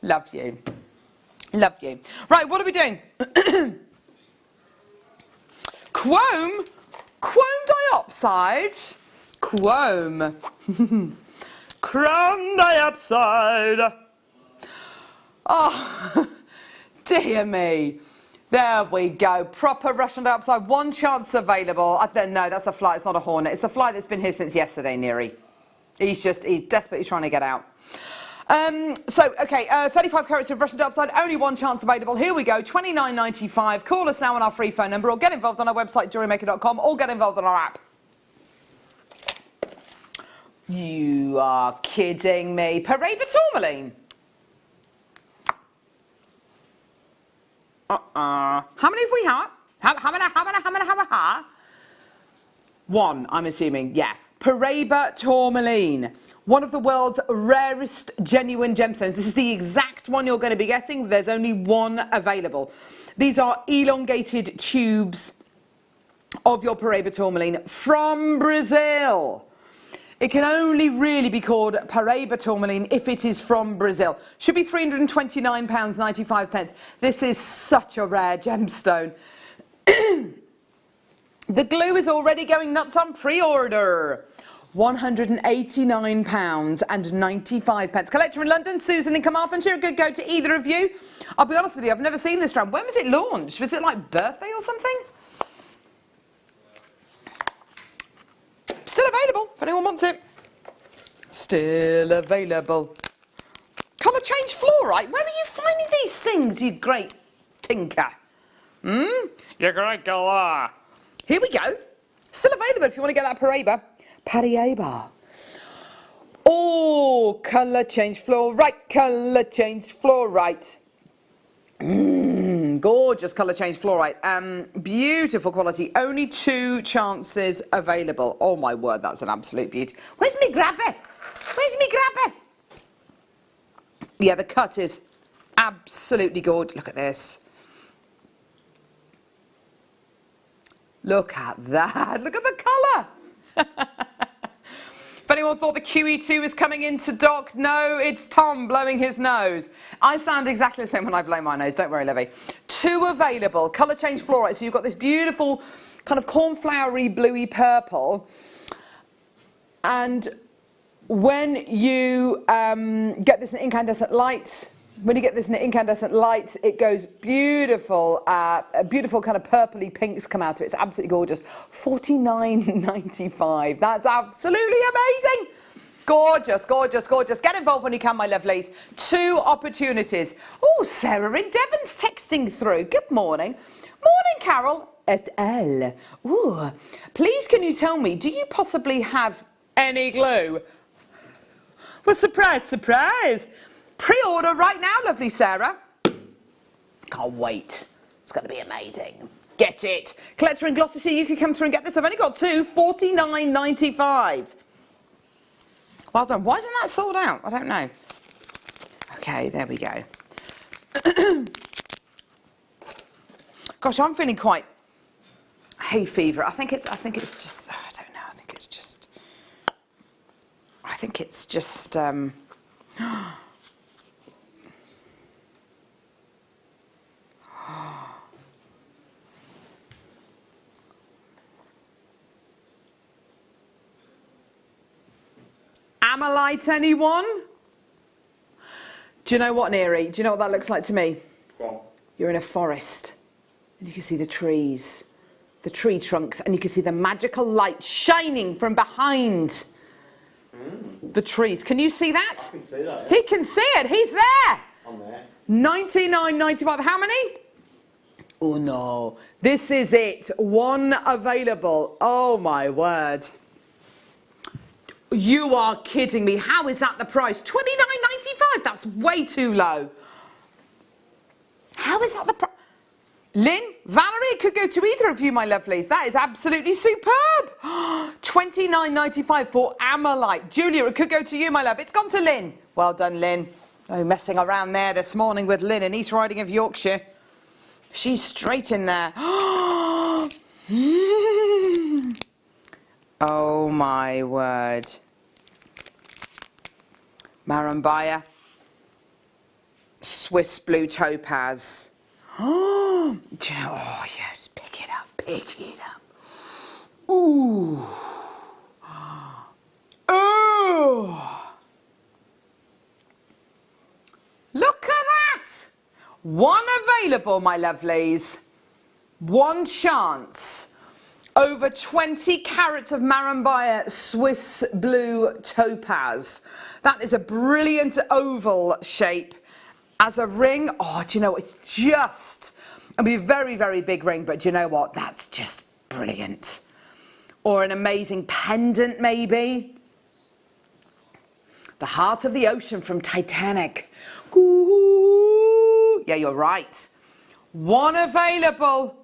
Love you. Love you. Right, what are we doing? Chrome dioxide. Chrome dioxide. Oh, dear me. There we go. Proper Russian dioxide. One chance available. No, that's a fly. It's not a hornet. It's a fly that's been here since yesterday, Neri. He's desperately trying to get out. Okay, 35 carats of Russian dioxide, only one chance available. Here we go, $29.95. Call us now on our free phone number or get involved on our website, JewelleryMaker.com, or get involved on our app. You are kidding me. Parade tourmaline. How many have we had? How many? One, I'm assuming, yeah. Paraiba tourmaline. One of the world's rarest genuine gemstones. This is the exact one you're going to be getting. There's only one available. These are elongated tubes of your Paraiba tourmaline from Brazil. It can only really be called Paraiba tourmaline if it is from Brazil. Should be £329.95. This is such a rare gemstone. The glue is already going nuts on pre-order. £189.95. Collector in London, Susan in Carmarthenshire, a good go to either of you. I'll be honest with you, I've never seen this strand. When was it launched? Was it like birthday or something? Still available, if anyone wants it. Still available. Colour change fluorite. Where are you finding these things, you great tinker? You great girl. Here we go. Still available if you want to get that Paraiba. Paraiba. Oh, colour change fluorite. Colour change fluorite. Gorgeous colour change fluorite. Beautiful quality. Only 2 chances available. Oh my word, that's an absolute beauty. Where's me grabber? Where's me grabber? Yeah, the cut is absolutely gorgeous. Look at this. Look at that. Look at the colour. If anyone thought the QE2 was coming into dock, no, it's Tom blowing his nose. I sound exactly the same when I blow my nose, don't worry, Livy. 2 available, colour change fluorite, so you've got this beautiful kind of cornflowery bluey purple. And when you get this in incandescent light, it goes beautiful, beautiful kind of purpley pinks come out of it. It's absolutely gorgeous. $49.95. That's absolutely amazing. Gorgeous, gorgeous, gorgeous. Get involved when you can, my lovelies. 2 opportunities. Oh, Sarah in Devon's texting through. Good morning. Morning, Carol et al. Ooh. Please, can you tell me, do you possibly have any glue? Well, surprise, surprise. Pre-order right now, lovely Sarah. Can't wait. It's going to be amazing. Get it. Collector in Gloucestershire, you can come through and get this. I've only got 2, $49.95. Well done. Why isn't that sold out? I don't know. Okay, there we go. Gosh, I'm feeling quite hay fever. I think it's just, I don't know. I think it's just, Amalite, anyone? Do you know what, Neri? Do you know what that looks like to me? What? You're in a forest and you can see the trees, the tree trunks, and you can see the magical light shining from behind the trees. Can you see that? I can see that, yeah. He can see it. He's there. I'm there. $99.95. How many? Oh no. This is it. 1 available. Oh my word. You are kidding me. How is that the price? $29.95. That's way too low. How is that the price? Lynn, Valerie, it could go to either of you, my lovelies. That is absolutely superb. $29.95 for Amalite. Julia, it could go to you, my love. It's gone to Lynn. Well done, Lynn. Oh, messing around there this morning with Lynn in East Riding of Yorkshire. She's straight in there. Oh my word. Marambaya. Swiss blue topaz. Oh, do you know, oh yes, pick it up, pick it up. Ooh. Oh. Look at that. One available, my lovelies. One chance. Over 20 carats of Marambaya Swiss blue topaz. That is a brilliant oval shape as a ring. Oh, do you know, it's just, it'll be a very, very big ring, but do you know what? That's just brilliant. Or an amazing pendant, maybe. The Heart of the Ocean from Titanic. Ooh. Yeah, you're right. One available.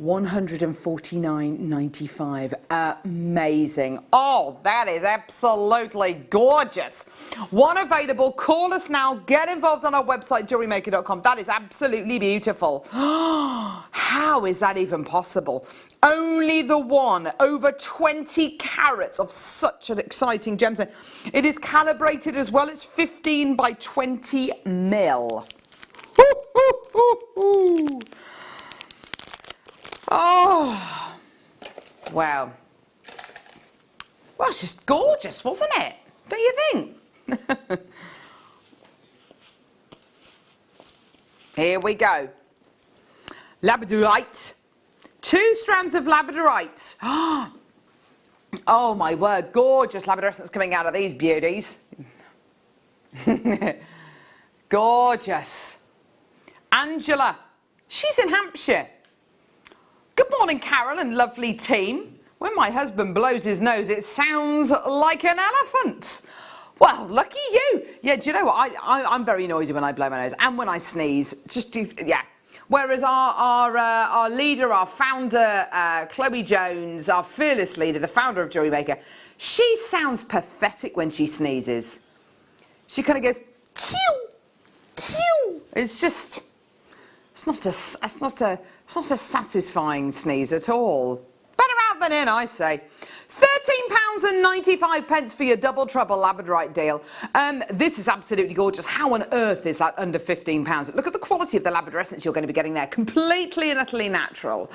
149.95. Amazing. Oh, that is absolutely gorgeous. One available. Call us now. Get involved on our website, JewelleryMaker.com. That is absolutely beautiful. How is that even possible? Only the one. Over 20 carats of such an exciting gemstone. It is calibrated as well. It's 15 by 20 mil. Oh, wow. Well, it's just gorgeous, wasn't it? Don't you think? Here we go. Labradorite. 2 strands of labradorite. Oh, my word. Gorgeous labradorescence coming out of these beauties. Gorgeous. Angela. She's in Hampshire. Good morning, Carol and lovely team. When my husband blows his nose, it sounds like an elephant. Well, lucky you. Yeah, do you know what? I'm very noisy when I blow my nose and when I sneeze. Just do, yeah. Whereas our leader, our founder, Chloe Jones, our fearless leader, the founder of Jewellery Maker, she sounds pathetic when she sneezes. She kind of goes, chew, chew. It's just... It's not a satisfying sneeze at all. Better out than in, I say. £13.95 for your double trouble labradorite deal. This is absolutely gorgeous. How on earth is that under £15? Look at the quality of the labradorescence you're going to be getting there. Completely and utterly natural.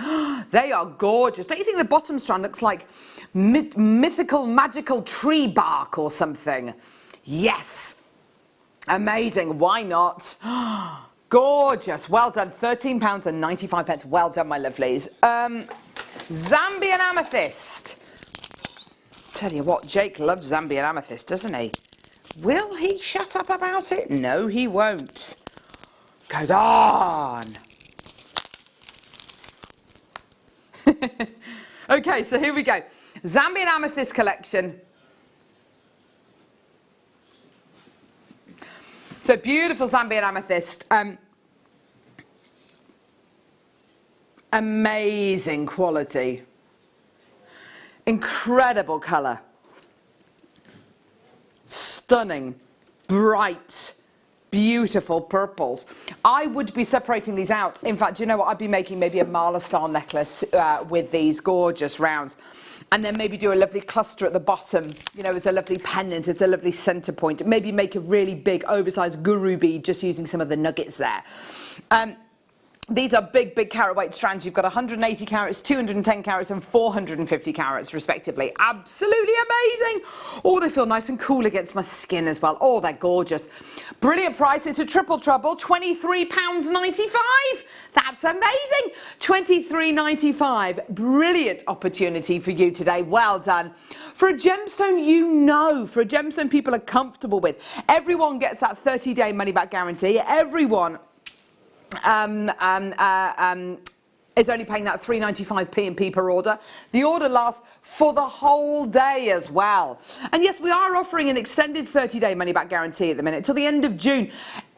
They are gorgeous. Don't you think the bottom strand looks like mythical, magical tree bark or something? Yes. Amazing. Why not? Gorgeous. Well done. £13.95. Well done, my lovelies. Zambian amethyst. Tell you what, Jake loves Zambian amethyst, doesn't he? Will he shut up about it? No, he won't. Goes on. Okay, so here we go. Zambian amethyst collection. So beautiful Zambian amethyst. Amazing quality. Incredible colour. Stunning, bright, beautiful purples. I would be separating these out. In fact, you know what? I'd be making maybe a mala style necklace with these gorgeous rounds. And then maybe do a lovely cluster at the bottom, you know, as a lovely pendant, as a lovely centre point. Maybe make a really big oversized guru bead just using some of the nuggets there. These are big, big carat weight strands. You've got 180 carats, 210 carats and 450 carats respectively. Absolutely amazing. Oh, they feel nice and cool against my skin as well. Oh, they're gorgeous. Brilliant price. It's a triple trouble, £23.95. That's amazing. £23.95. Brilliant opportunity for you today. Well done. For a gemstone you know, for a gemstone people are comfortable with. Everyone gets that 30-day money-back guarantee. Everyone is only paying that 3.95 P&P per order. The order lasts for the whole day as well. And yes, we are offering an extended 30-day money-back guarantee at the minute till the end of June.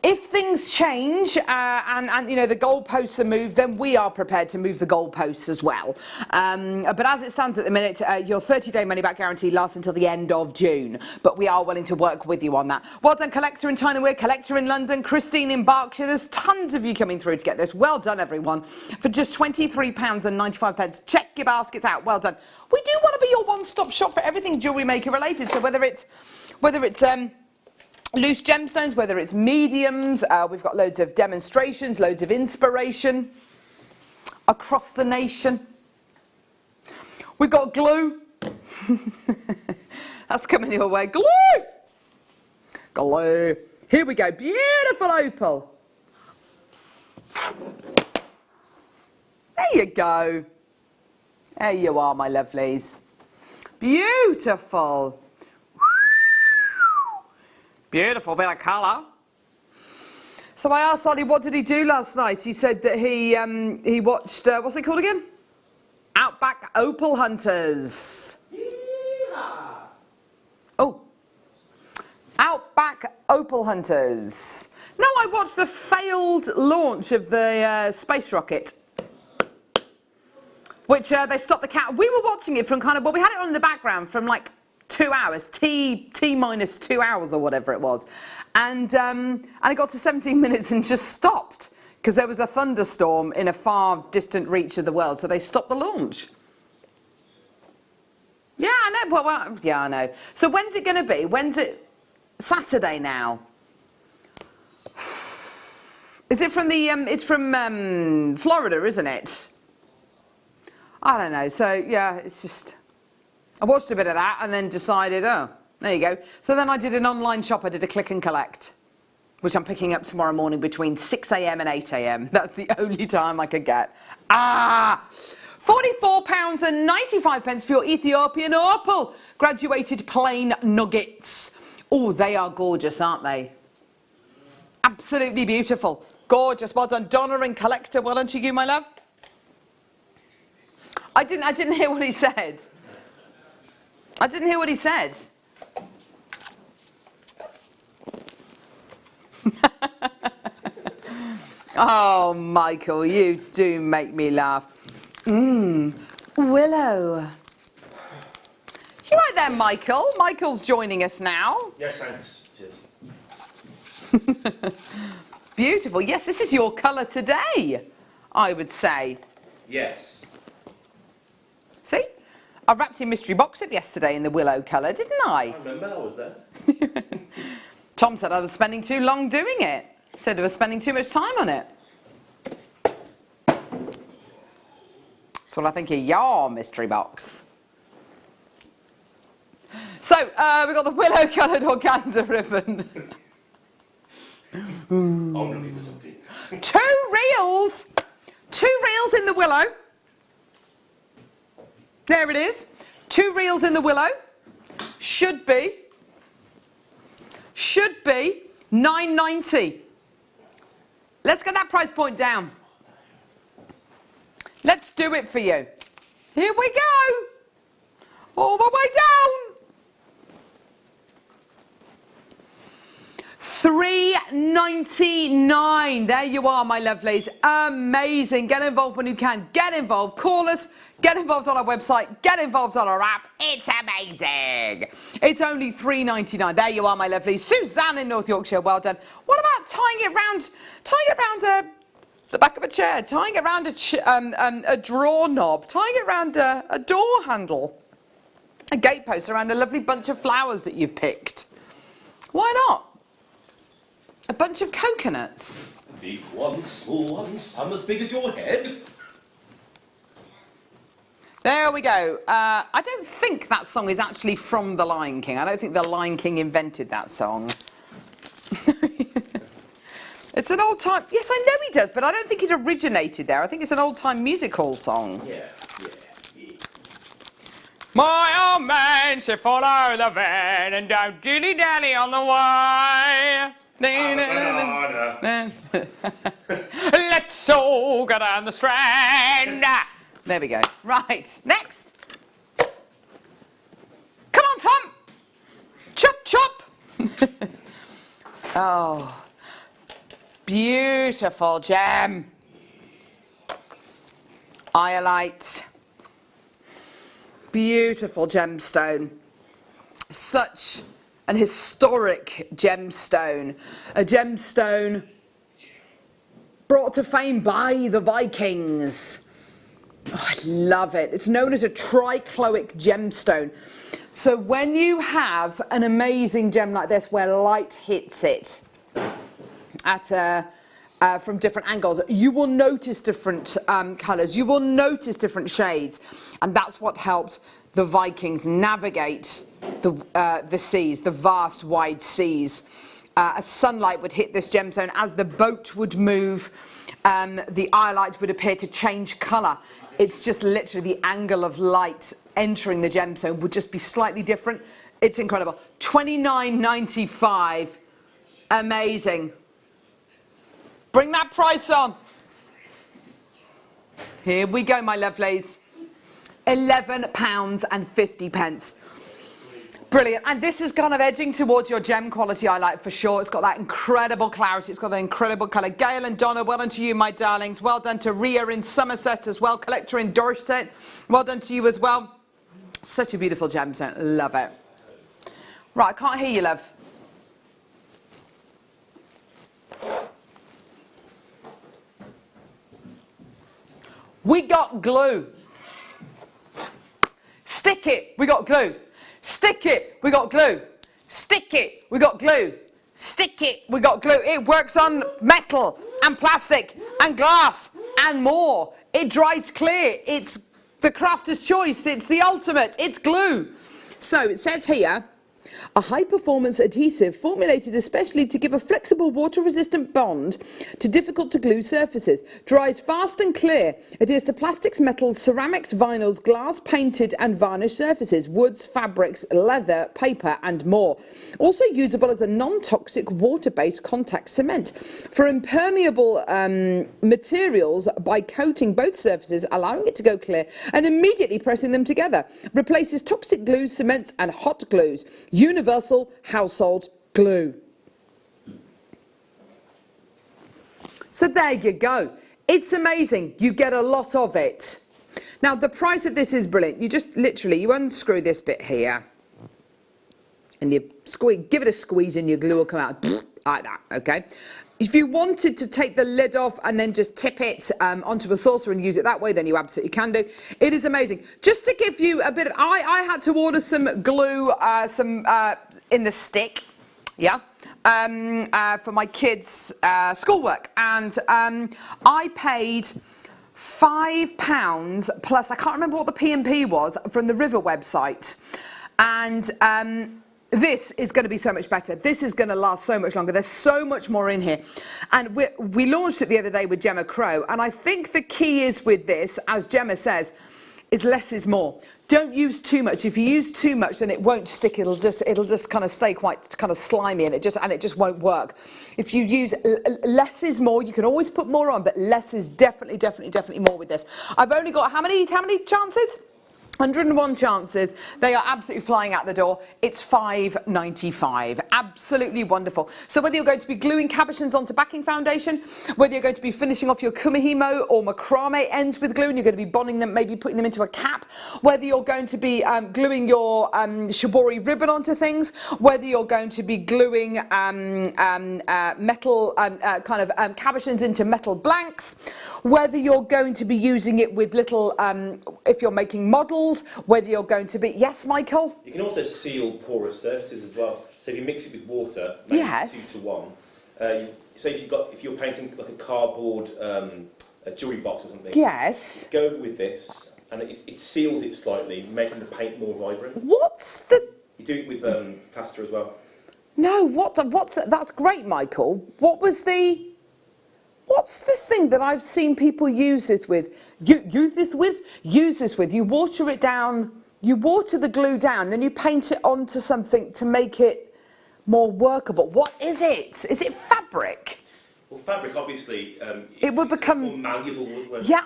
If things change and you know the goalposts are moved, then we are prepared to move the goalposts as well. But as it stands at the minute, your 30-day money-back guarantee lasts until the end of June. But we are willing to work with you on that. Well done, Collector in Tyneweir, Collector in London, Christine in Berkshire. There's tons of you coming through to get this. Well done, everyone. For just £23.95. Check your baskets out. Well done. We do want to be your one-stop shop for everything Jewellery Maker related. So whether it's loose gemstones, whether it's mediums. We've got loads of demonstrations, loads of inspiration across the nation. We've got glue. That's coming your way. Glue! Glue. Here we go. Beautiful opal. There you go. There you are, my lovelies. Beautiful. Beautiful bit of colour. So I asked Ollie, what did he do last night? He said that he watched, what's it called again? Outback Opal Hunters. Yeah. Oh. Outback Opal Hunters. No, I watched the failed launch of the space rocket. Which they stopped the count. We were watching it from kind of, well, we had it on in the background from like 2 hours, T minus 2 hours or whatever it was. And it got to 17 minutes and just stopped because there was a thunderstorm in a far distant reach of the world. So they stopped the launch. Yeah, I know. Well, yeah, I know. So when's it going to be? When's it? Saturday now. Is it from the, it's from Florida, isn't it? I don't know. So, yeah, it's just, I watched a bit of that and then decided, oh, there you go. So then I did an online shop. I did a click and collect, which I'm picking up tomorrow morning between 6 a.m. and 8 a.m. That's the only time I could get. £44.95 for your Ethiopian opal graduated plain nuggets. Oh, they are gorgeous, aren't they? Absolutely beautiful. Gorgeous. Well done, Donna and Collector. Well done to you, my love. I didn't hear what he said. I didn't hear what he said. Oh, Michael, you do make me laugh. Willow. You right there, Michael? Michael's joining us now. Yes, thanks. Cheers. Beautiful. Yes, this is your colour today, I would say. Yes. See? I wrapped your mystery box up yesterday in the willow colour, didn't I? I remember, I was there. Tom said I was spending too long doing it. Said I was spending too much time on it. That's what I think of your mystery box. So, we've got the willow coloured organza ribbon. I'm looking for something. 2 reels. 2 reels in the willow. There it is. 2 reels in the willow. Should be $9.90. Let's get that price point down. Let's do it for you. Here we go. All the way down. $3.99. There you are, my lovelies. Amazing. Get involved when you can. Get involved. Call us. Get involved on our website. Get involved on our app. It's amazing. It's only $3.99. There you are, my lovelies. Suzanne in North Yorkshire. Well done. What about tying it round the back of a chair, tying it around a drawer knob, tying it around a door handle, a gatepost, around a lovely bunch of flowers that you've picked? Why not? A bunch of coconuts. Big ones, small ones, some as big as your head. There we go. I don't think that song is actually from The Lion King. I don't think The Lion King invented that song. It's an old-time... Yes, I know he does, but I don't think it originated there. I think it's an old-time music hall song. Yeah. My old man said follow the van and don't dilly-dally on the way. Let's all go down the Strand. There we go. Right, next. Come on, Tom. Chop, chop. Oh, beautiful gem. Iolite. Beautiful gemstone. Such an historic gemstone. A gemstone brought to fame by the Vikings. Oh, I love it. It's known as a tricloic gemstone. So when you have an amazing gem like this where light hits it from different angles, you will notice different colours, you will notice different shades, and that's what helped the Vikings navigate the seas, the vast wide seas. As sunlight would hit this gemstone, as the boat would move, the iolite would appear to change colour. It's just literally the angle of light entering the gemstone would just be slightly different. It's incredible. $29.95. Amazing. Bring that price on. Here we go, my lovelies. £11.50. Brilliant. And this is kind of edging towards your gem quality, I like, for sure. It's got that incredible clarity. It's got that incredible colour. Gail and Donna, well done to you, my darlings. Well done to Ria in Somerset as well. Collector in Dorset, well done to you as well. Such a beautiful gemstone. Love it. Right, I can't hear you, love. We got glue. Stick it, we got glue. Stick it, we got glue. Stick it, we got glue. Stick it, we got glue. It works on metal and plastic and glass and more. It dries clear. It's the crafter's choice. It's the ultimate. It's glue. So it says here, a high-performance adhesive formulated especially to give a flexible water-resistant bond to difficult-to-glue surfaces. Dries fast and clear. Adheres to plastics, metals, ceramics, vinyls, glass, painted and varnished surfaces, woods, fabrics, leather, paper and more. Also usable as a non-toxic water-based contact cement. For impermeable materials by coating both surfaces, allowing it to go clear and immediately pressing them together. Replaces toxic glues, cements and hot glues. Universal household glue. So there you go. It's amazing. You get a lot of it. Now the price of this is brilliant. You just literally, you unscrew this bit here and you give it a squeeze and your glue will come out like that, okay? If you wanted to take the lid off and then just tip it onto a saucer and use it that way, then you absolutely can do. It is amazing. Just to give you a bit of, I had to order some glue, in the stick, yeah, for my kids' schoolwork, and I paid £5 plus, I can't remember what the P&P was, from the River website, and this is going to be so much better. This is going to last so much longer. There's so much more in here. And we launched it the other day with Gemma Crow. And I think the key is with this, as Gemma says, is less is more. Don't use too much. If you use too much, then it won't stick. It'll just kind of stay quite kind of slimy, and it just won't work. If you use less is more, you can always put more on, but less is definitely more with this. I've only got how many chances? 101 chances. They are absolutely flying out the door. It's £5.95. Absolutely wonderful. So whether you're going to be gluing cabochons onto backing foundation, whether you're going to be finishing off your kumihimo or macrame ends with glue and you're going to be bonding them, maybe putting them into a cap, whether you're going to be gluing your shibori ribbon onto things, whether you're going to be gluing metal cabochons into metal blanks, whether you're going to be using it with little, if you're making models, whether you're going to be, yes, Michael? You can also seal porous surfaces as well. So if you mix it with water, maybe yes. 2 to 1. So if you're painting like a cardboard a jewellery box or something, yes, go over with this, and it seals it slightly, making the paint more vibrant. What's the? You do it with plaster as well. No, what's that's great, Michael. What's the thing that I've seen people use this with? Use this with. You water it down. You water the glue down, then you paint it onto something to make it more workable. What is it? Is it fabric? Well, fabric, obviously, it would become more malleable. Yeah,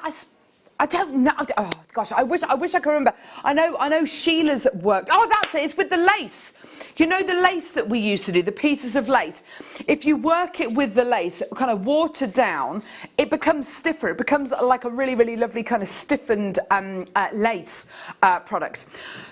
I don't know. Oh gosh, I wish I could remember. I know Sheila's worked. Oh, that's it. It's with the lace. You know the lace that we used to do, the pieces of lace? If you work it with the lace, kind of watered down, it becomes stiffer. It becomes like a really, really lovely kind of stiffened lace product.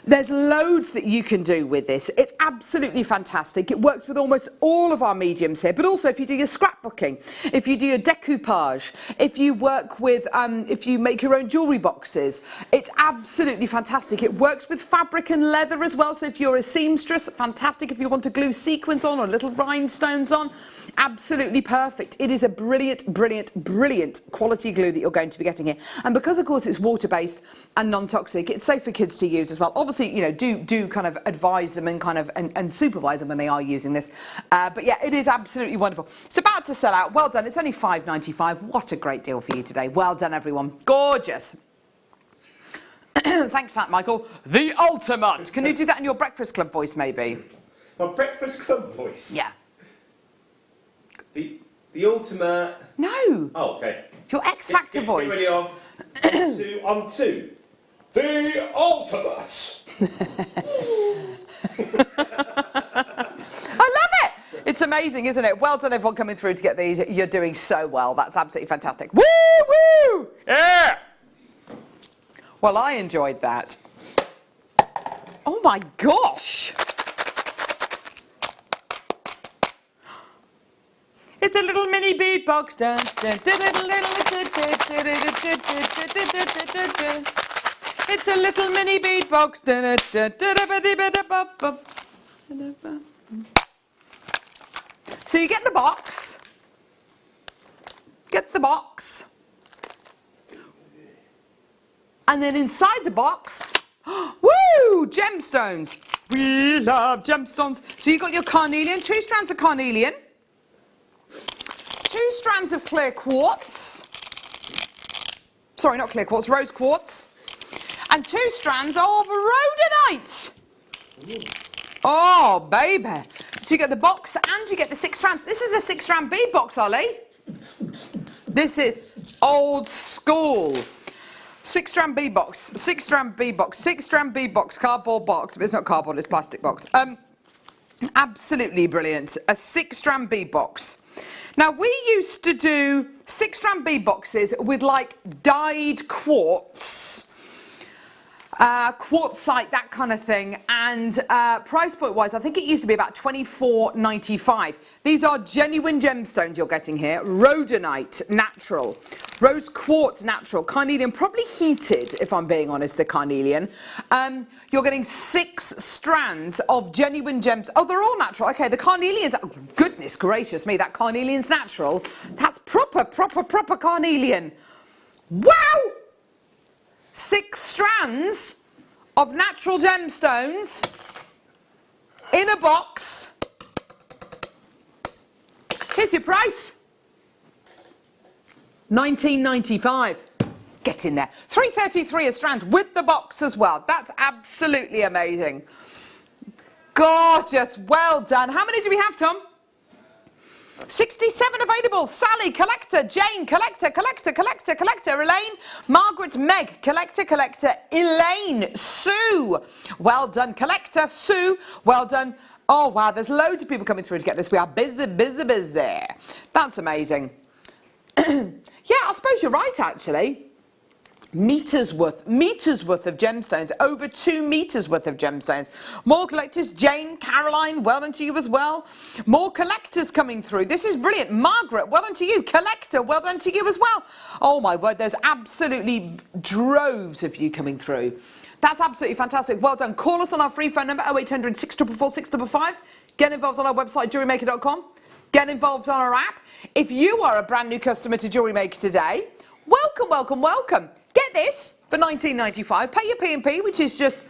There's loads that you can do with this. It's absolutely fantastic. It works with almost all of our mediums here, but also if you do your scrapbooking, if you do your decoupage, if you work with, if you make your own jewellery boxes, it's absolutely fantastic. It works with fabric and leather as well, so if you're a seamstress, fantastic. If you want to glue sequins on or little rhinestones on, absolutely perfect. It is a brilliant, brilliant, brilliant quality glue that you're going to be getting here. And because, of course, it's water-based and non-toxic, it's safe for kids to use as well. Obviously, you know, do kind of advise them and kind of and supervise them when they are using this. But yeah, it is absolutely wonderful. It's about to sell out. Well done. It's only £5.95. What a great deal for you today. Well done, everyone. Gorgeous. Thanks for that, Michael. The ultimate. Can you do that in your Breakfast Club voice, maybe? My Breakfast Club voice? Yeah. The ultimate... No. Oh, okay. Your X Factor voice. Get ready on two. The ultimate. I love it. It's amazing, isn't it? Well done, everyone coming through to get these. You're doing so well. That's absolutely fantastic. Woo, woo. Yeah. Well, I enjoyed that. Oh my gosh! It's a little mini beatbox. It's a little mini beatbox. So you get the box. Get the box. And then inside the box, woo, gemstones. We love gemstones. So you've got your carnelian, 2 strands of carnelian, 2 strands of clear quartz. Sorry, not clear quartz, rose quartz. And 2 strands of rhodonite. Oh, baby. So you get the box and you get the 6 strands. This is a 6-strand bead box, Ollie. This is old school. 6-strand bead box, 6-strand bead box, 6-strand bead box, cardboard box. It's not cardboard, it's plastic box. Absolutely brilliant. A 6-strand bead box. Now, we used to do 6-strand bead boxes with like dyed quartz, quartzite, that kind of thing, and price point wise, I think it used to be about £24.95. These are genuine gemstones you're getting here. Rhodonite, natural. Rose quartz, natural. Carnelian, probably heated, if I'm being honest, the carnelian. You're getting 6 strands of genuine gems. Oh, they're all natural. Okay, the carnelian's, oh, goodness gracious me, that carnelian's natural. That's proper carnelian. Wow! 6 strands of natural gemstones in a box. Here's your price. £19.95. Get in there. £3.33 a strand with the box as well. That's absolutely amazing. Gorgeous. Well done. How many do we have, Tom? 67 available. Sally, collector. Jane, collector. Elaine, Margaret, Meg, collector. Elaine, Sue. Well done, collector. Sue, well done. Oh, wow, there's loads of people coming through to get this. We are busy. That's amazing. Yeah, I suppose you're right, actually. Meters worth of gemstones, over 2 meters worth of gemstones. More collectors, Jane, Caroline, well done to you as well. More collectors coming through. This is brilliant. Margaret, well done to you. Collector, well done to you as well. Oh my word, there's absolutely droves of you coming through. That's absolutely fantastic. Well done. Call us on our free phone number, 0800 644 655. Get involved on our website, JewelleryMaker.com. Get involved on our app. If you are a brand new customer to Jewellery Maker today, welcome. Get this for £19.95. Pay your P&P, which is just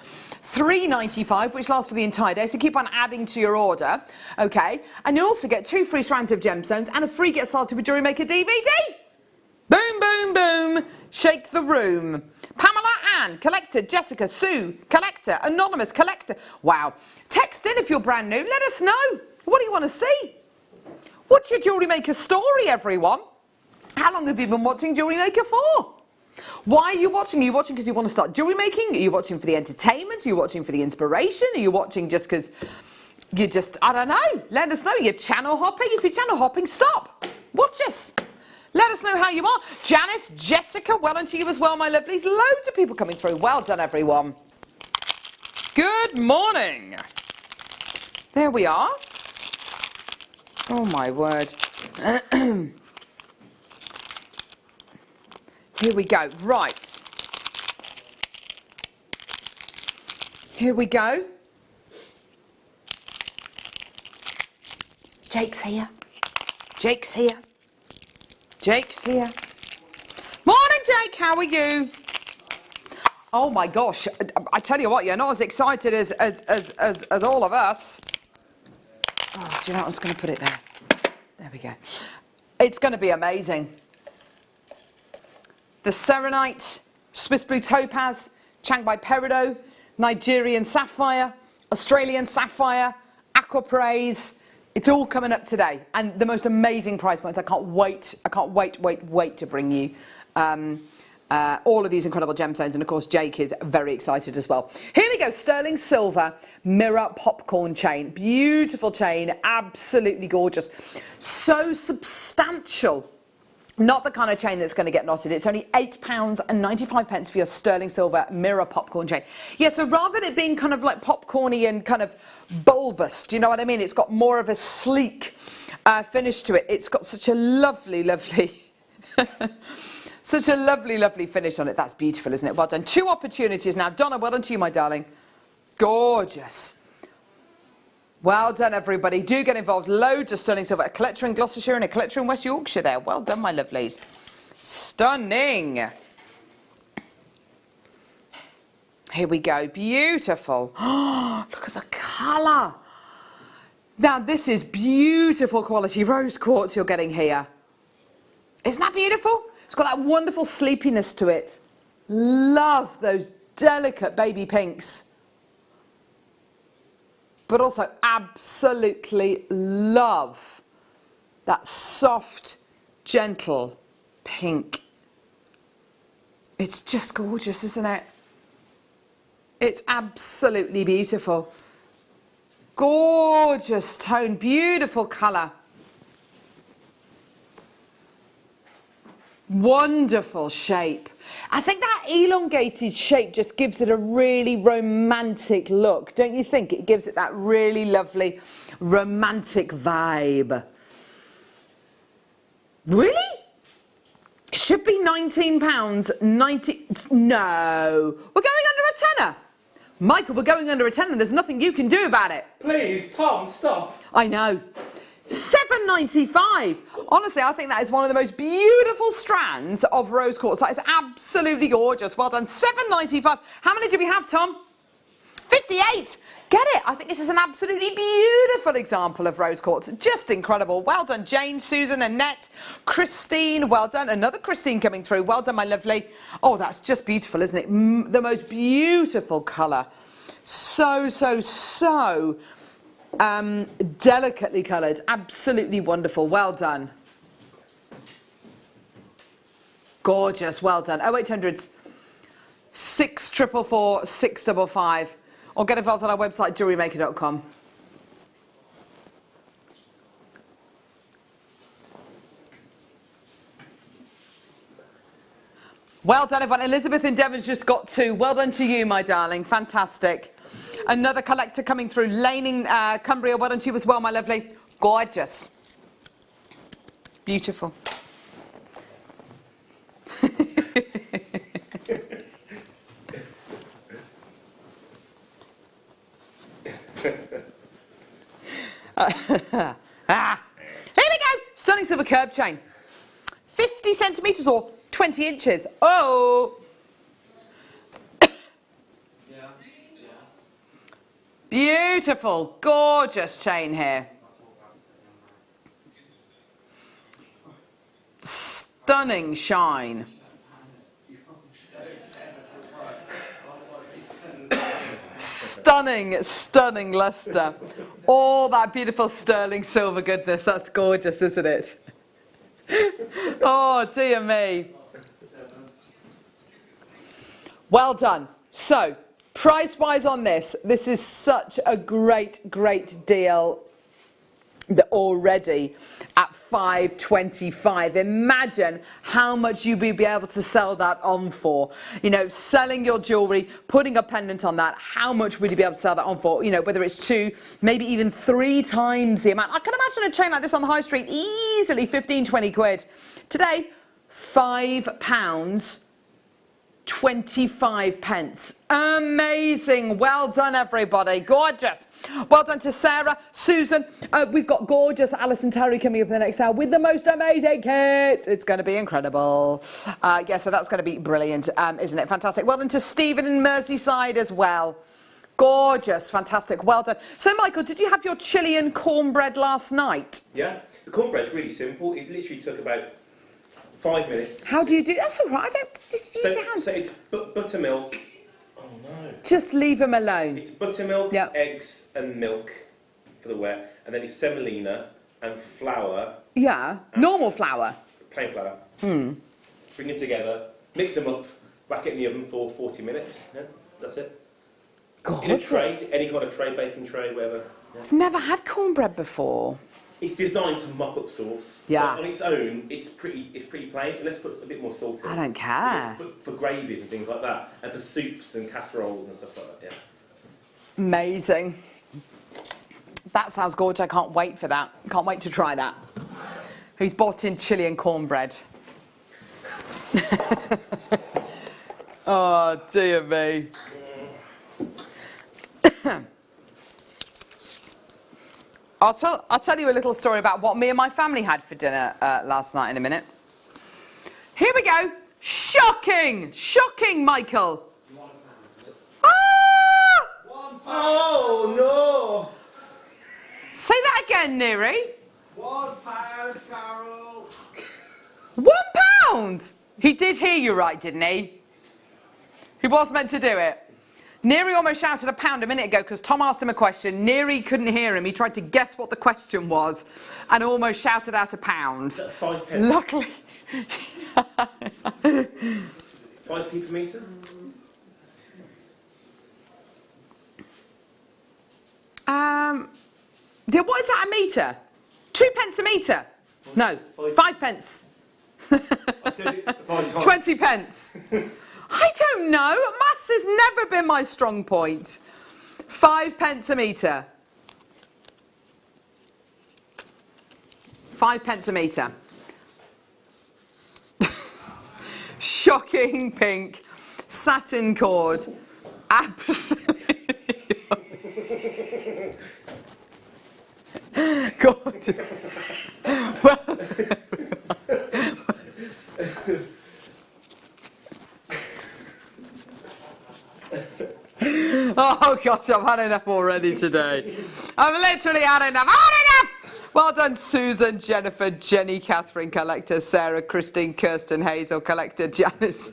£3.95, which lasts for the entire day. So keep on adding to your order, okay? And you'll also get 2 free strands of gemstones and a free Get Started with Jewellery Maker DVD. Boom, boom, boom. Shake the room. Pamela, Ann, collector. Jessica, Sue, collector. Anonymous, collector. Wow. Text in if you're brand new. Let us know. What do you want to see? What's your Jewellery Maker story, everyone? How long have you been watching Jewellery Maker for? Why are you watching? Are you watching because you want to start jewellery making? Are you watching for the entertainment? Are you watching for the inspiration? Are you watching just because You just, I don't know, let us know. You're channel hopping. If you're channel hopping, stop. Watch us. Let us know how you are. Janice, Jessica, well done to you as well, my lovelies. Loads of people coming through. Well done, everyone. Good morning. There we are. Oh, my word. Here we go. Right. Here we go. Jake's here. Jake's here. Jake's here. Morning, Jake. How are you? Oh my gosh! I tell you what, you're not as excited as all of us. Oh, do you know what? I'm just going to put it there. There we go. It's going to be amazing. The Serenite, Swiss Blue Topaz, Chiangmai Peridot, Nigerian Sapphire, Australian Sapphire, Aquapraise. It's all coming up today, and the most amazing price points. I can't wait to bring you all of these incredible gemstones, and of course Jake is very excited as well. Here we go, sterling silver mirror popcorn chain. Beautiful chain, absolutely gorgeous. So substantial. Not the kind of chain that's going to get knotted. It's only £8.95 for your sterling silver mirror popcorn chain. Yeah, so rather than it being kind of like popcorny and kind of bulbous, do you know what I mean? It's got more of a sleek finish to it. It's got such a lovely, such a lovely finish on it. That's beautiful, isn't it? Well done. 2 opportunities now. Donna, well done to you, my darling. Gorgeous. Well done, everybody. Do get involved. Loads of sterling silver. A collector in Gloucestershire and a collector in West Yorkshire there. Well done, my lovelies. Stunning. Here we go. Beautiful. Oh, look at the colour. Now, this is beautiful quality rose quartz you're getting here. Isn't that beautiful? It's got that wonderful sleepiness to it. Love those delicate baby pinks. But also absolutely love that soft, gentle pink. It's just gorgeous, isn't it? It's absolutely beautiful. Gorgeous tone, beautiful colour. Wonderful shape. I think that elongated shape just gives it a really romantic look, don't you think? It gives it that really lovely romantic vibe. Really? It should be £19.90. No, we're going under a tenner. Michael, we're going under a tenner. There's nothing you can do about it. Please, Tom, stop. I know. £7.95. Honestly, I think that is one of the most beautiful strands of rose quartz. That is absolutely gorgeous. Well done. £7.95. How many do we have, Tom? 58. Get it? I think this is an absolutely beautiful example of rose quartz. Just incredible. Well done, Jane, Susan, Annette, Christine. Well done. Another Christine coming through. Well done, my lovely. Oh, that's just beautiful, isn't it? The most beautiful colour. So delicately coloured. Absolutely wonderful. Well done. Gorgeous. Well done. 0800 644 655. Or get involved on our website, JewelleryMaker.com. Well done, everyone. Elizabeth in Devon's just got 2. Well done to you, my darling. Fantastic. Another collector coming through. Lane in Cumbria. Well done to you as well, my lovely. Gorgeous. Beautiful. Here we go. Stunning silver curb chain. 50 centimetres or 20 inches. Oh. Beautiful, gorgeous chain here. Stunning shine. Stunning lustre. All that beautiful sterling silver goodness. That's gorgeous, isn't it? Oh, dear me. Well done. So, Price-wise on this is such a great deal that already at $5.25. Imagine how much you'd be able to sell that on for. You know, selling your jewellery, putting a pendant on that, how much would you be able to sell that on for? You know, whether it's 2, maybe even 3 times the amount. I can imagine a chain like this on the high street, easily 15, 20 quid. Today, £5. 25 pence. Amazing. Well done, everybody. Gorgeous. Well done to Sarah, Susan. We've got gorgeous Alison Terry coming up in the next hour with the most amazing kits. It's going to be incredible. Yeah, so that's going to be brilliant, isn't it? Fantastic. Well done to Stephen in Merseyside as well. Gorgeous. Fantastic. Well done. So, Michael, did you have your Chilean cornbread last night? Yeah. The cornbread's really simple. It literally took about 5 minutes. How do you do? That's all right. I don't just use your hands. So it's buttermilk. Oh no. Just leave them alone. It's buttermilk, Yep. eggs, and milk for the wet, and then it's semolina and flour. Yeah. Normal flour. Plain flour. Bring them together, mix them up, whack it in the oven for 40 minutes. Yeah, that's it. Gorgeous. In a tray, any kind of tray, baking tray, whatever. Yeah. I've never had cornbread before. It's designed to mop up sauce. Yeah. So on its own, it's pretty plain. So let's put a bit more salt in. I don't care. But for gravies and things like that, and for soups and casseroles and stuff like that. Yeah. Amazing. That sounds gorgeous. I can't wait for that. Can't wait to try that. He's bought in Chilean cornbread. Oh, dear me. I'll tell you a little story about what me and my family had for dinner last night in a minute. Here we go. Shocking! Shocking, Michael. Ah! Oh no! Say that again, Neri. £1, Carol. £1? He did hear you right, didn't he? He was meant to do it. Neri almost shouted £1 a minute ago because Tom asked him a question. Neri couldn't hear him. He tried to guess what the question was and almost shouted out £1. Is that 5 pence? Luckily. 5p per metre? Yeah, what is that a metre? 2 pence a metre? No, 5 pence. I said it 5 times. 20 pence. I don't know. Maths has never been my strong point. 5 pence a metre. 5 pence a metre. Shocking pink satin cord. Absolutely. Gorgeous. Well, oh gosh, I've had enough already today. I've literally had enough. Well done, Susan, Jennifer, Jenny, Catherine, collector, Sarah, Christine, Kirsten, Hazel, collector, Janice.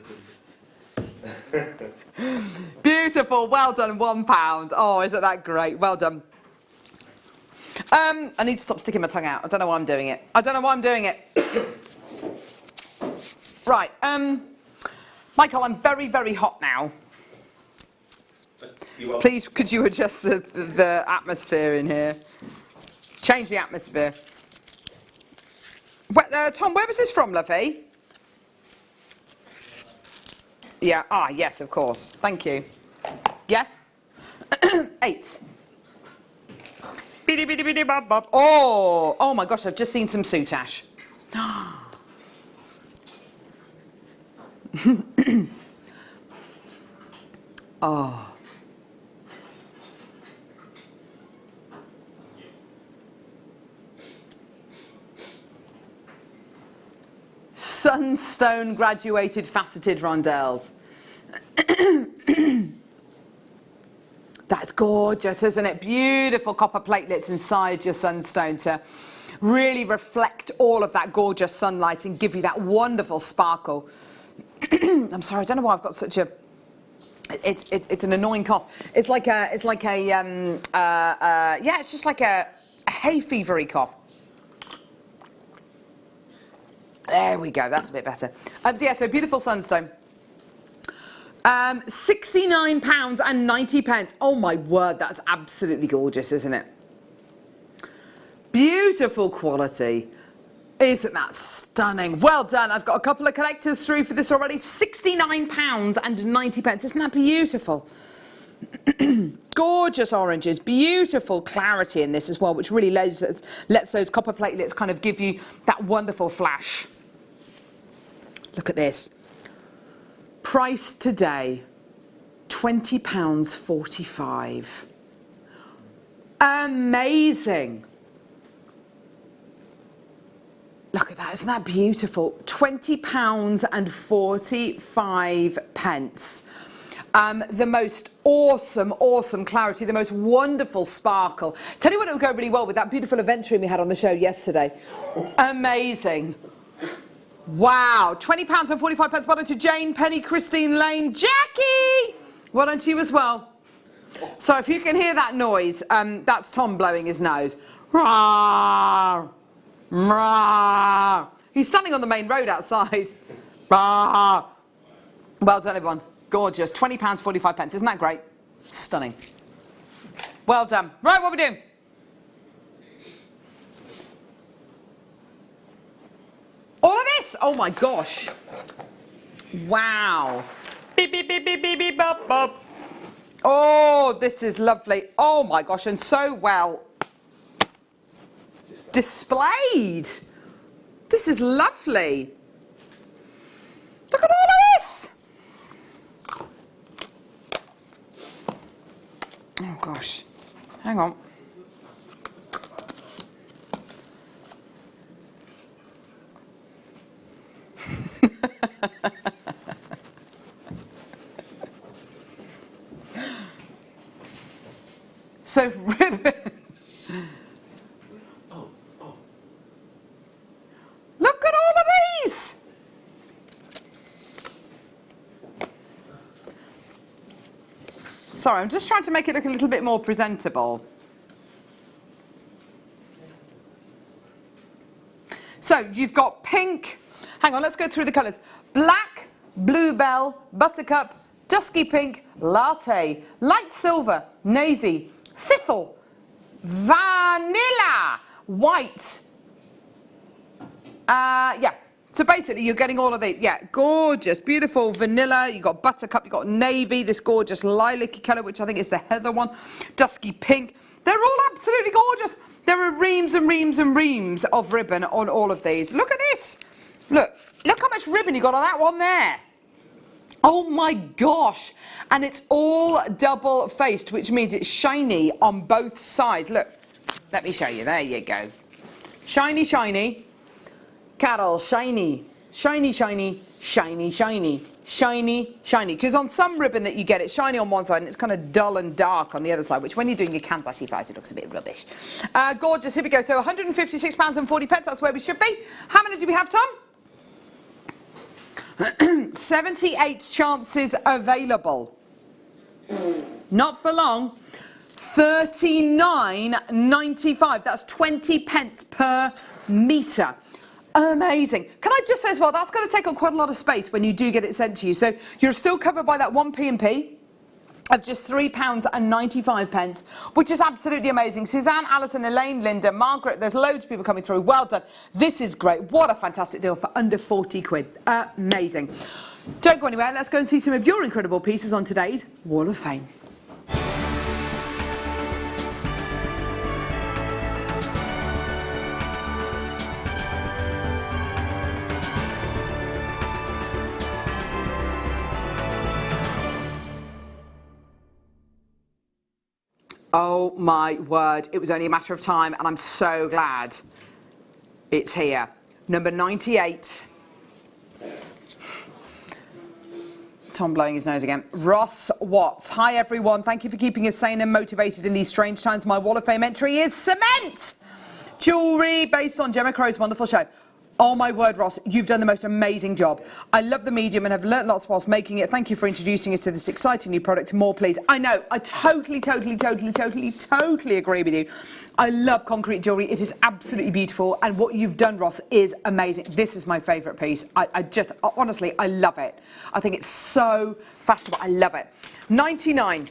Beautiful. Well done. £1. Oh, isn't that great? Well done. I need to stop sticking my tongue out. I don't know why I'm doing it. Right. Michael, I'm very, very hot now. Please, could you adjust the atmosphere in here? Change the atmosphere. Tom, where was this from, lovey? Yeah, yes, of course. Thank you. Yes? 8. Oh my gosh, I've just seen some soutache. Oh. Sunstone graduated faceted rondelles. That's gorgeous, isn't it? Beautiful copper platelets inside your sunstone to really reflect all of that gorgeous sunlight and give you that wonderful sparkle. I'm sorry, I don't know why I've got such a. It's an annoying cough. It's like a it's just like a hay fevery cough. There we go. That's a bit better. So yeah, so beautiful sunstone. £69.90. Oh my word, that's absolutely gorgeous, isn't it? Beautiful quality. Isn't that stunning? Well done. I've got a couple of collectors through for this already. £69.90. Isn't that beautiful? Gorgeous oranges, beautiful clarity in this as well, which really lets those copper platelets kind of give you that wonderful flash. Look at this. Price today, £20.45. Amazing. Look at that, isn't that beautiful? £20.45. The most awesome clarity, the most wonderful sparkle. Tell you what, it would go really well with that beautiful event room we had on the show yesterday. Amazing. Wow, £20.45. Well done to Jane, Penny, Christine, Lane, Jackie. Well done to you as well. So if you can hear that noise, that's Tom blowing his nose. Rawr, rawr. He's standing on the main road outside. Rawr. Well done, everyone. Gorgeous. £20.45. Isn't that great? Stunning. Well done. Right, what are we doing? All of this? Oh my gosh. Wow. Beep, beep, beep, beep, beep, beep, bop, bop. Oh, this is lovely. Oh my gosh, and so well displayed. This is lovely. Look at all of this. Oh gosh, hang on. So ribbon. Look at all of these. Sorry, I'm just trying to make it look a little bit more presentable. So you've got pink. Hang on, let's go through the colours. Black, bluebell, buttercup, dusky pink, latte, light silver, navy, thistle, vanilla, white. Yeah. So basically, you're getting all of these. Yeah, gorgeous, beautiful vanilla. You've got buttercup, you've got navy, this gorgeous lilac-y colour, which I think is the heather one, dusky pink. They're all absolutely gorgeous. There are reams and reams and reams of ribbon on all of these. Look at this. Look how much ribbon you got on that one there. Oh my gosh. And it's all double-faced, which means it's shiny on both sides. Look, let me show you. There you go. Shiny, shiny. Carol, shiny, shiny, shiny, shiny, shiny, shiny, shiny. Because on some ribbon that you get, it's shiny on one side and it's kind of dull and dark on the other side, which when you're doing your cans actually flies, it looks a bit rubbish. Gorgeous, here we go. So £156.40, that's where we should be. How many do we have, Tom? 78 chances available. Not for long. £39.95. That's 20 pence per metre. Amazing. Can I just say as well, that's going to take up quite a lot of space when you do get it sent to you. So you're still covered by that 1p&p of just £3.95, which is absolutely amazing. Suzanne, Alison, Elaine, Linda, Margaret, there's loads of people coming through. Well done. This is great. What a fantastic deal for under 40 quid. Amazing. Don't go anywhere. Let's go and see some of your incredible pieces on today's Wall of Fame. Oh my word, it was only a matter of time and I'm so glad it's here. Number 98. Tom blowing his nose again. Ross Watts. Hi everyone, thank you for keeping us sane and motivated in these strange times. My Wall of Fame entry is cement. Jewellery based on Gemma Crow's wonderful show. Oh my word, Ross, you've done the most amazing job. I love the medium and have learnt lots whilst making it. Thank you for introducing us to this exciting new product. More, please. I know, I totally agree with you. I love concrete jewellery. It is absolutely beautiful. And what you've done, Ross, is amazing. This is my favourite piece. Honestly, I love it. I think it's so fashionable. I love it. 99.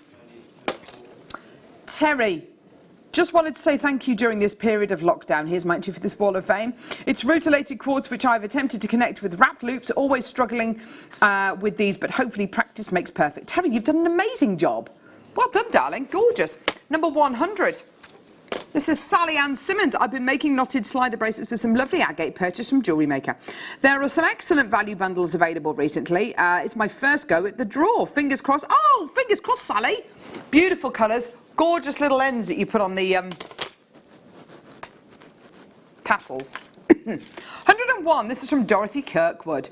Terry. Just wanted to say thank you during this period of lockdown. Here's my entry for this Wall of Fame. It's rutilated quartz which I've attempted to connect with wrapped loops, always struggling with these, but hopefully practice makes perfect. Terry, you've done an amazing job. Well done, darling. Gorgeous. Number 100. This is Sally Ann Simmons. I've been making knotted slider bracelets with some lovely agate purchased from Jewellery Maker. There are some excellent value bundles available recently. It's my first go at the draw. Fingers crossed. Oh, fingers crossed, Sally. Beautiful colours. Gorgeous little ends that you put on the tassels. 101, this is from Dorothy Kirkwood.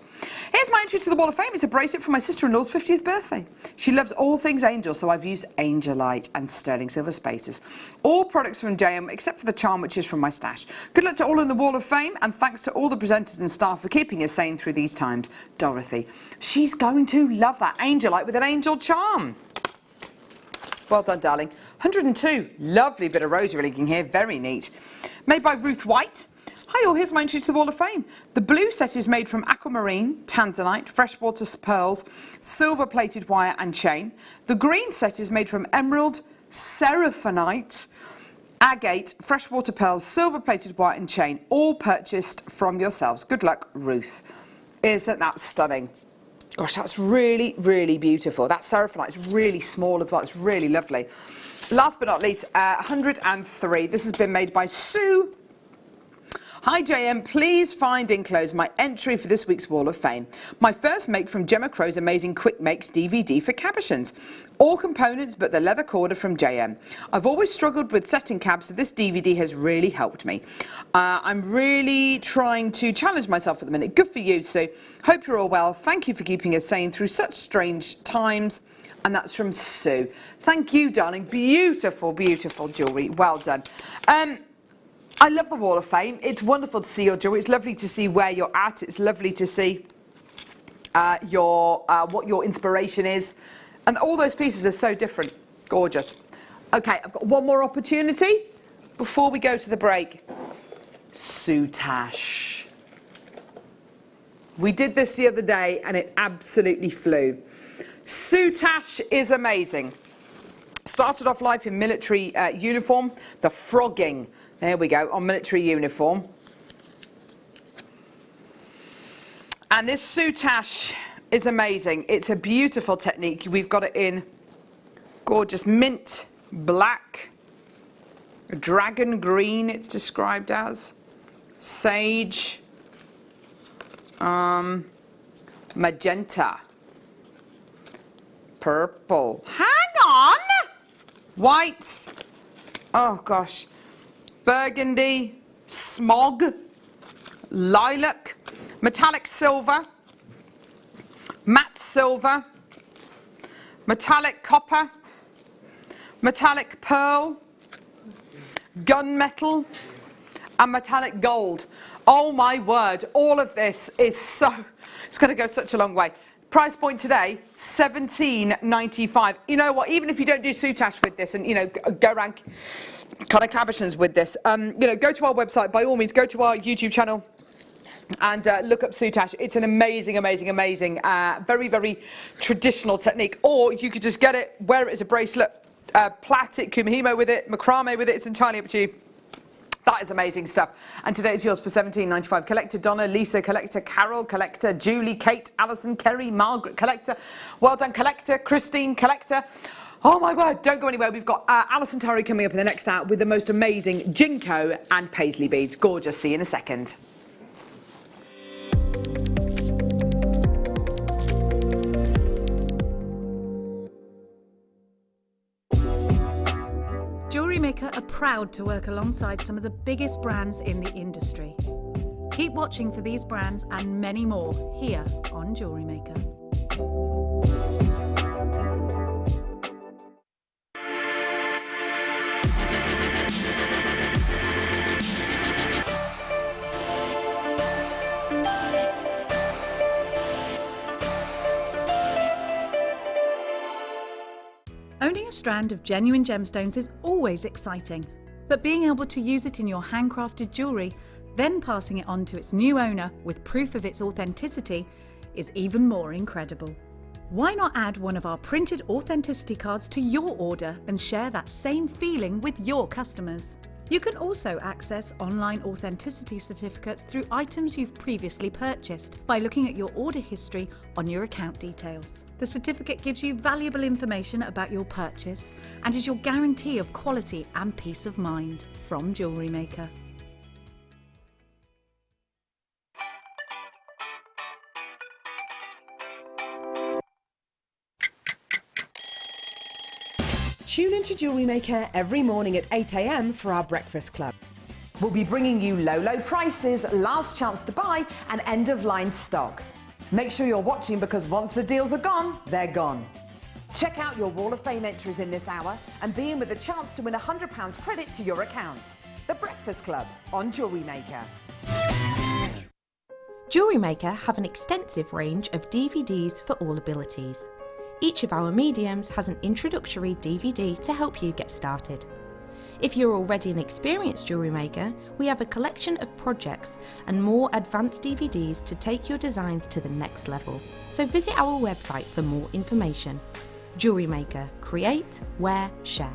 Here's my entry to the Wall of Fame. It's a bracelet for my sister-in-law's 50th birthday. She loves all things angel, so I've used Angelite and sterling silver spaces. All products from JM, except for the charm, which is from my stash. Good luck to all in the Wall of Fame, and thanks to all the presenters and staff for keeping us sane through these times. Dorothy. She's going to love that Angelite with an angel charm. Well done, darling. 102. Lovely bit of rosary linking here. Very neat. Made by Ruth White. Hi all, here's my entry to the Wall of Fame. The blue set is made from aquamarine, tanzanite, freshwater pearls, silver-plated wire and chain. The green set is made from emerald, seraphinite, agate, freshwater pearls, silver-plated wire and chain. All purchased from yourselves. Good luck, Ruth. Isn't that stunning? Gosh, that's really, really beautiful. That seraphinite is really small as well. It's really lovely. Last but not least, 103. This has been made by Sue. Hi JM, please find enclosed my entry for this week's Wall of Fame. My first make from Gemma Crow's amazing Quick Makes DVD for cabochons. All components but the leather corder from JM. I've always struggled with setting cabs, so this DVD has really helped me. I'm really trying to challenge myself at the minute. Good for you, Sue. Hope you're all well. Thank you for keeping us sane through such strange times. And that's from Sue. Thank you, darling. Beautiful, beautiful jewellery. Well done. I love the Wall of Fame. It's wonderful to see your jewellery. It's lovely to see where you're at. It's lovely to see what your inspiration is. And all those pieces are so different. Gorgeous. Okay, I've got one more opportunity before we go to the break. Soutache. We did this the other day and it absolutely flew. Soutache is amazing. Started off life in military uniform. The frogging. There we go, on military uniform. And this soutache is amazing. It's a beautiful technique. We've got it in gorgeous mint black, dragon green it's described as, sage, magenta, purple, hang on, white, oh gosh, burgundy, smog, lilac, metallic silver, matte silver, metallic copper, metallic pearl, gunmetal, and metallic gold. Oh my word, all of this is it's going to go such a long way. Price point today, $17.95. You know what, even if you don't do soutache with this and, you know, go around kind of cabochons with this, you know, go to our website, by all means, go to our YouTube channel and look up soutache. It's an amazing, amazing, amazing, very, very traditional technique. Or you could just get it, wear it as a bracelet, plait it, kumihimo with it, macrame with it. It's entirely up to you. That is amazing stuff. And today it's yours for $17.95. Collector Donna, Lisa, Collector Carol, Collector Julie, Kate, Alison, Kerry, Margaret, Collector. Well done, Collector, Christine, Collector. Oh my word, don't go anywhere. We've got Alison Torrey coming up in the next hour with the most amazing Jinko and Paisley beads. Gorgeous. See you in a second. Jewellery Maker are proud to work alongside some of the biggest brands in the industry. Keep watching for these brands and many more here on Jewellery Maker. Buying a strand of genuine gemstones is always exciting, but being able to use it in your handcrafted jewellery, then passing it on to its new owner with proof of its authenticity, is even more incredible. Why not add one of our printed authenticity cards to your order and share that same feeling with your customers? You can also access online authenticity certificates through items you've previously purchased by looking at your order history on your account details. The certificate gives you valuable information about your purchase and is your guarantee of quality and peace of mind from Jewellery Maker. Tune into Jewellery Maker every morning at 8 a.m. for our breakfast club. We'll be bringing you low prices, last chance to buy, and end-of-line stock. Make sure you're watching because once the deals are gone, they're gone. Check out your Wall of Fame entries in this hour and be in with a chance to win £100 credit to your account. The Breakfast Club on Jewellery Maker. Jewellery Maker have an extensive range of DVDs for all abilities. Each of our mediums has an introductory DVD to help you get started. If you're already an experienced jewellery maker, we have a collection of projects and more advanced DVDs to take your designs to the next level. So visit our website for more information. Jewellery Maker. Create, wear, share.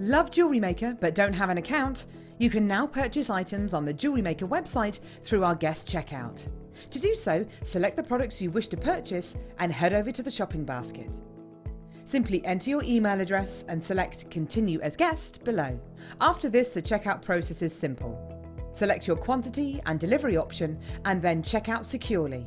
Love Jewellery Maker but don't have an account? You can now purchase items on the Jewellery Maker website through our guest checkout. To do so, select the products you wish to purchase and head over to the shopping basket. Simply enter your email address and select Continue as Guest below. After this, the checkout process is simple. Select your quantity and delivery option and then check out securely.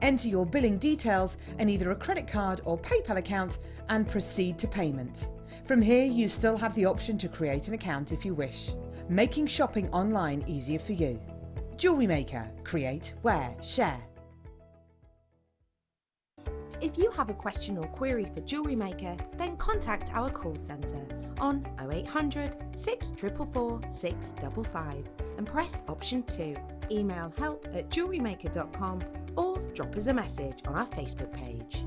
Enter your billing details and either a credit card or PayPal account and proceed to payment. From here, you still have the option to create an account if you wish, making shopping online easier for you. Jewellery Maker. Create, wear, share. If you have a question or query for Jewellery Maker, then contact our call centre on 0800 644 655 and press option 2. Email help@jewellerymaker.com or drop us a message on our Facebook page.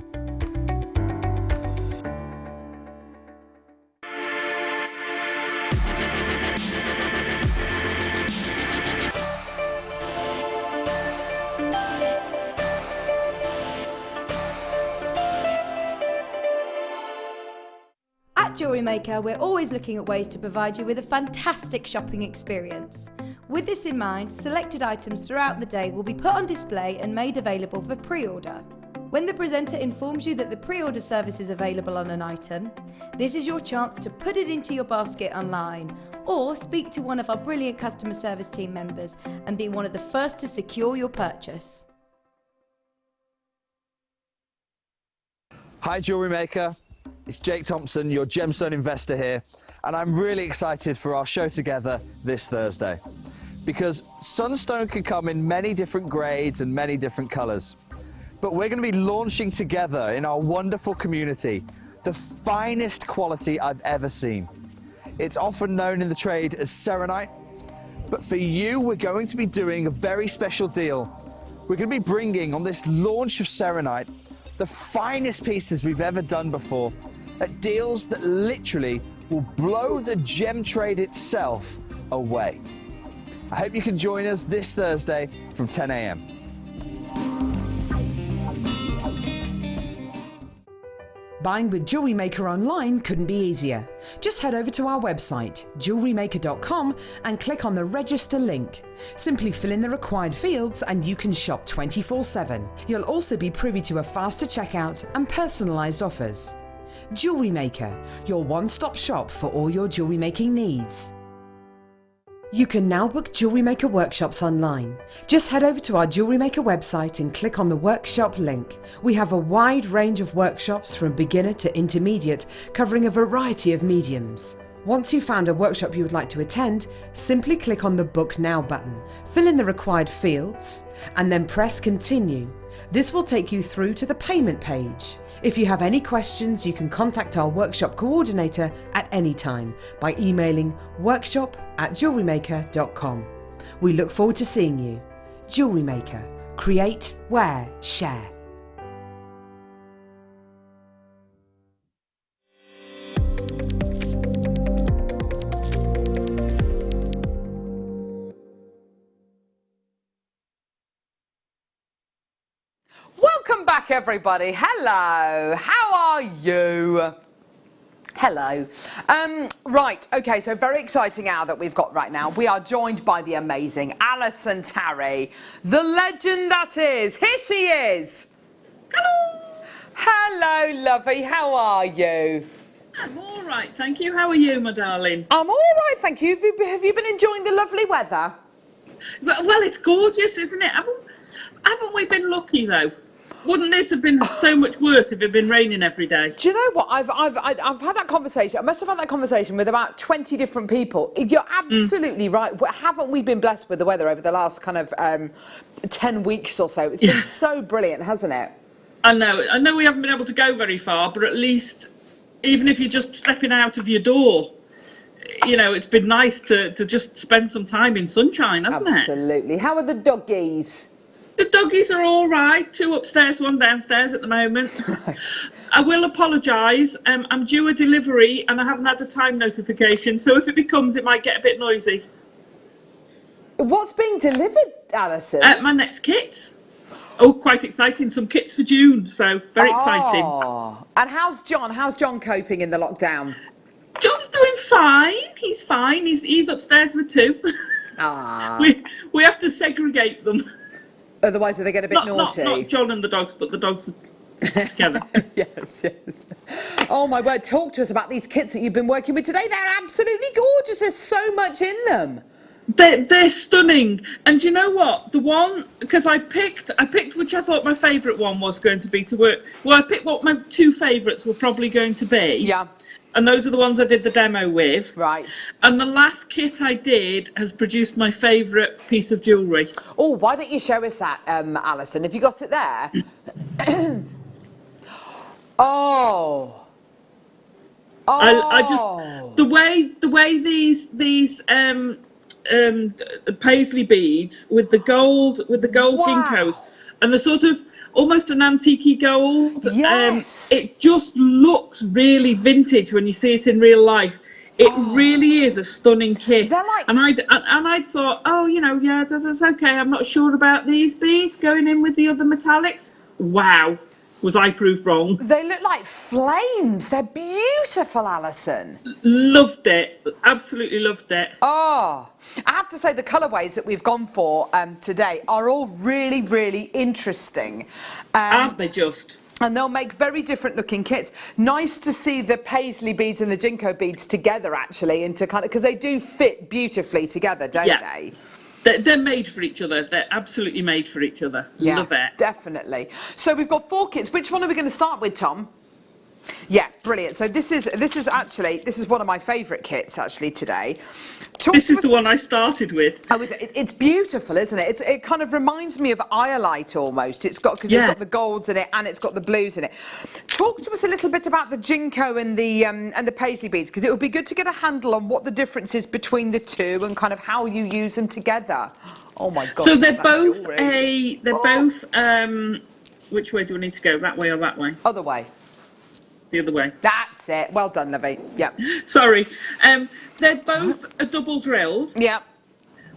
At Jewellery Maker, we're always looking at ways to provide you with a fantastic shopping experience. With this in mind, selected items throughout the day will be put on display and made available for pre-order. When the presenter informs you that the pre-order service is available on an item, this is your chance to put it into your basket online or speak to one of our brilliant customer service team members and be one of the first to secure your purchase. Hi Jewellery Maker, it's Jake Thompson, your gemstone investor here, and I'm really excited for our show together this Thursday. Because sunstone can come in many different grades and many different colours. But we're going to be launching together in our wonderful community the finest quality I've ever seen. It's often known in the trade as serenite, but for you we're going to be doing a very special deal. We're going to be bringing on this launch of serenite the finest pieces we've ever done before at deals that literally will blow the gem trade itself away. I hope you can join us this Thursday from 10 a.m. Buying with Jewellery Maker online couldn't be easier. Just head over to our website, JewelleryMaker.com, and click on the register link. Simply fill in the required fields and you can shop 24/7. You'll also be privy to a faster checkout and personalised offers. Jewellery Maker, your one-stop shop for all your jewellery making needs. You can now book Jewellery Maker workshops online. Just head over to our Jewellery Maker website and click on the workshop link. We have a wide range of workshops from beginner to intermediate, covering a variety of mediums. Once you've found a workshop you would like to attend, simply click on the Book Now button, fill in the required fields, and then press Continue. This will take you through to the payment page. If you have any questions, you can contact our workshop coordinator at any time by emailing workshop@jewellerymaker.com. We look forward to seeing you. Jewellery Maker. Create, wear, share. Welcome back, everybody. Hello. How are you? Hello. Right, okay, so very exciting hour that we've got right now. We are joined by the amazing Alison Tarry, the legend that is. Here she is. Hello. Hello, lovey. How are you? I'm all right, thank you. How are you, my darling? I'm all right, thank you. Have you been enjoying the lovely weather? Well, it's gorgeous, isn't it? Haven't we been lucky, though? Wouldn't this have been so much worse if it had been raining every day? Do you know what? I've had that conversation. I must have had that conversation with about 20 different people. You're absolutely right. Haven't we been blessed with the weather over the last kind of 10 weeks or so? It's been so brilliant, hasn't it? I know we haven't been able to go very far, but at least, even if you're just stepping out of your door, you know, it's been nice to just spend some time in sunshine, hasn't it? Absolutely. How are the doggies? The doggies are all right. 2 upstairs, 1 downstairs at the moment. Right. I will apologise. I'm due a delivery and I haven't had a time notification, so if it comes, it might get a bit noisy. What's being delivered, Alison? My next kits. Oh, quite exciting. Some kits for June, so very exciting. And how's John? How's John coping in the lockdown? John's doing fine. He's fine. He's upstairs with 2. We have to segregate them. Otherwise, they get a bit naughty. Not John and the dogs, but the dogs together. Yes. Oh my word! Talk to us about these kits that you've been working with today. They're absolutely gorgeous. There's so much in them. They're stunning. And you know what? The one, because I picked which I thought my favourite one was going to be to work. Well, I picked what my 2 favourites were probably going to be. Yeah. And those are the ones I did the demo with. Right. And the last kit I did has produced my favourite piece of jewellery. Oh, why don't you show us that, Alison? Have you got it there? I just the way these paisley beads with the gold ginkgos and the sort of almost an antique gold. Yes. It just looks really vintage when you see it in real life. It really is a stunning kit. They're like... And I thought, oh, you know, yeah, that's okay. I'm not sure about these beads going in with the other metallics. Wow. Was I proved wrong? They look like flames. They're beautiful, Alison. Loved it. Absolutely loved it. Oh, I have to say the colourways that we've gone for today are all really, really interesting. Aren't they just? And they'll make very different looking kits. Nice to see the paisley beads and the ginkgo beads together, actually, into kind of, because they do fit beautifully together, don't they? They're made for each other. They're absolutely made for each other. Yeah, love it. Definitely. So we've got 4 kits. Which one are we going to start with, Tom? Yeah, brilliant. So this is one of my favourite kits actually today. This is the one I started with. Oh, it's beautiful, isn't it? It kind of reminds me of Iolite almost. It's got, because it's got the golds in it and it's got the blues in it. Talk to us a little bit about the ginkgo and the paisley beads, because it would be good to get a handle on what the difference is between the two and kind of how you use them together. Oh my God! So they're both which way do we need to go? That way or that way? Other way. The other way. That's it. Well done, Lovey. Yeah. Sorry. They're both a double drilled. Yeah.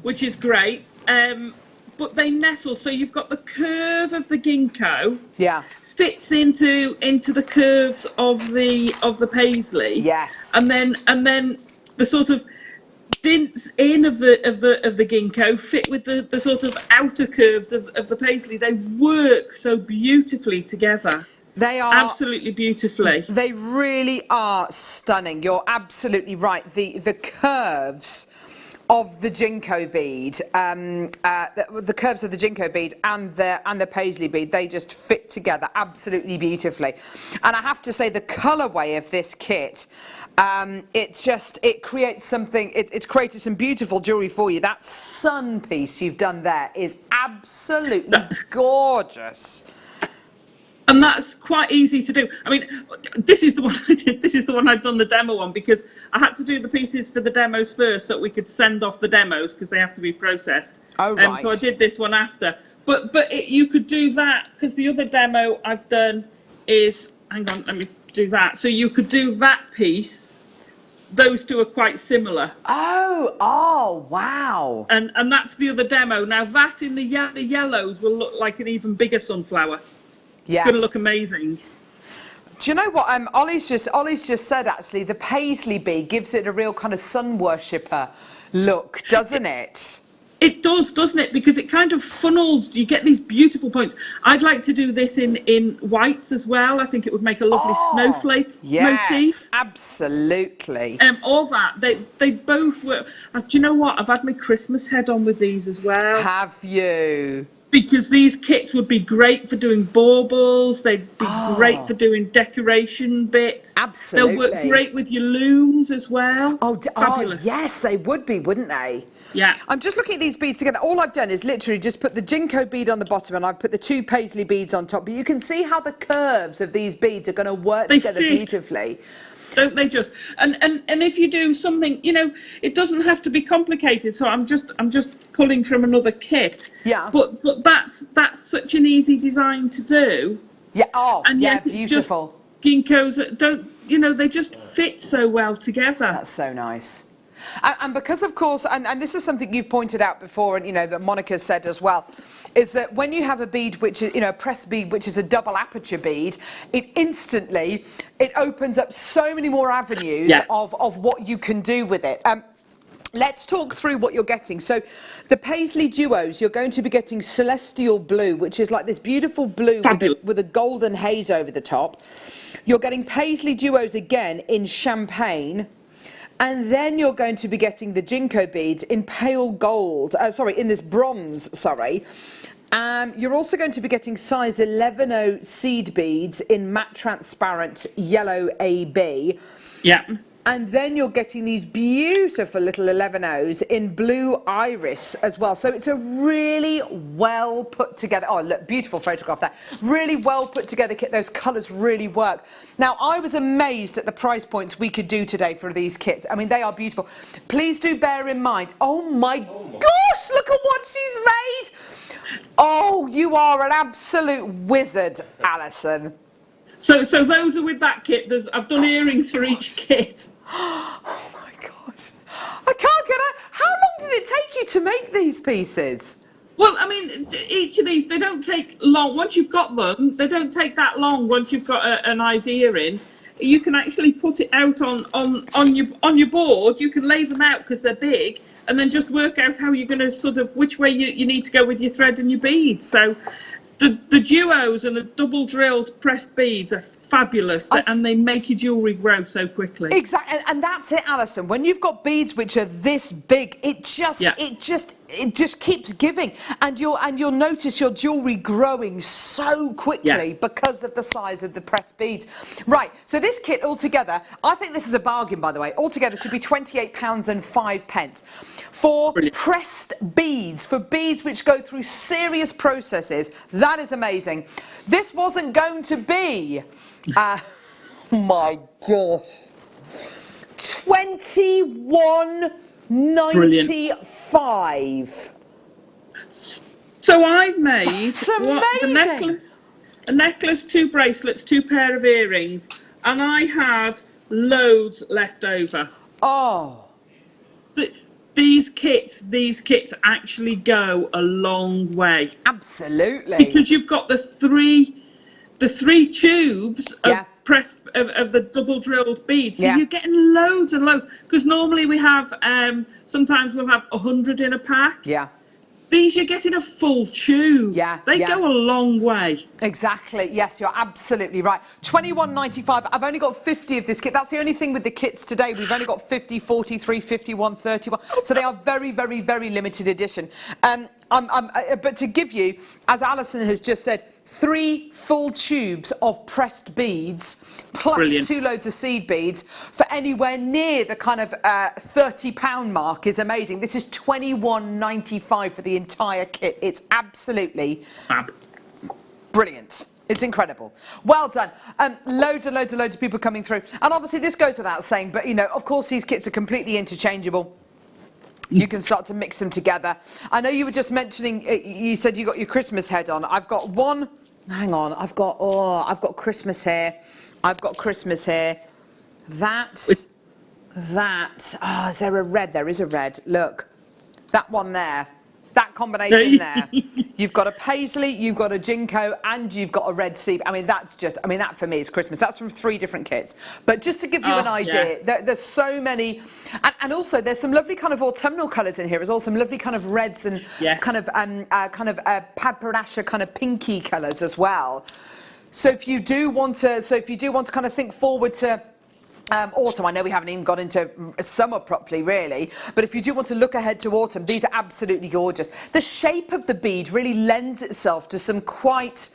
Which is great. But they nestle, so you've got the curve of the ginkgo. Yeah. Fits into the curves of the paisley. Yes. And then the sort of dints in of the ginkgo fit with the sort of outer curves of the paisley. They work so beautifully together. They are absolutely beautifully. They really are stunning. You're absolutely right. The curves of the Jinko bead, the curves of the Jinko bead and the paisley bead, they just fit together absolutely beautifully. And I have to say, the colourway of this kit, it creates something. It's created some beautiful jewellery for you. That sun piece you've done there is absolutely gorgeous. And that's quite easy to do. I mean, this is the one I did. This is the one I've done the demo on, because I had to do the pieces for the demos first so that we could send off the demos, because they have to be processed. Oh, right. So I did this one after. But you could do that, because the other demo I've done is, hang on, let me do that. So you could do that piece. Those two are quite similar. Oh, wow. And that's the other demo. Now that in the yellows will look like an even bigger sunflower. Yes. It's going to look amazing. Do you know what Ollie's just said, actually, the paisley bead gives it a real kind of sun worshipper look, doesn't it? It does, doesn't it? Because it kind of funnels. You get these beautiful points. I'd like to do this in whites as well. I think it would make a lovely snowflake motif. Absolutely. All that. They both work. Do you know what? I've had my Christmas head on with these as well. Have you? Because these kits would be great for doing baubles. They'd be great for doing decoration bits. Absolutely. They'll work great with your looms as well. Fabulous. Yes, they would be, wouldn't they? Yeah. I'm just looking at these beads together. All I've done is literally just put the Jinko bead on the bottom, and I've put the two paisley beads on top. But you can see how the curves of these beads are going to work together beautifully. Don't they just? And if you do something, you know, it doesn't have to be complicated. So I'm just pulling from another kit. Yeah. But that's such an easy design to do. Yeah. Oh, and yeah, yet it's beautiful. Just ginkgos that don't, you know, they just fit so well together. That's so nice. And because, of course, and this is something you've pointed out before, and, you know, that Monica's said as well, is that when you have a bead which is, you know, a pressed bead which is a double aperture bead, it opens up so many more avenues of what you can do with it. Let's talk through what you're getting. So the paisley duos, you're going to be getting celestial blue, which is like this beautiful blue with a golden haze over the top. You're getting paisley duos again in champagne. And then you're going to be getting the Jinko beads in pale gold, in this bronze, You're also going to be getting size 11-0 seed beads in matte transparent yellow AB. Yeah. And then you're getting these beautiful little 11-0s in blue iris as well. So it's a really well put together, oh look, beautiful photograph there. Really well put together kit, those colours really work. Now I was amazed at the price points we could do today for these kits. I mean, they are beautiful. Please do bear in mind, oh my gosh, look at what she's made. Oh, you are an absolute wizard, Alison. So those are with that kit. I've done earrings for each kit. Oh my gosh. I can't get out. How long did it take you to make these pieces? Well, I mean, each of these, they don't take long. Once you've got them, they don't take that long. Once you've got an idea in, you can actually put it out on your board. You can lay them out because they're big, and then just work out how you're going to sort of which way you need to go with your thread and your beads. So the duos and the double drilled pressed beads are fabulous, and they make your jewellery grow so quickly. Exactly, and that's it, Alison. When you've got beads which are this big, it just keeps giving, and you'll notice your jewellery growing so quickly because of the size of the pressed beads. Right, so this kit altogether, I think this is a bargain, by the way. Altogether should be £28.05 for pressed beads, for beads which go through serious processes. That is amazing. This wasn't going to be. My gosh. £21.95. So I've made a necklace, 2 bracelets, 2 pair of earrings, and I had loads left over. Oh. These kits actually go a long way. Absolutely. Because you've got the three tubes of pressed of the double drilled beads, so you're getting loads and loads. Because normally we have sometimes we'll have 100 in a pack. Yeah. These you're getting a full tube. Yeah, They yeah. go a long way. Exactly. Yes, you're absolutely right. $21.95. I've only got 50 of this kit. That's the only thing with the kits today. We've only got 50, 43, 51, 31. So they are very, very, very limited edition. But to give you, as Alison has just said, 3 full tubes of pressed beads plus Brilliant. 2 loads of seed beads for anywhere near the kind of £30 mark is amazing. This is $21.95 for the entire kit. It's absolutely Fab. brilliant. It's incredible. Well done. Loads and loads and loads of people coming through. And obviously this goes without saying, but you know, of course these kits are completely interchangeable. You can start to mix them together. I know you were just mentioning, you said you got your Christmas head on. I've got one, hang on, I've got Christmas here. I've got Christmas here. That, is there a red? There is a red. Look, that one there. That combination there. You've got a paisley, you've got a jinko, and you've got a red sleeve. I mean, that for me is Christmas. That's from 3 different kits. But just to give you an idea, there's so many. And also, there's some lovely kind of autumnal colours in here. There's also some lovely kind of reds and kind of padparadsha kind of pinky colours as well. So if you do want to kind of think forward to autumn, I know we haven't even got into summer properly really, but if you do want to look ahead to autumn, these are absolutely gorgeous. The shape of the bead really lends itself to some quite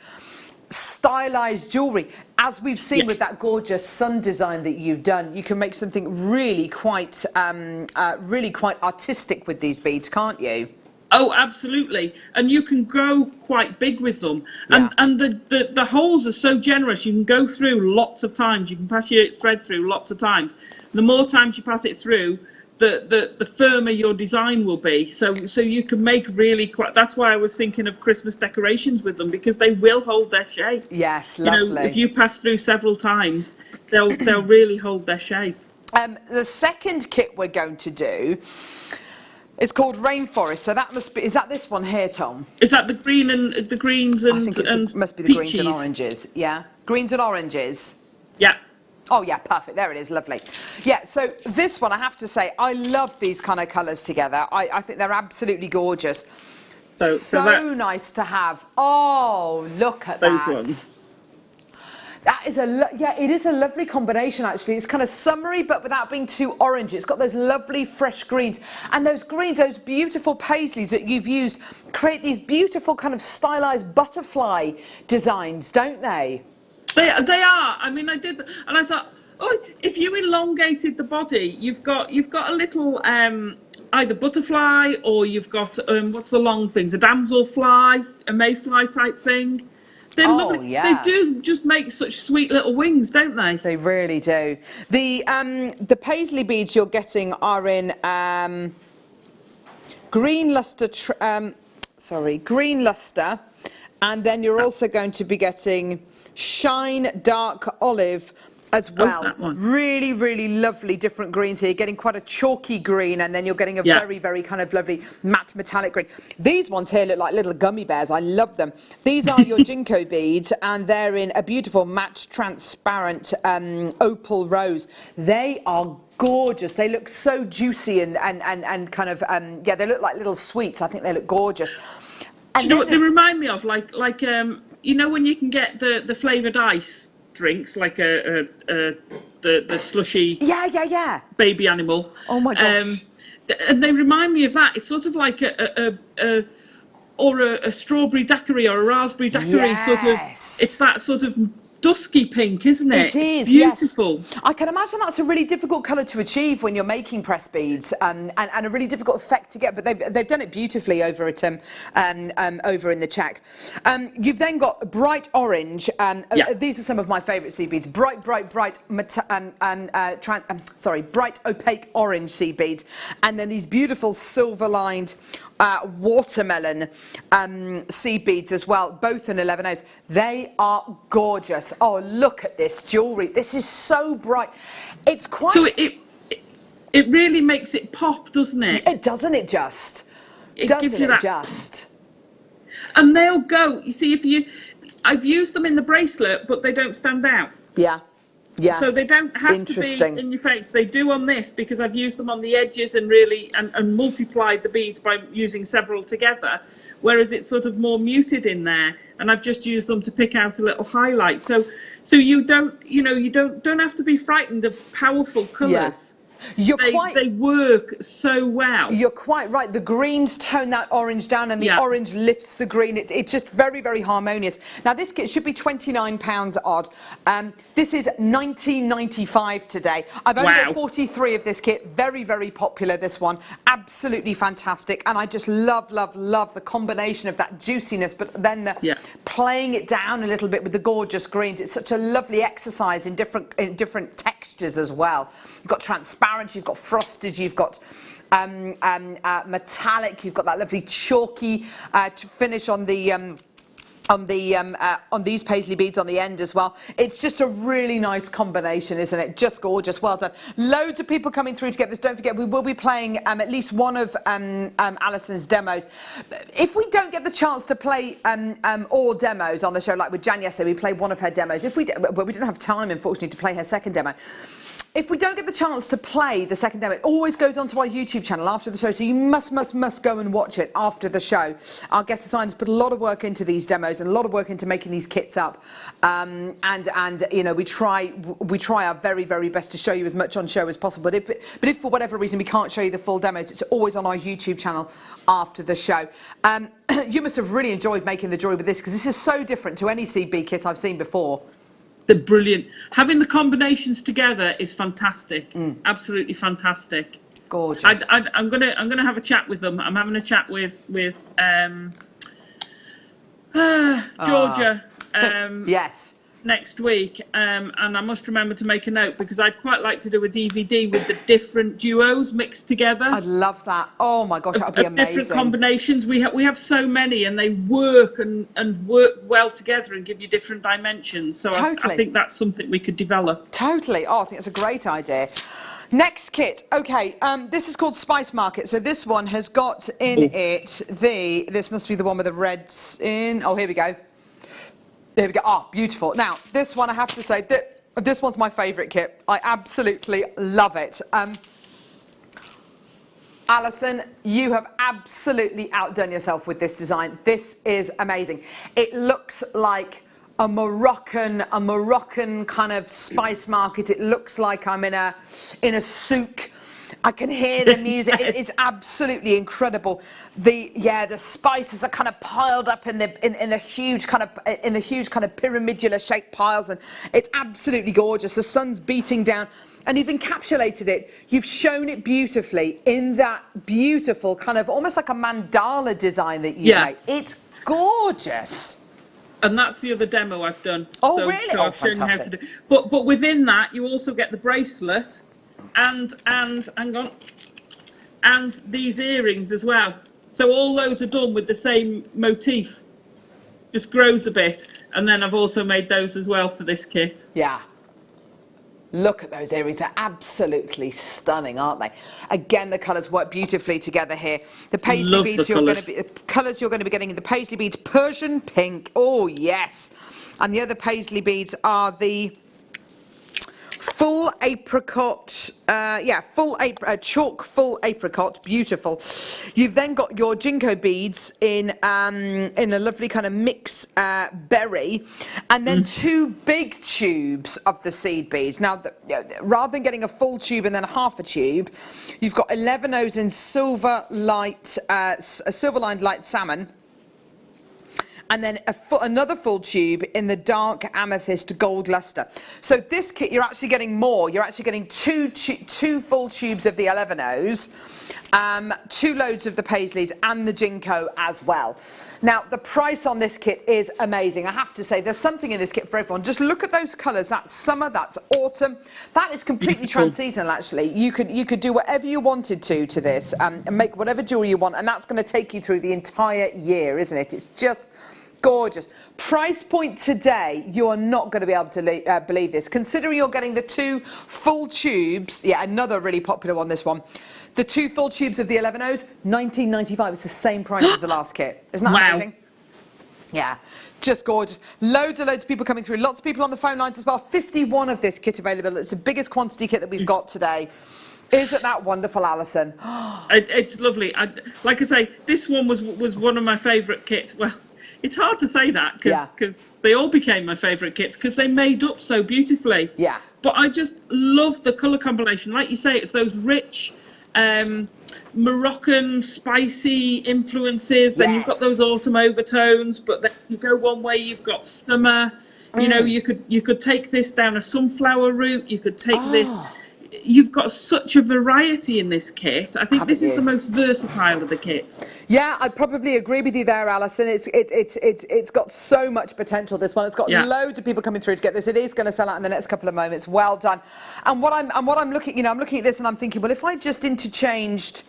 stylized jewellery. As we've seen with that gorgeous sun design that you've done, you can make something really quite artistic with these beads, can't you? Oh, absolutely. And you can go quite big with them. And the holes are so generous. You can go through lots of times. You can pass your thread through lots of times. The more times you pass it through, the firmer your design will be. So you can make really quite... That's why I was thinking of Christmas decorations with them, because they will hold their shape. Yes, lovely. You know, if you pass through several times, they'll really hold their shape. The second kit we're going to do... It's called Rainforest, so that must be... Is that this one here, Tom? Is that the greens and I think it must be the peaches? greens and oranges. Yeah, greens and oranges. Yeah. Oh yeah, perfect. There it is, lovely. Yeah, so this one, I have to say, I love these kind of colours together. I think they're absolutely gorgeous. So nice to have. Oh, look at those that. Ones. That is it is a lovely combination actually. It's kind of summery but without being too orange. It's got those lovely fresh greens, and those greens, those beautiful paisleys that you've used create these beautiful kind of stylized butterfly designs, don't they? They are. I mean, I did, and I thought, oh, if you elongated the body, you've got a little either butterfly, or you've got what's the long things, a damselfly, a mayfly type thing. They're lovely. Yeah. They do just make such sweet little wings, don't they? They really do. The paisley beads you're getting are in green luster, green luster, and then you're also going to be getting shine dark olive as well. that one. Really, really lovely different greens here. You're getting quite a chalky green, and then you're getting a very, very kind of lovely matte metallic green. These ones here look like little gummy bears. I love them. These are your jinko beads, and they're in a beautiful matte transparent opal rose. They are gorgeous. They look so juicy and kind of they look like little sweets. I think they look gorgeous. And do you know what they remind me of? Like you know when you can get the flavoured ice drinks, like the slushy baby animal. Oh my gosh. And they remind me of that. It's sort of like a strawberry daiquiri or a raspberry daiquiri sort of. It's that sort of dusky pink, isn't it? It is, beautiful. Yes. I can imagine that's a really difficult colour to achieve when you're making press beads, and a really difficult effect to get. But they've done it beautifully over at over in the Czech. You've then got bright orange. These are some of my favourite seed beads. Bright opaque orange seed beads, and then these beautiful silver-lined watermelon seed beads as well, both in 11Os. They are gorgeous. Oh, look at this jewellery. This is so bright. It's quite... So it really makes it pop, doesn't it? It doesn't it just? It gives you that... just? And they'll go... You see, I've used them in the bracelet, but they don't stand out. Yeah. Yeah. So they don't have to be in your face. They do on this because I've used them on the edges and really and multiplied the beads by using several together. Whereas it's sort of more muted in there, and I've just used them to pick out a little highlight. So you don't have to be frightened of powerful colours. They work so well. You're quite right. The greens tone that orange down, and the orange lifts the green. It's just very, very harmonious. Now, this kit should be £29 odd. This is £19.95 today. I've only got 43 of this kit. Very, very popular, this one. Absolutely fantastic. And I just love the combination of that juiciness, but then the playing it down a little bit with the gorgeous greens. It's such a lovely exercise in different textures as well. You've got transparent, you've got frosted, you've got metallic, you've got that lovely chalky finish on the on these paisley beads on the end as well. It's just a really nice combination, isn't it? Just gorgeous. Well done. Loads of people coming through to get this. Don't forget, we will be playing at least one of Alison's demos. If we don't get the chance to play all demos on the show, like with Jan yesterday, we played one of her demos. We didn't have time, unfortunately, to play her second demo. If we don't get the chance to play the second demo, it always goes onto our YouTube channel after the show, so you must go and watch it after the show. Our guest designers put a lot of work into these demos and a lot of work into making these kits up, and you know, we try our very, very best to show you as much on show as possible. But if for whatever reason we can't show you the full demos, it's always on our YouTube channel after the show. You must have really enjoyed making the jewellery with this, because this is so different to any CB kit I've seen before. They're brilliant. Having the combinations together is fantastic. Absolutely fantastic. Gorgeous. I'm gonna have a chat with them. I'm having a chat with Georgia. Yes. Next week, and I must remember to make a note, because I'd quite like to do a DVD with the different duos mixed together. I'd love that. Oh my gosh, that would be amazing. Different combinations. We have so many, and they work and work well together and give you different dimensions. So I think that's something we could develop. Totally. Oh, I think that's a great idea. Next kit. Okay, this is called Spice Market. So this one has got in it this must be the one with the reds in. Oh, here we go. There we go. Oh, beautiful. Now, this one, I have to say, this one's my favourite kit. I absolutely love it. Alison, you have absolutely outdone yourself with this design. This is amazing. It looks like a Moroccan kind of spice market. It looks like I'm in a souk. I can hear the music. It is absolutely incredible. The spices are kind of piled up in the huge kind of pyramidular shaped piles, and it's absolutely gorgeous. The sun's beating down, and you've encapsulated it. You've shown it beautifully in that beautiful kind of almost like a mandala design that you made. It's gorgeous. And that's the other demo I've done. Oh, really? So I've shown you how to do. But within that, you also get the bracelet. And these earrings as well. So all those are done with the same motif, just grows a bit. And then I've also made those as well for this kit. Yeah. Look at those earrings. They're absolutely stunning, aren't they? Again, the colours work beautifully together here. The paisley beads colours you're going to be getting in the paisley beads, Persian pink. Oh, yes. And the other paisley beads are the full apricot, chalk full apricot, beautiful. You've then got your Jinko beads in a lovely kind of mix berry, and then two big tubes of the seed beads. Now, rather than getting a full tube and then half a tube, you've got 11 O's in silver light, silver lined light salmon. And then another full tube in the dark amethyst gold luster. So this kit, you're actually getting more. You're actually getting two full tubes of the 11 O's, 2 loads of the paisleys and the Jinko as well. Now, the price on this kit is amazing. I have to say, there's something in this kit for everyone. Just look at those colours. That's summer, that's autumn. That is completely trans-seasonal, actually. You could do whatever you wanted to this and make whatever jewellery you want, and that's going to take you through the entire year, isn't it? It's just gorgeous. Price point today, you are not going to be able to believe this. Considering you're getting the 2 full tubes, another really popular one, this one. The 2 full tubes of the 11 O's, £19.95. It's the same price as the last kit. Isn't that amazing? Yeah, just gorgeous. Loads of people coming through. Lots of people on the phone lines as well. 51 of this kit available. It's the biggest quantity kit that we've got today. Isn't that wonderful, Alison? It's lovely. Like I say, this one was one of my favourite kits. Well, it's hard to say that because they all became my favourite kits because they made up so beautifully. Yeah. But I just love the colour combination. Like you say, it's those rich Moroccan spicy influences. Then you've got those autumn overtones. But then you go one way, you've got summer. You know, you could take this down a sunflower route. You could take this. You've got such a variety in this kit. I think this is the most versatile of the kits. Yeah, I'd probably agree with you there, Alison. It's got so much potential, this one. It's got loads of people coming through to get this. It is going to sell out in the next couple of moments. Well done. And what I'm looking, I'm looking at this and I'm thinking, well, if I just interchanged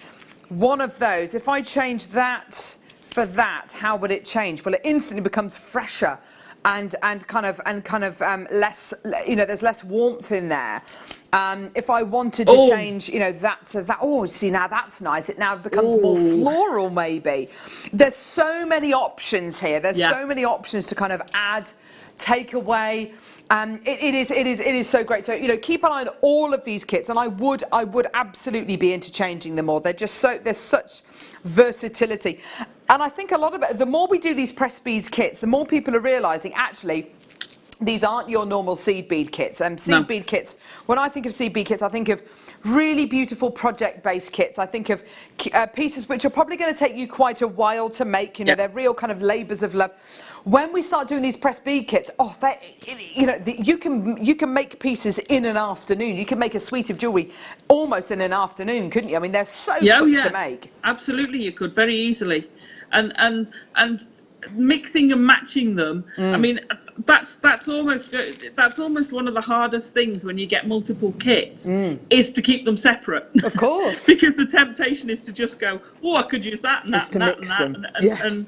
one of those, if I change that for that, how would it change? Well, it instantly becomes fresher. And kind of less, there's less warmth in there. If I wanted to change, that to that, see, now that's nice. It now becomes more floral, maybe. There's so many options here. There's so many options to kind of add, take away. It is so great. So keep an eye on all of these kits, and I would absolutely be interchanging them all. There's such versatility, and I think a lot of it. The more we do these press beads kits, the more people are realising actually these aren't your normal seed bead kits. Seed bead kits. When I think of seed bead kits, I think of really beautiful project-based kits. I think of pieces which are probably going to take you quite a while to make. They're real kind of labours of love. When we start doing these press bead kits, you can make pieces in an afternoon. You can make a suite of jewellery almost in an afternoon, couldn't you? I mean, they're so quick to make. Absolutely, you could very easily, and mixing and matching them. I mean, that's almost one of the hardest things when you get multiple kits is to keep them separate. Of course, because the temptation is to just go, I could use that and that and that and that,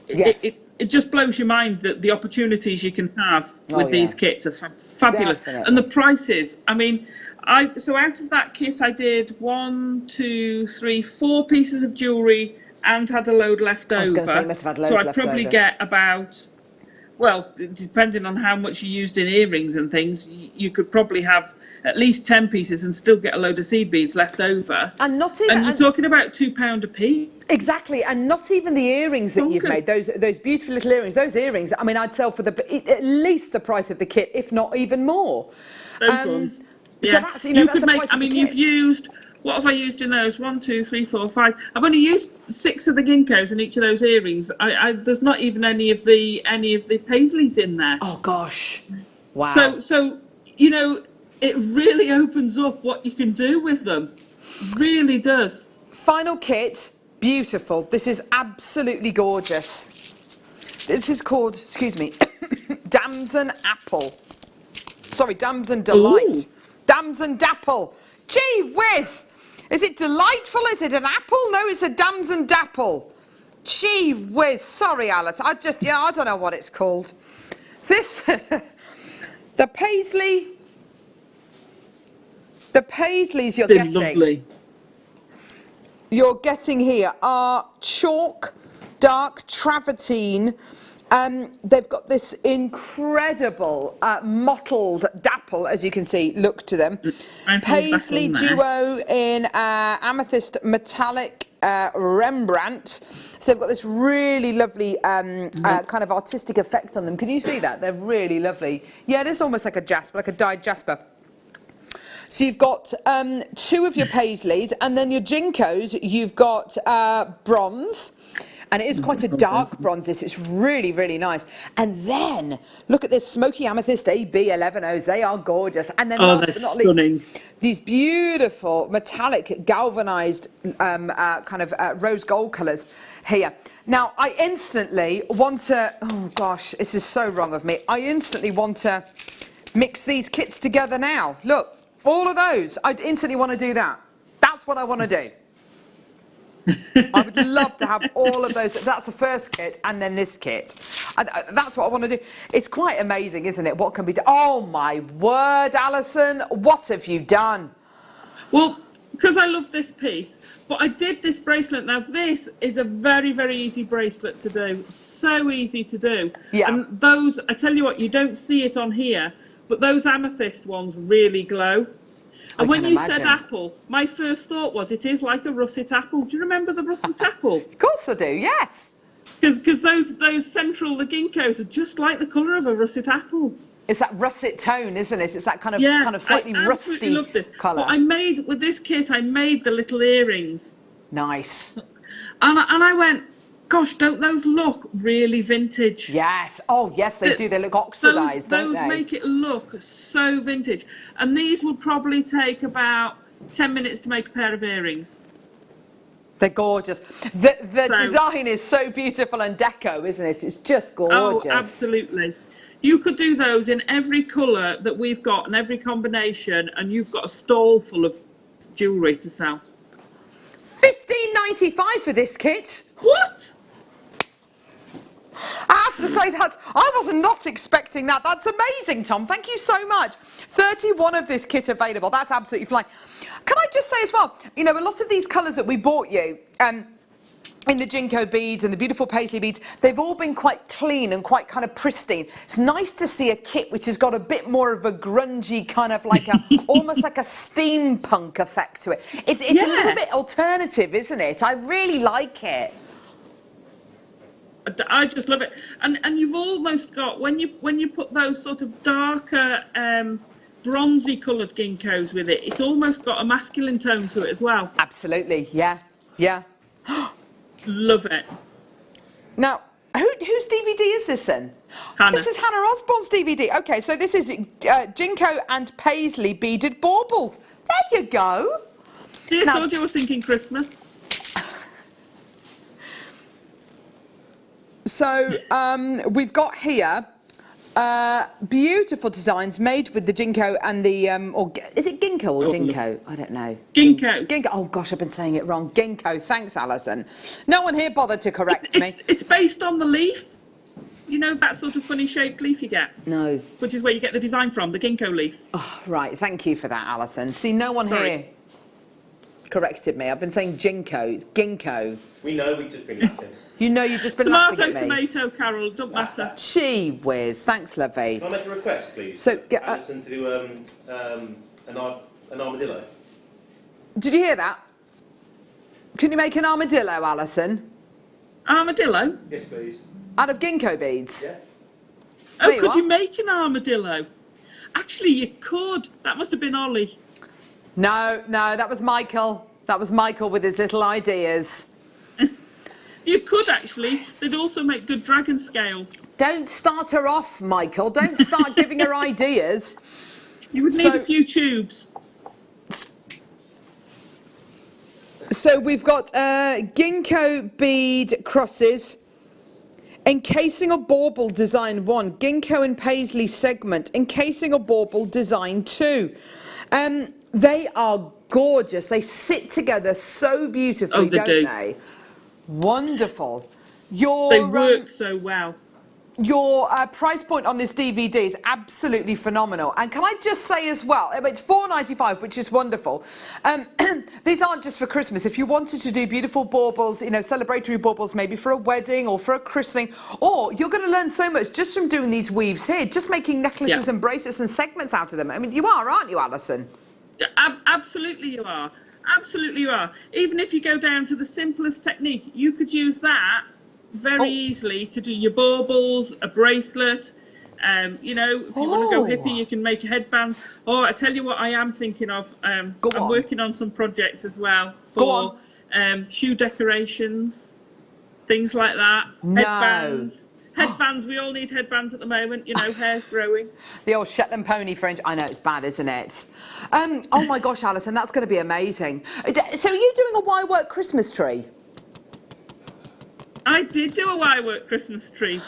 and it just blows your mind that the opportunities you can have with these kits are fabulous. Definitely. And the prices. I mean, so out of that kit, I did 1, 2, 3, 4 pieces of jewellery and had a load left over. I was going to say, you must have had loads left over. So I'd probably get about, well, depending on how much you used in earrings and things, you could probably have at least 10 pieces and still get a load of seed beads left over. And not even. And you're talking about £2 a piece. Exactly, and not even the earrings that you've made, those beautiful little earrings. Those earrings, I mean, I'd sell for at least the price of the kit, if not even more. Those ones. So that's, that's the price of the kit. You've used. What have I used in those? 1, 2, 3, 4, 5. I've only used 6 of the ginkgos in each of those earrings. There's not even any of the paisleys in there. Oh gosh, wow. So it really opens up what you can do with them. Really does. Final kit, beautiful. This is absolutely gorgeous. This is called, excuse me, Damson Apple. Sorry, Damson Delight. Ooh. Damson Dapple. Gee whiz! Is it delightful? Is it an apple? No, it's a Damson Dapple. Gee whiz! Sorry, Alice. I don't know what it's called. This, the paisleys you're getting. Lovely. You're getting here are chalk, dark travertine. They've got this incredible mottled dapple, as you can see. Look to them. Paisley duo in amethyst metallic Rembrandt. So they've got this really lovely kind of artistic effect on them. Can you see that? They're really lovely. Yeah, it is almost like a jasper, like a dyed jasper. So you've got 2 of your paisleys, and then your jinkos, you've got bronze. And it is quite a dark bronze. It's really, really nice. And then, look at this smoky amethyst AB11Os. They are gorgeous. And then last but not least, these beautiful metallic galvanized kind of rose gold colours here. Now, I instantly want to, oh gosh, this is so wrong of me. I instantly want to mix these kits together now. Look, all of those. I'd instantly want to do that. That's what I want to do. I would love to have all of those. That's the first kit and then this kit. That's what I want to do. It's quite amazing, isn't it? What can be done? Oh my word, Alison, what have you done? Well, because I love this piece. But I did this bracelet. Now this is a very, very easy bracelet to do. So easy to do. Yeah. And those, I tell you what, you don't see it on here, but those amethyst ones really glow. And when you said apple, my first thought was it is like a russet apple. Do you remember the russet apple? Of course I do, yes. Because those central, the ginkgos, are just like the colour of a russet apple. It's that russet tone, isn't it? It's that kind of slightly I rusty love this colour. But I made, with this kit, I made the little earrings. Nice. And I went, gosh, don't those look really vintage? Yes. Oh, yes, they do. They look oxidised, don't they? Those make it look so vintage. And these would probably take about 10 minutes to make a pair of earrings. They're gorgeous. The design is so beautiful and deco, isn't it? It's just gorgeous. Oh, absolutely. You could do those in every colour that we've got and every combination, and you've got a stall full of jewellery to sell. $15.95 for this kit. What? I have to say I was not expecting that. That's amazing, Tom. Thank you so much. 31 of this kit available. That's absolutely flying. Can I just say as well, you know, a lot of these colours that we bought you, in the Jinko beads and the beautiful paisley beads, they've all been quite clean and quite kind of pristine. It's nice to see a kit which has got a bit more of a grungy kind of like a, almost like a steampunk effect to it. It's a little bit alternative, isn't it? I really like it. I just love it. And you've almost got, when you put those sort of darker bronzy coloured ginkgos with it, it's almost got a masculine tone to it as well. Absolutely, yeah, yeah. Love it. Now, whose DVD is this then? Hannah. This is Hannah Osborne's DVD. Okay, so this is Jinko and Paisley beaded baubles. There you go. See, I told you I was thinking Christmas. So we've got here beautiful designs made with the Jinko and the, or is it Ginkgo or Jinko? I don't know. Ginkgo. Ginkgo. Oh gosh, I've been saying it wrong. Ginkgo. Thanks, Alison. No one here bothered to correct me. It's based on the leaf. You know that sort of funny shaped leaf you get? No. Which is where you get the design from, the ginkgo leaf. Oh, right. Thank you for that, Alison. See, no one here corrected me. I've been saying Jinko. It's Ginkgo. We know, we've just been laughing. You know, you've just been laughing at me. Tomato, Carol, don't matter. Gee whiz. Thanks, lovey. Can I make a request, please? So, Alison to do an armadillo. Did you hear that? Can you make an armadillo, Alison? Armadillo? Yes, please. Out of ginkgo beads? Yeah. Oh, could you make an armadillo? Actually, you could. That must have been Ollie. No, that was Michael. That was Michael with his little ideas. You could actually. They'd also make good dragon scales. Don't start her off, Michael. Don't start giving her ideas. You would need a few tubes. So we've got ginkgo bead crosses, encasing a bauble design 1, ginkgo and paisley segment, encasing a bauble design 2. They are gorgeous. They sit together so beautifully, don't they? Wonderful. They work so well. Your price point on this DVD is absolutely phenomenal. And can I just say as well, it's $4.95, which is wonderful. These aren't just for Christmas. If you wanted to do beautiful baubles, you know, celebratory baubles, maybe for a wedding or for a christening, or you're going to learn so much just from doing these weaves here, just making necklaces and bracelets and segments out of them. I mean, you are, aren't you, Alison? Absolutely you are. Absolutely you are. Even if you go down to the simplest technique, you could use that very easily to do your baubles, a bracelet. You know, if you want to go hippie, you can make headbands. Or I tell you what I am thinking of. I'm working on some projects as well for shoe decorations, things like that. Headbands. Headbands, we all need headbands at the moment, you know, hair's growing. The old Shetland pony fringe. I know, it's bad, isn't it? Oh my gosh, Alison, that's going to be amazing. So are you doing a wire work Christmas tree? I did do a wire work Christmas tree.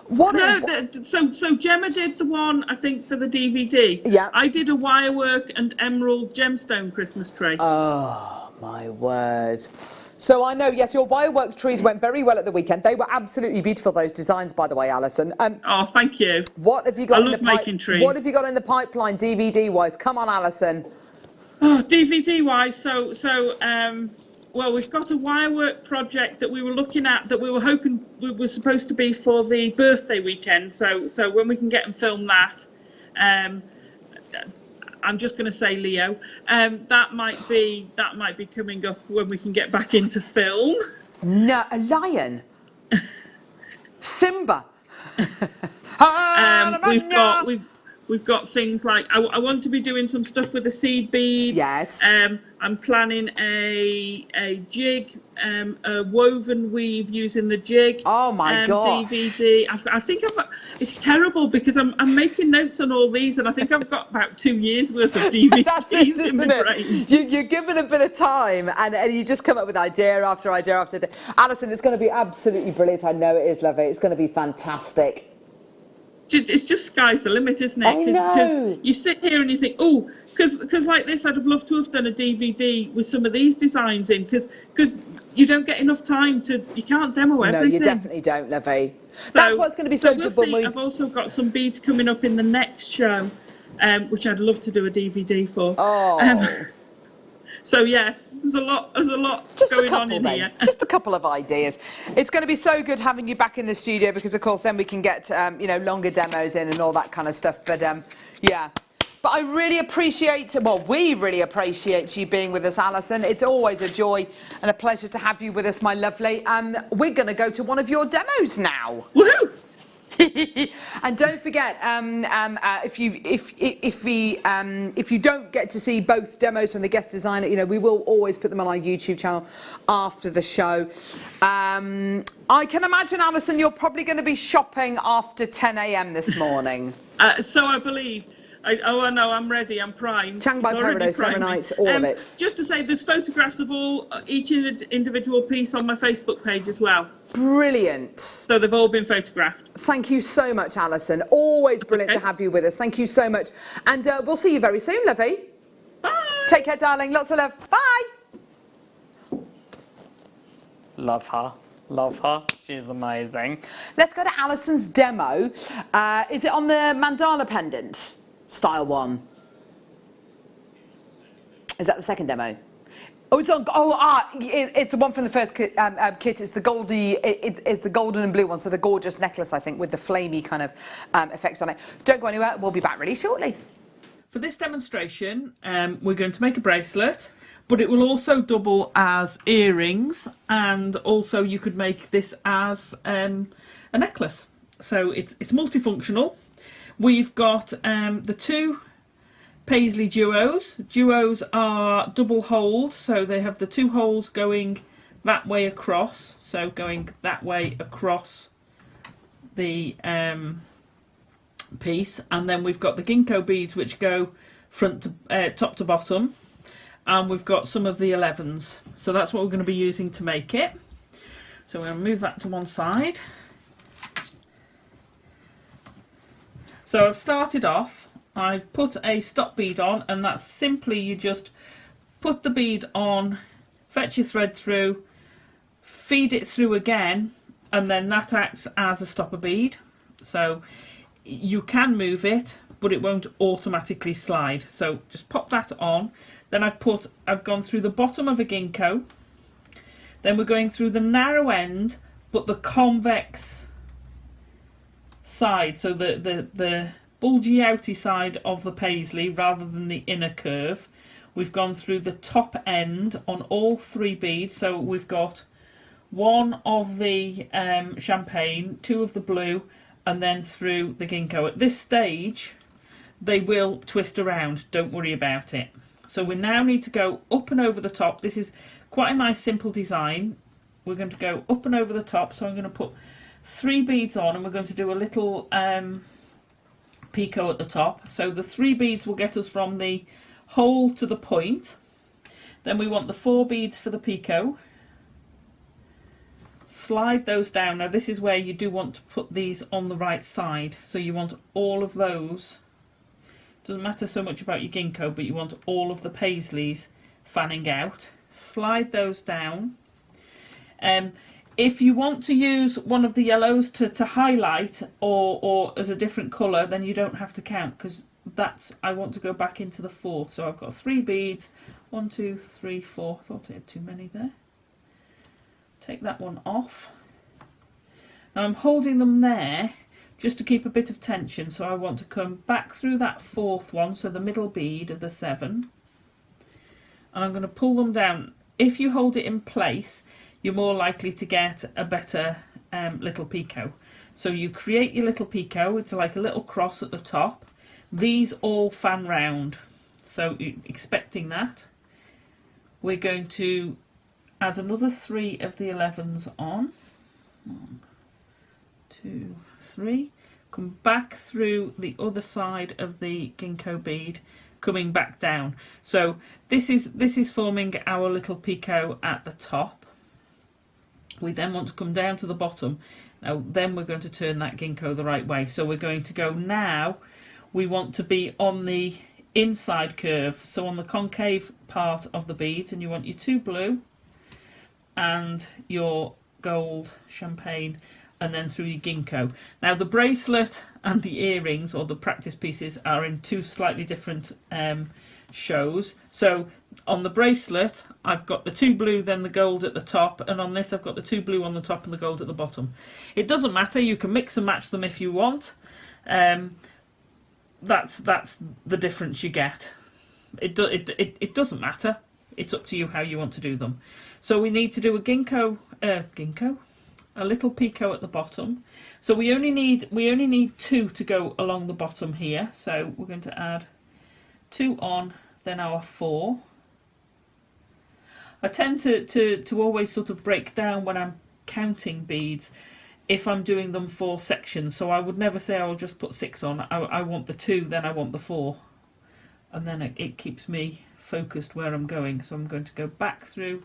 So Gemma did the one, I think, for the DVD. Yeah. I did a wire work and emerald gemstone Christmas tree. Oh, my word. So I know, yes, your wire work trees went very well at the weekend. They were absolutely beautiful, those designs, by the way, Alison. Oh, thank you. What have you got? I love making trees. What have you got in the pipeline, DVD-wise? Come on, Alison. Oh, DVD wise, well, we've got a wirework project that we were looking at that we were hoping was supposed to be for the birthday weekend. So when we can get and film that, I'm just going to say Leo. That might be coming up when we can get back into film. No, a lion. Simba. We've got things like I want to be doing some stuff with the seed beads. Yes. I'm planning a jig, a woven weave using the jig. Oh my god! DVD. I think it's terrible because I'm making notes on all these, and I think I've got about 2 years worth of DVDs That's it, in my brain. You're given a bit of time, and you just come up with idea after idea after idea. Alison, it's going to be absolutely brilliant. I know it is, lovely. It's going to be fantastic. It's just sky's the limit, isn't it? Because you sit here and you think, oh, because like this, I'd have loved to have done a DVD with some of these designs in, because you don't get enough time you can't demo everything. No, you definitely don't, lovey. That's what's going to be so good. See. I've also got some beads coming up in the next show, which I'd love to do a DVD for. Oh. So yeah, there's a lot just going a couple, on in then. here. Just a couple of ideas. It's going to be so good having you back in the studio because, of course, then we can get longer demos in and all that kind of stuff. But yeah. But I really appreciate, we really appreciate you being with us, Alison. It's always a joy and a pleasure to have you with us, my lovely. We're going to go to one of your demos now. Woohoo! And don't forget, if you don't get to see both demos from the guest designer, we will always put them on our YouTube channel after the show. I can imagine, Alison, you're probably going to be shopping after 10 a.m. this morning. So I believe. I know, I'm ready, I'm primed. Changbai Peridot, Serenite, all of it. Just to say, there's photographs of each individual piece on my Facebook page as well. Brilliant. So they've all been photographed. Thank you so much, Alison. Always brilliant to have you with us. Thank you so much. And we'll see you very soon, lovey. Bye. Take care, darling. Lots of love. Bye. Love her. Love her. She's amazing. Let's go to Alison's demo. Is it on the mandala pendant style one? Is that the second demo? Oh, it's on. It's the one from the first kit. It's the it's the golden and blue one. So the gorgeous necklace, I think, with the flamey kind of effects on it. Don't go anywhere. We'll be back really shortly. For this demonstration, we're going to make a bracelet, but it will also double as earrings, and also you could make this as a necklace. So it's multifunctional. We've got the two Paisley duos. Duos are double holed, so they have the two holes going that way across, so going that way across the piece, and then we've got the ginkgo beads which go front to top to bottom, and we've got some of the 11s. So that's what we're going to be using to make it. So we're going to move that to one side. So I've started off, I've put a stop bead on, and that's simply you just put the bead on, fetch your thread through, feed it through again, and then that acts as a stopper bead. So you can move it, but it won't automatically slide. So just pop that on. Then I've gone through the bottom of a ginkgo. Then we're going through the narrow end, but the convex side, so the bulgy outy side of the paisley rather than the inner curve. We've gone through the top end on all three beads, so we've got one of the champagne, two of the blue, and then through the ginkgo. At this stage they will twist around, don't worry about it. So we now need to go up and over the top. This is quite a nice simple design. We're going to go up and over the top, so I'm going to put 3 beads on, and we're going to do a little picot at the top. So the 3 beads will get us from the hole to the point. Then we want the 4 beads for the picot. Slide those down. Now this is where you do want to put these on the right side, so you want all of those. Doesn't matter so much about your ginkgo, but you want all of the paisleys fanning out. Slide those down. If you want to use one of the yellows to highlight or as a different colour, then you don't have to count, because that's, I want to go back into the fourth. So I've got 3 beads, 1, 2, 3, 4. I thought I had too many there. Take that one off. Now I'm holding them there just to keep a bit of tension, so I want to come back through that fourth one, so the middle bead of the 7, and I'm going to pull them down. If you hold it in place, you're more likely to get a better little picot. So you create your little picot, it's like a little cross at the top. These all fan round, so expecting that. We're going to add another 3 of the 11s on. 1, 2, 3. Come back through the other side of the ginkgo bead, coming back down. So this is forming our little picot at the top. We then want to come down to the bottom. Now then we're going to turn that ginkgo the right way. So we're going to go now, we want to be on the inside curve, so on the concave part of the beads, and you want your 2 blue and your gold champagne, and then through your ginkgo. Now the bracelet and the earrings, or the practice pieces, are in 2 slightly different shows. So on the bracelet I've got the 2 blue, then the gold at the top, and on this I've got the 2 blue on the top and the gold at the bottom. It doesn't matter, you can mix and match them if you want. That's the difference you get. It doesn't matter, it's up to you how you want to do them. So we need to do a a little picot at the bottom. So we only need 2 to go along the bottom here. So we're going to add 2 on, then our 4. I tend to always sort of break down when I'm counting beads if I'm doing them 4 sections. So I would never say I'll just put 6 on. I want the 2, then I want the 4, and then it keeps me focused where I'm going. So I'm going to go back through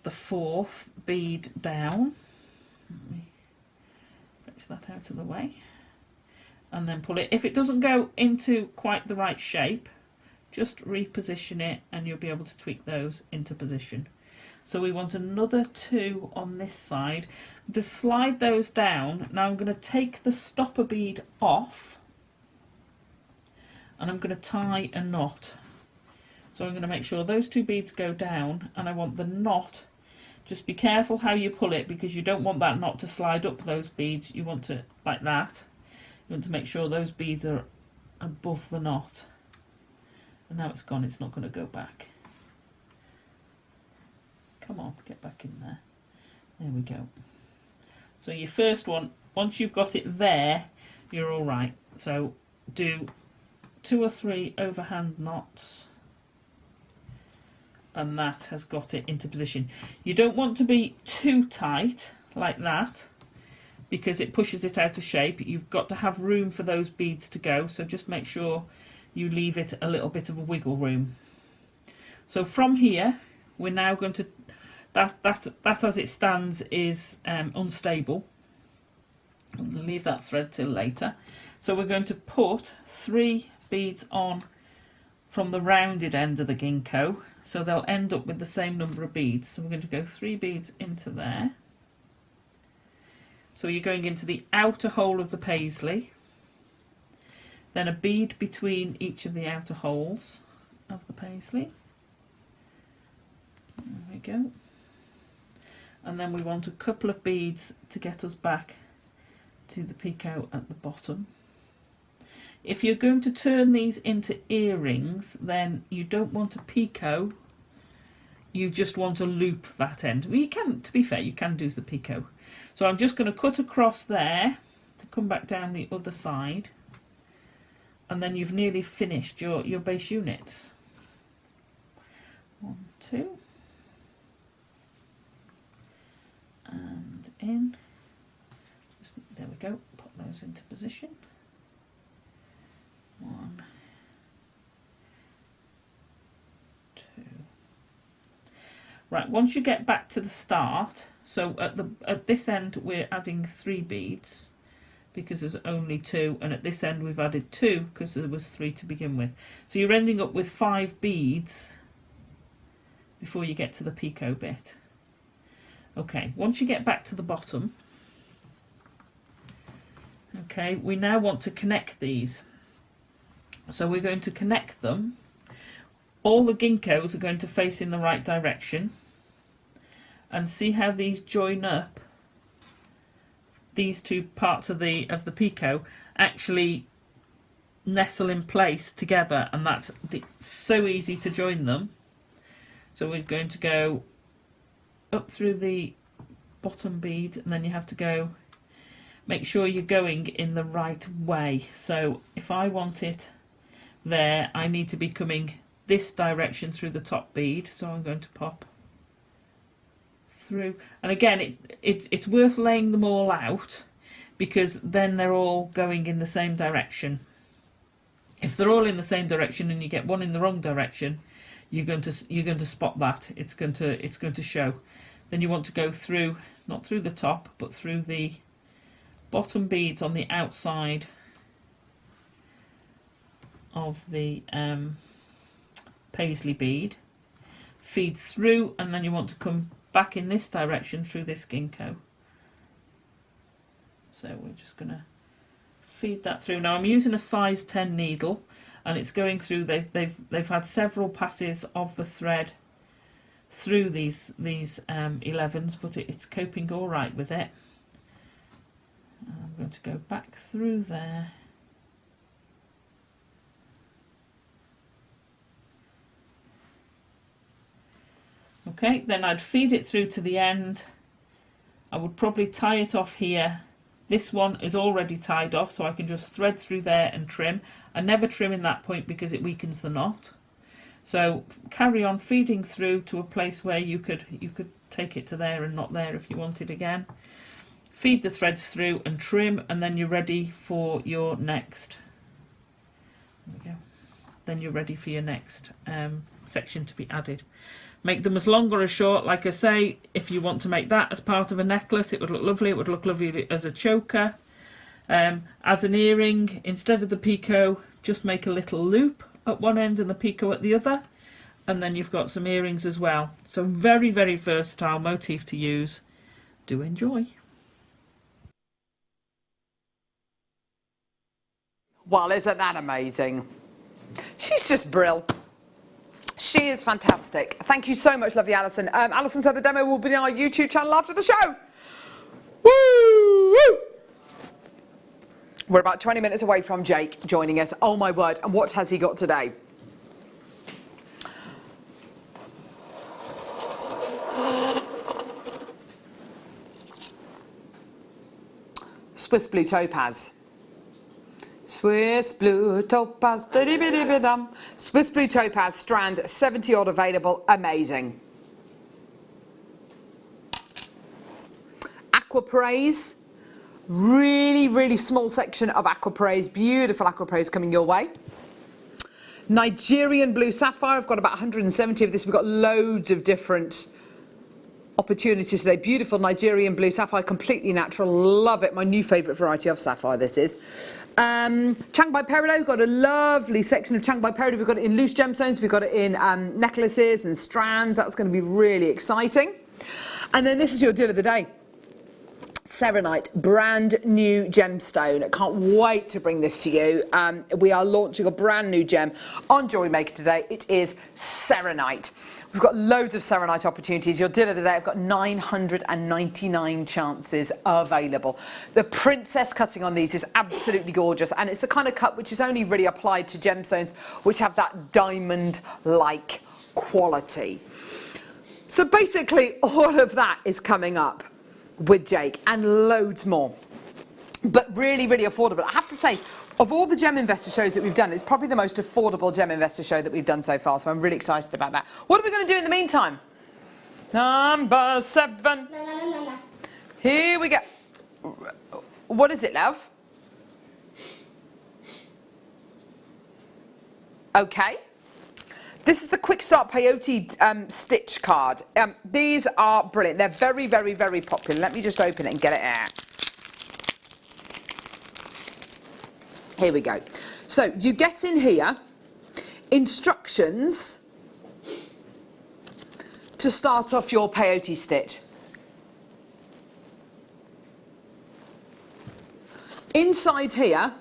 the 4th bead down. Let me fetch that out of the way, and then pull it. If it doesn't go into quite the right shape, just reposition it and you'll be able to tweak those into position. So we want another 2 on this side. To slide those down, now I'm going to take the stopper bead off and I'm going to tie a knot. So I'm going to make sure those 2 beads go down, and I want the knot, just be careful how you pull it, because you don't want that knot to slide up those beads. You want to, like that, you want to make sure those beads are above the knot. And now it's gone, it's not going to go back. Come on, get back in there. There we go. So your first one, once you've got it there, you're all right. So do 2 or 3 overhand knots, and that has got it into position. You don't want to be too tight like that, because it pushes it out of shape. You've got to have room for those beads to go, so just make sure you leave it a little bit of a wiggle room. So from here, we're now going to, that as it stands is unstable. I'm going to leave that thread till later. So we're going to put 3 beads on from the rounded end of the ginkgo, so they'll end up with the same number of beads. So we're going to go 3 beads into there. So you're going into the outer hole of the paisley, then a bead between each of the outer holes of the paisley. There we go. And then we want a couple of beads to get us back to the picot at the bottom. If you're going to turn these into earrings, then you don't want a picot, you just want to loop that end. Well, you can, to be fair, you can do the picot. So I'm just going to cut across there to come back down the other side, and then you've nearly finished your base units. 1, 2, and in. There we go, put those into position. 1, 2. Right, once you get back to the start, so at this end we're adding 3 beads because there's only 2, and at this end we've added 2 because there was 3 to begin with. So you're ending up with 5 beads before you get to the picot bit. Okay, once you get back to the bottom, okay, we now want to connect these. So we're going to connect them. All the ginkgos are going to face in the right direction, and see how these join up. These two parts of the picot actually nestle in place together, and that's so easy to join them. So we're going to go up through the bottom bead, and then you have to go, make sure you're going in the right way. So if I want it there, I need to be coming this direction through the top bead, so I'm going to pop through. And again, it's worth laying them all out, because then they're all going in the same direction. If they're all in the same direction and you get one in the wrong direction, you're going to spot that. It's going to show. Then you want to go through, not through the top, but through the bottom beads on the outside of the paisley bead, feed through, and then you want to come back in this direction through this ginkgo. So we're just going to feed that through. Now I'm using a size 10 needle, and it's going through. They've had several passes of the thread through these 11s, but it's coping all right with it. I'm going to go back through there. Okay, then I'd feed it through to the end. I would probably tie it off here. This one is already tied off, so I can just thread through there and trim. I never trim in that point because it weakens the knot. So carry on feeding through to a place where you could take it to there and not there if you wanted again. Feed the threads through and trim, and then you're ready for your next. There we go. Then you're ready for your next section to be added. Make them as long or as short. Like I say, if you want to make that as part of a necklace, it would look lovely. It would look lovely as a choker. As an earring, instead of the picot, just make a little loop at one end and the picot at the other, and then you've got some earrings as well. So very, very versatile motif to use. Do enjoy. Well, isn't that amazing? She's just brill. She is fantastic. Thank you so much, lovely Alison. Alison said the demo will be on our YouTube channel after the show. Woo! Woo! We're about 20 minutes away from Jake joining us. Oh my word, and what has he got today? Swiss Blue Topaz. Swiss Blue Topaz, Swiss Blue Topaz strand, 70 odd available, amazing. Aqua Praise, really, really small section of Aqua Praise, beautiful Aqua Praise coming your way. Nigerian Blue Sapphire, I've got about 170 of this, we've got loads of different opportunities today. Beautiful Nigerian Blue Sapphire, completely natural, love it, my new favourite variety of sapphire this is. Changbai Peridot, we've got a lovely section of Changbai Peridot. We've got it in loose gemstones, we've got it in necklaces and strands. That's going to be really exciting. And then this is your deal of the day. Serenite, brand new gemstone. I can't wait to bring this to you. We are launching a brand new gem on Jewellery Maker today. It is Serenite. We've got loads of Serenite opportunities. Your deal of the day, I've got 999 chances available. The princess cutting on these is absolutely gorgeous, and it's the kind of cut which is only really applied to gemstones which have that diamond-like quality. So basically all of that is coming up with Jake and loads more, but really, really affordable. I have to say, of all the Gem Investor shows that we've done, it's probably the most affordable Gem Investor show that we've done so far, so I'm really excited about that. What are we going to do in the meantime? Number 7. Here we go. What is it, love? Okay. This is the Quick Start Peyote stitch card. These are brilliant. They're very, very, very popular. Let me just open it and get it out. Here we go. So you get in here instructions to start off your peyote stitch. Inside here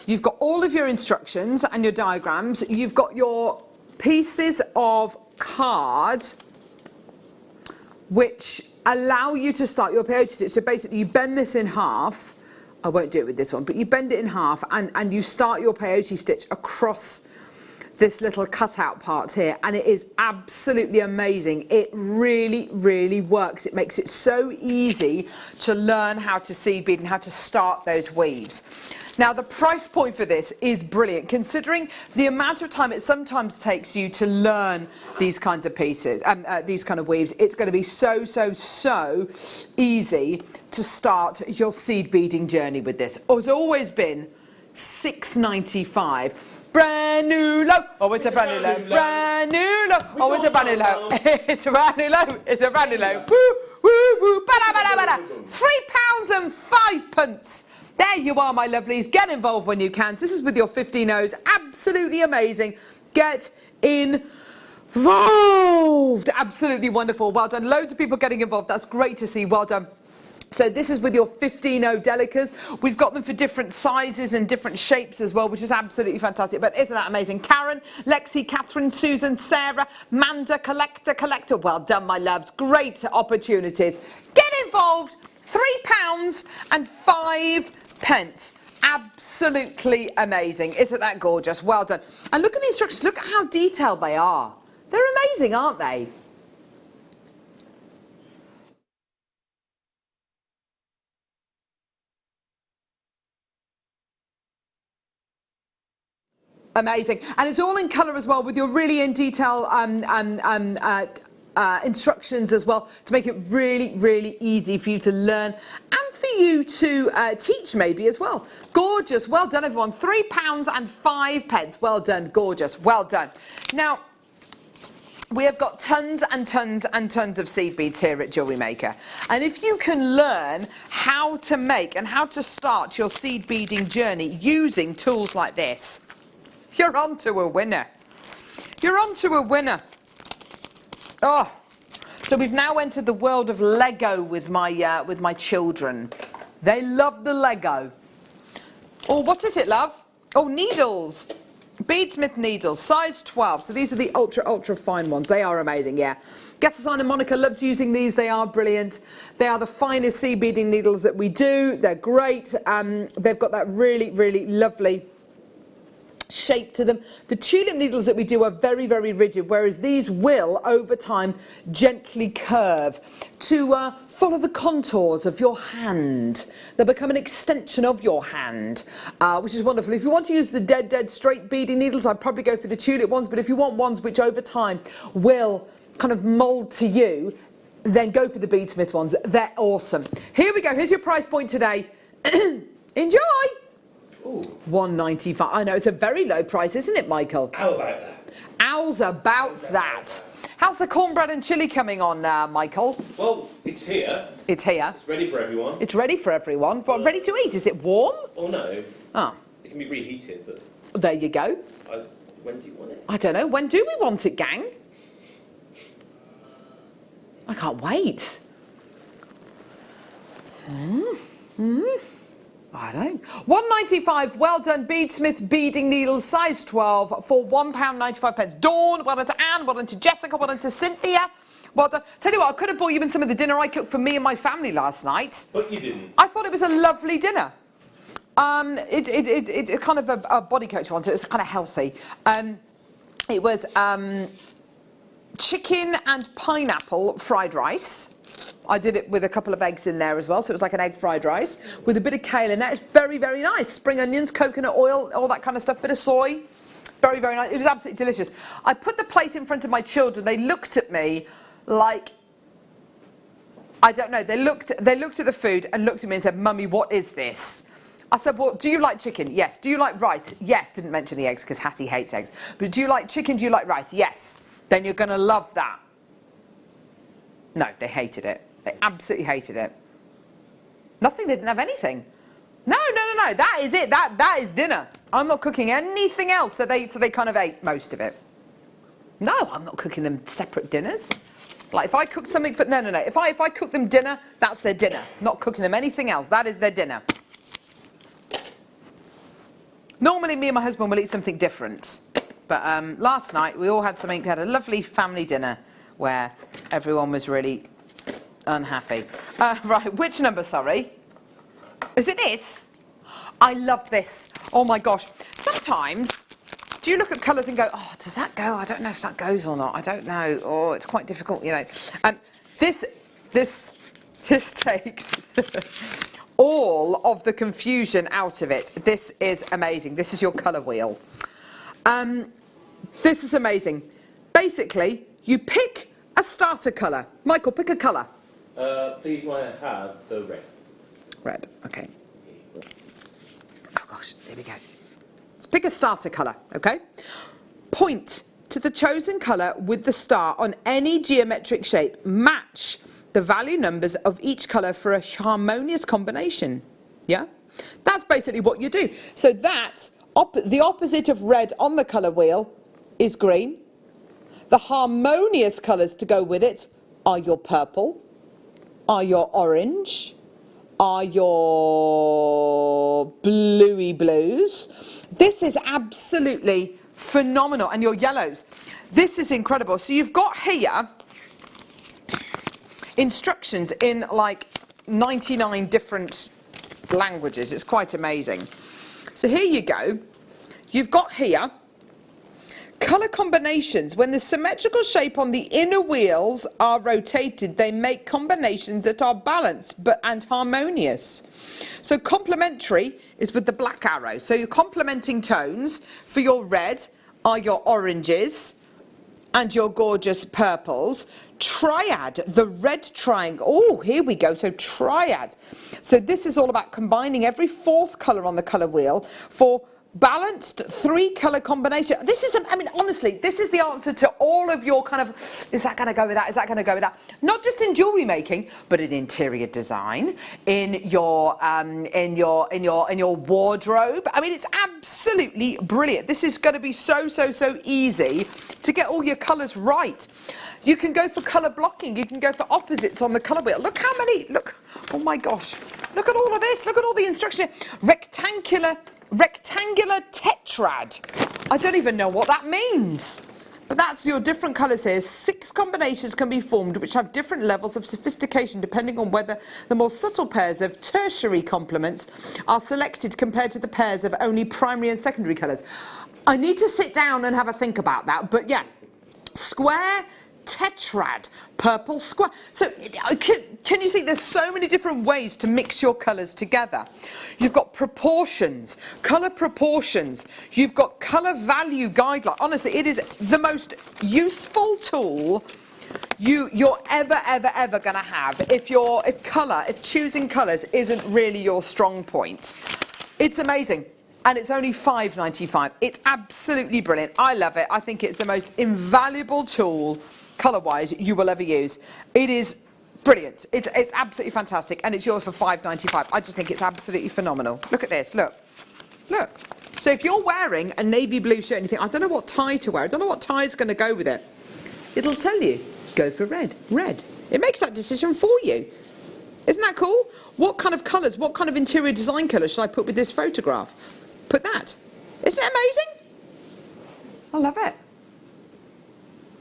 You've got all of your instructions and your diagrams. You've got your pieces of card which allow you to start your peyote stitch. So basically you bend this in half. I won't do it with this one, but you bend it in half and you start your peyote stitch across this little cutout part here, and it is absolutely amazing. It really, really works. It makes it so easy to learn how to seed bead and how to start those weaves. Now, the price point for this is brilliant, considering the amount of time it sometimes takes you to learn these kinds of pieces, these kind of weaves. It's going to be so easy to start your seed beading journey with this. It's always been $6.95. Brand new low, always a brand new low, brand new low, always a brand new low. It's a brand new low, it's a brand new low. Woo, woo, woo, bada, bada, bada. £3.05. There you are, my lovelies. Get involved when you can. This is with your 15 O's. Absolutely amazing. Get involved. Absolutely wonderful. Well done. Loads of people getting involved. That's great to see. Well done. So this is with your 15O Delicas. We've got them for different sizes and different shapes as well, which is absolutely fantastic. But isn't that amazing? Karen, Lexi, Catherine, Susan, Sarah, Manda, Collector. Well done, my loves. Great opportunities. Get involved. £3.05. Absolutely amazing. Isn't that gorgeous? Well done. And look at the instructions. Look at how detailed they are. They're amazing, aren't they? Amazing. And it's all in colour as well, with your really in detail instructions as well, to make it really, really easy for you to learn and for you to teach maybe as well. Gorgeous. Well done, everyone. £3.05. Well done. Gorgeous. Well done. Now, we have got tons and tons and tons of seed beads here at Jewellery Maker. And if you can learn how to make and how to start your seed beading journey using tools like this, you're on to a winner. You're on to a winner. Oh, so we've now entered the world of Lego with my children. They love the Lego. Oh, what is it, love? Oh, needles. Beadsmith needles, size 12. So these are the ultra fine ones. They are amazing, yeah. Guess Designer Monica loves using these. They are brilliant. They are the finest seed beading needles that we do. They're great. They've got that really, really lovely shape to them. The tulip needles that we do are very, very rigid, whereas these will, over time, gently curve to follow the contours of your hand. They'll become an extension of your hand, which is wonderful. If you want to use the dead straight beading needles, I'd probably go for the tulip ones, but if you want ones which over time will kind of mould to you, then go for the Beadsmith ones. They're awesome. Here we go. Here's your price point today. Enjoy! Ooh. $1.95. I know, it's a very low price, isn't it, Michael? How about that? How's about that? How's the cornbread and chilli coming on, Michael? Well, it's here. It's here. It's ready for everyone. It's ready for everyone. What, ready to eat? Is it warm? Oh, no. Oh. It can be reheated, but... There you go. When do you want it? I don't know. When do we want it, gang? I can't wait. I don't. $1.95. Well done, Beadsmith beading needles, size 12 for £1.95. Dawn, well done to Anne, well done to Jessica, well done to Cynthia. Well done. Tell you what, I could have bought you in some of the dinner I cooked for me and my family last night. But you didn't. I thought it was a lovely dinner. It's kind of a body coach one, so it's kind of healthy. It was chicken and pineapple fried rice. I did it with a couple of eggs in there as well, so it was like an egg fried rice with a bit of kale in there. It's very, very nice. Spring onions, coconut oil, all that kind of stuff, bit of soy. Very, very nice. It was absolutely delicious. I put the plate in front of my children. They looked at me like, I don't know. They looked at the food and looked at me and said, "Mummy, what is this?" I said, "Well, do you like chicken?" "Yes." "Do you like rice?" "Yes." Didn't mention the eggs because Hattie hates eggs. "But do you like chicken? Do you like rice?" "Yes." "Then you're going to love that." No, they hated it. They absolutely hated it. Nothing, they didn't have anything. No, that is it. That is dinner. I'm not cooking anything else. So they kind of ate most of it. No, I'm not cooking them separate dinners. Like if I cook something for, no. If I cook them dinner, that's their dinner. Not cooking them anything else. That is their dinner. Normally me and my husband will eat something different. But last night we all had something, we had a lovely family dinner where everyone was really unhappy. Right, which number, sorry? Is it this? I love this. Oh my gosh. Sometimes, do you look at colours and go, oh, does that go? I don't know if that goes or not. I don't know. Oh, it's quite difficult, you know. This takes all of the confusion out of it. This is amazing. This is your colour wheel. This is amazing. Basically, you pick a starter colour. Michael, pick a colour. Please, may I have the red? Red, okay. Oh gosh, there we go. Let's pick a starter colour, okay? Point to the chosen colour with the star on any geometric shape. Match the value numbers of each colour for a harmonious combination. Yeah? That's basically what you do. So that, the opposite of red on the colour wheel is green. The harmonious colours to go with it are your purple, are your orange, are your bluey blues. This is absolutely phenomenal. And your yellows. This is incredible. So you've got here instructions in like 99 different languages. It's quite amazing. So here you go. You've got here colour combinations. When the symmetrical shape on the inner wheels are rotated, they make combinations that are balanced and harmonious. So complementary is with the black arrow. So your complementing tones for your red are your oranges and your gorgeous purples. Triad, the red triangle. Oh, here we go. So triad. So this is all about combining every fourth colour on the colour wheel for balanced 3-colour combination. This is, I mean, honestly, this is the answer to all of your kind of, is that going to go with that? Is that going to go with that? Not just in jewellery making, but in interior design, in your wardrobe. I mean, it's absolutely brilliant. This is going to be so easy to get all your colours right. You can go for colour blocking. You can go for opposites on the colour wheel. Look how many, look, oh my gosh. Look at all of this. Look at all the instruction. Rectangular tetrad. I don't even know what that means. But that's your different colours here. 6 combinations can be formed which have different levels of sophistication depending on whether the more subtle pairs of tertiary complements are selected compared to the pairs of only primary and secondary colours. I need to sit down and have a think about that. But yeah, square, tetrad, purple square. So can you see there's so many different ways to mix your colours together. You've got proportions, colour proportions. You've got colour value guideline. Honestly, it is the most useful tool you're ever going to have if choosing colours isn't really your strong point. It's amazing. And it's only $5.95. It's absolutely brilliant. I love it. I think it's the most invaluable tool colour-wise you will ever use. It is brilliant. It's absolutely fantastic, and it's yours for $5.95. I just think it's absolutely phenomenal. Look at this. Look. So if you're wearing a navy blue shirt and you think, I don't know what tie to wear, I don't know what tie is going to go with it, it'll tell you, go for red. It makes that decision for you. Isn't that cool? What kind of colours, what kind of interior design colours should I put with this photograph? Put that. Isn't it amazing? I love it.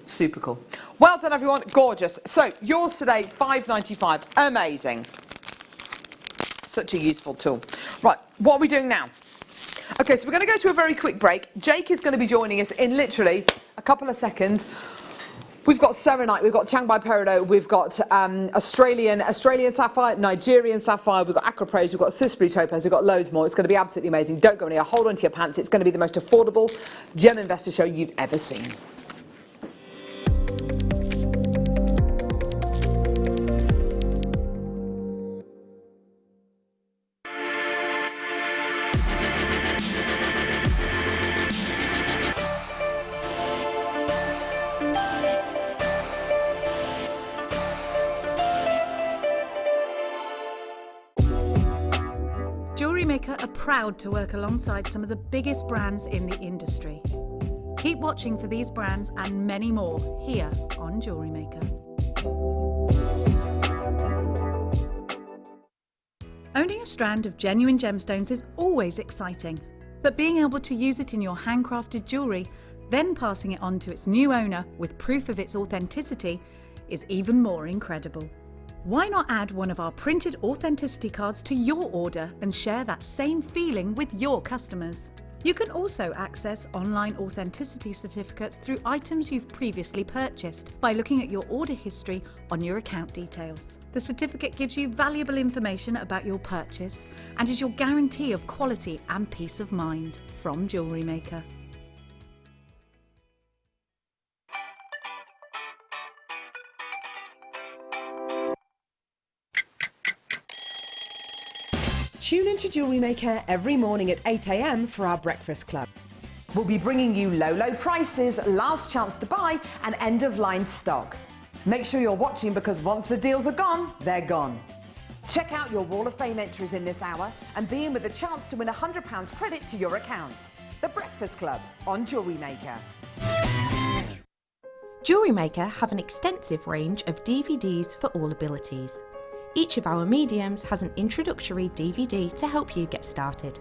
Super cool. Well done, everyone. Gorgeous. So yours today, $5.95. Amazing. Such a useful tool. Right, what are we doing now? Okay, so we're going to go to a very quick break. Jake is going to be joining us in literally a couple of seconds. We've got Serenite, we've got Chiang Mai Peridot, we've got Australian Sapphire, Nigerian Sapphire, we've got Acroprose, we've got Swiss Blue Topaz, we've got loads more. It's going to be absolutely amazing. Don't go anywhere. Hold on to your pants. It's going to be the most affordable gem investor show you've ever seen. Jewellery Maker are proud to work alongside some of the biggest brands in the industry. Keep watching for these brands and many more here on Jewellery Maker. Owning a strand of genuine gemstones is always exciting, But being able to use it in your handcrafted jewellery, then passing it on to its new owner with proof of its authenticity, is even more incredible. Why not add one of our printed authenticity cards to your order and share that same feeling with your customers? You can also access online authenticity certificates through items you've previously purchased by looking at your order history on your account details. The certificate gives you valuable information about your purchase and is your guarantee of quality and peace of mind from Jewellery Maker. Tune into Jewellery Maker every morning at 8 a.m. for our breakfast club. We'll be bringing you low prices, last chance to buy, and end-of-line stock. Make sure you're watching because once the deals are gone, they're gone. Check out your Wall of Fame entries in this hour and be in with a chance to win £100 credit to your account. The Breakfast Club on Jewellery Maker. Jewellery Maker have an extensive range of DVDs for all abilities. Each of our mediums has an introductory DVD to help you get started.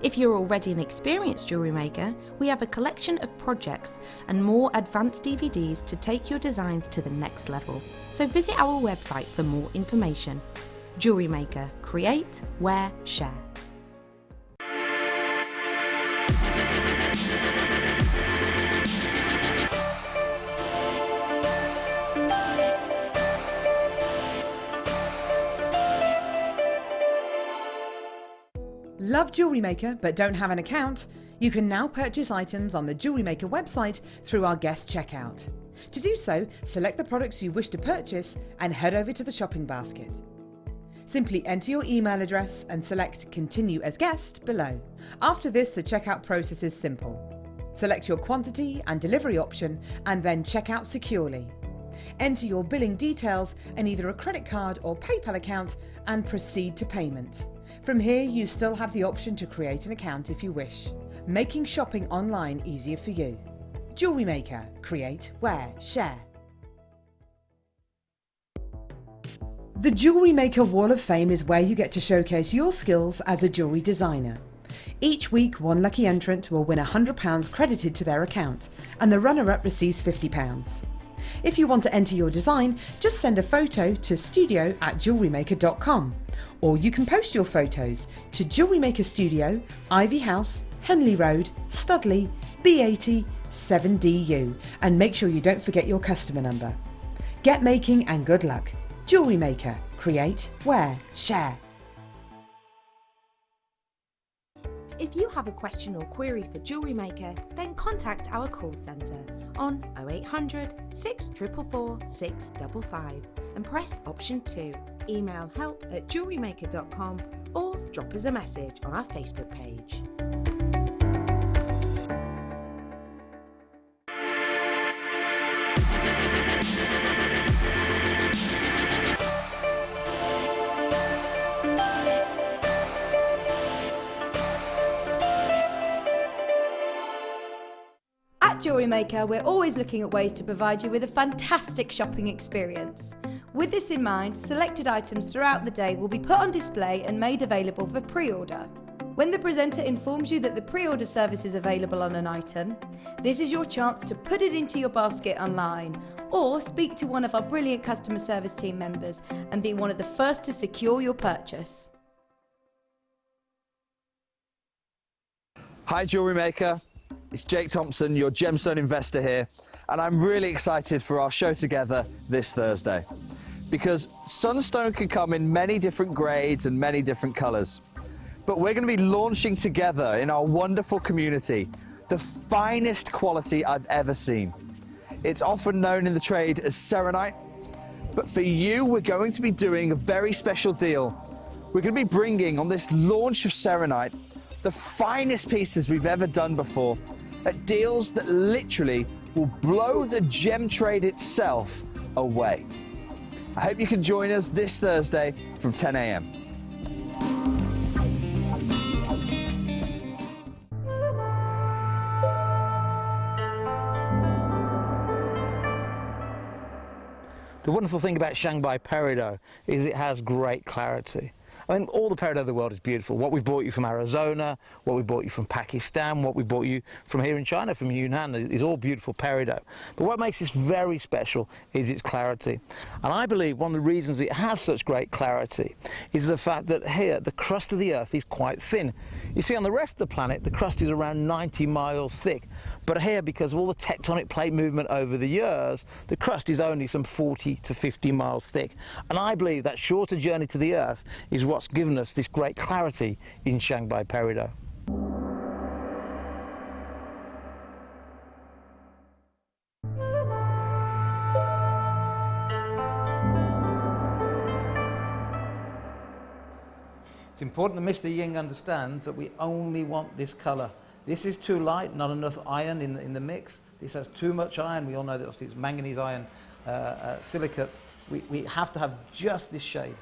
If you're already an experienced jewellery maker, we have a collection of projects and more advanced DVDs to take your designs to the next level. So visit our website for more information. Jewellery Maker, create, wear, share. Love Jewellery Maker but don't have an account? You can now purchase items on the Jewellery Maker website through our guest checkout. To do so, select the products you wish to purchase and head over to the shopping basket. Simply enter your email address and select Continue as Guest below. After this, the checkout process is simple. Select your quantity and delivery option and then check out securely. Enter your billing details and either a credit card or PayPal account and proceed to payment. From here, you still have the option to create an account if you wish, making shopping online easier for you. Jewellery Maker, create, wear, share. The Jewellery Maker Wall of Fame is where you get to showcase your skills as a jewellery designer. Each week, one lucky entrant will win £100 credited to their account, and the runner-up receives £50. If you want to enter your design, just send a photo to studio@jewellerymaker.com, or you can post your photos to Jewellery Maker Studio, Ivy House, Henley Road, Studley, B80 7DU, and make sure you don't forget your customer number. Get making and good luck. Jewellery Maker, create, wear, share. If you have a question or query for Jewellery Maker, then contact our call centre on 0800 644 655 and press option 2. Email help@jewellerymaker.com or drop us a message on our Facebook page. At Jewellery Maker, we're always looking at ways to provide you with a fantastic shopping experience. With this in mind, selected items throughout the day will be put on display and made available for pre-order. When the presenter informs you that the pre-order service is available on an item, this is your chance to put it into your basket online or speak to one of our brilliant customer service team members and be one of the first to secure your purchase. Hi Jewellery Maker, it's Jake Thompson, your gemstone investor here, and I'm really excited for our show together this Thursday. Because sunstone can come in many different grades and many different colours. But we're going to be launching together in our wonderful community the finest quality I've ever seen. It's often known in the trade as serenite, but for you we're going to be doing a very special deal. We're going to be bringing on this launch of serenite the finest pieces we've ever done before at deals that literally will blow the gem trade itself away. I hope you can join us this Thursday from 10 a.m. The wonderful thing about Shanghai Peridot is it has great clarity. I mean, all the peridot of the world is beautiful. What we brought you from Arizona, what we brought you from Pakistan, what we brought you from here in China, from Yunnan, is all beautiful peridot. But what makes this very special is its clarity. And I believe one of the reasons it has such great clarity is the fact that here, the crust of the Earth is quite thin. You see, on the rest of the planet, the crust is around 90 miles thick. But here, because of all the tectonic plate movement over the years, the crust is only some 40 to 50 miles thick. And I believe that shorter journey to the Earth is what's given us this great clarity in Shanghai peridot. It's important that Mr. Ying understands that we only want this colour. This is too light, not enough iron in the mix. This has too much iron. We all know that obviously it's manganese iron silicates. We have to have just this shade.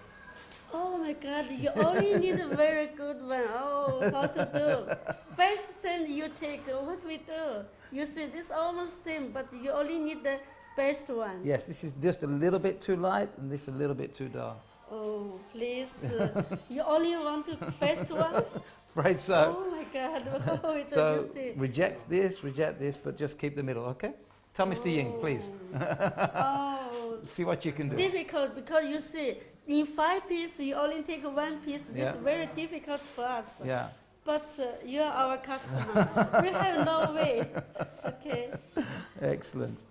Oh my God, you only need a very good one. Oh, how to do. First thing you take, what we do? You see, this almost same, but you only need the best one. Yes, this is just a little bit too light and this a little bit too dark. Oh, please. You only want the best one? Afraid so. Oh my God. Oh, so you see. reject this, but just keep the middle, okay? Tell Mr. Ying, please. Oh. See what you can do. Difficult because you see, in 5 pieces, you only take 1 piece. Yeah. It's very difficult for us. Yeah. But you are our customer. We have no way. Okay. Excellent.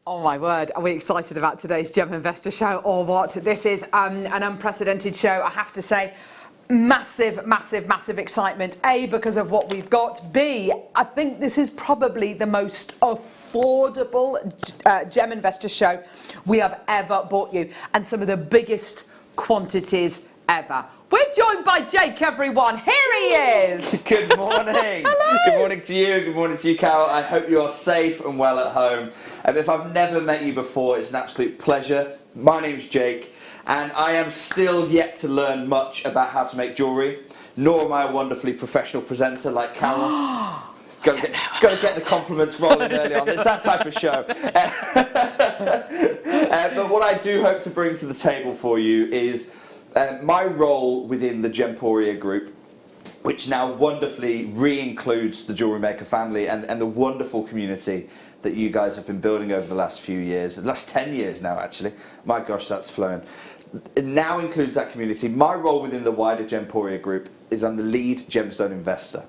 Oh my word, are we excited about today's Gem Investor Show or what? This is an unprecedented show, I have to say. Massive, massive, massive excitement. A, because of what we've got. B, I think this is probably the most affordable Gem Investor Show we have ever brought you, and some of the biggest quantities ever. We're joined by Jake, everyone. Here he is. Good morning. Hello. Good morning to you. Good morning to you, Carol. I hope you are safe and well at home. If I've never met you before, it's an absolute pleasure. My name's Jake, and I am still yet to learn much about how to make jewellery, nor am I a wonderfully professional presenter like Carol. Got to get the compliments rolling early on. It's that type of show. But what I do hope to bring to the table for you is my role within the Gemporia group, which now wonderfully re-includes the Jewellery Maker family and the wonderful community that you guys have been building over the last few years, the last 10 years now actually. My gosh, that's flown. It now includes that community. My role within the wider Gemporia group is I'm the lead gemstone investor.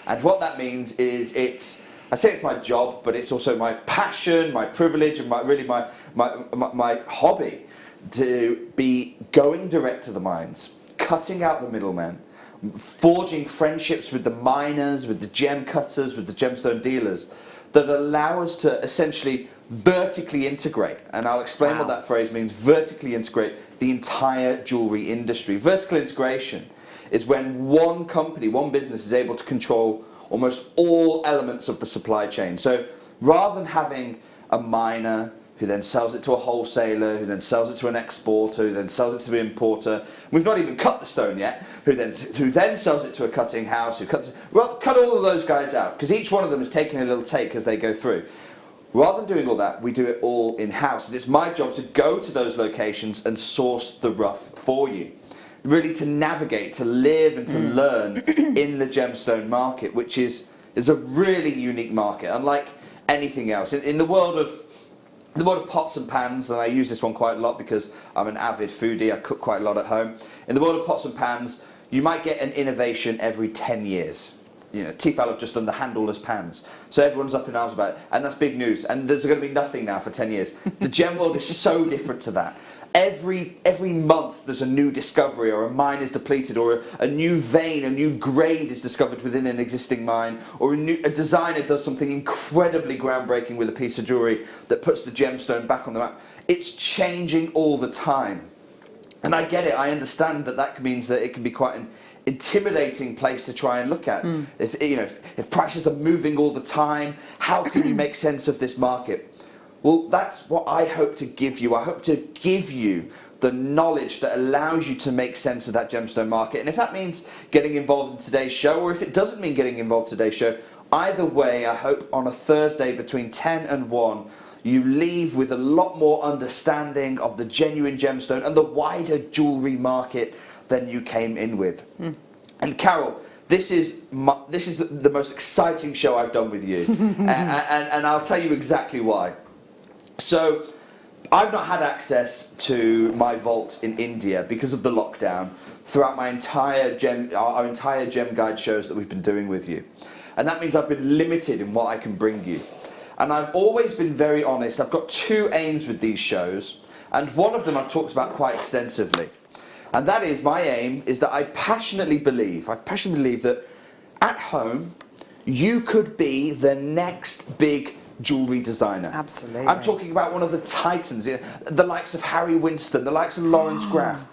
And what that means is I say it's my job, but it's also my passion, my privilege, and my hobby to be going direct to the mines, cutting out the middlemen, forging friendships with the miners, with the gem cutters, with the gemstone dealers that allow us to essentially vertically integrate. And I'll explain what that phrase means, vertically integrate the entire jewellery industry. Vertical integration is when one company, one business is able to control almost all elements of the supply chain. So rather than having a miner who then sells it to a wholesaler, who then sells it to an exporter, who then sells it to an importer, we've not even cut the stone yet, who then sells it to a cutting house, cut all of those guys out, because each one of them is taking a little take as they go through. Rather than doing all that, we do it all in-house, and it's my job to go to those locations and source the rough for you. Really to navigate, to live and to learn in the gemstone market, which is a really unique market, unlike anything else. In the world of pots and pans, and I use this one quite a lot because I'm an avid foodie, I cook quite a lot at home. In the world of pots and pans, you might get an innovation every 10 years. You know, Tefal have just done the handleless pans. So everyone's up in arms about it, and that's big news. And there's going to be nothing now for 10 years. The gem world is so different to that. Every month there's a new discovery, or a mine is depleted, or a new vein, a new grade is discovered within an existing mine, or a designer does something incredibly groundbreaking with a piece of jewellery that puts the gemstone back on the map. It's changing all the time. And I get it, I understand that means that it can be quite an intimidating place to try and look at. If prices are moving all the time, how can you make sense of this market? Well, that's what I hope to give you. I hope to give you the knowledge that allows you to make sense of that gemstone market. And if that means getting involved in today's show, or if it doesn't mean getting involved in today's show, either way, I hope on a Thursday between 10 and 1, you leave with a lot more understanding of the genuine gemstone and the wider jewellery market than you came in with. And Carol, this is the most exciting show I've done with you. and I'll tell you exactly why. So, I've not had access to my vault in India because of the lockdown throughout my our entire Gem Guide shows that we've been doing with you. And that means I've been limited in what I can bring you. And I've always been very honest. I've got two aims with these shows, and one of them I've talked about quite extensively. And that is, my aim is that I passionately believe that at home, you could be the next big jewellery designer. Absolutely. I'm talking about one of the titans, the likes of Harry Winston, the likes of Lawrence Graff,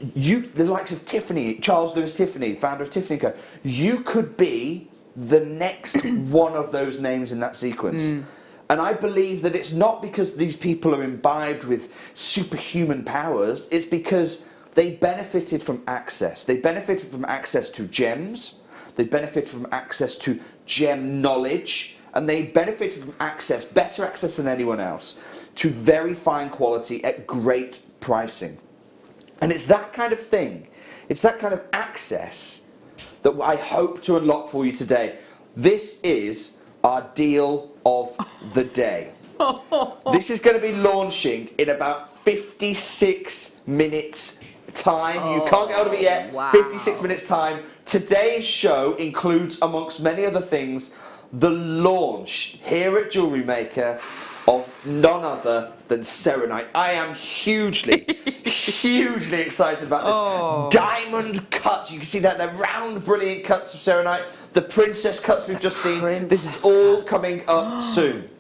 the likes of Tiffany, Charles Lewis Tiffany, founder of Tiffany Co. You could be the next one of those names in that sequence. And I believe that it's not because these people are imbibed with superhuman powers, it's because they benefited from access. They benefited from access to gems, they benefited from access to gem knowledge, and they benefited from access, better access than anyone else, to very fine quality at great pricing. And it's that kind of thing, it's that kind of access that I hope to unlock for you today. This is our deal of the day. This is going to be launching in about 56 minutes time. You can't get out of it yet. Wow. 56 minutes time. Today's show includes, amongst many other things, the launch here at Jewellery Maker of none other than Serenite. I am hugely excited about this. Diamond cuts. You can see that they're round, brilliant cuts of Serenite. The princess cuts we've just seen. This is all coming up soon.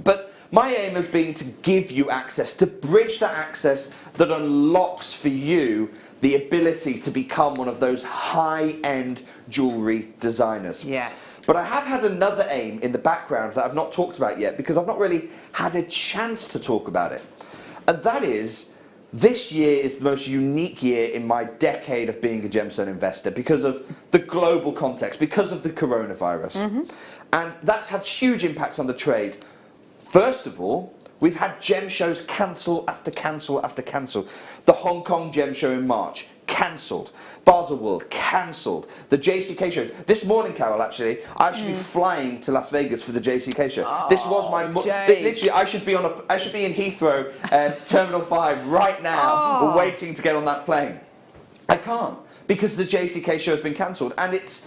But my aim has been to give you access, to bridge that access that unlocks for you the ability to become one of those high-end jewellery designers. Yes. But I have had another aim in the background that I've not talked about yet because I've not really had a chance to talk about it. And that is, this year is the most unique year in my decade of being a gemstone investor because of the global context, because of the coronavirus. And that's had huge impacts on the trade. First of all, we've had gem shows cancel after cancel after cancel. The Hong Kong Gem Show in March, cancelled. Basel World, cancelled. The JCK show. This morning, Carol, actually, I should be flying to Las Vegas for the JCK show. This was my... Literally, I should be in Heathrow, Terminal 5 right now, waiting to get on that plane. I can't, because the JCK show has been cancelled, and it's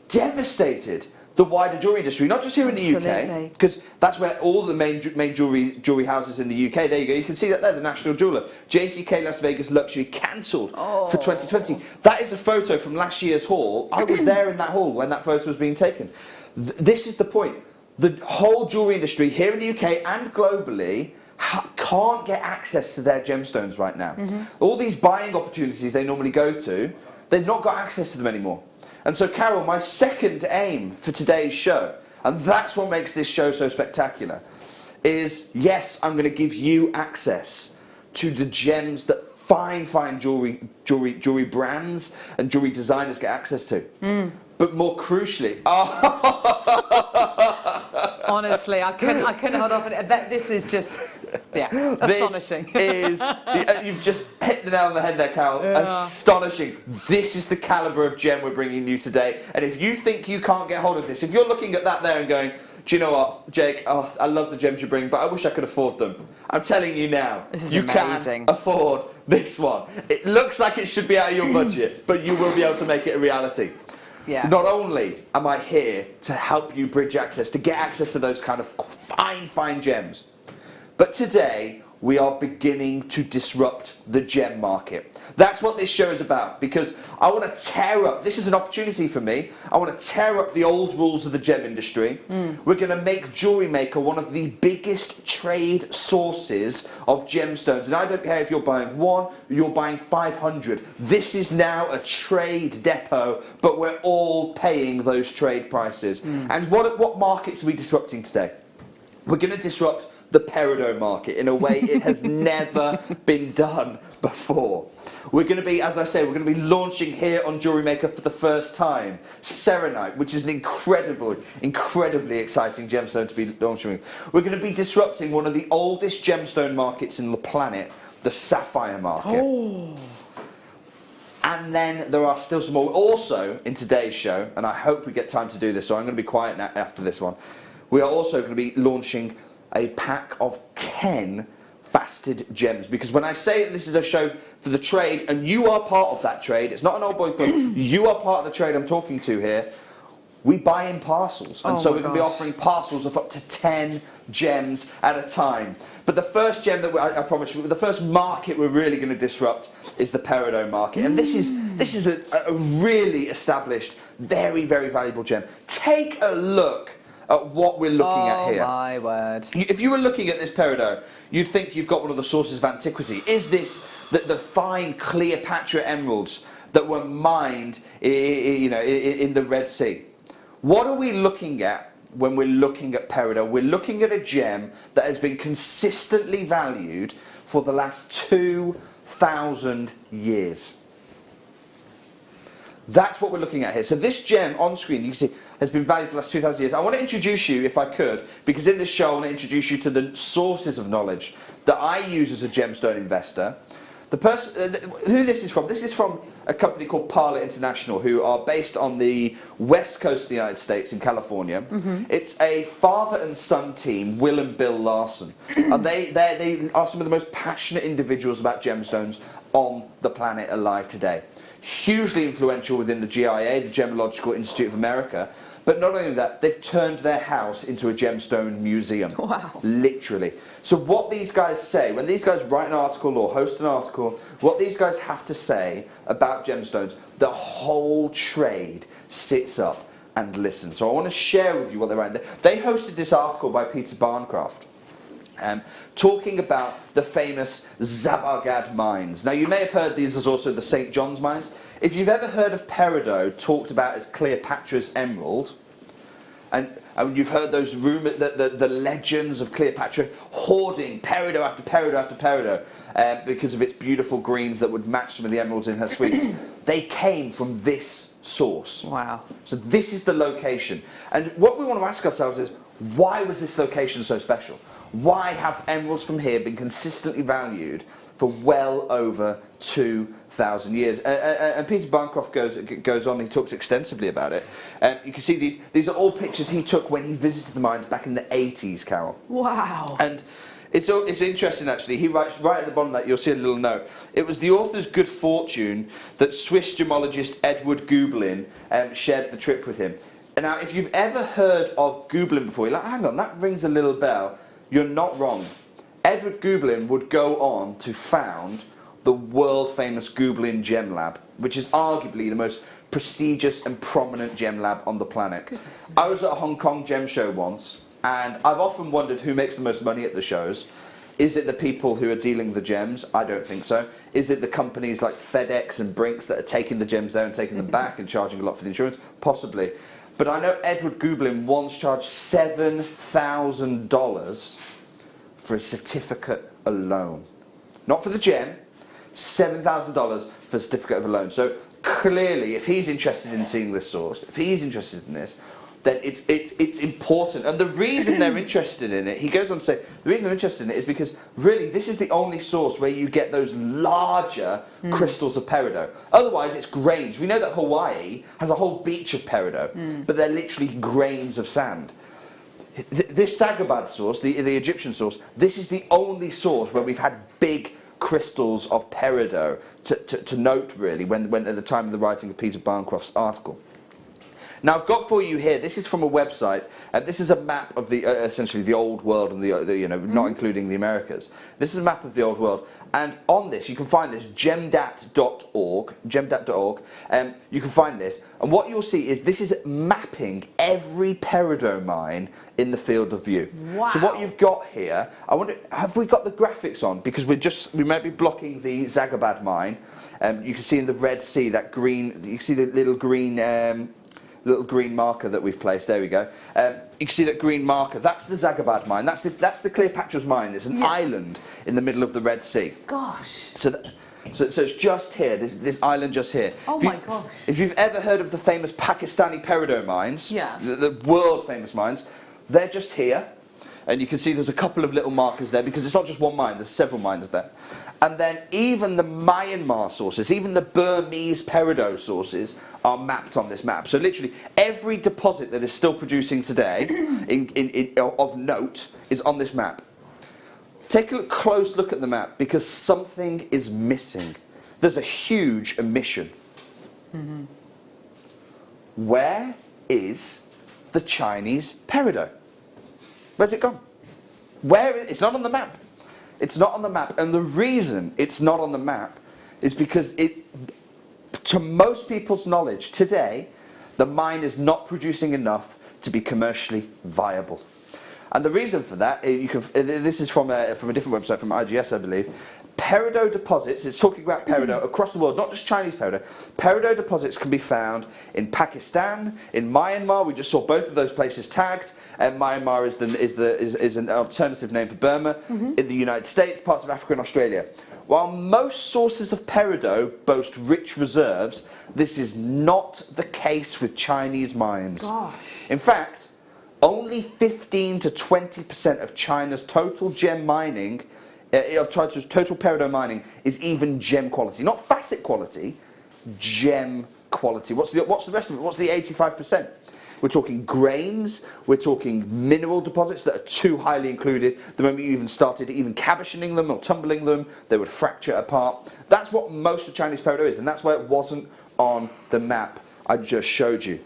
devastated the wider jewellery industry, not just here in the UK, because that's where all the main jewellery houses in the UK, there you go, you can see that there, the National Jeweller. JCK Las Vegas Luxury cancelled for 2020. That is a photo from last year's haul. I was there in that hall when that photo was being taken. This is the point. The whole jewellery industry here in the UK and globally can't get access to their gemstones right now. All these buying opportunities they normally go to, they've not got access to them anymore. And so, Carol, my second aim for today's show, and that's what makes this show so spectacular, is, yes, I'm going to give you access to the gems that fine jewellery brands and jewellery designers get access to. But more crucially, honestly, I couldn't hold off. This is just, astonishing. You've just hit the nail on the head there, Carol. Astonishing. This is the calibre of gem we're bringing you today. And if you think you can't get hold of this, if you're looking at that there and going, do you know what, Jake, I love the gems you bring, but I wish I could afford them. I'm telling you now, you can afford this one. It looks like it should be out of your budget, but you will be able to make it a reality. Yeah. Not only am I here to help you bridge access, to get access to those kind of fine gems, but today we are beginning to disrupt the gem market. That's what this show is about, because I want to tear up, this is an opportunity for me, I want to tear up the old rules of the gem industry. We're going to make Jewellery Maker one of the biggest trade sources of gemstones. And I don't care if you're buying one, you're buying 500. This is now a trade depot, but we're all paying those trade prices. And what markets are we disrupting today? We're going to disrupt the peridot market in a way it has never been done before. We're going to be, as I say, we're going to be launching here on Jewellery Maker for the first time Serenite, which is an incredibly exciting gemstone to be launching. We're going to be disrupting one of the oldest gemstone markets in the planet, the sapphire market. Oh. And then there are still some more. Also, in today's show, and I hope we get time to do this, so I'm going to be quiet now after this one, we are also going to be launching a pack of 10 faceted gems. Because when I say this is a show for the trade, and you are part of that trade, it's not an old boy club, you are part of the trade I'm talking to here, we buy in parcels. And so we're going to be offering parcels of up to 10 gems at a time. But the first gem that I promise you, the first market we're really going to disrupt is the peridot market. And this is a really established, very valuable gem. Take a look at what we're looking at here. Oh my word. If you were looking at this peridot, you'd think you've got one of the sources of antiquity. Is this the fine Cleopatra emeralds that were mined in the Red Sea? What are we looking at when we're looking at peridot? We're looking at a gem that has been consistently valued for the last 2,000 years. That's what we're looking at here. So this gem on screen, you can see, has been valued for the last 2,000 years. I want to introduce you, if I could, because in this show I want to introduce you to the sources of knowledge that I use as a gemstone investor. The person who this is from a company called Parla International, who are based on the west coast of the United States in California. It's a father and son team, Will and Bill Larson, and they are some of the most passionate individuals about gemstones on the planet alive today. Hugely influential within the GIA, the Gemological Institute of America. But not only that, they've turned their house into a gemstone museum. Wow. Literally. So what these guys say, when these guys write an article or host an article, what these guys have to say about gemstones, the whole trade sits up and listens. So I want to share with you what they're writing. They hosted this article by Peter Barncroft, talking about the famous Zabargad mines. Now you may have heard these as also the St. John's mines. If you've ever heard of peridot talked about as Cleopatra's emerald, and you've heard those rumours, the legends of Cleopatra hoarding peridot after peridot after peridot because of its beautiful greens that would match some of the emeralds in her suites, they came from this source. Wow. So this is the location. And what we want to ask ourselves is, why was this location so special? Why have emeralds from here been consistently valued for well over 2,000 years? And Peter Barncroft goes on, he talks extensively about it. You can see these are all pictures he took when he visited the mines back in the 80s, Carol. Wow. And it's interesting, actually. He writes right at the bottom of that, you'll see a little note. It was the author's good fortune that Swiss gemologist Edward Gubelin shared the trip with him. And now, if you've ever heard of Gubelin before, you're like, hang on, that rings a little bell. You're not wrong. Edward Gubelin would go on to found the world-famous Gubelin Gem Lab, which is arguably the most prestigious and prominent gem lab on the planet. I was at a Hong Kong gem show once, and I've often wondered who makes the most money at the shows. Is it the people who are dealing the gems? I don't think so. Is it the companies like FedEx and Brinks that are taking the gems there and taking them back and charging a lot for the insurance? Possibly. But I know Edward Gubelin once charged $7,000 for a certificate alone. Not for the gem, $7,000 for a certificate of a loan. So clearly, if he's interested in seeing this source, if he's interested in this, then it's important. And the reason they're interested in it, he goes on to say, the reason they're interested in it is because really this is the only source where you get those larger crystals of peridot. Otherwise it's grains. We know that Hawaii has a whole beach of peridot, but they're literally grains of sand. This Sagabad source, the Egyptian source, this is the only source where we've had big crystals of peridot to note, really, when at the time of the writing of Peter Barncroft's article. Now I've got for you here, this is from a website, this is a map of the essentially the old world and not including the Americas. This is a map of the old world, and on this you can find this gemdat.org, you can find this, and what you'll see is this is mapping every peridot mine in the field of view. Wow. So what you've got here, I wonder, have we got the graphics on? Because we might be blocking the Zagabad mine. You can see in the Red Sea that green, you can see the little green marker that we've placed. There we go. You can see that green marker. That's the Zagabad mine. That's the Cleopatra's mine. It's an island in the middle of the Red Sea. Gosh. So So it's just here, this island just here. Oh my gosh. If you've ever heard of the famous Pakistani peridot mines, Yeah. the world famous mines, they're just here. And you can see there's a couple of little markers there because it's not just one mine, there's several mines there. And then even the Myanmar sources, even the Burmese peridot sources are mapped on this map. So literally every deposit that is still producing today of note is on this map. Take a close look at the map because something is missing. There's a huge omission. Mm-hmm. Where is the Chinese peridot? Where's it gone? It's not on the map. It's not on the map. And the reason it's not on the map is because to most people's knowledge today, the mine is not producing enough to be commercially viable. And the reason for that, this is from a different website, from IGS, I believe. Peridot deposits, it's talking about peridot across the world, not just Chinese peridot. Peridot deposits can be found in Pakistan, in Myanmar. We just saw both of those places tagged. And Myanmar is an alternative name for Burma. In the United States, parts of Africa and Australia. While most sources of peridot boast rich reserves, this is not the case with Chinese mines. Gosh. In fact, only 15 to 20% of China's total gem mining, of total peridot mining, is even gem quality. Not facet quality, gem quality. What's the rest of it? What's the 85%? We're talking grains, we're talking mineral deposits that are too highly included. The moment you even started even cabochioning them or tumbling them, they would fracture apart. That's what most of Chinese peridot is, and that's why it wasn't on the map I just showed you.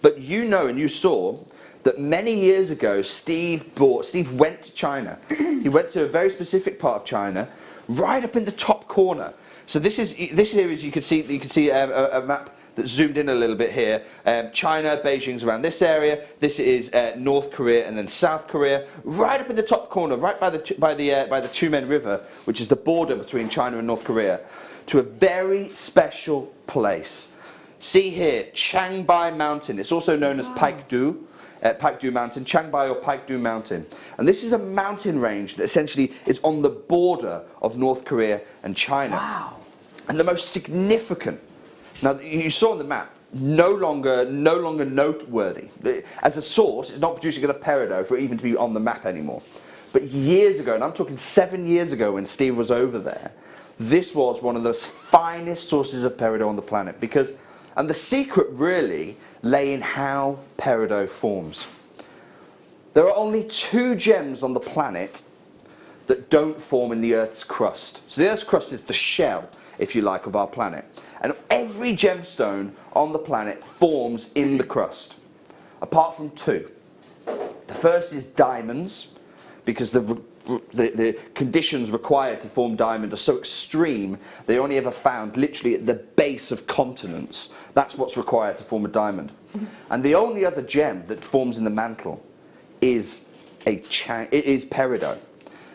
But you know and you saw that many years ago, Steve went to China. He went to a very specific part of China, right up in the top corner. So this here is you can see a map that's zoomed in a little bit here. China, Beijing's around this area. This is North Korea and then South Korea, right up in the top corner, right by the Tumen River, which is the border between China and North Korea, to a very special place. See here, Changbai Mountain. It's also known as Paikdu. Paikdu Mountain, Changbai or Paikdu Mountain. And this is a mountain range that essentially is on the border of North Korea and China. Wow. And the most significant, now you saw on the map, no longer noteworthy. As a source, it's not producing enough peridot for it even to be on the map anymore. But years ago, and I'm talking 7 years ago when Steve was over there, this was one of the finest sources of peridot on the planet and the secret really lay in how peridot forms. There are only 2 gems on the planet that don't form in the Earth's crust. So the Earth's crust is the shell, if you like, of our planet. And every gemstone on the planet forms in the crust, apart from 2. The first is diamonds, because the conditions required to form diamond are so extreme, they're only ever found literally at the base of continents. That's what's required to form a diamond. And the only other gem that forms in the mantle is peridot.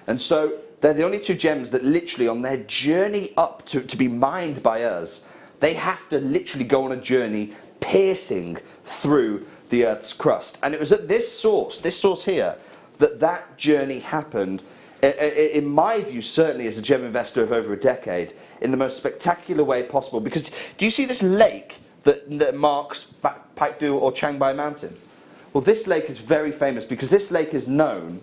And so they're the only 2 gems that literally on their journey up to be mined by us, they have to literally go on a journey piercing through the Earth's crust. And it was at this source here, that journey happened, in my view, certainly as a gem investor of over a decade, in the most spectacular way possible. Because do you see this lake that marks Paikdu or Changbai Mountain? Well, this lake is very famous because this lake is known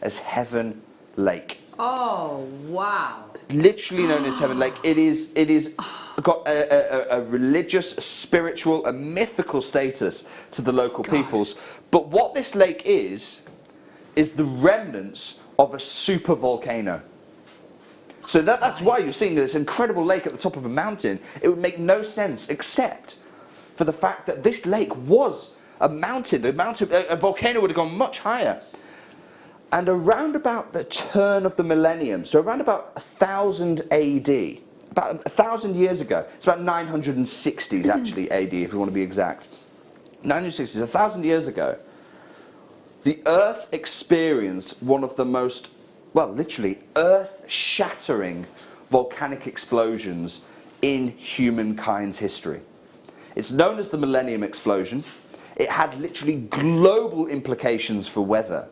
as Heaven Lake. Oh, wow. Literally known as Heaven Lake. It is got a religious, a spiritual, a mythical status to the local peoples. But what this lake is the remnants of a super volcano. So that's why you're seeing this incredible lake at the top of a mountain. It would make no sense except for the fact that this lake was a mountain. A volcano would have gone much higher. And around about the turn of the millennium, so around about 1000 AD, about 1,000 years ago, it's about 960s actually AD if we want to be exact. 960s, 1,000 years ago, the Earth experienced one of the most, well, literally earth-shattering volcanic explosions in humankind's history. It's known as the Millennium Explosion. It had literally global implications for weather.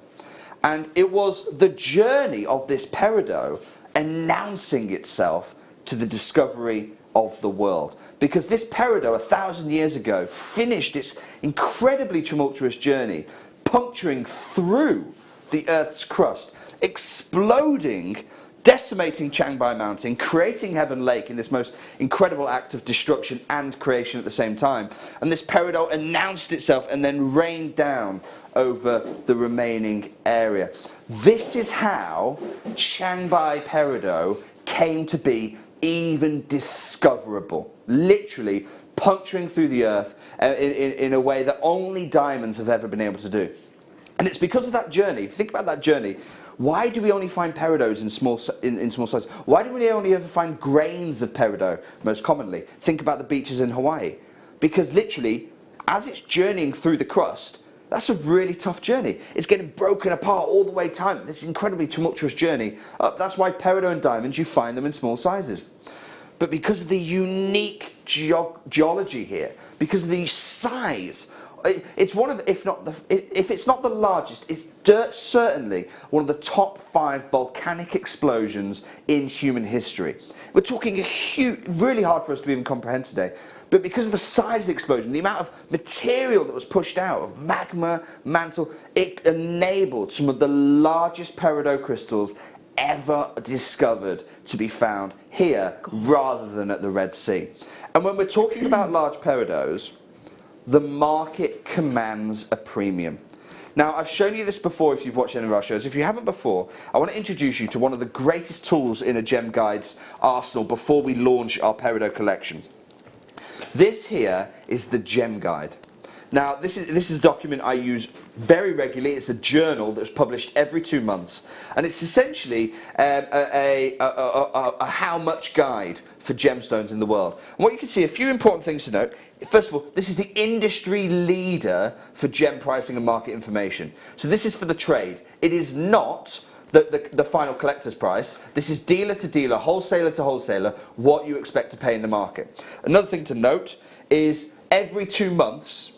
And it was the journey of this peridot announcing itself to the discovery of the world. Because this peridot 1,000 years ago finished its incredibly tumultuous journey, puncturing through the Earth's crust, exploding, decimating Changbai Mountain, creating Heaven Lake in this most incredible act of destruction and creation at the same time. And this peridot announced itself and then rained down over the remaining area. This is how Changbai peridot came to be even discoverable, literally puncturing through the earth in a way that only diamonds have ever been able to do. And it's because of that journey. If you think about that journey, why do we only find peridots in small sizes? Why do we only ever find grains of peridot most commonly? Think about the beaches in Hawaii. Because literally, as it's journeying through the crust, that's a really tough journey. It's getting broken apart all the way time. This incredibly tumultuous journey. That's why peridot and diamonds, you find them in small sizes. But because of the unique geology here, because of the size, it's one of, if it's not the largest, it's certainly one of the top 5 volcanic explosions in human history. We're talking a huge, really hard for us to even comprehend today. But because of the size of the explosion, the amount of material that was pushed out of magma, mantle, it enabled some of the largest peridot crystals ever discovered to be found here rather than at the Red Sea. And when we're talking about large peridots, the market commands a premium. Now, I've shown you this before if you've watched any of our shows. If you haven't before, I want to introduce you to one of the greatest tools in a Gem Guide's arsenal before we launch our peridot collection. This here is the Gem Guide. Now, this is a document I use very regularly. It's a journal that's published every 2 months, and it's essentially a how much guide for gemstones in the world. And what you can see, a few important things to note. First of all, this is the industry leader for gem pricing and market information. So this is for the trade. It is not the final collector's price. This is dealer to dealer, wholesaler to wholesaler, what you expect to pay in the market. Another thing to note is every 2 months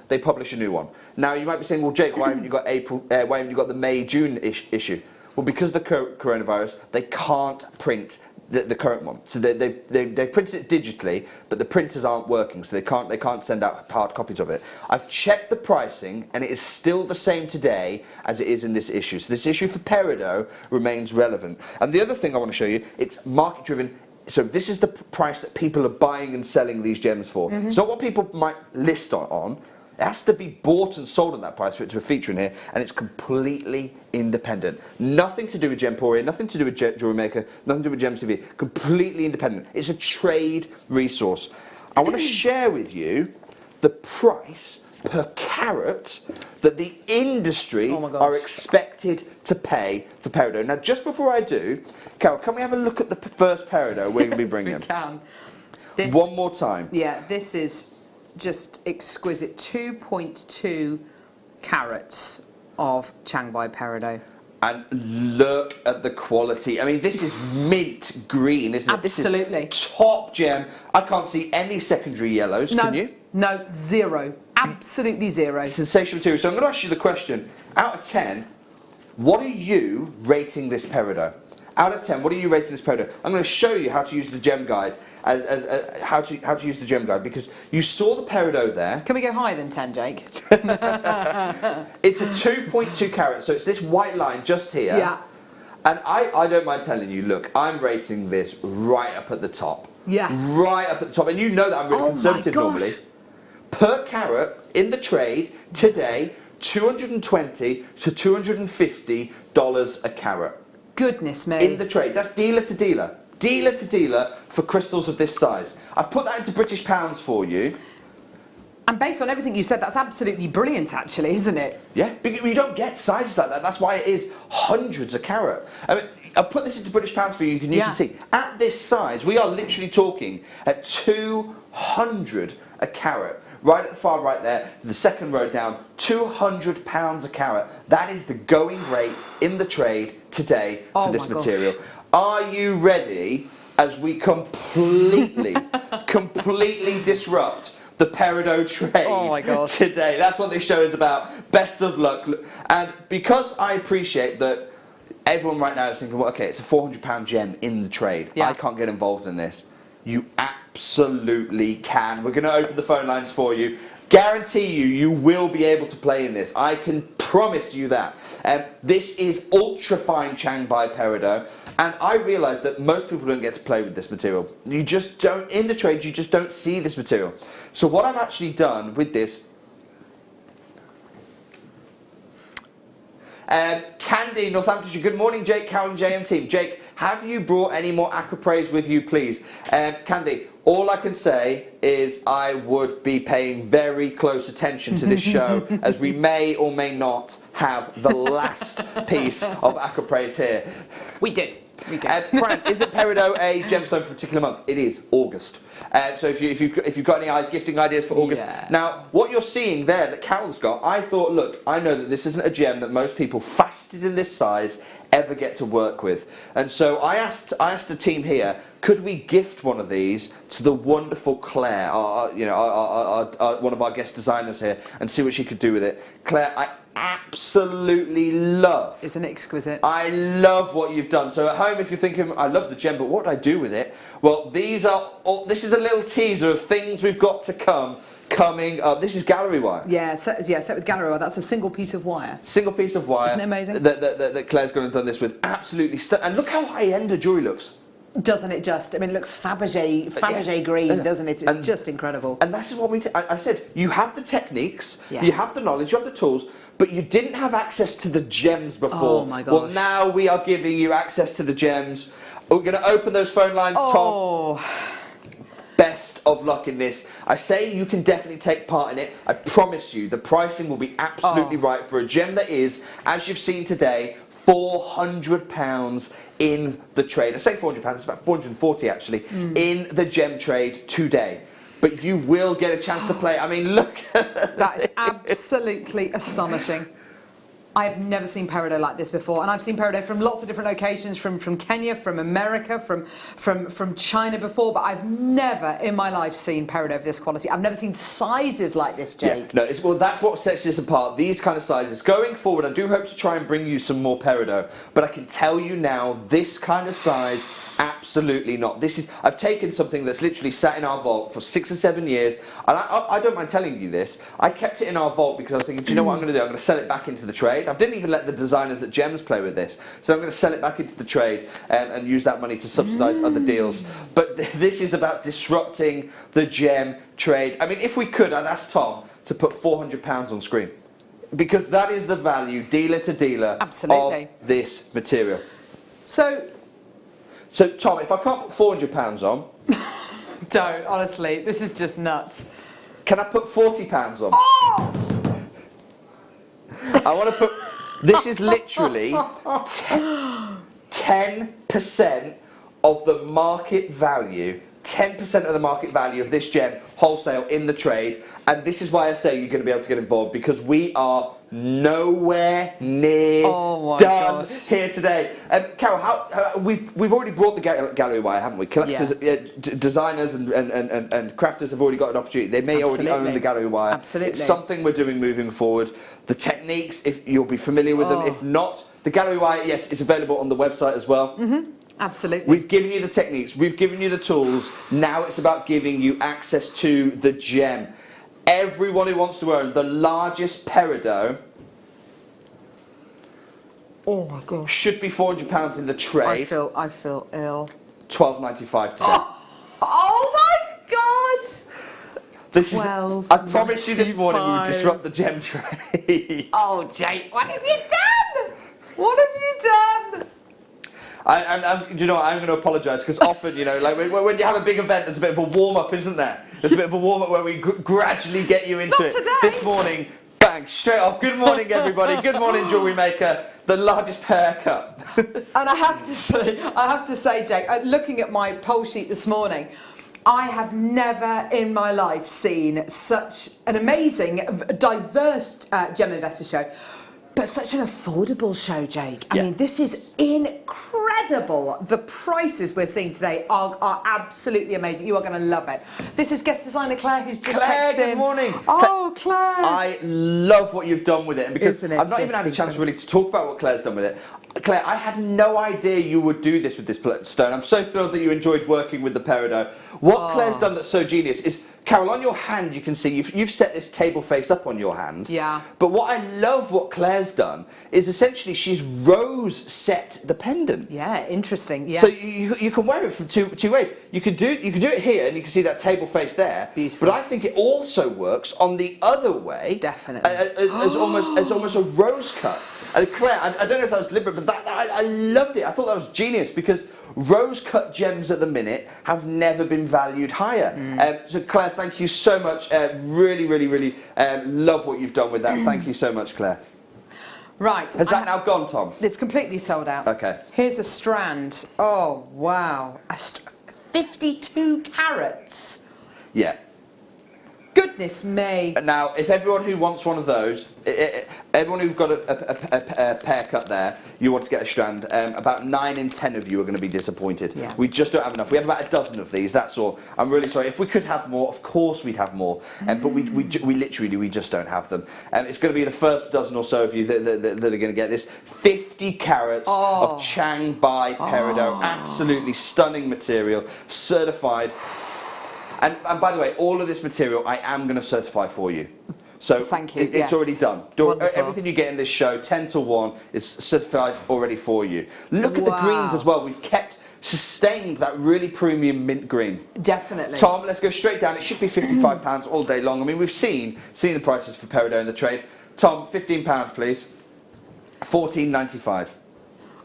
they publish a new one. Now you might be saying, well, Jake, why haven't you got why haven't you got the May-June issue? Well, because of the coronavirus, they can't print the current one. So they've printed it digitally, but the printers aren't working, so they can't send out hard copies of it. I've checked the pricing, and it is still the same today as it is in this issue. So this issue for peridot remains relevant. And the other thing I want to show you, it's market driven. So this is the price that people are buying and selling these gems for. It's not what people might list on. It has to be bought and sold at that price for it to feature in here, and it's completely independent. Nothing to do with Gemporia, nothing to do with Jewellery Maker, nothing to do with Gems TV. Completely independent. It's a trade resource. I want to share with you the price per carat that the industry are expected to pay for peridot. Now, just before I do, Carol, can we have a look at the first peridot we're going to be bringing? Yes, we can. One more time. Yeah, this is just exquisite. 2.2 carats of Changbai peridot. And look at the quality. I mean, this is mint green, isn't it? Absolutely. This is top gem. I can't see any secondary yellows, can you? No, zero. Absolutely zero. Sensational material. So I'm going to ask you the question. Out of 10, what are you rating this peridot? Out of 10, what are you rating this peridot? I'm going to show you how to use the Gem Guide, how to use the Gem Guide, because you saw the peridot there. Can we go higher than 10, Jake? It's a 2.2 carat, so it's this white line just here. Yeah. And I don't mind telling you, look, I'm rating this right up at the top. Yeah. Right up at the top. And you know that I'm really conservative normally. Per carat in the trade today, $220 to $250 a carat. Goodness me. In the trade. That's dealer to dealer. Dealer to dealer for crystals of this size. I've put that into British pounds for you. And based on everything you said, that's absolutely brilliant, actually, isn't it? Yeah, because you don't get sizes like that. That's why it is hundreds a carat. I mean, I've put this into British pounds for you. You can see. At this size, we are literally talking at 200 a carat. Right at the far right there, the second row down, £200 a carat. That is the going rate in the trade today for this material. Are you ready as we completely disrupt the peridot trade today? That's what this show is about. Best of luck. And because I appreciate that everyone right now is thinking, well, okay, it's a £400 gem in the trade. Yeah. I can't get involved in this. You absolutely can. We're going to open the phone lines for you. Guarantee you will be able to play in this. I can promise you that. This is ultra fine Changbai peridot, and I realise that most people don't get to play with this material. You just don't, in the trade, you just don't see this material. So what I've actually done with this, Candy, Northamptonshire, good morning, Jake, Carol and JM team. Jake, have you brought any more aquaprays with you, please? Candy, all I can say is I would be paying very close attention to this show, as we may or may not have the last piece of aquaprays here. We do. We do. Fran, isn't peridot a gemstone for a particular month? It is August. So if you've got any gifting ideas for August, now what you're seeing there that Carol's got, I thought, look, I know that this isn't a gem that most people faceted in this size ever get to work with, and so I asked the team here, could we gift one of these to the wonderful Claire, one of our guest designers here, and see what she could do with it. Claire, I absolutely love. Isn't it exquisite? I love what you've done. So at home, if you're thinking, I love the gem, but what do I do with it? Well, this is a little teaser of things we've got to come. Coming up, this is gallery wire. Set with gallery wire. That's a single piece of wire. Single piece of wire. Isn't it amazing? That Claire's going to have done this with. Absolutely and look how high-end the jewellery looks. Doesn't it just? I mean, it looks Fabergé green, doesn't it? It's just incredible. And that's what I said. You have the techniques, you have the knowledge, you have the tools, but you didn't have access to the gems before. Oh my gosh. Well, now we are giving you access to the gems. We're going to open those phone lines, Tom. Best of luck in this. I say you can definitely take part in it. I promise you, the pricing will be absolutely right for a gem that is, as you've seen today, £400 in the trade. I say £400, it's about 440 actually, in the gem trade today. But you will get a chance to play. I mean, look. That is absolutely astonishing. I have never seen peridot like this before, and I've seen peridot from lots of different locations, from Kenya, from America, from China before, but I've never in my life seen peridot of this quality. I've never seen sizes like this, Jake. Yeah, no, well, that's what sets this apart, these kind of sizes. Going forward, I do hope to try and bring you some more peridot, but I can tell you now, this kind of size, absolutely not. I've taken something that's literally sat in our vault for 6 or 7 years, and I don't mind telling you this. I kept it in our vault because I was thinking, do you know what I'm going to do? I'm going to sell it back into the trade. I didn't even let the designers at Gems play with this, so I'm going to sell it back into the trade and use that money to subsidise other deals. But this is about disrupting the gem trade. I mean, if we could, I'd ask Tom to put £400 on screen, because that is the value, dealer to dealer, of this material. So Tom, if I can't put £400 on... Don't, honestly, this is just nuts. Can I put £40 on? Oh! I want to put... This is literally 10% of the market value. 10% of the market value of this gem wholesale in the trade, and this is why I say you're going to be able to get involved, because we are nowhere near done here today. Carol, we've already brought the gallery wire, haven't we? Collectors, designers and crafters have already got an opportunity. They may already own the gallery wire. Absolutely. It's something we're doing moving forward. The techniques, if you'll be familiar with them, if not, the gallery wire, yes, is available on the website as well. Absolutely. We've given you the techniques, we've given you the tools, now it's about giving you access to the gem. Everyone who wants to own the largest peridot, oh my gosh, should be £400 in the trade. I feel ill. £12.95 today. Oh my gosh! This is, I promised you this morning we would disrupt the gem trade. Oh, Jake, what have you done? What have you done? Do you know what, I'm going to apologise, because often, you know, like when you have a big event, there's a bit of a warm-up, isn't there? There's a bit of a warm-up where we gradually get you into it. Today. This morning, bang, straight off. Good morning, everybody. Good morning, Jewellery Maker. The largest haircut. And I have to say, Jake, looking at my poll sheet this morning, I have never in my life seen such an amazing, diverse gem investor show. But such an affordable show, Jake. I mean, this is incredible. incredible. The prices we're seeing today are absolutely amazing. You are going to love it. This is guest designer Claire, who's just Claire, texted good in. morning. Oh, Claire. I love what you've done with it. And because Isn't it I've not even just had a chance really to talk about what Claire's done with it. Claire, I had no idea you would do this with this stone. I'm so thrilled that you enjoyed working with the peridot. What Claire's done that's so genius is, Carol, on your hand you can see you've set this table face up on your hand. Yeah. But what I love what Claire's done is essentially she's rose set the pendant. Yeah, interesting. Yes. So you can wear it from two ways. You could do it here, and you can see that table face there. Beautiful. But I think it also works on the other way. Definitely. As almost a rose cut. And Claire, I don't know if that was deliberate, but I loved it. I thought that was genius because rose cut gems at the minute have never been valued higher. So Claire, thank you so much. Really love what you've done with that. Thank you so much, Claire. Right. Has that now gone, Tom? It's completely sold out. Okay. Here's a strand. Oh, wow. 52 carats. Yeah. Goodness me. Now, if everyone who wants one of those, everyone who's got a pair cut there, you want to get a strand, about 9 in 10 of you are going to be disappointed. Yeah. We just don't have enough. We have about a dozen of these, that's all. I'm really sorry. If we could have more, of course we'd have more. But we literally just don't have them. It's going to be the first dozen or so of you that are going to get this. 50 carats of Chang Bai peridot. Absolutely stunning material. Certified. And by the way, all of this material I am going to certify for you. So thank you. It's already done. Wonderful. Everything you get in this show, 10 to 1, is certified already for you. Look at the greens as well. We've sustained that really premium mint green. Definitely. Tom, let's go straight down. It should be £55 all day long. I mean, we've seen the prices for peridot in the trade. Tom, £15, please. £14.95.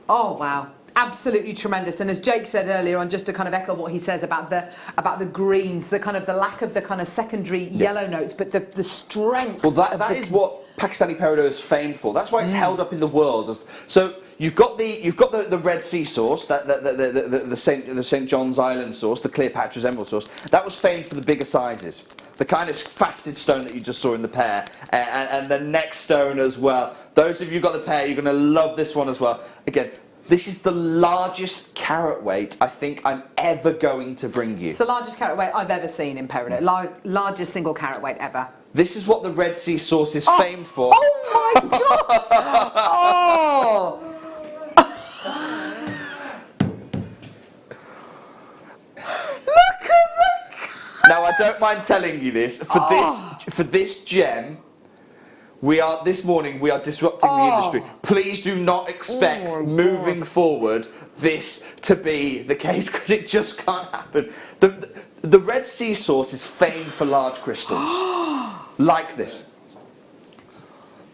Oh, wow. Absolutely tremendous. And as Jake said earlier on, just to kind of echo what he says about the greens, the lack of the kind of secondary yellow notes, but the strength. Well, that is what Pakistani peridot is famed for. That's why it's held up in the world. So you've got the Red Sea sauce, the St John's Island sauce, the Cleopatra's Emerald sauce. That was famed for the bigger sizes. The kind of faceted stone that you just saw in the pear, and the next stone as well. Those of you who got the pear, you're going to love this one as well. Again. This is the largest carat weight I think I'm ever going to bring you. It's the largest carat weight I've ever seen in peridot. Largest single carat weight ever. This is what the Red Sea sauce is famed for. Oh my gosh! Oh! Look at that! Now I don't mind telling you this. For this gem, this morning we are disrupting the industry. Please do not expect moving forward this to be the case because it just can't happen. The Red Sea sauce is famed for large crystals like this.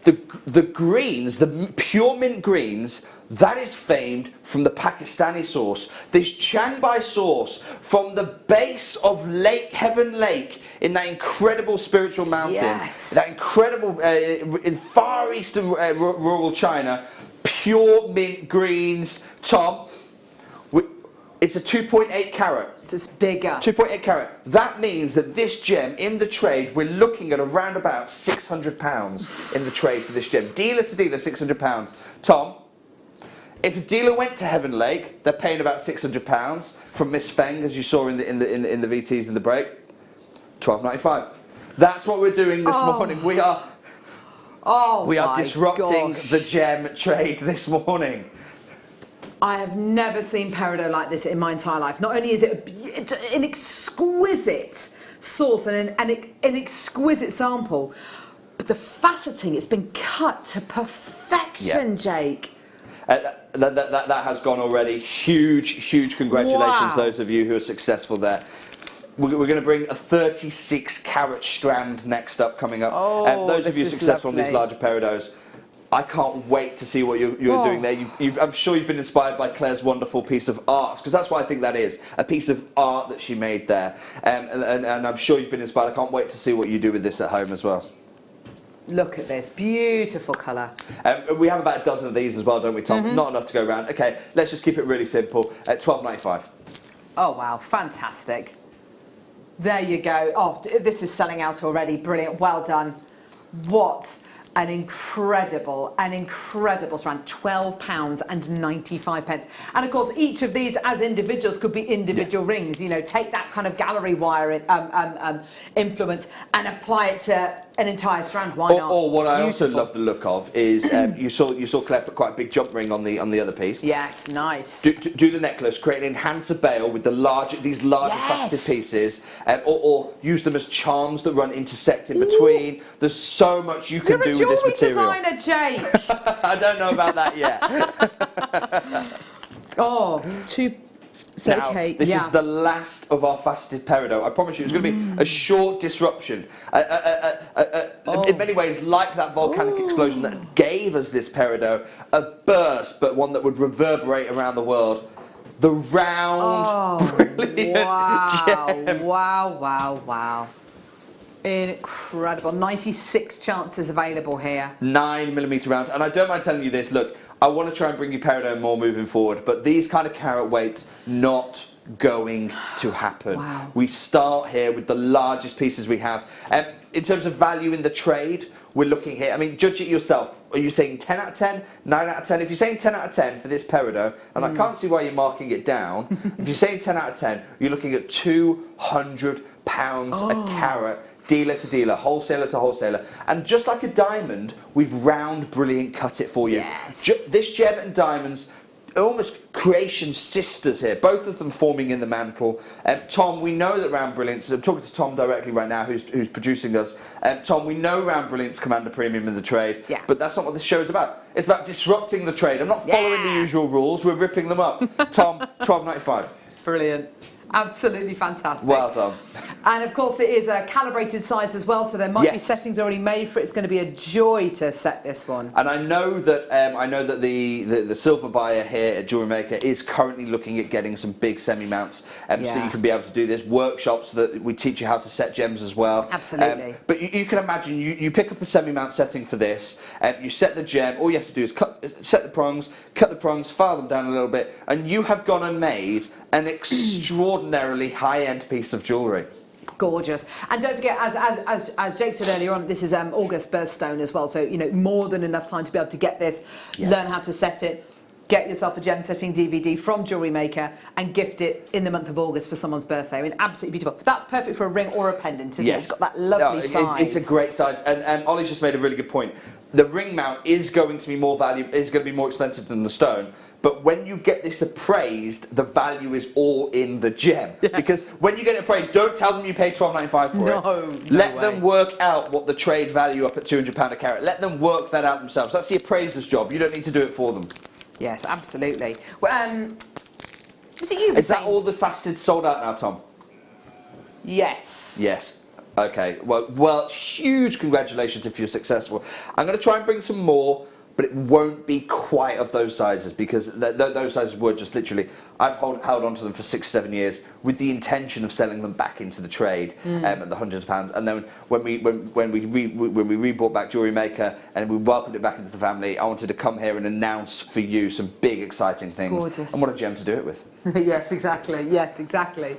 The greens, the pure mint greens, that is famed from the Pakistani sauce. This Chang Bai sauce from the base of Heaven Lake in that incredible spiritual mountain, that incredible in far eastern rural China, pure mint greens. Tom, it's a 2.8 carat. It's bigger. 2.8 carat. That means that this gem in the trade, we're looking at around about £600 in the trade for this gem. Dealer to dealer, £600. Tom, if a dealer went to Heaven Lake, they're paying about £600 from Miss Feng, as you saw in the VTs in the break. £12.95. That's what we're doing this morning. We are disrupting the gem trade this morning. I have never seen peridot like this in my entire life. Not only is it an exquisite sauce and an exquisite sample, but the faceting, it's been cut to perfection, Jake. That has gone already. Huge congratulations, those of you who are successful there. We're going to bring a 36 carat strand next up, coming up. Those of you successful on these larger peridots, I can't wait to see what you're doing there. I'm sure you've been inspired by Claire's wonderful piece of art, because that's what I think that is, a piece of art that she made there. And I'm sure you've been inspired. I can't wait to see what you do with this at home as well. Look at this, beautiful colour. We have about a dozen of these as well, don't we, Tom? Not enough to go around. Okay, let's just keep it really simple. At £12.95. Oh wow, fantastic. There you go. Oh, this is selling out already. Brilliant, well done. What An incredible strand, £12.95. And of course, each of these as individuals could be individual rings. You know, take that kind of gallery wire influence and apply it to an entire strand. Why not? Or what I also love the look of is you saw Claire put quite a big jump ring on the other piece. Yes, nice. Do the necklace, create an enhancer bail with these larger faceted pieces, or use them as charms that run intersect in between. There's so much you can do with this material. You're a jewellery designer, Jake. I don't know about that yet. This is the last of our faceted peridot. I promise you, it's going to be a short disruption. In many ways, like that volcanic explosion that gave us this peridot, a burst, but one that would reverberate around the world. The round, brilliant gem. Wow. Incredible. 96 chances available here. 9mm round. And I don't mind telling you this, look, I want to try and bring you peridot more moving forward, but these kind of carat weights, not going to happen. Wow. We start here with the largest pieces we have. In terms of value in the trade, we're looking here, I mean, judge it yourself. Are you saying 10 out of 10, 9 out of 10? If you're saying 10 out of 10 for this peridot, and I can't see why you're marking it down, if you're saying 10 out of 10, you're looking at £200 a carat. Dealer to dealer, wholesaler to wholesaler. And just like a diamond, we've round brilliant cut it for you. Yes. This gem and diamonds, almost creation sisters here, both of them forming in the mantle. Tom, we know that round brilliance, I'm talking to Tom directly right now, who's producing us. Tom, we know round brilliance command a premium in the trade, but that's not what this show is about. It's about disrupting the trade. I'm not following the usual rules, we're ripping them up. Tom, £12.95. Brilliant. Absolutely fantastic. Well done. And of course it is a calibrated size as well, so there might be settings already made for it. It's going to be a joy to set this one. And I know that the silver buyer here at Jewellery Maker is currently looking at getting some big semi-mounts so that you can be able to do this. Workshops that we teach you how to set gems as well. Absolutely. But you can imagine, you pick up a semi-mount setting for this, you set the gem, all you have to do is set the prongs, cut the prongs, file them down a little bit, and you have gone and made an extraordinarily high-end piece of jewellery. Gorgeous. And don't forget, as Jake said earlier on, this is August birthstone as well, so you know, more than enough time to be able to get this, learn how to set it, get yourself a gem setting DVD from Jewellery Maker and gift it in the month of August for someone's birthday. I mean, absolutely beautiful. That's perfect for a ring or a pendant, isn't it? It's got that lovely size. It's a great size, and Ollie's just made a really good point. The ring mount is going to be more expensive than the stone. But when you get this appraised, the value is all in the gem. Yes. Because when you get it appraised, don't tell them you paid $12.95 for it. Let them work out what the trade value up at £200 a carat. Let them work that out themselves. That's the appraiser's job. You don't need to do it for them. Yes, absolutely. Well, was it you? Is that all the faceted sold out now, Tom? Yes. Yes. Okay. Well, huge congratulations if you're successful. I'm going to try and bring some more, but it won't be quite of those sizes because those sizes were just literally, I've held on to them for 6-7 years with the intention of selling them back into the trade at the hundreds of pounds. And then when we rebought back Jewellery Maker and we welcomed it back into the family, I wanted to come here and announce for you some big exciting things. Gorgeous. And what a gem to do it with. Yes, exactly. Yes, exactly.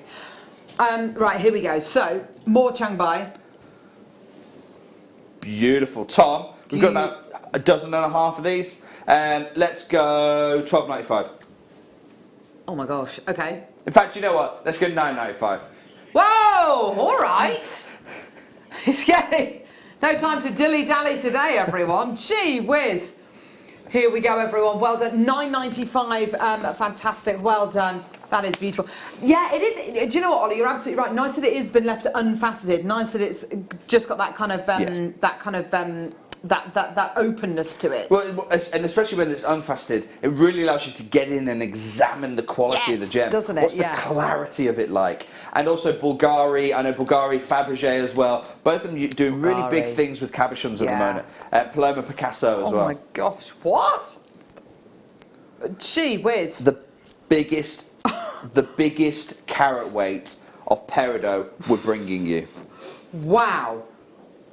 Right, here we go. So, more Changbai. Beautiful. Tom, we've got about a dozen and a half of these. Let's go £12.95. Oh my gosh, okay. In fact, you know what? Let's go £9.95. Whoa, all right. It's getting no time to dilly-dally today, everyone. Gee whiz. Here we go, everyone. Well done. £9.95. Fantastic. Well done. That is beautiful. Yeah, it is. Do you know what, Ollie? You're absolutely right. Nice that it has been left unfaceted. Nice that it's just got that kind of that openness to it. Well, and especially when it's unfaceted, it really allows you to get in and examine the quality of the gem. Doesn't it? What's the clarity of it like? And also Bulgari, I know Bulgari, Fabergé as well. Both of them doing really big things with cabochons at the moment. Paloma Picasso as well. Oh my gosh, what? Gee whiz. The biggest carat weight of peridot we're bringing you. Wow.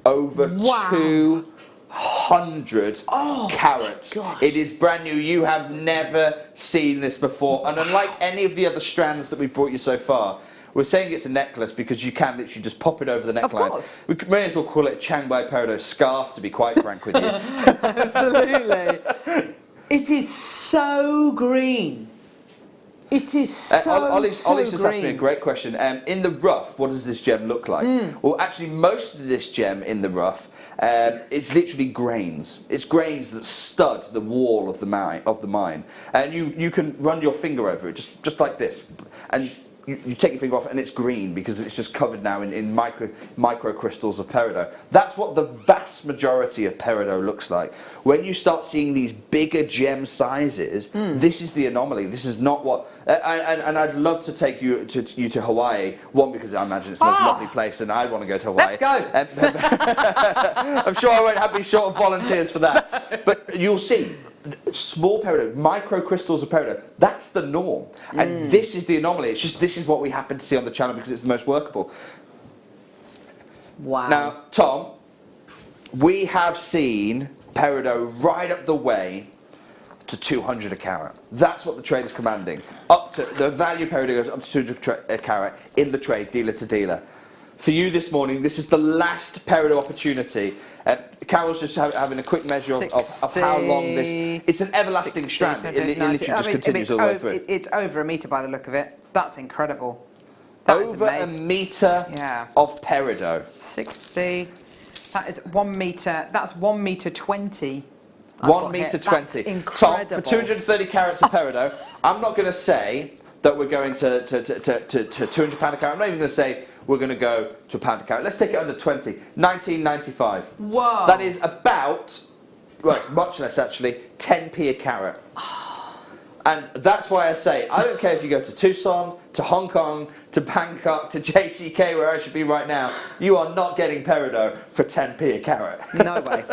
Over 200 carats. Gosh. It is brand new. You have never seen this before. And unlike any of the other strands that we've brought you so far, we're saying it's a necklace because you can literally just pop it over the neckline. Of course. We may as well call it a Chiangbai Peridot scarf, to be quite frank with you. Absolutely. It is so green. It is so, Ollie's just asked me a green. great question. In the rough, what does this gem look like? Well, actually, most of this gem in the rough, it's literally grains. It's grains that stud the wall of the mine. And you can run your finger over it, just like this. And you take your finger off and it's green because it's just covered now in micro crystals of peridot. That's what the vast majority of peridot looks like. When you start seeing these bigger gem sizes, this is the anomaly. This is not what. And I'd love to take you to Hawaii. One, because I imagine it's the most lovely place, and I want to go to Hawaii. Let's go. I'm sure I won't be short of volunteers for that. But you'll see. Small peridot, micro crystals of peridot, that's the norm. And this is the anomaly. It's just this is what we happen to see on the channel because it's the most workable. Wow. Now, Tom, we have seen peridot right up the way to 200 a carat. That's what the trade is commanding. Up to the value peridot goes up to 200 a carat in the trade, dealer to dealer. For you this morning, this is the last peridot opportunity. Carol's just having a quick measure of how long this. It's an everlasting 60, strand. It literally just continues all the way through. It's over a metre by the look of it. That's incredible. That is over amazing. a metre of peridot. 60. That is 1 metre. That's 1 metre 20. 1 metre 20. That's Tom, incredible. for 230 carats of peridot, I'm not going to say that we're going to £200 a carat. I'm not even going to say we're going to go to £1 a carat. Let's take it under 20. 19.95. Whoa. That is about, well, it's much less actually, 10p a carat. And that's why I say, I don't care if you go to Tucson, to Hong Kong, to Bangkok, to JCK, where I should be right now, you are not getting peridot for 10p a carat. No way.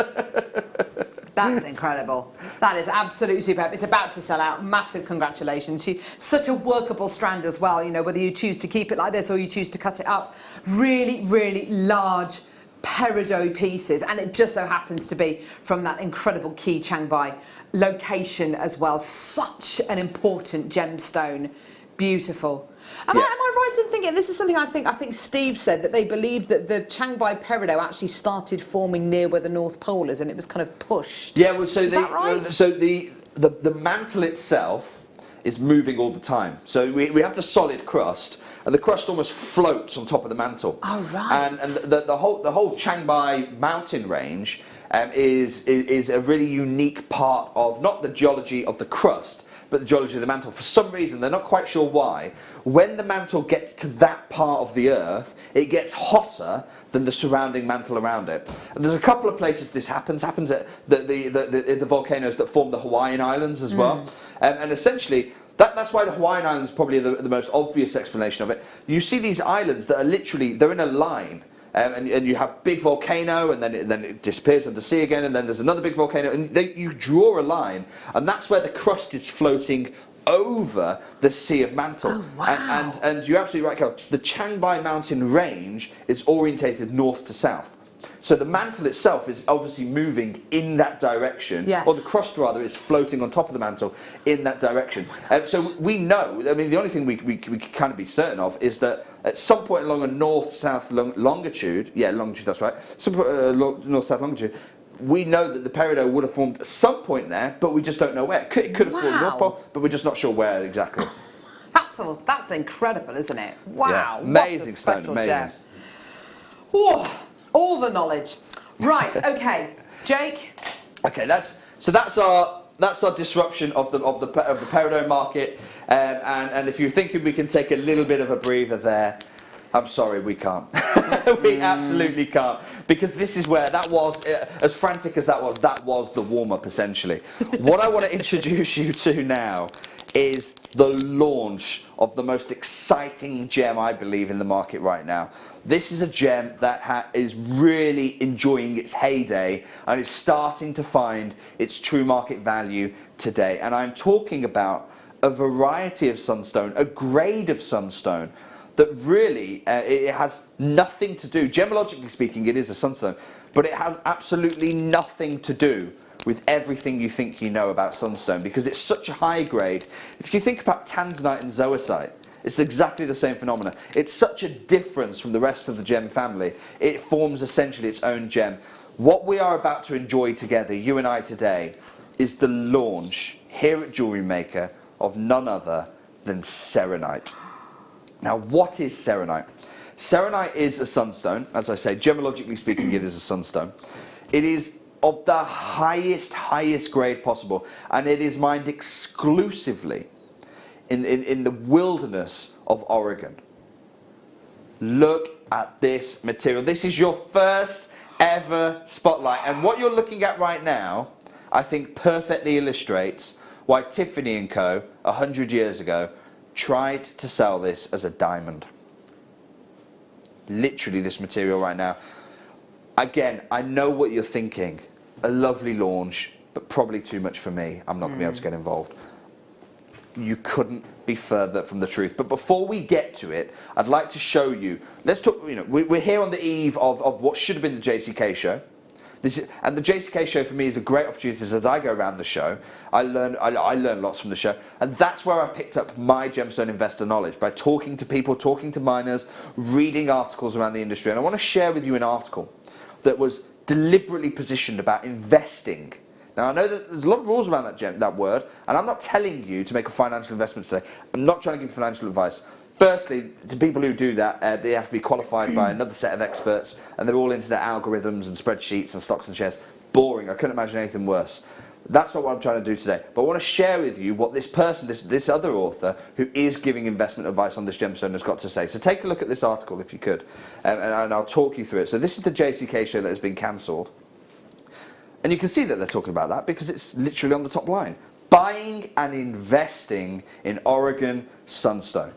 That's incredible. That is absolutely superb. It's about to sell out. Massive congratulations. Such a workable strand as well, you know, whether you choose to keep it like this or you choose to cut it up. Really, really large peridot pieces, and it just so happens to be from that incredible key Chiangbai location as well. Such an important gemstone. Beautiful. Am I right in thinking, this is something I think Steve said, that they believed that the Chiangbai peridot actually started forming near where the North Pole is and it was kind of pushed. Yeah, well, so is that right? So the mantle itself is moving all the time. So we have the solid crust, and the crust almost floats on top of the mantle. Oh, right. And the whole Chiangbai mountain range is a really unique part of not the geology of the crust, but the geology of the mantle. For some reason, they're not quite sure why, when the mantle gets to that part of the earth, it gets hotter than the surrounding mantle around it. And there's a couple of places this happens at the volcanoes that form the Hawaiian Islands as well. And essentially, that's why the Hawaiian Islands is probably the most obvious explanation of it. You see these islands that are literally, they're in a line. And you have big volcano, and then it disappears under sea again, and then there's another big volcano, and you draw a line, and that's where the crust is floating over the Sea of Mantle. Oh, wow. And you're absolutely right, Carol. The Chiangbai mountain range is orientated north to south. So the mantle itself is obviously moving in that direction, yes. or the crust rather is floating on top of the mantle in that direction. So we know, I mean, the only thing we can kind of be certain of is that at some point along a north-south longitude, longitude, that's right, north-south longitude, we know that the peridot would have formed at some point there, but we just don't know where. It could have formed North Pole, but we're just not sure where exactly. That's incredible, isn't it? Wow. Yeah, amazing what a stone, special amazing. gem. Whoa, all the knowledge. Right, okay, Jake. Okay, that's our disruption of the peridot market, and if you're thinking we can take a little bit of a breather there, I'm sorry, we can't. We absolutely can't, because this is where that was, as frantic as that was the warm-up essentially. What I want to introduce you to now is the launch of the most exciting gem, I believe, in the market right now. This is a gem that is really enjoying its heyday and is starting to find its true market value today. And I'm talking about a variety of sunstone, a grade of sunstone that really, it has nothing to do, gemologically speaking, it is a sunstone, but it has absolutely nothing to do with everything you think you know about sunstone, because it's such a high grade. If you think about tanzanite and zoisite, It's exactly the same phenomena. It's such a difference from the rest of the gem family. It forms essentially its own gem. What we are about to enjoy together, you and I today, is the launch here at Jewellery Maker of none other than Serenite. Now, what is Serenite? Serenite is a sunstone. As I say, gemologically speaking, it is a sunstone. It is of the highest grade possible, and it is mined exclusively in the wilderness of Oregon. Look at this material. This is your first ever spotlight, and what you're looking at right now, I think perfectly illustrates why Tiffany & Co. 100 years ago tried to sell this as a diamond. Literally this material right now. Again, I know what you're thinking. A lovely launch, but probably too much for me. I'm not going to be able to get involved. You couldn't be further from the truth. But before we get to it, I'd like to show you. Let's talk. We're here on the eve of what should have been the JCK show. And the JCK show for me is a great opportunity. As I go around the show, I learn lots from the show, and that's where I picked up my gemstone investor knowledge, by talking to people, talking to miners, reading articles around the industry. And I want to share with you an article that was deliberately positioned about investing. Now, I know that there's a lot of rules around that word, and I'm not telling you to make a financial investment today. I'm not trying to give financial advice. Firstly, to people who do that, they have to be qualified by another set of experts, and they're all into their algorithms and spreadsheets and stocks and shares. Boring. I couldn't imagine anything worse. That's not what I'm trying to do today. But I want to share with you what this person, this other author, who is giving investment advice on this gemstone, has got to say. So take a look at this article if you could, and I'll talk you through it. So this is the JCK show that has been cancelled. And you can see that they're talking about that because it's literally on the top line. Buying and investing in Oregon sunstone.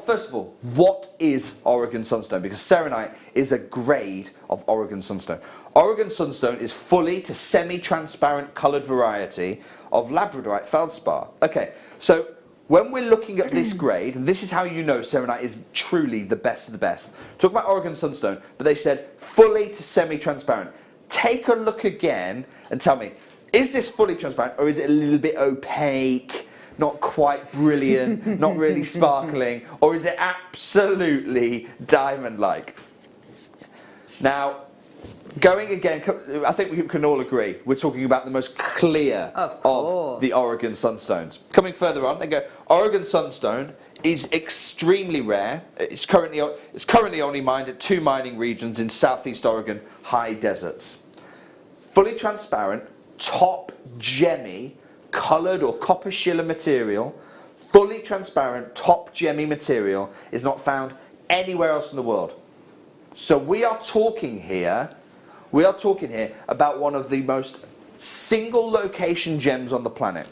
First of all, what is Oregon sunstone? Because Serenite is a grade of Oregon sunstone. Oregon sunstone is fully to semi-transparent coloured variety of labradorite feldspar. Okay, so when we're looking at this grade, and this is how you know Serenite is truly the best of the best. Talk about Oregon sunstone, but they said fully to semi-transparent. Take a look again and tell me, is this fully transparent or is it a little bit opaque? Not quite brilliant, not really sparkling, or is it absolutely diamond-like? Now, going again, I think we can all agree, we're talking about the most clear of the Oregon sunstones. Coming further on, they go, Oregon sunstone is extremely rare. It's currently only mined at 2 mining regions in southeast Oregon high deserts. Fully transparent, top gemmy, coloured or copper schiller material, fully transparent, top gemmy material is not found anywhere else in the world. So we are talking here about one of the most single location gems on the planet.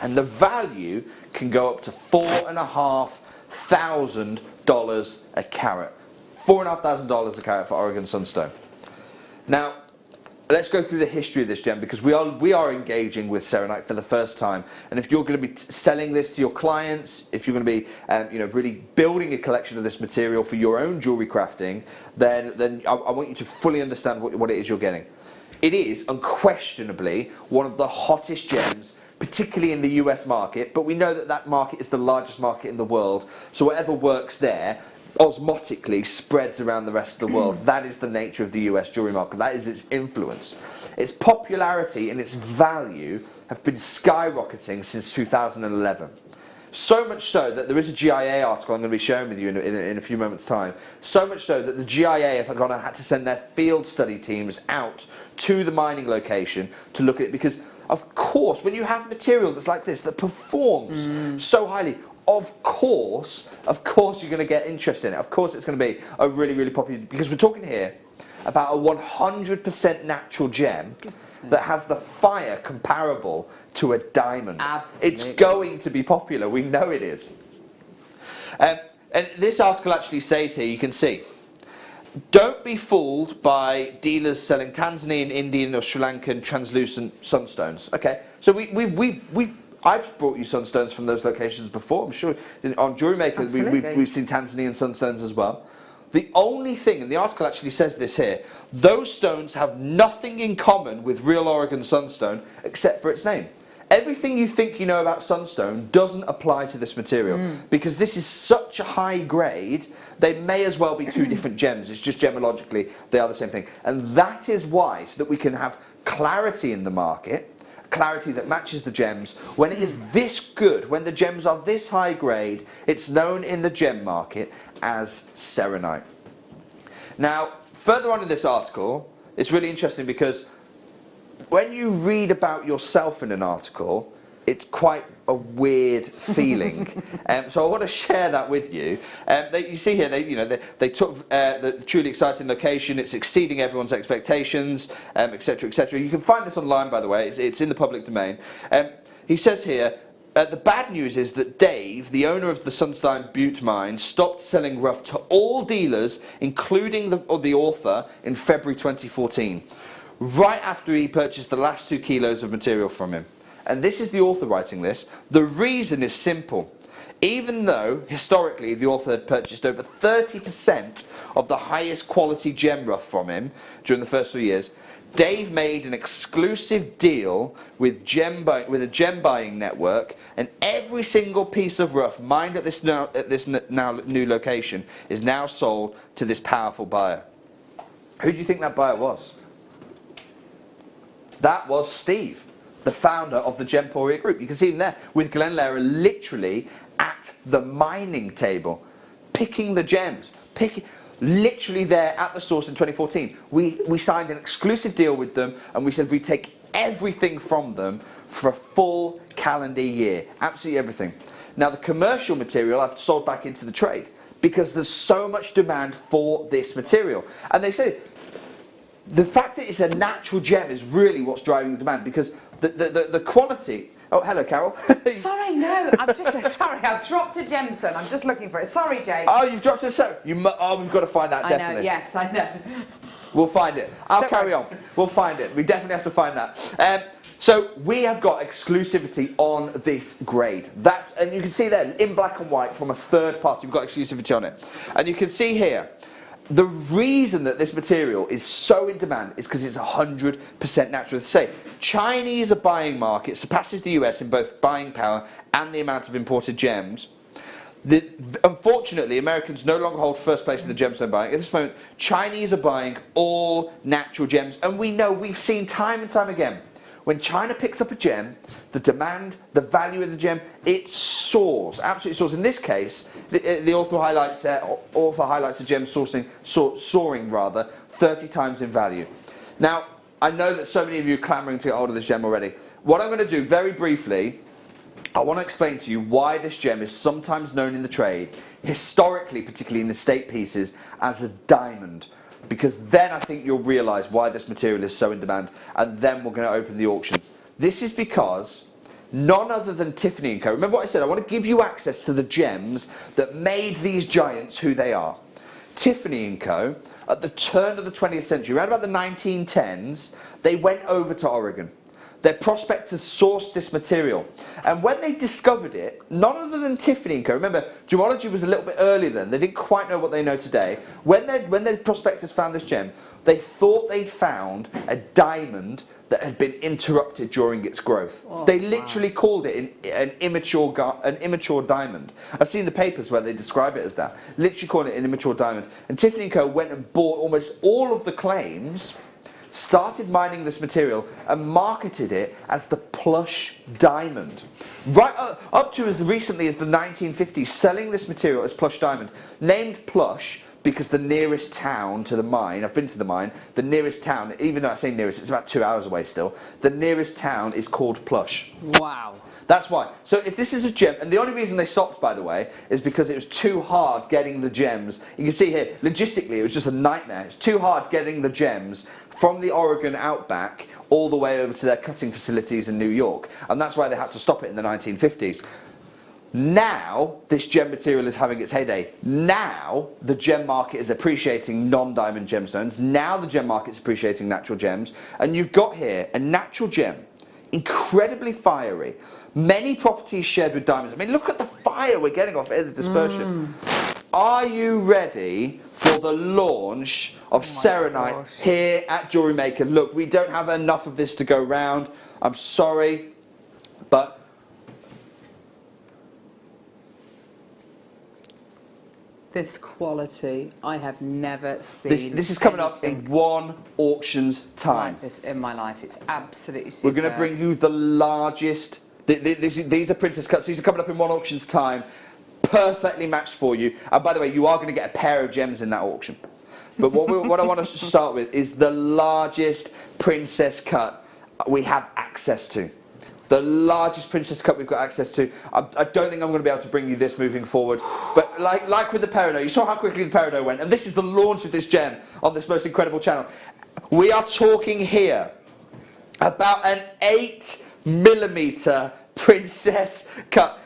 And the value can go up to $4,500 a carat. $4,500 a carat for Oregon sunstone. Now, let's go through the history of this gem, because we are engaging with Serenite for the first time. And if you're going to be selling this to your clients, if you're going to be really building a collection of this material for your own jewellery crafting, then I want you to fully understand what it is you're getting. It is unquestionably one of the hottest gems, particularly in the US market, but we know that market is the largest market in the world, so whatever works there osmotically spreads around the rest of the world. That is the nature of the US jewellery market. That is its influence. Its popularity and its value have been skyrocketing since 2011. So much so that there is a GIA article I'm going to be sharing with you in a few moments' time. So much so that the GIA have had to send their field study teams out to the mining location to look at it, because of course when you have material that's like this that performs so highly, of course you're going to get interest in it. Of course it's going to be a really, really popular, because we're talking here about a 100% natural gem that has the fire comparable to a diamond. Absolutely. It's going to be popular, we know it is. And this article actually says here, you can see, don't be fooled by dealers selling Tanzanian, Indian or Sri Lankan translucent sunstones. Okay, so I've brought you sunstones from those locations before. I'm sure on Jewellery Maker we've seen Tanzanian sunstones as well. The only thing, and the article actually says this here, those stones have nothing in common with real Oregon sunstone except for its name. Everything you think you know about sunstone doesn't apply to this material because this is such a high grade, they may as well be two different gems. It's just gemologically they are the same thing. And that is why, so that we can have clarity in the market, clarity that matches the gems, when it is this good, when the gems are this high grade, it's known in the gem market as serenite. Now, further on in this article, it's really interesting because when you read about yourself in an article, it's quite a weird feeling. So I want to share that with you. You see here, they took the truly exciting location. It's exceeding everyone's expectations, etc., etc. You can find this online, by the way. It's in the public domain. He says here, the bad news is that Dave, the owner of the Sunstein Butte mine, stopped selling rough to all dealers, including the author, in February 2014. Right after he purchased the last 2 kilos of material from him. And this is the author writing this. The reason is simple. Even though, historically, the author had purchased over 30% of the highest quality gem rough from him during the first 3 years, Dave made an exclusive deal with a gem buying network, and every single piece of rough mined at this new location is now sold to this powerful buyer. Who do you think that buyer was? That was Steve, the founder of the Gemporia Group. You can see him there with Glenn Lehrer literally at the mining table, picking the gems, literally there at the source in 2014. We signed an exclusive deal with them, and we said we'd take everything from them for a full calendar year, absolutely everything. Now the commercial material I've sold back into the trade because there's so much demand for this material. And they say, the fact that it's a natural gem is really what's driving the demand because the quality. Oh, hello, Carol. Sorry, no, I'm just sorry. I've dropped a gemstone. I'm just looking for it. Sorry, Jake. Oh, you've dropped a so. We've got to find that definitely. I know. Yes, I know. We'll find it. I'll carry on. We'll find it. We definitely have to find that. So we have got exclusivity on this grade. And you can see there in black and white from a third party. We've got exclusivity on it, and you can see here. The reason that this material is so in demand is because it's 100% natural. Say, Chinese buying market surpasses the US in both buying power and the amount of imported gems. Unfortunately, Americans no longer hold first place in the gemstone buying. At this moment, Chinese are buying all natural gems. And we've seen time and time again, when China picks up a gem, the demand, the value of the gem, it soars, absolutely soars. In this case, the author highlights the gem soaring 30 times in value. Now, I know that so many of you are clamouring to get hold of this gem already. What I'm going to do very briefly, I want to explain to you why this gem is sometimes known in the trade, historically, particularly in the state pieces, as a diamond. Because then I think you'll realise why this material is so in demand, and then we're going to open the auctions. This is because none other than Tiffany & Co. Remember what I said, I want to give you access to the gems that made these giants who they are. Tiffany & Co. at the turn of the 20th century, around about the 1910s, they went over to Oregon. Their prospectors sourced this material, and when they discovered it, none other than Tiffany & Co. Remember, gemology was a little bit earlier then. They didn't quite know what they know today. When their prospectors found this gem, they thought they'd found a diamond that had been interrupted during its growth. Oh, they literally called it an immature diamond. I've seen the papers where they describe it as that. Literally called it an immature diamond. And Tiffany & Co. went and bought almost all of the claims, started mining this material and marketed it as the plush diamond. Right up to as recently as the 1950s, selling this material as plush diamond. Named plush because the nearest town to the mine, I've been to the mine, the nearest town, even though I say nearest, it's about 2 hours away still, the nearest town is called Plush. Wow. That's why. So if this is a gem, and the only reason they stopped, by the way, is because it was too hard getting the gems. You can see here, logistically, it was just a nightmare. It's too hard getting the gems from the Oregon outback all the way over to their cutting facilities in New York. And that's why they had to stop it in the 1950s. Now, this gem material is having its heyday. Now, the gem market is appreciating non-diamond gemstones. Now, the gem market is appreciating natural gems. And you've got here a natural gem, incredibly fiery. Many properties shared with diamonds. I mean, look at the fire we're getting off here, the dispersion. Are you ready for the launch of serenite here at Jewellery Maker? Look, we don't have enough of this to go round. I'm sorry. But this quality, I have never seen. this is coming up in one auction's time. Like this in my life. It's absolutely We're superb. going to bring you the largest. These are princess cuts. These are coming up in one auction's time. Perfectly matched for you. And by the way, you are going to get a pair of gems in that auction. But what I want us to start with is the largest princess cut we have access to. The largest princess cut we've got access to. I don't think I'm going to be able to bring you this moving forward. But like with the peridot, you saw how quickly the peridot went. And this is the launch of this gem on this most incredible channel. We are talking here about an 8mm princess cut.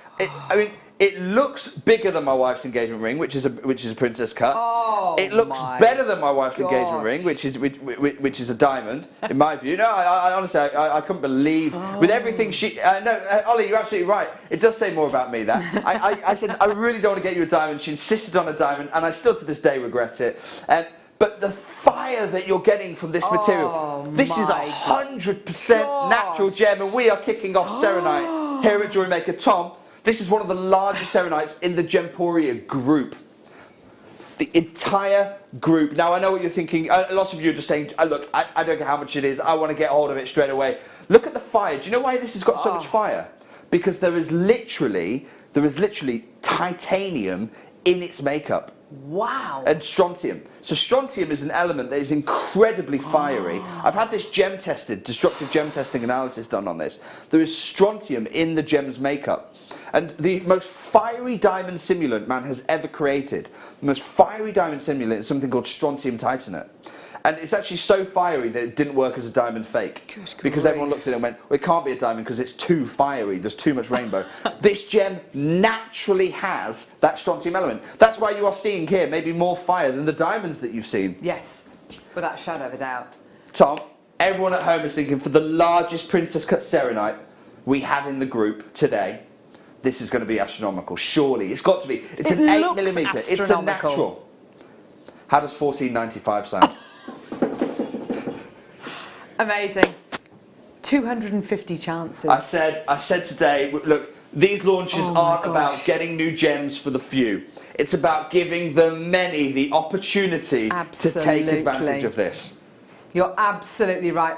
It looks bigger than my wife's engagement ring, which is a princess cut. Oh, it looks better than my wife's engagement ring, which is a diamond, in my view. No, I honestly, I couldn't believe with everything she. No, Ollie, you're absolutely right. It does say more about me. That I said I really don't want to get you a diamond. She insisted on a diamond, and I still to this day regret it. But the fire that you're getting from this material, this is 100% natural gem, and we are kicking off Serenite here at Jewellery Maker. Tom. This is one of the largest serenites in the Gemporia group. The entire group. Now, I know what you're thinking. Lots of you are just saying, look, I don't care how much it is. I want to get hold of it straight away. Look at the fire. Do you know why this has got so much fire? Because there is literally titanium in its makeup. Wow. And strontium. So strontium is an element that is incredibly fiery. I've had this gem tested, destructive gem testing analysis done on this. There is strontium in the gem's makeup. And the most fiery diamond simulant man has ever created, the most fiery diamond simulant is something called strontium titanate. And it's actually so fiery that it didn't work as a diamond fake. Because everyone looked at it and went, well, it can't be a diamond because it's too fiery, there's too much rainbow. This gem naturally has that strontium element. That's why you are seeing here maybe more fire than the diamonds that you've seen. Yes, without a shadow of a doubt. Tom, everyone at home is thinking, for the largest princess cut serenite we have in the group today, this is going to be astronomical. Surely, it's got to be. It's an 8mm. It's a natural. How does 14.95 sound? Amazing. 250 chances. I said today, look, these launches aren't about getting new gems for the few. It's about giving the many the opportunity to take advantage of this. You're absolutely right.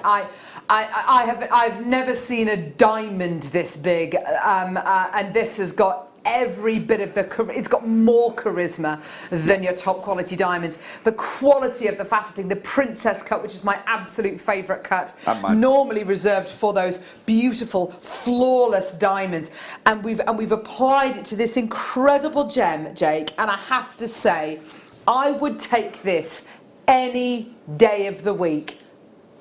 I've never seen a diamond this big, and this has got every bit of it's got more charisma than your top quality diamonds. The quality of the faceting, the princess cut, which is my absolute favourite cut, normally reserved for those beautiful, flawless diamonds, and we've applied it to this incredible gem, Jake. And I have to say, I would take this any day of the week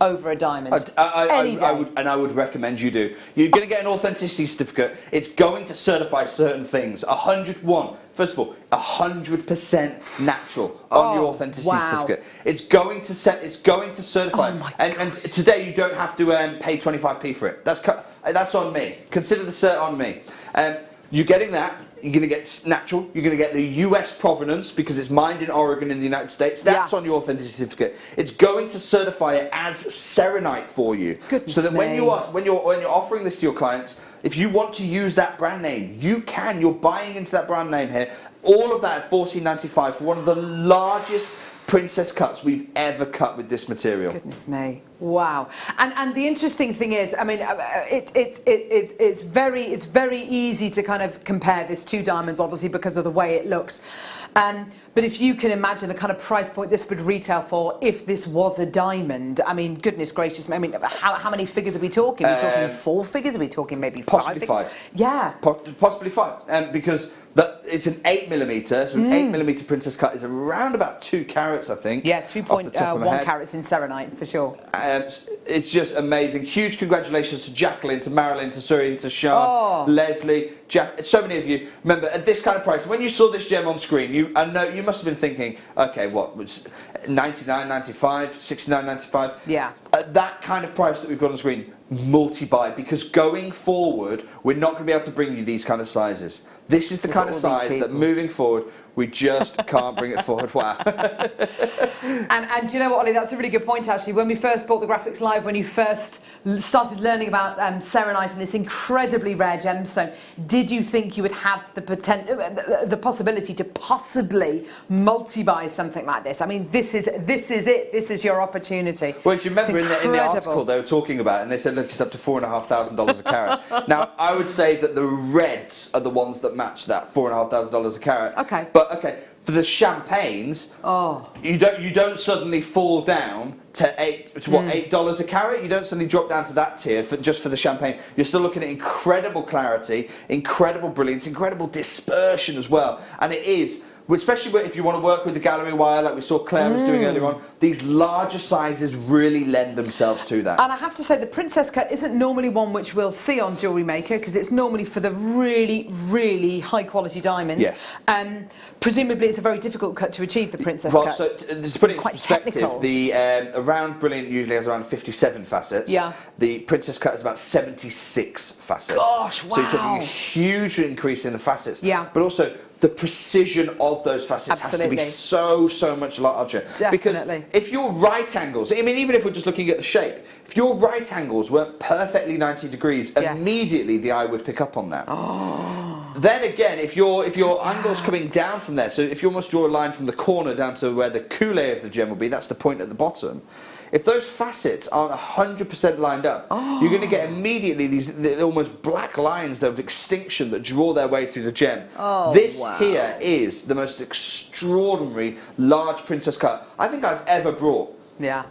over a diamond. I would recommend you do. You're going to get an authenticity certificate. It's going to certify certain things. 101. First of all, 100% natural on your authenticity certificate. It's going to certify. And today you don't have to pay 25p for it. That's on me. Consider the cert on me. You're getting that. You're going to get natural. You're going to get the US provenance because it's mined in Oregon in the United States. That's on your authenticity certificate. It's going to certify it as serenite for you. So that when you're offering this to your clients, if you want to use that brand name, you can. You're buying into that brand name here. All of that at $14.95 for one of the largest princess cuts we've ever cut with this material. Goodness me. Wow. And the interesting thing is, I mean, it's very easy to kind of compare this to diamonds, obviously, because of the way it looks. But if you can imagine the kind of price point this would retail for if this was a diamond, I mean, goodness gracious, I mean, how many figures are we talking? Are we talking 4 figures? Are we talking maybe 5? Possibly 5. Yeah. Possibly 5. Because it's an 8mm, so an 8mm princess cut is around about 2 carats, I think. Yeah, 2.1 carats in serenite, for sure. It's just amazing. Huge congratulations to Jacqueline, to Marilyn, to Suri, to Sean, Leslie, Jack, so many of you. Remember, at this kind of price, when you saw this gem on screen, I know you must have been thinking, okay, what, $99.95, $69.95? Yeah. At that kind of price that we've got on screen, multi-buy, because going forward, we're not going to be able to bring you these kind of sizes. This is the kind of size that moving forward, We just can't bring it forward. Wow. And do you know what, Ollie? That's a really good point, actually. When we first bought the graphics live, when you first started learning about serenite and this incredibly rare gemstone, did you think you would have the possibility to possibly multi-buy something like this? I mean, this is it. This is your opportunity. Well, if you remember in the article they were talking about it, and they said, look, it's up to $4,500 a carat. Now, I would say that the reds are the ones that match that $4,500 a carat. Okay. But okay, for the champagnes, you don't suddenly fall down to $8 a carat. You don't suddenly drop down to that tier just for the champagne. You're still looking at incredible clarity, incredible brilliance, incredible dispersion as well. And it is, especially if you want to work with the gallery wire like we saw Claire was doing earlier on, these larger sizes really lend themselves to that. And I have to say the princess cut isn't normally one which we'll see on Jewellery Maker, because it's normally for the really, really high quality diamonds. Yes. Presumably it's a very difficult cut to achieve, the princess well, cut. so to put it in perspective, technical. the a round brilliant usually has around 57 facets. Yeah. The princess cut is about 76 facets. Gosh, wow. So you're talking a huge increase in the facets. Yeah. But also the precision of those facets has to be so much larger. Definitely. Because if your right angles, I mean, even if we're just looking at the shape, if your right angles weren't perfectly 90 degrees, immediately the eye would pick up on that. Then again, if your angle's coming down from there, so if you almost draw a line from the corner down to where the coulee of the gem will be, that's the point at the bottom. If those facets aren't 100% lined up, you're going to get immediately these almost black lines of extinction that draw their way through the gem. This here is the most extraordinary large princess cut I think I've ever brought. Yeah,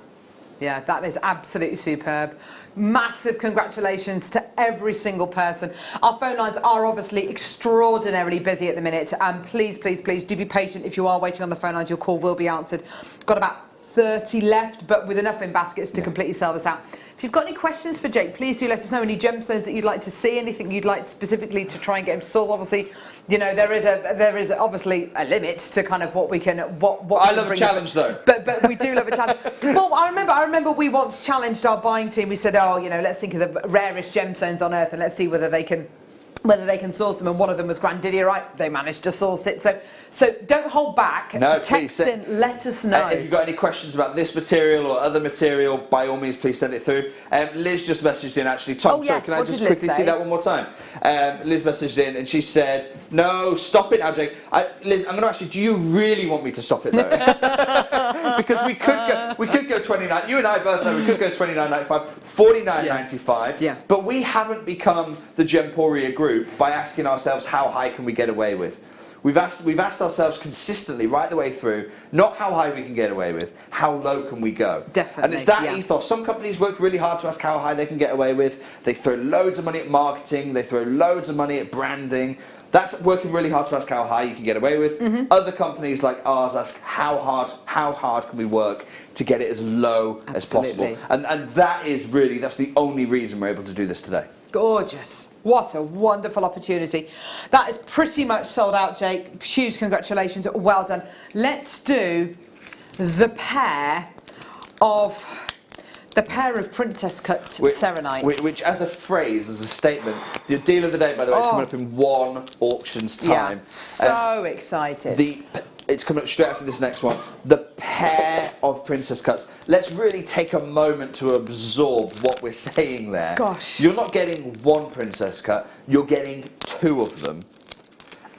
that is absolutely superb. Massive congratulations to every single person. Our phone lines are obviously extraordinarily busy at the minute. Please do be patient. If you are waiting on the phone lines, your call will be answered. Got about 30 left, but with enough in baskets to completely sell this out. If you've got any questions for Jake, please do let us know. Any gemstones that you'd like to see, anything you'd like specifically to try and get him to source. Obviously, you know, there is obviously a limit to kind of what we can what I love a challenge though. But we do love a challenge. Well, I remember we once challenged our buying team. We said, oh, you know, let's think of the rarest gemstones on earth and let's see whether they can source them, and one of them was grandidierite. They managed to source it. So don't hold back. No, text in, let us know. If you've got any questions about this material or other material, by all means, please send it through. Liz just messaged in, actually. Tom, sorry, can I just quickly see that one more time? Liz messaged in and she said, no, stop it now, Jake. Liz, I'm going to ask you, do you really want me to stop it, though? Because we could go 29. You and I both know we could go 29.95, 49.95. Yeah. But we haven't become the Gemporia group by asking ourselves, how high can we get away with? We've asked ourselves consistently right the way through, not how high we can get away with, how low can we go? Definitely. And it's that ethos. Some companies work really hard to ask how high they can get away with. They throw loads of money at marketing. They throw loads of money at branding. That's working really hard to ask how high you can get away with. Other companies like ours ask how hard can we work to get it as low as possible. And that's the only reason we're able to do this today. Gorgeous. What a wonderful opportunity. That is pretty much sold out, Jake. Huge congratulations. Well done. Let's do the pair of princess cut serenites. Which as a phrase, as a statement, the deal of the day, by the way, is coming up in one auction's time. Yeah, so excited. It's coming up straight after this next one. The pair of princess cuts. Let's really take a moment to absorb what we're saying there. Gosh. You're not getting one princess cut, you're getting two of them.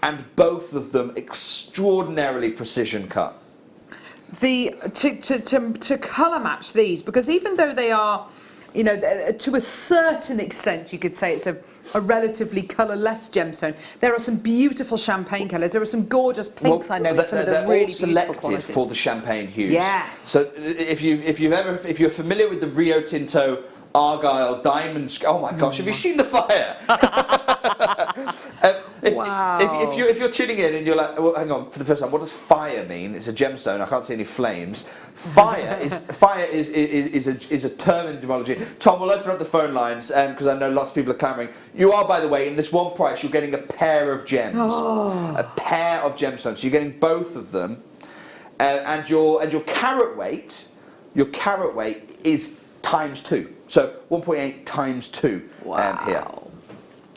And both of them extraordinarily precision cut. To colour match these, because even though they are, you know, to a certain extent you could say it's a relatively colourless gemstone, there are some beautiful champagne colours, there are some gorgeous pinks. I know some of the really beautiful selected qualities. for the champagne hues. Yes. So if you're familiar with the Rio Tinto Argyle diamond, oh my gosh, have you seen the fire? If you're tuning in and you're like, well, hang on, for the first time, what does fire mean? It's a gemstone. I can't see any flames. Fire is a term in gemology. Tom, we'll open up the phone lines because I know lots of people are clamouring. You are, by the way, in this one price, you're getting a pair of gems, a pair of gemstones. So you're getting both of them, and your carat weight is ×2. So 1.8 ×2 here.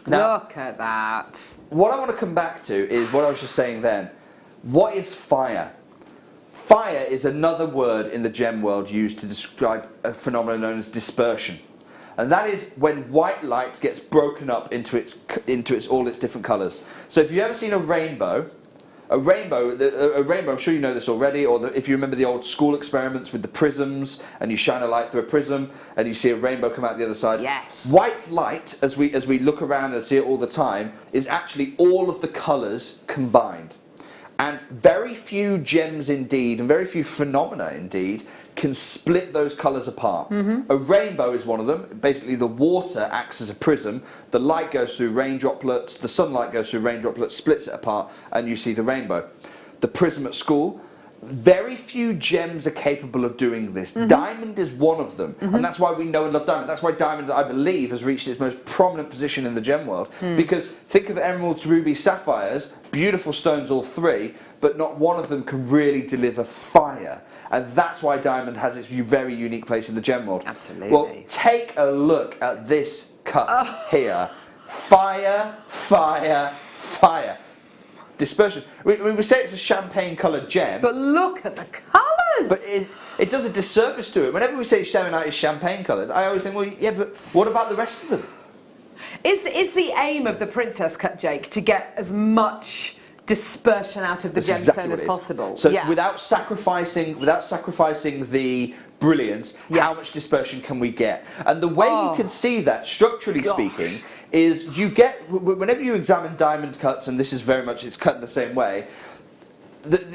Now, look at that. What I want to come back to is what I was just saying then. What is fire? Fire is another word in the gem world used to describe a phenomenon known as dispersion. And that is when white light gets broken up into all its different colours. So if you've ever seen a rainbow, I'm sure you know this already, or if you remember the old school experiments with the prisms, and you shine a light through a prism, and you see a rainbow come out the other side. Yes. White light, as we look around and see it all the time, is actually all of the colours combined. And very few gems indeed, and very few phenomena indeed, can split those colours apart. A rainbow is one of them. Basically, the water acts as a prism. The light goes through rain droplets, the sunlight goes through rain droplets, splits it apart, and you see the rainbow. The prism at school, very few gems are capable of doing this. Diamond is one of them, and that's why we know and love diamond. That's why diamond, I believe, has reached its most prominent position in the gem world. Because think of emeralds, rubies, sapphires, beautiful stones all three, but not one of them can really deliver fire. And that's why diamond has its very unique place in the gem world. Absolutely. Well, take a look at this cut here. Fire, fire, fire. Dispersion. We say it's a champagne-coloured gem. But look at the colours! But it does a disservice to it. Whenever we say selenite is champagne-coloured, I always think, well, yeah, but what about the rest of them? Is the aim of the princess cut, Jake, to get as much dispersion out of the gemstone as possible? So without sacrificing the brilliance, how much dispersion can we get? And the way you can see that, structurally speaking, is you get, whenever you examine diamond cuts, and this is very much, it's cut in the same way,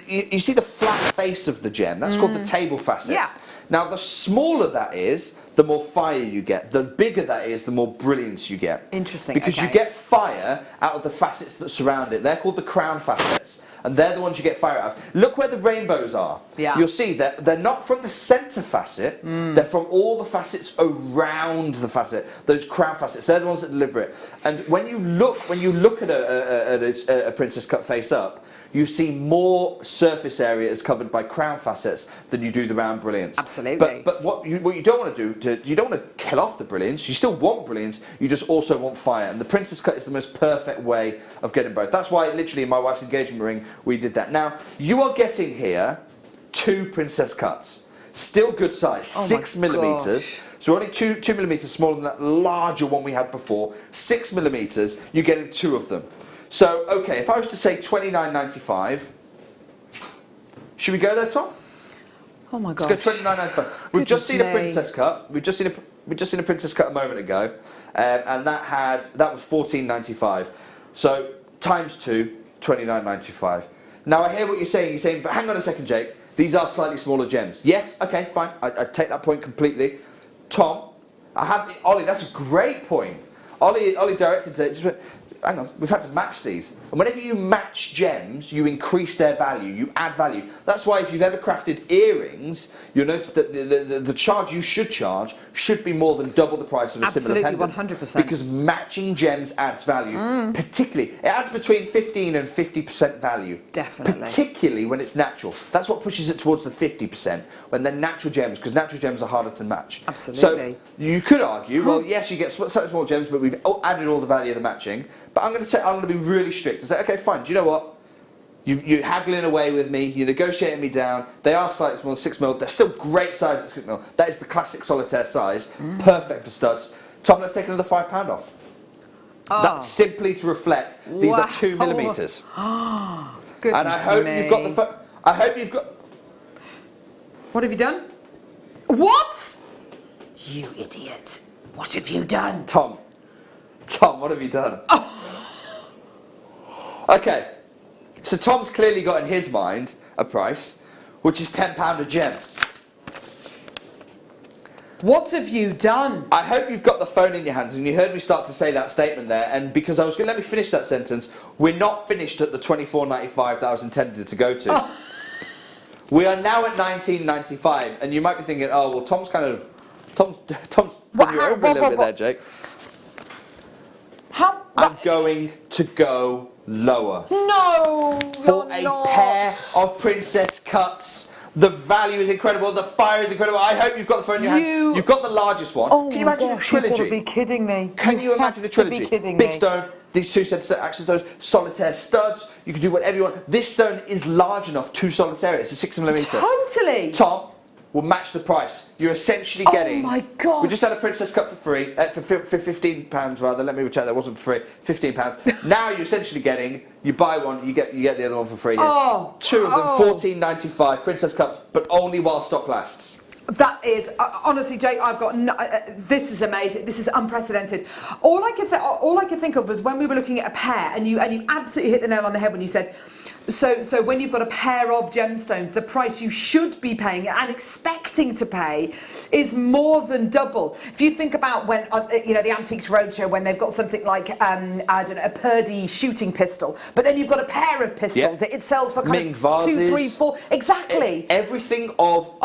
you see the flat face of the gem. That's called the table facet. Yeah. Now, the smaller that is, the more fire you get. The bigger that is, the more brilliance you get. Interesting. Because you get fire out of the facets that surround it. They're called the crown facets. And they're the ones you get fire out of. Look where the rainbows are. Yeah. You'll see that they're not from the centre facet. They're from all the facets around the facet. Those crown facets, they're the ones that deliver it. And when you look at a princess cut face up, you see more surface area is covered by crown facets than you do the round brilliance. Absolutely. But what you don't want to do, you don't want to kill off the brilliance. You still want brilliance. You just also want fire. And the princess cut is the most perfect way of getting both. That's why, literally, in my wife's engagement ring, we did that. Now, you are getting here 2 princess cuts. Still good size, 6 millimetres. So only 2 millimetres smaller than that larger one we had before. 6 millimetres, you're getting 2 of them. So, okay, if I was to say $29.95, should we go there, Tom? Oh my gosh. Let's go $29.95. We've just seen a princess cut. We've just seen a princess cut a moment ago, and that was $14.95. So times 2, $29.95. Now I hear what you're saying. You're saying, but hang on a second, Jake. These are slightly smaller gems. Yes. Okay. Fine. I take that point completely. Tom, Ollie. That's a great point. Ollie directed it. Just went, hang on, we've had to match these. And whenever you match gems, you increase their value, you add value. That's why if you've ever crafted earrings, you'll notice that the charge you should charge should be more than double the price of a similar pendant. Absolutely, 100%. Because matching gems adds value. Particularly, it adds between 15 and 50% value. Definitely. Particularly when it's natural. That's what pushes it towards the 50%, when they're natural gems, because natural gems are harder to match. Absolutely. So you could argue, well, yes, you get slightly more gems, but we've added all the value of the matching. But I'm going to be really strict and say, okay, fine. Do you know what? You're haggling away with me. You're negotiating me down. They are slightly smaller, 6 mil. They're still great size at 6 mil. That is the classic solitaire size, perfect for studs. Tom, let's take another £5 off. That's simply to reflect these are 2 millimetres. Goodness and I hope me. you've got the. I hope you've got. What have you done? What? You idiot! What have you done? Tom, what have you done? Okay, so Tom's clearly got in his mind a price, which is £10 a gem. What have you done? I hope you've got the phone in your hands and you heard me start to say that statement there, and because I was going to let me finish that sentence, we're not finished at the $24.95 that I was intended to go to. We are now at $19.95, and you might be thinking, oh, well, Tom's done you over a little bit there, Jake. I'm going to go lower. No! For a pair of princess cuts. The value is incredible. The fire is incredible. I hope you've got the phone in your hand. You've got the largest one. Oh, can you imagine the trilogy? You've got to be kidding me. Can you imagine the trilogy? Be kidding Big me. stone, these 2 centimetre accent stones, solitaire studs. You can do whatever you want. This stone is large enough to solitaire it. It's a 6mm. Totally. Tom will match the price. You're essentially getting. Oh my gosh. We just had a Princess Cut for free, for £15 rather. Let me check. That wasn't free. £15. Now you're essentially getting. You buy one, you get the other one for free. Oh. 2 of them, £14.95 Princess Cuts, but only while stock lasts. That is honestly, Jake. I've got this is amazing. This is unprecedented. All I could think of was when we were looking at a pair, and you absolutely hit the nail on the head when you said. So when you've got a pair of gemstones, the price you should be paying and expecting to pay is more than double. If you think about when the Antiques Roadshow, when they've got something like I don't know, a Purdy shooting pistol, but then you've got a pair of pistols, it sells for kind of vases, 2, 3, 4, exactly. Everything of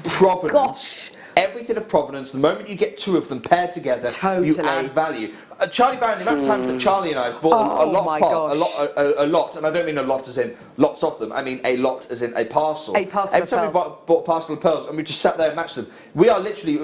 provenance. Gosh. Everything of provenance, the moment you get 2 of them paired together, you add value. Charlie Barron, the amount of times that Charlie and I have bought a lot, and I don't mean a lot as in lots of them, I mean a lot as in a parcel. A parcel Every of time pearls. we bought a parcel of pearls and we just sat there and matched them, we are literally,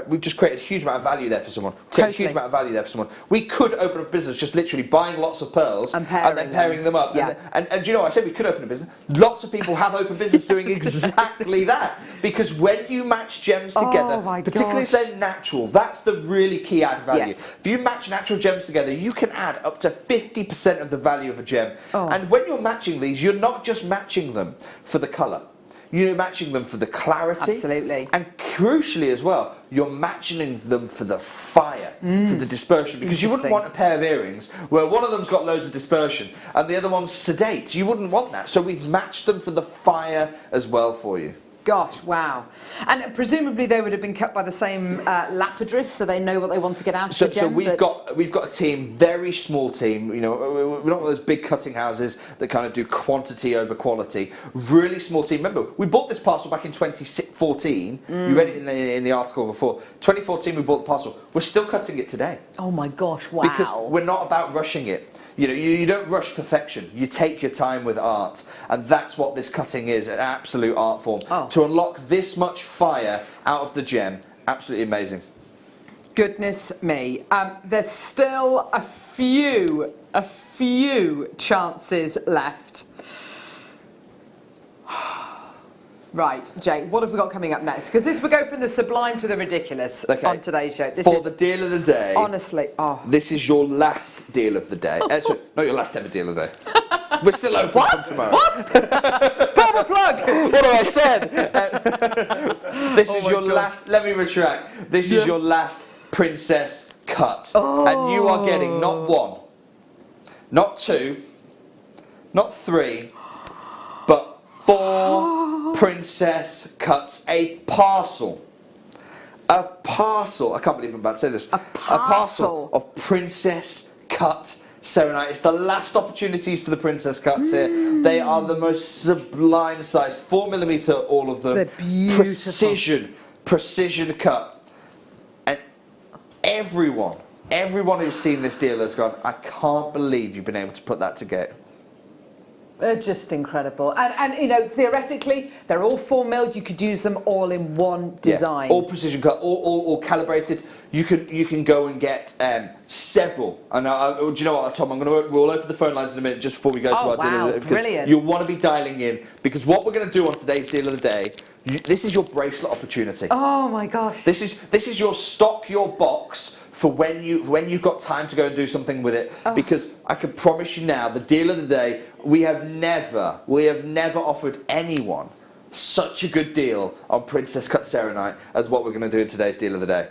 we've just created a huge amount of value there for someone. Created a huge amount of value there for someone. We could open a business just literally buying lots of pearls and then pairing them up. Yeah. And do you know what I said? We could open a business. Lots of people have opened business doing exactly that. Because when you match gems together, particularly if they're natural, that's the really key add value. Yes. If you match natural gems together, you can add up to 50% of the value of a gem. And when you're matching these, you're not just matching them for the colour. You're matching them for the clarity. Absolutely. And crucially as well, you're matching them for the fire, for the dispersion. Because you wouldn't want a pair of earrings where one of them's got loads of dispersion and the other one's sedate. You wouldn't want that. So we've matched them for the fire as well for you. Gosh, wow. And presumably they would have been cut by the same lapidarists, so they know what they want to get out of the gem. So we've got a team, very small team. You know, we're not one of those big cutting houses that kind of do quantity over quality. Really small team. Remember, we bought this parcel back in 2014. You read it in the article before. 2014, we bought the parcel. We're still cutting it today. Oh my gosh, wow. Because we're not about rushing it. You know, you don't rush perfection. You take your time with art. And that's what this cutting is, an absolute art form. To unlock this much fire out of the gem, absolutely amazing. Goodness me. There's still a few chances left. Right, Jake, what have we got coming up next? Because this will go from the sublime to the ridiculous on today's show. This is the deal of the day. Honestly, this is your last deal of the day. Sorry, not your last ever deal of the day. We're still open until tomorrow. What? Pull the plug! What have I said? This is your last. Let me retract. This is your last Princess Cut, and you are getting not 1, not 2, not 3, but 4 Princess Cuts, a parcel. A parcel. I can't believe I'm about to say this. A parcel of Princess Cut Serenite. It's the last opportunities for the Princess Cuts here. They are the most sublime size, 4mm, all of them. They're beautiful. Precision cut. And everyone who's seen this deal has gone, I can't believe you've been able to put that together. They're just incredible. And you know, theoretically, they're all 4mm. You could use them all in one design. Yeah, all precision cut, all calibrated. You can go and get several. And do you know what, Tom? We'll open the phone lines in a minute just before we go to our deal of the day. Brilliant. You'll want to be dialing in because what we're going to do on today's deal of the day. This is your bracelet opportunity. Oh my gosh. This is your stock your box for when you've got time to go and do something with it. Because I can promise you now, the deal of the day, we have never offered anyone such a good deal on Princess Cut Serenite as what we're going to do in today's deal of the day.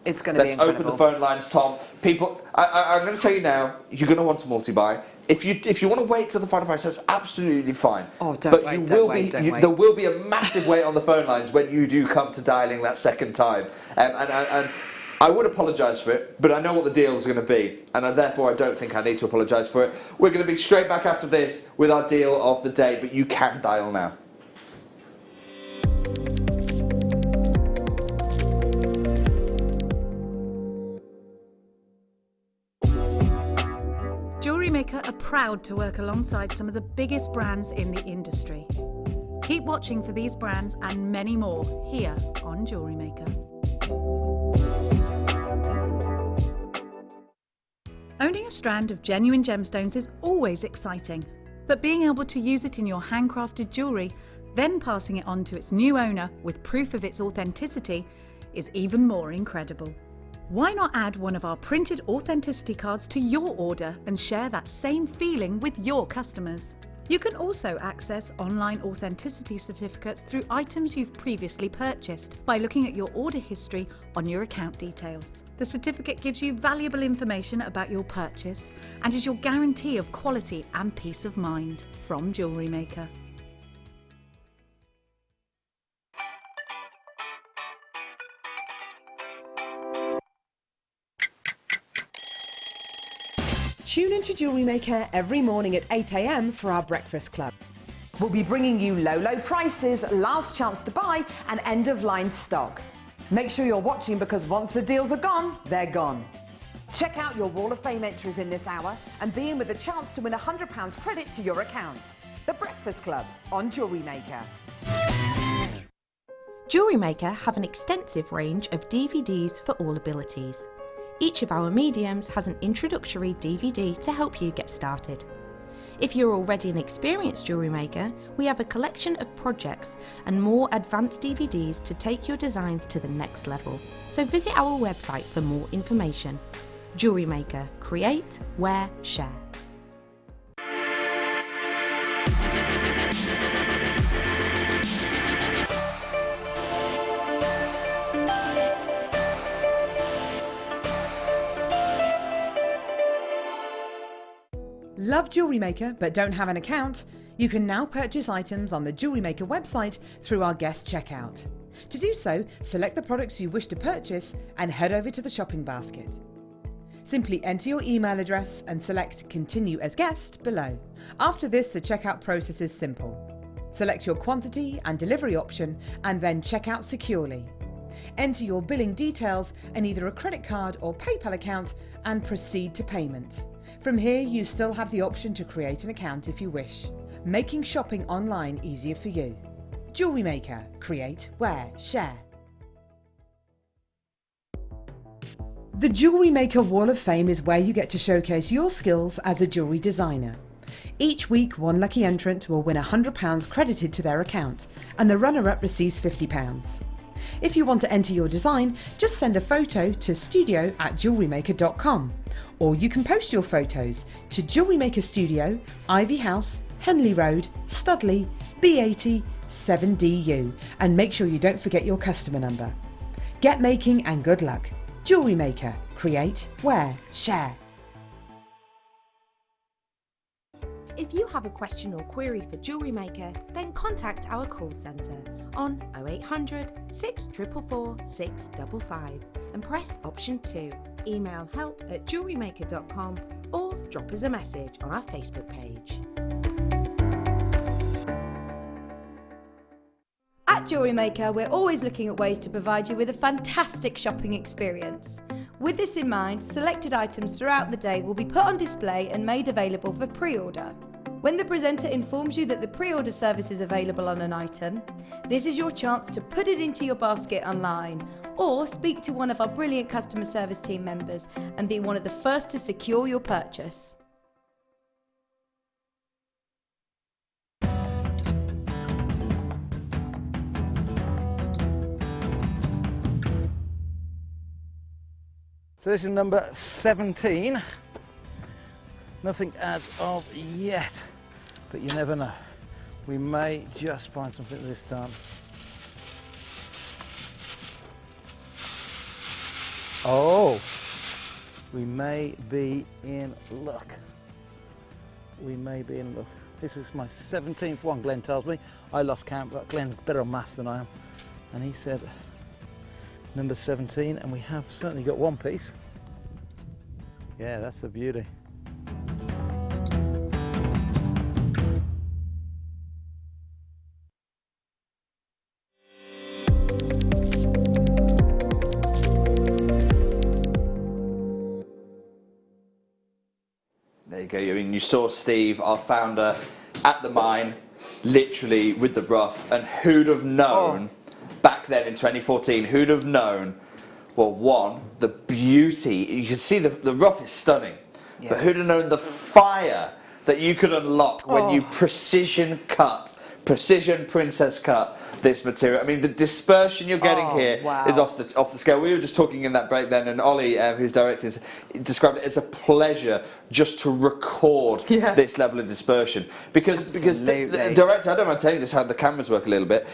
It's going to be incredible. Let's open the phone lines, Tom. People, I'm going to tell you now, you're going to want to multi-buy. If you want to wait till the final price, that's absolutely fine. Oh, don't but wait, there will be a massive wait on the phone lines when you do come to dialing that second time. And I would apologise for it, but I know what the deal is going to be, and therefore I don't think I need to apologise for it. We're going to be straight back after this with our deal of the day, but you can dial now. Jewellery Maker are proud to work alongside some of the biggest brands in the industry. Keep watching for these brands and many more here on Jewellery Maker. Owning a strand of genuine gemstones is always exciting, but being able to use it in your handcrafted jewellery, then passing it on to its new owner with proof of its authenticity, is even more incredible. Why not add one of our printed authenticity cards to your order and share that same feeling with your customers? You can also access online authenticity certificates through items you've previously purchased by looking at your order history on your account details. The certificate gives you valuable information about your purchase and is your guarantee of quality and peace of mind from Jewellery Maker. Tune into Jewellery Maker every morning at 8 a.m. for our breakfast club. We'll be bringing you low prices, last chance to buy, and end-of-line stock. Make sure you're watching because once the deals are gone, they're gone. Check out your Wall of Fame entries in this hour and be in with a chance to win £100 credit to your account. The Breakfast Club on Jewellery Maker. Jewellery Maker have an extensive range of DVDs for all abilities. Each of our mediums has an introductory DVD to help you get started. If you're already an experienced jewellery maker, we have a collection of projects and more advanced DVDs to take your designs to the next level. So visit our website for more information. Jewellery Maker, create, wear, share. Love Jewellery Maker but don't have an account? You can now purchase items on the Jewellery Maker website through our guest checkout. To do so, select the products you wish to purchase and head over to the shopping basket. Simply enter your email address and select Continue as Guest below. After this, the checkout process is simple. Select your quantity and delivery option and then check out securely. Enter your billing details and either a credit card or PayPal account and proceed to payment. From here, you still have the option to create an account if you wish, making shopping online easier for you. Jewellery Maker, create, wear, share. The Jewellery Maker Wall of Fame is where you get to showcase your skills as a jewellery designer. Each week, one lucky entrant will win £100 credited to their account, and the runner-up receives £50. If you want to enter your design, just send a photo to studio@jewellerymaker.com, or you can post your photos to Jewellery Maker Studio, Ivy House, Henley Road, Studley, B80 7DU, and make sure you don't forget your customer number. Get making and good luck. Jewellery Maker, create, wear, share. If you have a question or query for Jewellery Maker, then contact our call centre on 0800 644 655 and press option 2. Email help@jewellerymaker.com or drop us a message on our Facebook page. At Jewellery Maker, we're always looking at ways to provide you with a fantastic shopping experience. With this in mind, selected items throughout the day will be put on display and made available for pre-order. When the presenter informs you that the pre-order service is available on an item, this is your chance to put it into your basket online or speak to one of our brilliant customer service team members and be one of the first to secure your purchase. So this is number 17. Nothing as of yet, but you never know. We may just find something this time. Oh, we may be in luck. We may be in luck. This is my 17th one, Glenn tells me. I lost count, but Glenn's better on maths than I am. And he said number 17, and we have certainly got one piece. Yeah, that's a beauty. There you go. I mean, you saw Steve, our founder, at the mine, literally with the rough, and who'd have known back then in 2014, who'd have known, well, one, the beauty, you can see the rough is stunning, but who'd have known the fire that you could unlock when you precision princess cut this material. I mean, the dispersion you're getting here is off the scale. We were just talking in that break then, and Ollie, who's directing, described it as a pleasure just to record this level of dispersion. Because director, I don't mind telling you this, how the cameras work a little bit.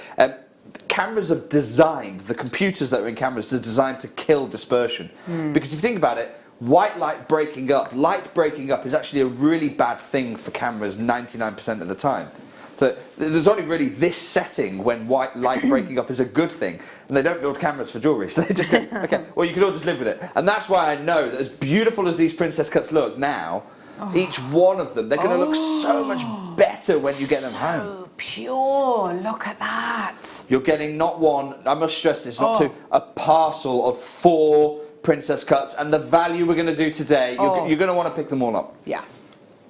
Cameras are designed, the computers that are in cameras are designed to kill dispersion. Because if you think about it, white light breaking up is actually a really bad thing for cameras 99% of the time. So there's only really this setting when white light breaking up is a good thing, and they don't build cameras for jewellery, so they just go, okay, well you can all just live with it. And that's why I know that as beautiful as these princess cuts look now, each one of them, they're going to look so much better when you get them home. So pure, look at that. You're getting not one, I must stress this, not two, a parcel of 4 princess cuts, and the value we're going to do today, you're going to want to pick them all up.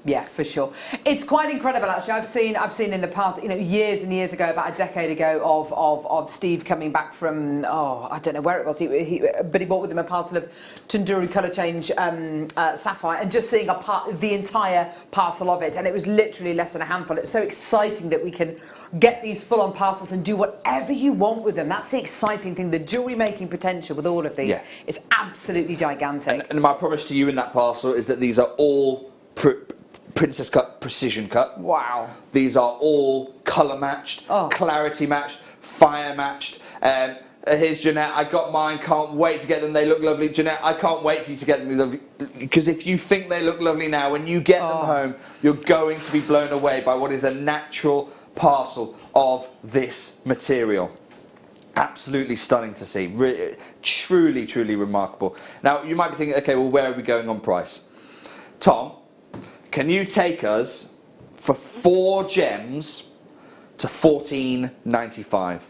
Yeah, for sure. It's quite incredible, actually. I've seen in the past, years and years ago, about a decade ago, of Steve coming back from, I don't know where it was, but he brought with him a parcel of tandoori colour change sapphire, and just seeing the entire parcel of it, and it was literally less than a handful. It's so exciting that we can get these full-on parcels and do whatever you want with them. That's the exciting thing. The jewellery making potential with all of these is absolutely gigantic. And my promise to you in that parcel is that these are all princess cut, precision cut. Wow. These are all colour matched, clarity matched, fire matched. Here's Jeanette, I got mine, can't wait to get them, they look lovely. Jeanette, I can't wait for you to get them lovely, because if you think they look lovely now, when you get them home, you're going to be blown away by what is a natural parcel of this material. Absolutely stunning to see, truly, truly remarkable. Now, you might be thinking, okay, well, where are we going on price? Tom, can you take us for 4 gems to $14.95?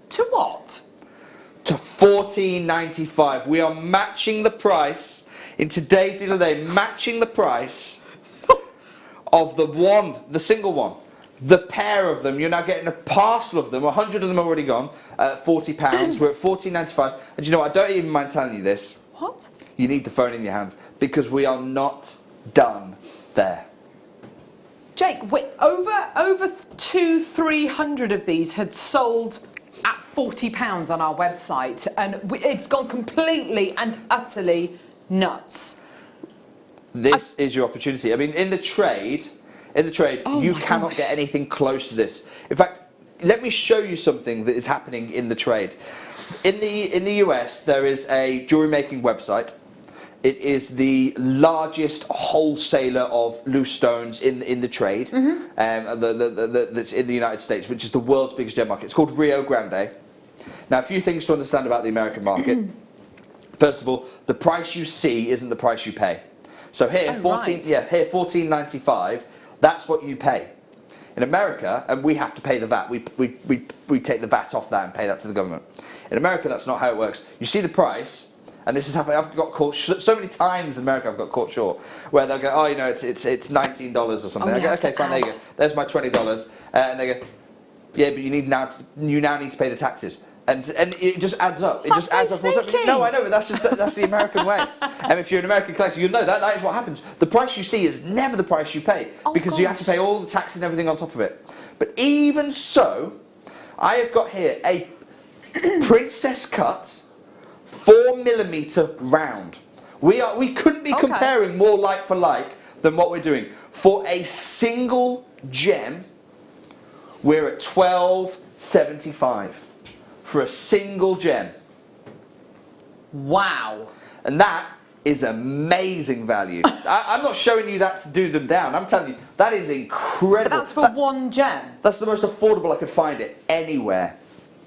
To what? To $14.95. We are matching the price in today's deal of the day, matching the price of the single one. The pair of them, you're now getting a parcel of them. 100 of them are already gone at £40. We're at $14.95. And you know what? I don't even mind telling you this. What? You need the phone in your hands, because we are not done there. Jake, over 200-300 of these had sold at £40 on our website, and it's gone completely and utterly nuts. This is your opportunity. I mean, in the trade, you cannot get anything close to this. In fact, let me show you something that is happening in the trade. In the US, there is a jewellery making website. It is the largest wholesaler of loose stones in the trade. That's in the United States, which is the world's biggest gem market. It's called Rio Grande. Now, a few things to understand about the American market. First of all, the price you see isn't the price you pay. So here, $14.95. That's what you pay. In America, and we have to pay the VAT. We take the VAT off that and pay that to the government. In America, that's not how it works. You see the price. And this is happening. I've got caught so many times in America. I've got caught short, where they'll go, it's $19 or something. I go, okay, fine, there you go. There's my $20, and they go, yeah, but you now need to pay the taxes, and it just adds up. It just adds up. No, I know, but that's the American way. And if you're an American collector, you'll know that is what happens. The price you see is never the price you pay, because you have to pay all the taxes and everything on top of it. But even so, I have got here a princess cut 4mm round. We couldn't be comparing more like for like than what we're doing. For a single gem, we're at $12.75 for a single gem. Wow. And that is amazing value. I'm not showing you that to do them down. I'm telling you, that is incredible. But that's for one gem. That's the most affordable I could find it anywhere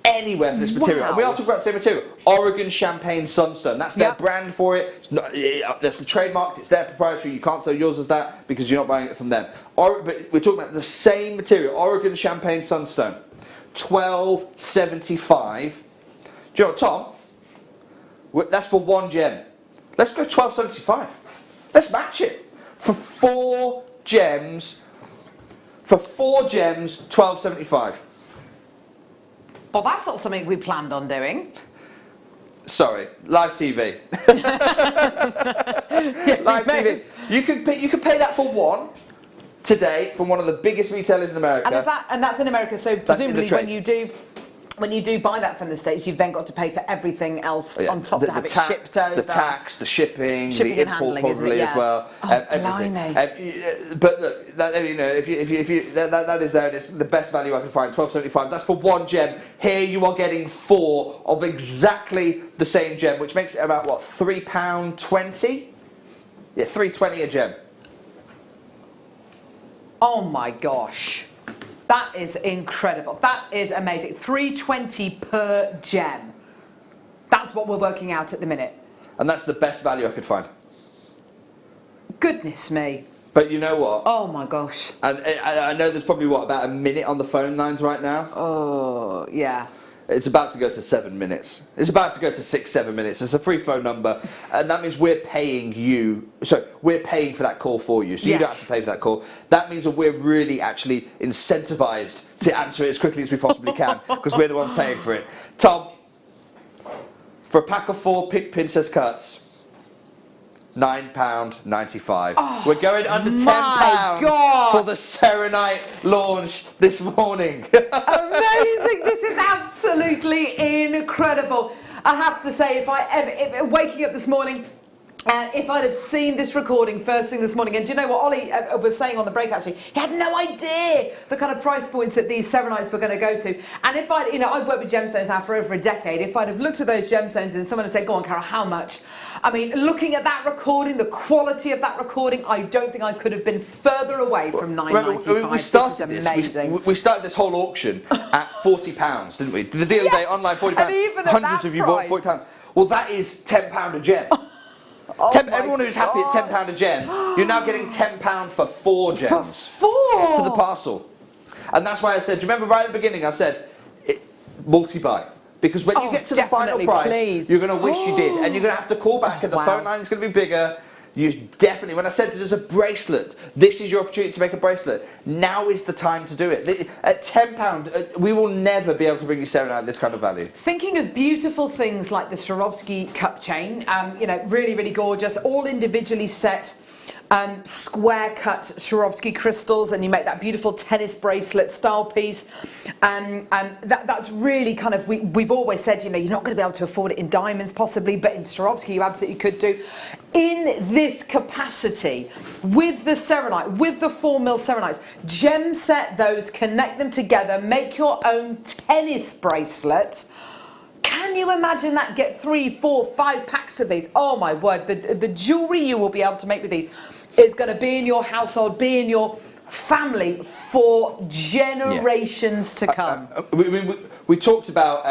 for this material. Wow. And we all talk about the same material. Oregon Champagne Sunstone. That's their brand for it. It's not, that's the trademark. It's their proprietary. You can't sell yours as that because you're not buying it from them. But we're talking about the same material. Oregon Champagne Sunstone. $12.75. Do you know what, Tom? That's for one gem. Let's go $12.75. Let's match it. For 4 gems, $12.75. Well, that's not something we planned on doing. Sorry, live TV. Live TV. You can pay that for one today from one of the biggest retailers in America. And that's in America. So presumably when you do buy that from the States, you've then got to pay for everything else on top to have it shipped over. The tax, the shipping and import handling, probably as well. Blimey. But look, that is there. And it's the best value I can find. $12.75. That's for one gem. Here you are getting 4 of exactly the same gem, which makes it about what, £3.20? Yeah, $3.20 a gem. Oh my gosh. That is incredible. That is amazing. $3.20 per gem. That's what we're working out at the minute. And that's the best value I could find. Goodness me. But you know what? Oh my gosh. And I know there's probably, about a minute on the phone lines right now? Oh, yeah. It's about to go to 7 minutes. It's about to go to 6-7 minutes. It's a free phone number, and that means we're paying you. So we're paying for that call for you. So you don't have to pay for that call. That means that we're really actually incentivized to answer it as quickly as we possibly can because we're the ones paying for it. Tom, for a pack of 4 princess cuts, £9.95. Oh, we're going under £10 for the Serenite launch this morning. Amazing! This is absolutely incredible. I have to say, if waking up this morning, if I'd have seen this recording first thing this morning, and do you know what Ollie was saying on the break actually, he had no idea the kind of price points that these Serenites were going to go to. And if I've worked with gemstones now for over a decade, if I'd have looked at those gemstones and someone had said, go on Carol, how much? I mean, looking at that recording, the quality of that recording, I don't think I could have been further away from $9.95. We started this is amazing. We started this whole auction at £40, didn't we? The deal day online, £40. And even hundreds of you bought £40. Well, that is £10 a gem. Everyone who's happy at £10 a gem, you're now getting £10 for 4 gems. For the parcel. And that's why I said, do you remember right at the beginning I said, multi-buy. Because when you get to the final price, you're going to wish you did. And you're going to have to call back and the phone line is going to be bigger. You definitely, when I said there's a bracelet, this is your opportunity to make a bracelet. Now is the time to do it. At £10, we will never be able to bring you Serenite at this kind of value. Thinking of beautiful things like the Swarovski cup chain, really, really gorgeous, all individually set. Square cut Swarovski crystals, and you make that beautiful tennis bracelet style piece. That's really kind of, we've always said, you're not going to be able to afford it in diamonds possibly, but in Swarovski you absolutely could do. In this capacity, with the Serenite, with the 4mm Serenites, gem set those, connect them together, make your own tennis bracelet. Can you imagine that? Get 3, 4, 5 packs of these. Oh my word, the jewellery you will be able to make with these is going to be in your household, be in your family for generations to come. We talked about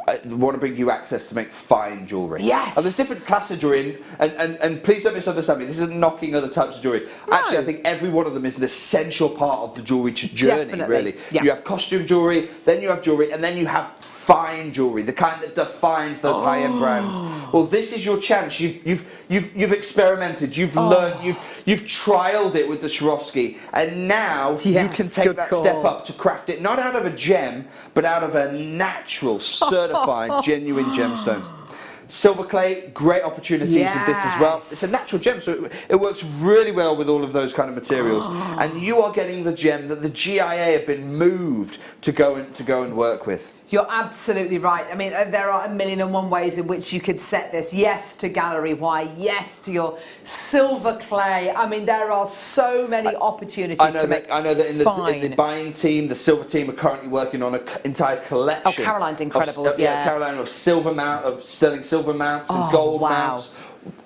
I want to bring you access to make fine jewellery. Yes. And there's different classes of jewellery, and please don't misunderstand me. This isn't knocking other types of jewellery. No. Actually, I think every one of them is an essential part of the jewellery journey. Definitely. Really. Yeah. You have costume jewellery, then you have jewellery, and then you have fine jewellery, the kind that defines those high-end brands. Well, this is your chance. You've experimented, you've learned, you've trialed it with the Swarovski, and now you can take that step up to craft it not out of a gem, but out of a natural, certified, genuine gemstone. Silver clay, great opportunities with this as well. It's a natural gem, so it works really well with all of those kind of materials. And you are getting the gem that the GIA have been moved to go and work with. You're absolutely right. I mean, there are 1,000,001 ways in which you could set this. Yes to Gallery Y, yes to your silver clay. I mean, there are so many opportunities to make I know that in the buying team, the silver team are currently working on an entire collection. Oh, Caroline's incredible. Caroline, of sterling silver mounts and gold mounts.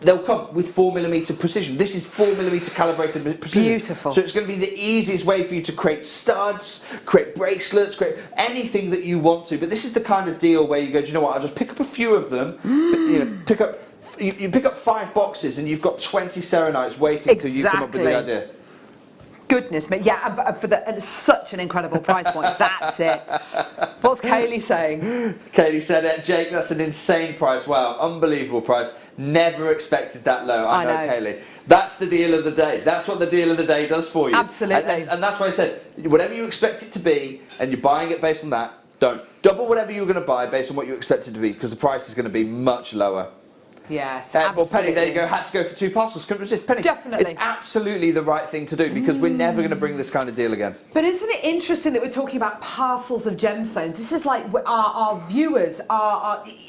They'll come with 4mm precision. This is 4mm calibrated precision. Beautiful. So it's going to be the easiest way for you to create studs, create bracelets, create anything that you want to. But this is the kind of deal where you go, do you know what? I'll just pick up a few of them. You pick up 5 boxes and you've got 20 Serenites waiting till you come up with the idea. Goodness me, for such an incredible price point. That's it. What's Kaylee saying? Kaylee said, Jake, that's an insane price. Wow, unbelievable price. Never expected that low. I know, Kaylee. That's the deal of the day. That's what the deal of the day does for you. Absolutely. And that's why I said, whatever you expect it to be, and you're buying it based on that, Don't. Double whatever you're going to buy based on what you expect it to be, because the price is going to be much lower. Yes, Well, absolutely. Penny, there you go. Had to go for 2 parcels. Couldn't resist. Penny, Definitely. it's absolutely the right thing to do, because we're never going to bring this kind of deal again. But isn't it interesting that we're talking about parcels of gemstones? This is like our viewers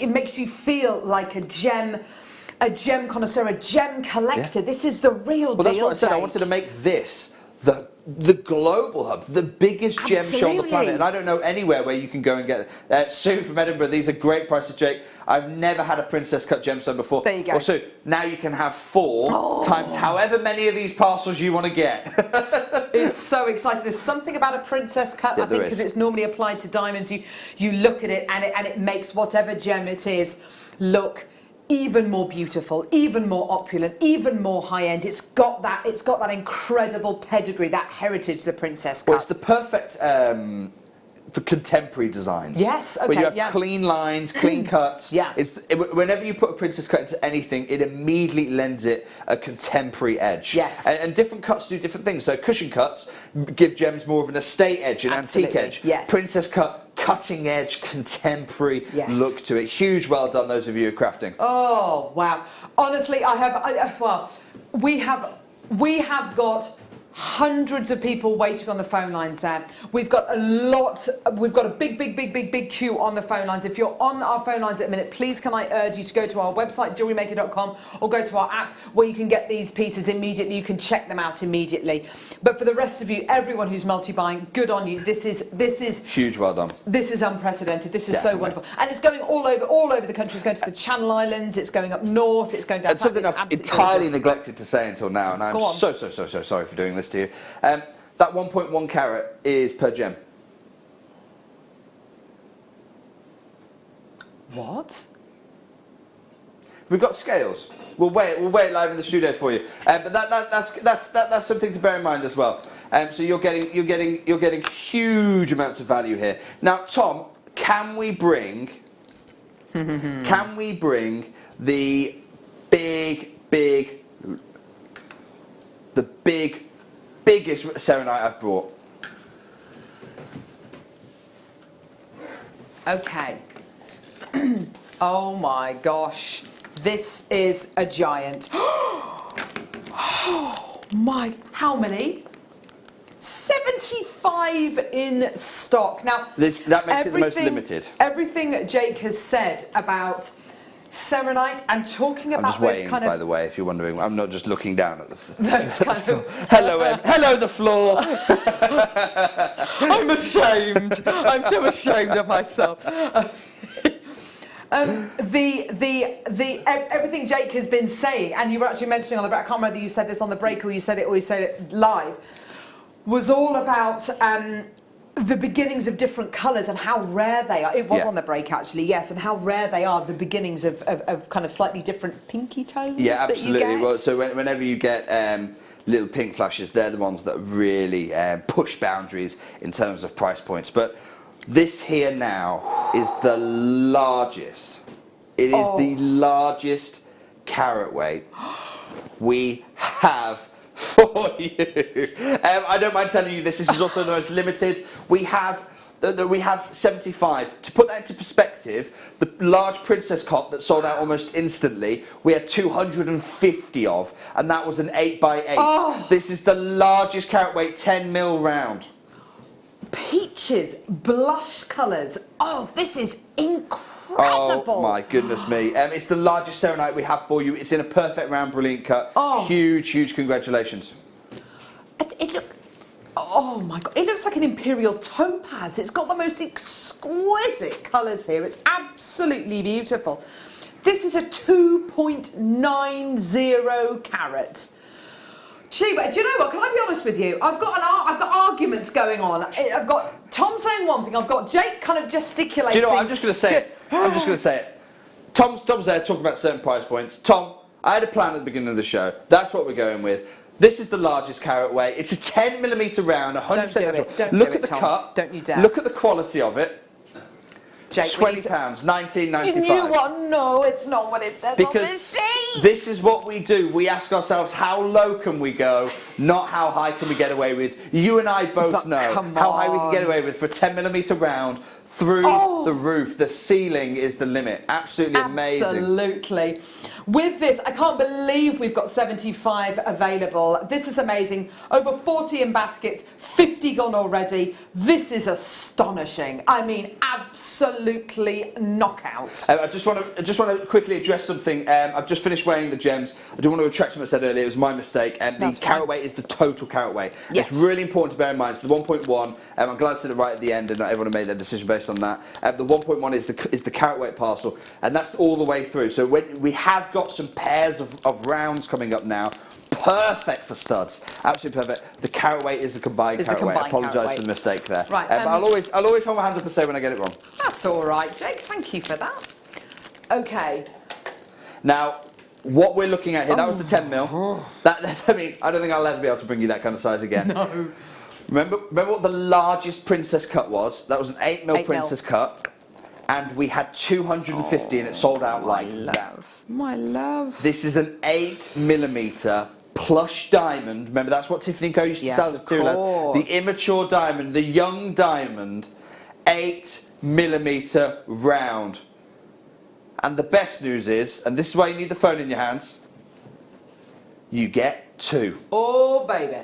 it makes you feel like a gem connoisseur, a gem collector. Yeah. This is the real deal. Well, that's what I said. Jake. I wanted to make this the global hub, the biggest gem show on the planet. And I don't know anywhere where you can go and get Sue from Edinburgh. These are great prices, Jake. I've never had a princess cut gemstone before. There you go. Well, Sue, now you can have 4 times however many of these parcels you want to get. It's so exciting. There's something about a princess cut, Yeah, I think, there is. because it's normally applied to diamonds. You look at it and it makes whatever gem it is look even more beautiful, even more opulent, even more high-end. It's got that incredible pedigree, that heritage, the princess cut. Well, it's the perfect for contemporary designs. Yes, okay, where you have yeah. clean lines, clean cuts. Yeah. Whenever you put a princess cut into anything, it immediately lends it a contemporary edge. Yes. And different cuts do different things. So cushion cuts give gems more of an estate edge, an Absolutely, antique edge. yes. Princess cut, cutting edge, contemporary Yes. look to it. Huge well done, those of you who are crafting. Oh wow! Honestly, we have got hundreds of people waiting on the phone lines there. We've got a big queue on the phone lines. If you're on our phone lines at the minute, please can I urge you to go to our website, JewelleryMaker.com, or go to our app where you can get these pieces immediately. You can check them out immediately. But for the rest of you, everyone who's multi-buying, good on you. This is Huge well done. This is unprecedented. This is Definitely. so wonderful, and it's going all over the country. It's going to the Channel Islands. It's going up north. It's going down. And something south. I've It's absolutely entirely gorgeous. neglected to say until now, and I'm Go on. so sorry for doing this to you. That 1.1 carat is per gem. What? We've got scales. We'll wait live in the studio for you. But that's something to bear in mind as well. So you're getting huge amounts of value here. Now, Tom, can we bring the biggest serenite I've brought? Okay. Oh my gosh. This is a giant. Oh my, how many? 75 in stock. Now, That makes it the most limited. Everything Jake has said about serenite and talking I'm about just those waiting, kind by of the way, if you're wondering. I'm not just looking down at the those kind of Hello, Em. Hello, the floor. I'm ashamed. I'm so ashamed of myself. Everything Jake has been saying, and you were actually mentioning on the break, I can't remember whether you said this on the break or you said it live, was all about the beginnings of different colours and how rare they are. It was on the break actually, yes, and how rare they are, the beginnings of kind of slightly different pinky tones Yeah, that you absolutely. get. Well, so whenever you get little pink flashes, they're the ones that really push boundaries in terms of price points. But this here now is the largest. It is the largest carat weight we have for you. I don't mind telling you this. This is also the most limited. We have 75. To put that into perspective, the large princess cut that sold out almost instantly, we had 250 of, and that was an 8x8. Oh. This is the largest carat weight 10 mil round. Peaches, blush colours. Oh, this is incredible. Oh my goodness me. It's the largest serenite we have for you. It's in a perfect round, brilliant cut. Oh. Huge congratulations. Oh my god, it looks like an imperial topaz. It's got the most exquisite colours here. It's absolutely beautiful. This is a 2.90 carat. Gee, but do you know what? Can I be honest with you? I've got arguments going on. I've got Tom saying one thing. I've got Jake kind of gesticulating. Do you know what? I'm just going to say it. I'm just going to say it. Tom's there talking about certain price points. Tom, I had a plan at the beginning of the show. That's what we're going with. This is the largest carat weight. It's a 10mm round, 100% natural. Look at the cut. Don't you dare. Look at the quality of it. Jake, £20, $19.95. You knew what? No, it's not what it says on the sheet. This is what we do. We ask ourselves, how low can we go? not how high can we get away with. You and I both know how high we can get away with for a 10mm round through the roof. The ceiling is the limit. Absolutely amazing. Absolutely. With this, I can't believe we've got 75 available. This is amazing. Over 40 in baskets, 50 gone already. This is astonishing. I mean, absolutely knockout. I just want to quickly address something. I've just finished weighing the gems. I do want to retract what I said earlier. It was my mistake. The carat weight is the total carat weight. Yes. It's really important to bear in mind. So the 1.1. I'm glad I said it right at the end, and not everyone made their decision based on that. The 1.1 is the carat weight parcel, and that's all the way through. So when we have got some pairs of rounds coming up now. Perfect for studs, absolutely perfect. The carat weight is the combined carat weight. I apologise for the mistake there. Right, but I'll always hold my hand up and say when I get it wrong. That's all right, Jake. Thank you for that. Okay. Now, what we're looking at here, that was the 10mm. I mean, I don't think I'll ever be able to bring you that kind of size again. No. Remember what the largest princess cut was? That was an 8mm princess cut. And we had 250 and it sold out like that. My love. This is an 8mm plush diamond. Remember, that's what Tiffany & Co. used to sell it to. The immature diamond, the young diamond, 8mm round. And the best news is, and this is why you need the phone in your hands, you get 2. Oh, baby.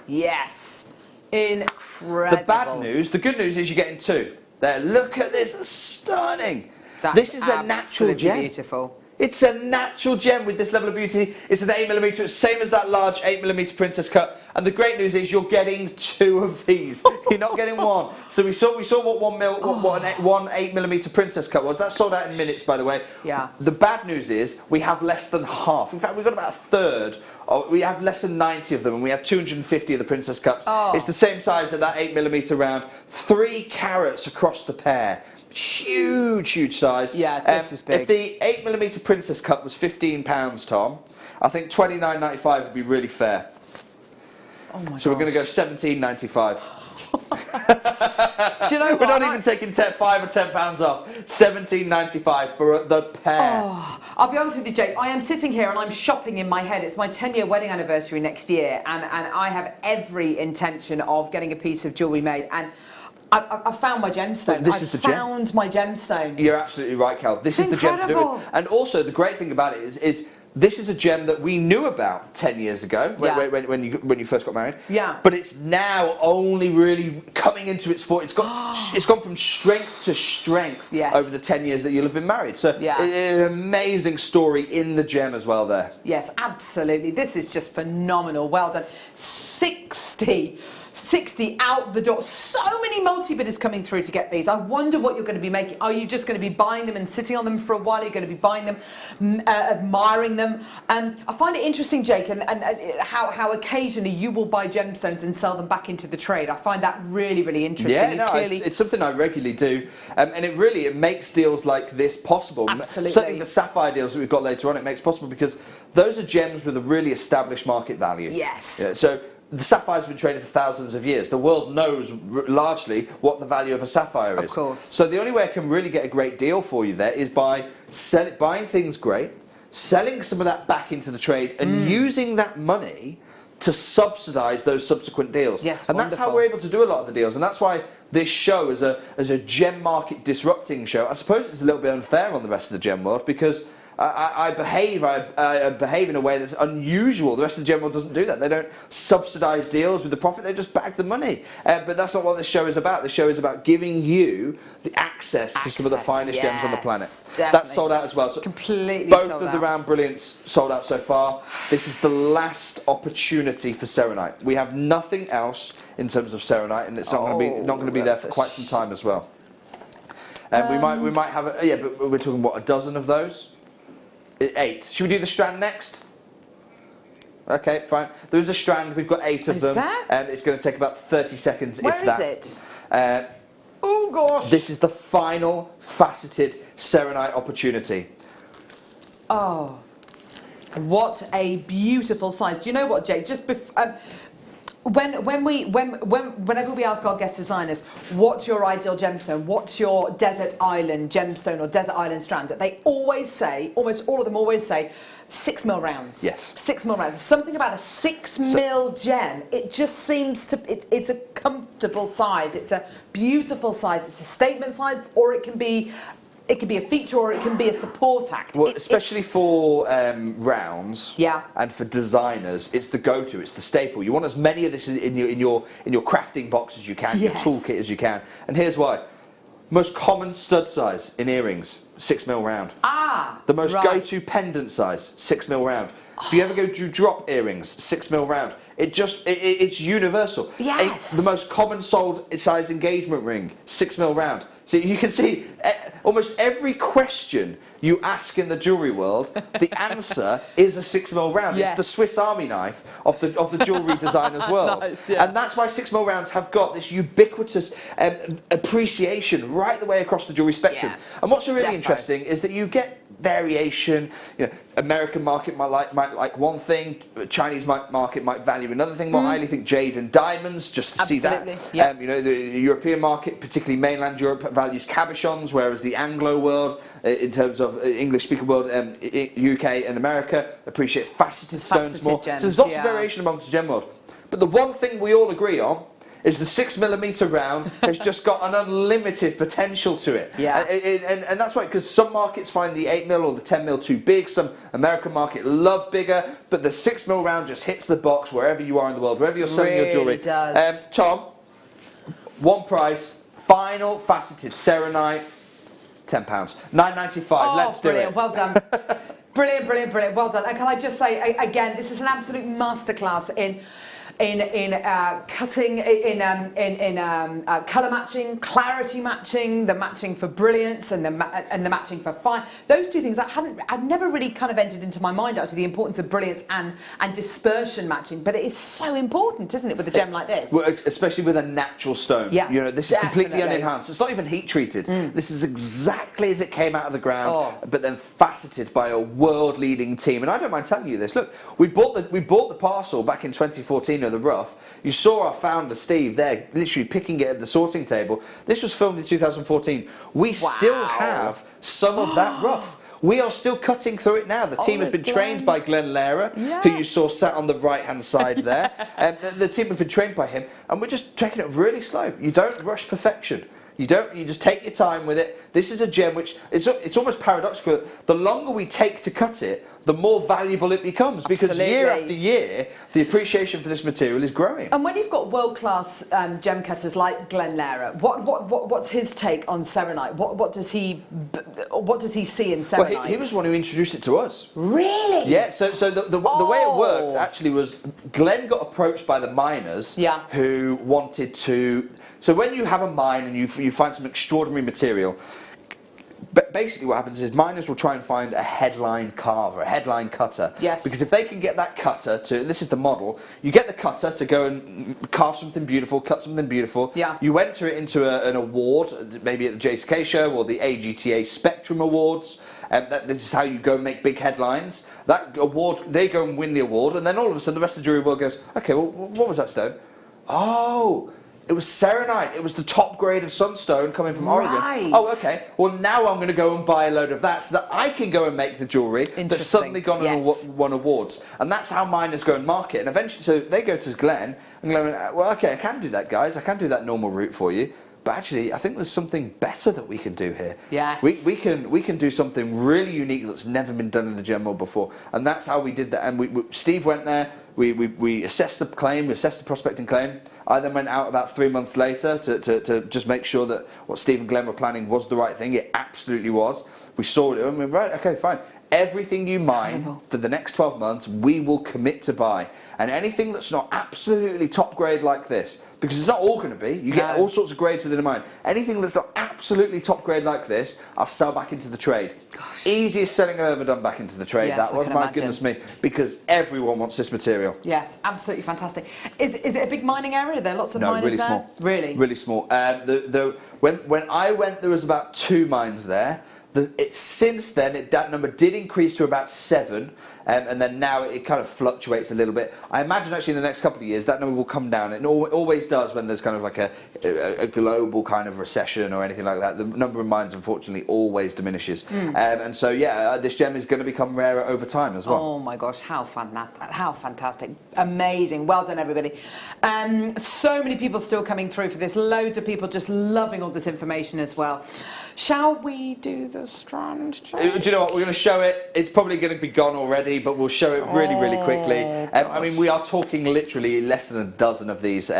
Yes. Incredible. The bad news, the good news is you're getting 2. There, look at this, it's stunning. That's this is a natural gem. Beautiful. It's a natural gem with this level of beauty. It's an 8mm, it's same as that large 8mm princess cut. And the great news is you're getting 2 of these. You're not getting 1. So we saw what one 8mm princess cut was. That sold out in minutes, by the way. Yeah. The bad news is we have less than half. In fact, we've got about a third. We have less than 90 of them, and we have 250 of the princess cuts. It's the same size as that 8mm round. 3 carats across the pair. Huge, huge size. Yeah, this is big. If the 8mm princess cut was £15, Tom, I think £29.95 would be really fair. Oh my so we're going to go £17.95. Do you know what? We're not even taking 5 or £10 off. £17.95 for the pair. Oh, I'll be honest with you, Jake. I am sitting here and I'm shopping in my head. It's my 10-year wedding anniversary next year, and I have every intention of getting a piece of jewellery made. And I found my gemstone. I found my gemstone. You're absolutely right, Cal. This is the gem to do it. And also, the great thing about it is this is a gem that we knew about 10 years ago when you first got married. Yeah. But it's now only really coming into its full. It's gone from strength to strength over the 10 years that you'll have been married. So an amazing story in the gem as well there. Yes, absolutely. This is just phenomenal. Well done. 60 out the door. So many multi-bidders coming through to get these. I wonder what you're going to be making. Are you just going to be buying them and sitting on them for a while? Are you going to be buying them, admiring them? I find it interesting, Jake, and how occasionally you will buy gemstones and sell them back into the trade. I find that really, really interesting. Yeah, no, it's something I regularly do, and it makes deals like this possible. Absolutely. Certainly the sapphire deals that we've got later on, it makes possible because those are gems with a really established market value. Yes. Yeah, so the sapphires have been traded for thousands of years. The world knows largely what the value of a sapphire is. Of course. So the only way I can really get a great deal for you there is by buying things great, selling some of that back into the trade, and using that money to subsidise those subsequent deals. Yes, and that's how we're able to do a lot of the deals. And that's why this show is a gem market disrupting show. I suppose it's a little bit unfair on the rest of the gem world because I behave in a way that's unusual. The rest of the gem world doesn't do that. They don't subsidise deals with the profit. They just bag the money. But that's not what this show is about. The show is about giving you the access to some of the finest gems on the planet. Definitely. That's sold out as well. So completely both sold of out. the round brilliants sold out so far. This is the last opportunity for selenite. We have nothing else in terms of selenite, and it's not going to be there for quite some time as well. We might have but we're talking what, a dozen of those. 8. Should we do the strand next? Okay, fine. There's a strand. We've got 8 of them. And it's going to take about 30 seconds. Where is it? Oh gosh. This is the final faceted selenite opportunity. Oh, what a beautiful size. Do you know what, Jake? Whenever we ask our guest designers, what's your ideal gemstone? What's your desert island gemstone or desert island strand? They always say, almost all of them always say, 6 mil rounds. Yes. 6 mil rounds. Something about a 6 mil gem. It just seems to. It's a comfortable size. It's a beautiful size. It's a statement size, or it can be. It can be a feature or it can be a support act. Well, especially for rounds, yeah, and for designers, it's the go-to. It's the staple. You want as many of this in your crafting box as you can, yes, your toolkit as you can. And here's why: most common stud size in earrings, 6 mil round. Ah, the most right. go-to pendant size, 6 mil round. If you ever go to drop earrings, 6 mil round. It's universal. Yes. The most common sold size engagement ring, 6 mil round. So you can see almost every question you ask in the jewellery world, the answer is a 6 mil round. Yes. It's the Swiss Army knife of the jewellery designer's world. Nice, yeah. And that's why 6 mil rounds have got this ubiquitous appreciation right the way across the jewellery spectrum. Yeah. And what's really Defo. interesting is that you get variation. You know, American market might like one thing, Chinese market might value another thing more highly. Think jade and diamonds, just to see that. Yep. You know, the European market, particularly mainland Europe, values cabochons, whereas the Anglo world, in terms of English-speaking world, UK and America, appreciates faceted stones more. Gems, so there's lots of variation amongst the gem world. But the one thing we all agree on is the 6mm round has just got an unlimited potential to it. Yeah. And that's why, because some markets find the 8mm or the 10mm too big, some American market love bigger, but the 6mm round just hits the box wherever you are in the world, wherever you're selling your jewellery. Does. Tom, one price, final faceted serenite, £10. £9.95, let's do brilliant. it. Well done. Brilliant, brilliant, brilliant. Well done. And can I just say, again, this is an absolute masterclass in cutting, colour matching, clarity matching, the matching for brilliance, and the matching for fine. Those two things I'd never really kind of entered into my mind actually, the importance of brilliance and dispersion matching. But it is so important, isn't it, with a gem like this? Well, especially with a natural stone. Yeah, you know, this is completely definitely. unenhanced. It's not even heat treated. This is exactly as it came out of the ground, but then faceted by a world-leading team. And I don't mind telling you this. Look, we bought the parcel back in 2014 of the rough. You saw our founder Steve there, literally picking it at the sorting table. This was filmed in 2014. We still have some of that rough. We are still cutting through it now. The team has been trained by Glenn Lehrer, who you saw sat on the right-hand side there. The team have been trained by him, and we're just taking it really slow. You don't rush perfection. You just take your time with it. This is a gem which, it's almost paradoxical. The longer we take to cut it, the more valuable it becomes. Because year after year, the appreciation for this material is growing. And when you've got world-class gem cutters like Glenn Lehrer, what's his take on serenite? What does he see in serenite? Well, he was the one who introduced it to us. Really? Yeah. So the way it worked actually was Glenn got approached by the miners who wanted to. So when you have a mine and you find some extraordinary material, basically what happens is miners will try and find a headline carver, a headline cutter. Yes. Because if they can get that cutter to, this is the model, you get the cutter to go and carve something beautiful, cut something beautiful. Yeah. You enter it into an award, maybe at the JCK show or the AGTA Spectrum Awards. This is how you go and make big headlines. That award, they go and win the award, and then all of a sudden the rest of the jewelry world goes, okay, well, what was that stone? Oh, it was serenite. It was the top grade of sunstone coming from Oregon. Right. Oh, okay. Well, now I'm going to go and buy a load of that so that I can go and make the jewellery that's suddenly gone and won awards. And that's how miners go and market. And eventually, so they go to Glenn and Glenn went, well, okay, I can do that, guys. I can do that normal route for you. But actually, I think there's something better that we can do here. Yes. We can do something really unique that's never been done in the gem world before. And that's how we did that. And Steve went there. We assessed the claim. We assessed the prospecting claim. I then went out about 3 months later to just make sure that what Steve and Glenn were planning was the right thing. It absolutely was. We saw it and we went, right, okay, fine. Everything you mine for the next 12 months, we will commit to buy. And anything that's not absolutely top grade like this, because it's not all going to be, you get all sorts of grades within a mine. Anything that's not absolutely top grade like this, I'll sell back into the trade. Gosh. Easiest selling I've ever done back into the trade. Yes, that was, my goodness me, because everyone wants this material. Yes, absolutely fantastic. Is it a big mining area? Are there lots of miners really there? Small. Really small. When I went, there was about 2 mines there. Since then, that number did increase to about 7, and then now it kind of fluctuates a little bit. I imagine actually in the next couple of years that number will come down. It always does when there's kind of like a global kind of recession or anything like that. The number of mines, unfortunately, always diminishes. And so, yeah, this gem is going to become rarer over time as well. Oh my gosh, how fantastic. Amazing. Well done, everybody. So many people still coming through for this. Loads of people just loving all this information as well. Shall we do the strand check? Do you know what? We're going to show it. It's probably going to be gone already, but we'll show it really, really quickly. I mean, we are talking literally less than a dozen of these.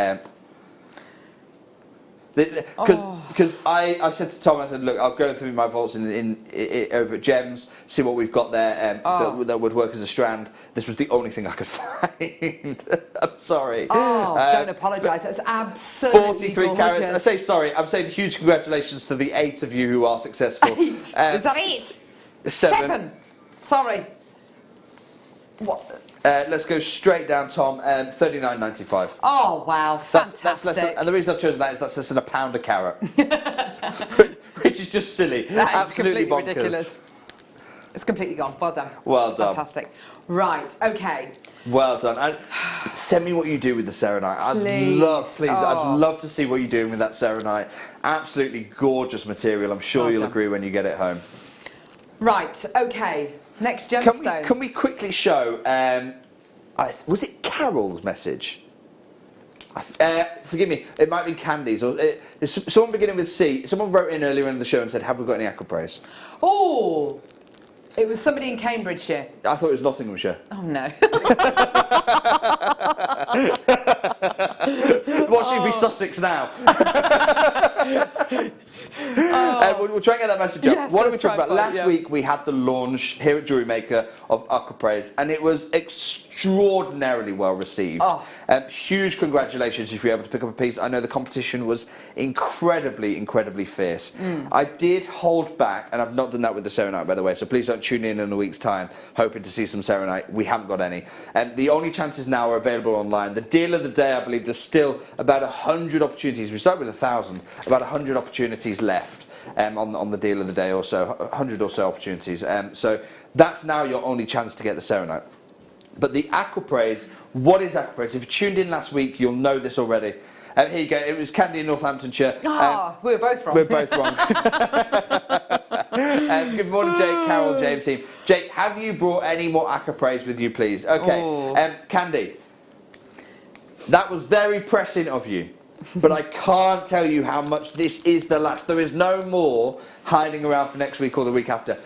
Because I said to Tom, I said, look, I'll go through my vaults over at Gems, see what we've got there that would work as a strand. This was the only thing I could find. I'm sorry. Don't apologise. That's absolutely 43 gorgeous. carats. I say sorry. I'm saying huge congratulations to the 8 of you who are successful. 8? Is that 8? 7. Sorry. What? Let's go straight down, Tom. $39.95. Oh wow, fantastic! That's less than, and the reason I've chosen that is that's less than £1 a carat, which is just silly. That is absolutely completely bonkers. ridiculous. It's completely gone. Well done. Well done. Fantastic. Right. Okay. Well done. And send me what you do with the serenite. Please. I'd love to see what you're doing with that serenite. Absolutely gorgeous material. I'm sure you'll agree when you get it home. Right. Okay. Next gemstone. Can we quickly show? Was it Carol's message? Forgive me. It might be Candy's or someone beginning with C. Someone wrote in earlier in the show and said, "Have we got any aquapraise?" Oh, it was somebody in Cambridgeshire. I thought it was Nottinghamshire. Oh no. What should be Sussex now? We'll try and get that message up. Yes, What are we that's talking about? right, Last week we had the launch here at Jewellery Maker of Aquapraise, and it was extraordinarily well received. Huge congratulations if you're able to pick up a piece. I know the competition was incredibly, incredibly fierce. I did hold back, and I've not done that with the serenite, by the way, so please don't tune in a week's time hoping to see some serenite. We haven't got any. The only chances now are available online. The deal of the day, I believe there's still about 100 opportunities. We started with 1,000, about 100 opportunities left on the deal of the day, or so 100 or so opportunities. So that's now your only chance to get the serenite. But the aquapraise, what is aquapraise? If you tuned in last week, you'll know this already. Here you go. It was Candy in Northamptonshire. We were both wrong. We're both wrong. Good morning, Jake, Carol, James team. Jake, have you brought any more aquapraise with you, please? Okay. Candy, that was very pressing of you. But I can't tell you how much this is the last. There is no more hiding around for next week or the week after.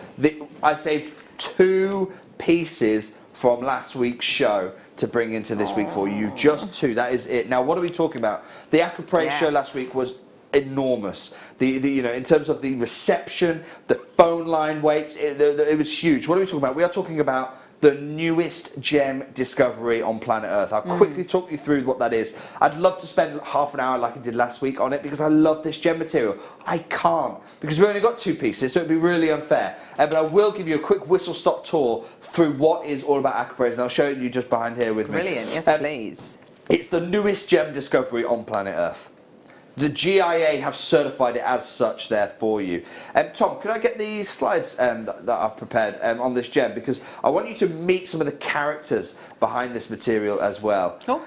I saved 2 pieces from last week's show to bring into this week for you. Just 2. That is it. Now, what are we talking about? The Aquapraise show last week was enormous. In terms of the reception, the phone line waits, it was huge. What are we talking about? We are talking about the newest gem discovery on planet Earth. I'll quickly talk you through what that is. I'd love to spend half an hour like I did last week on it because I love this gem material. I can't because we only got 2 pieces, so it'd be really unfair. But I will give you a quick whistle-stop tour through what is all about aquapraise, and I'll show you just behind here with me. Brilliant, yes please. It's the newest gem discovery on planet Earth. The GIA have certified it as such there for you. Tom, could I get the slides that I've prepared on this gem? Because I want you to meet some of the characters behind this material as well. What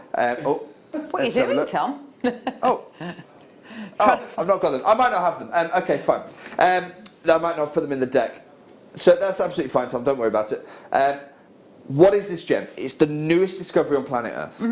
are you doing, Tom? I've not got them. I might not have them. Okay, fine. I might not put them in the deck. So that's absolutely fine, Tom. Don't worry about it. What is this gem? It's the newest discovery on planet Earth.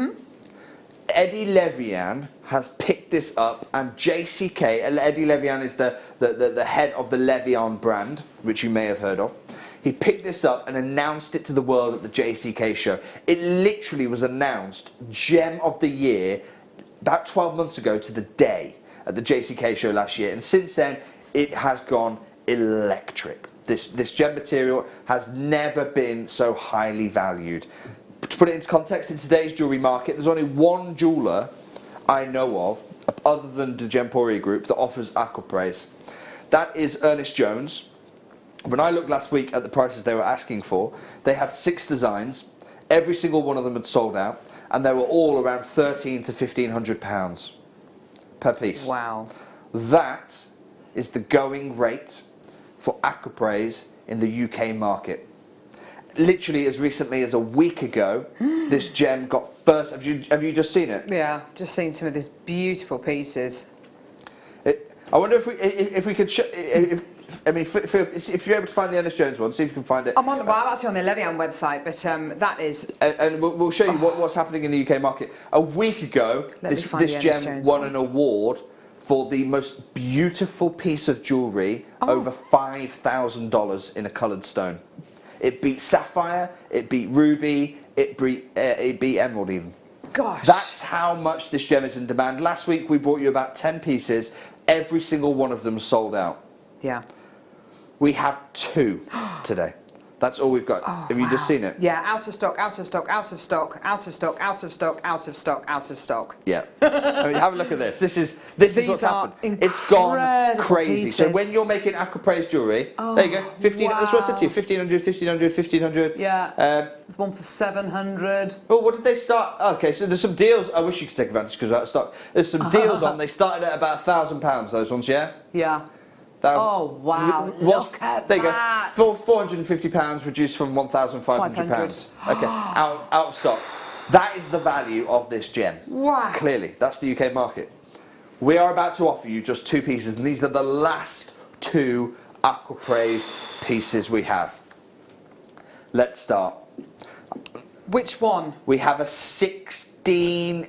Eddie Levian has picked this up, and JCK, Eddie Levian is the head of the Levian brand, which you may have heard of. He picked this up and announced it to the world at the JCK show. It literally was announced Gem of the Year about 12 months ago to the day at the JCK show last year, and since then it has gone electric. This gem material has never been so highly valued. To put it into context, in today's jewellery market, there's only one jeweller I know of, other than the Gemporia Group, that offers aquapraise. That is Ernest Jones. When I looked last week at the prices they were asking for, they had 6 designs. Every single one of them had sold out, and they were all around £1,300 to £1,500 per piece. Wow. That is the going rate for Aquapraise in the UK market. Literally as recently as a week ago, this gem got first. Have you just seen it? Yeah, just seen some of these beautiful pieces. I wonder if we could show. If you're able to find the Ernest Jones one, see if you can find it. I'm actually on the Levian website, but that is. And we'll show you what's happening in the UK market. A week ago, this gem won an award for the most beautiful piece of jewellery, over $5,000 in a coloured stone. It beat sapphire, it beat ruby, it beat emerald even. Gosh. That's how much this gem is in demand. Last week we brought you about 10 pieces. Every single one of them sold out. Yeah. We have 2 today. That's all we've got. Have you just seen it? Yeah, out of stock, out of stock, out of stock, out of stock, out of stock, out of stock, out of stock. Yeah. I mean, have a look at this. This is what's happened. It's gone crazy. Pieces. So when you're making Aquapraise jewellery, there you go. 15. That's what I said to you. 1500, 1500, 1500. Yeah. There's one for 700. Oh, what did they start? Okay, so there's some deals. I wish you could take advantage because we're out of stock. There's some deals on. They started at about £1,000. Those ones, yeah. Yeah. Oh wow! Look at there you that. go. £450 reduced from £1,500. Okay, out of stock. That is the value of this gem. Wow! Clearly, that's the UK market. We are about to offer you just 2 pieces, and these are the last 2 Aquapraise pieces we have. Let's start. Which one? We have a 16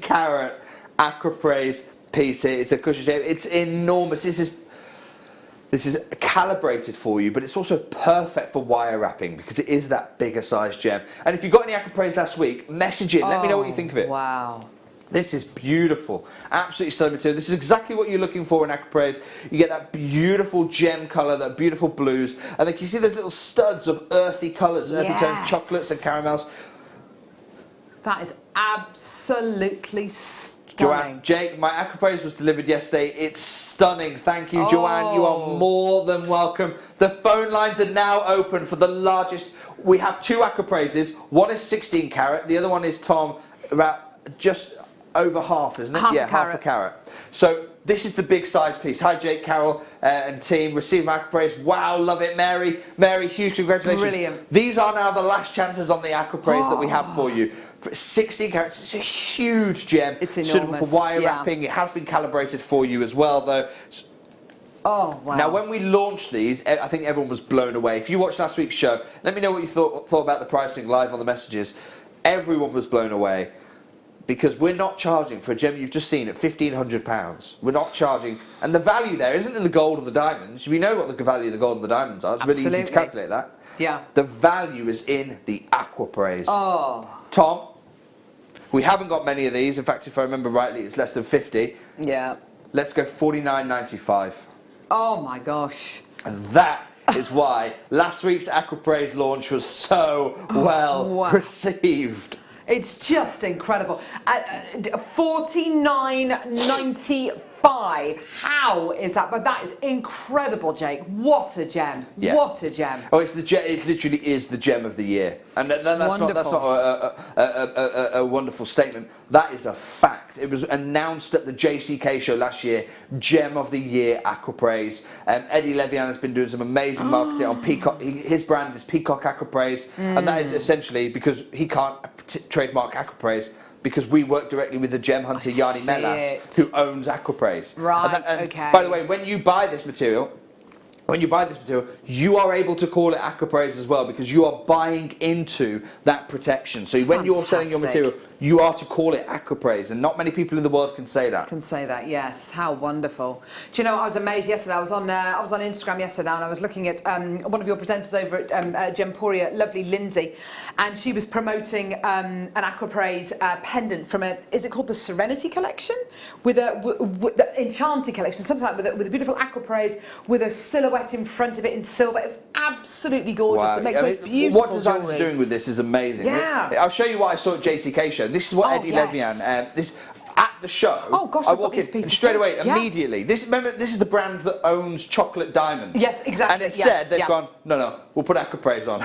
carat Aquapraise piece here. It's a cushion shape. It's enormous. This is calibrated for you, but it's also perfect for wire wrapping because it is that bigger size gem. And if you got any Aquapraise last week, message it. Let me know what you think of it. Wow. This is beautiful. Absolutely stunning material. This is exactly what you're looking for in Aquapraise. You get that beautiful gem colour, that beautiful blues, and then you see those little studs of earthy colours, earthy tones, chocolates and caramels. That is absolutely stunning. Joanne, Jake, my Aquapraise was delivered yesterday. It's stunning. Thank you, Joanne. You are more than welcome. The phone lines are now open for the largest. We have 2 Aquapraises. One is 16 carat. The other one is, Tom, about just over half, isn't it? Half a carat. So this is the big size piece. Hi, Jake, Carol, and team. Receive my Aquapraise. Wow, love it, Mary. Mary, huge congratulations. Brilliant. These are now the last chances on the Aquapraise that we have for you. For 16 carats, it's a huge gem. It's enormous. Suitable for wire wrapping. It has been calibrated for you as well, though. Oh, wow. Now, when we launched these, I think everyone was blown away. If you watched last week's show, let me know what you thought about the pricing live on the messages. Everyone was blown away because we're not charging for a gem you've just seen at £1,500. We're not charging, and the value there isn't in the gold or the diamonds. We know what the value of the gold and the diamonds are. It's really easy to calculate that. Yeah. The value is in the Aquapraise. Oh. Tom, we haven't got many of these. In fact, if I remember rightly, it's less than 50. Yeah. Let's go $49.95. Oh my gosh. And that is why last week's Aquapraise launch was so well received. It's just incredible. $49.95. How is that? But that is incredible, Jake. What a gem. Yeah. What a gem. Oh, it's the gem. It literally is the gem of the year, and that's not a wonderful statement. That is a fact. It was announced at the JCK show last year. Gem of the year, Aquapraise. Eddie Levian has been doing some amazing marketing on Peacock. His brand is Peacock Aquapraise, and that is essentially because he can't trademark Aquapraise, because we work directly with the gem hunter Yanni Melas, who owns Aquapraise. Right, and okay. By the way, when you buy this material, you are able to call it Aquapraise as well, because you are buying into that protection. So when you're selling your material, you are to call it Aquapraise, and not many people in the world can say that. Can say that, yes. How wonderful. Do you know, I was amazed yesterday. I was on Instagram yesterday, and I was looking at one of your presenters over at Gemporia, lovely Lindsay, and she was promoting an Aquapraise pendant from is it called the Serenity Collection? With the Enchanted Collection, something like with a beautiful Aquapraise with a silhouette in front of it in silver. It was absolutely gorgeous. Wow. It makes the most beautiful what designers are doing with this is amazing. Yeah. I'll show you what I saw at JCK show. This is what Eddie yes. Levian. at the show, Oh gosh, I I've got walk these in and pieces straight too. away, Yeah. immediately. Remember, this is the brand that owns chocolate diamonds. Yes, exactly. And instead, they've yeah. gone, no, we'll put Aquapraise on.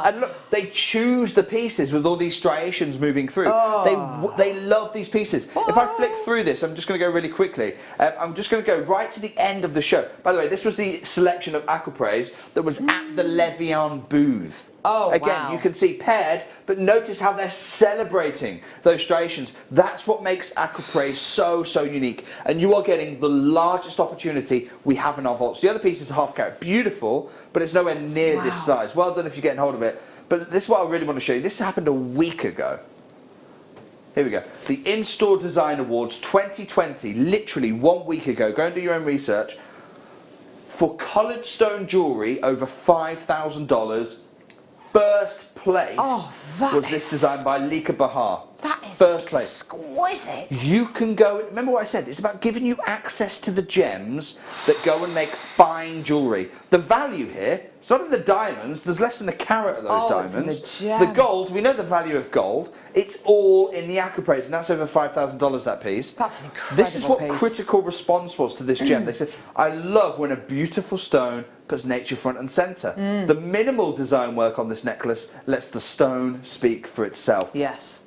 And look, they choose the pieces with all these striations moving through. Oh. They love these pieces. If I flick through this, I'm just going to go really quickly. I'm just going to go right to the end of the show. By the way, this was the selection of Aquapraise that was at the Levian booth. Oh, Again, wow. you can see paired, but notice how they're celebrating those striations. That's what makes Aquapraise so unique. And you are getting the largest opportunity we have in our vaults. The other piece is a half carat. Beautiful, but it's nowhere near this size. Well done if you're getting hold of it. But this is what I really want to show you. This happened a week ago. Here we go. The In-Store Design Awards 2020, literally 1 week ago. Go and do your own research. For coloured stone jewellery over $5,000, first place was this design by Lika Bahar. That is first place. exquisite. You can go, remember what I said, it's about giving you access to the gems that go and make fine jewellery. The value here, it's not in the diamonds, there's less than a carat of those diamonds. It's in the gem. Gold, we know the value of gold, it's all in the Aquapraise, and that's over $5,000 that piece. That's an incredible This is what piece. critical response was to this gem. They said, I love when a beautiful stone puts nature front and centre. The minimal design work on this necklace lets the stone speak for itself. Yes.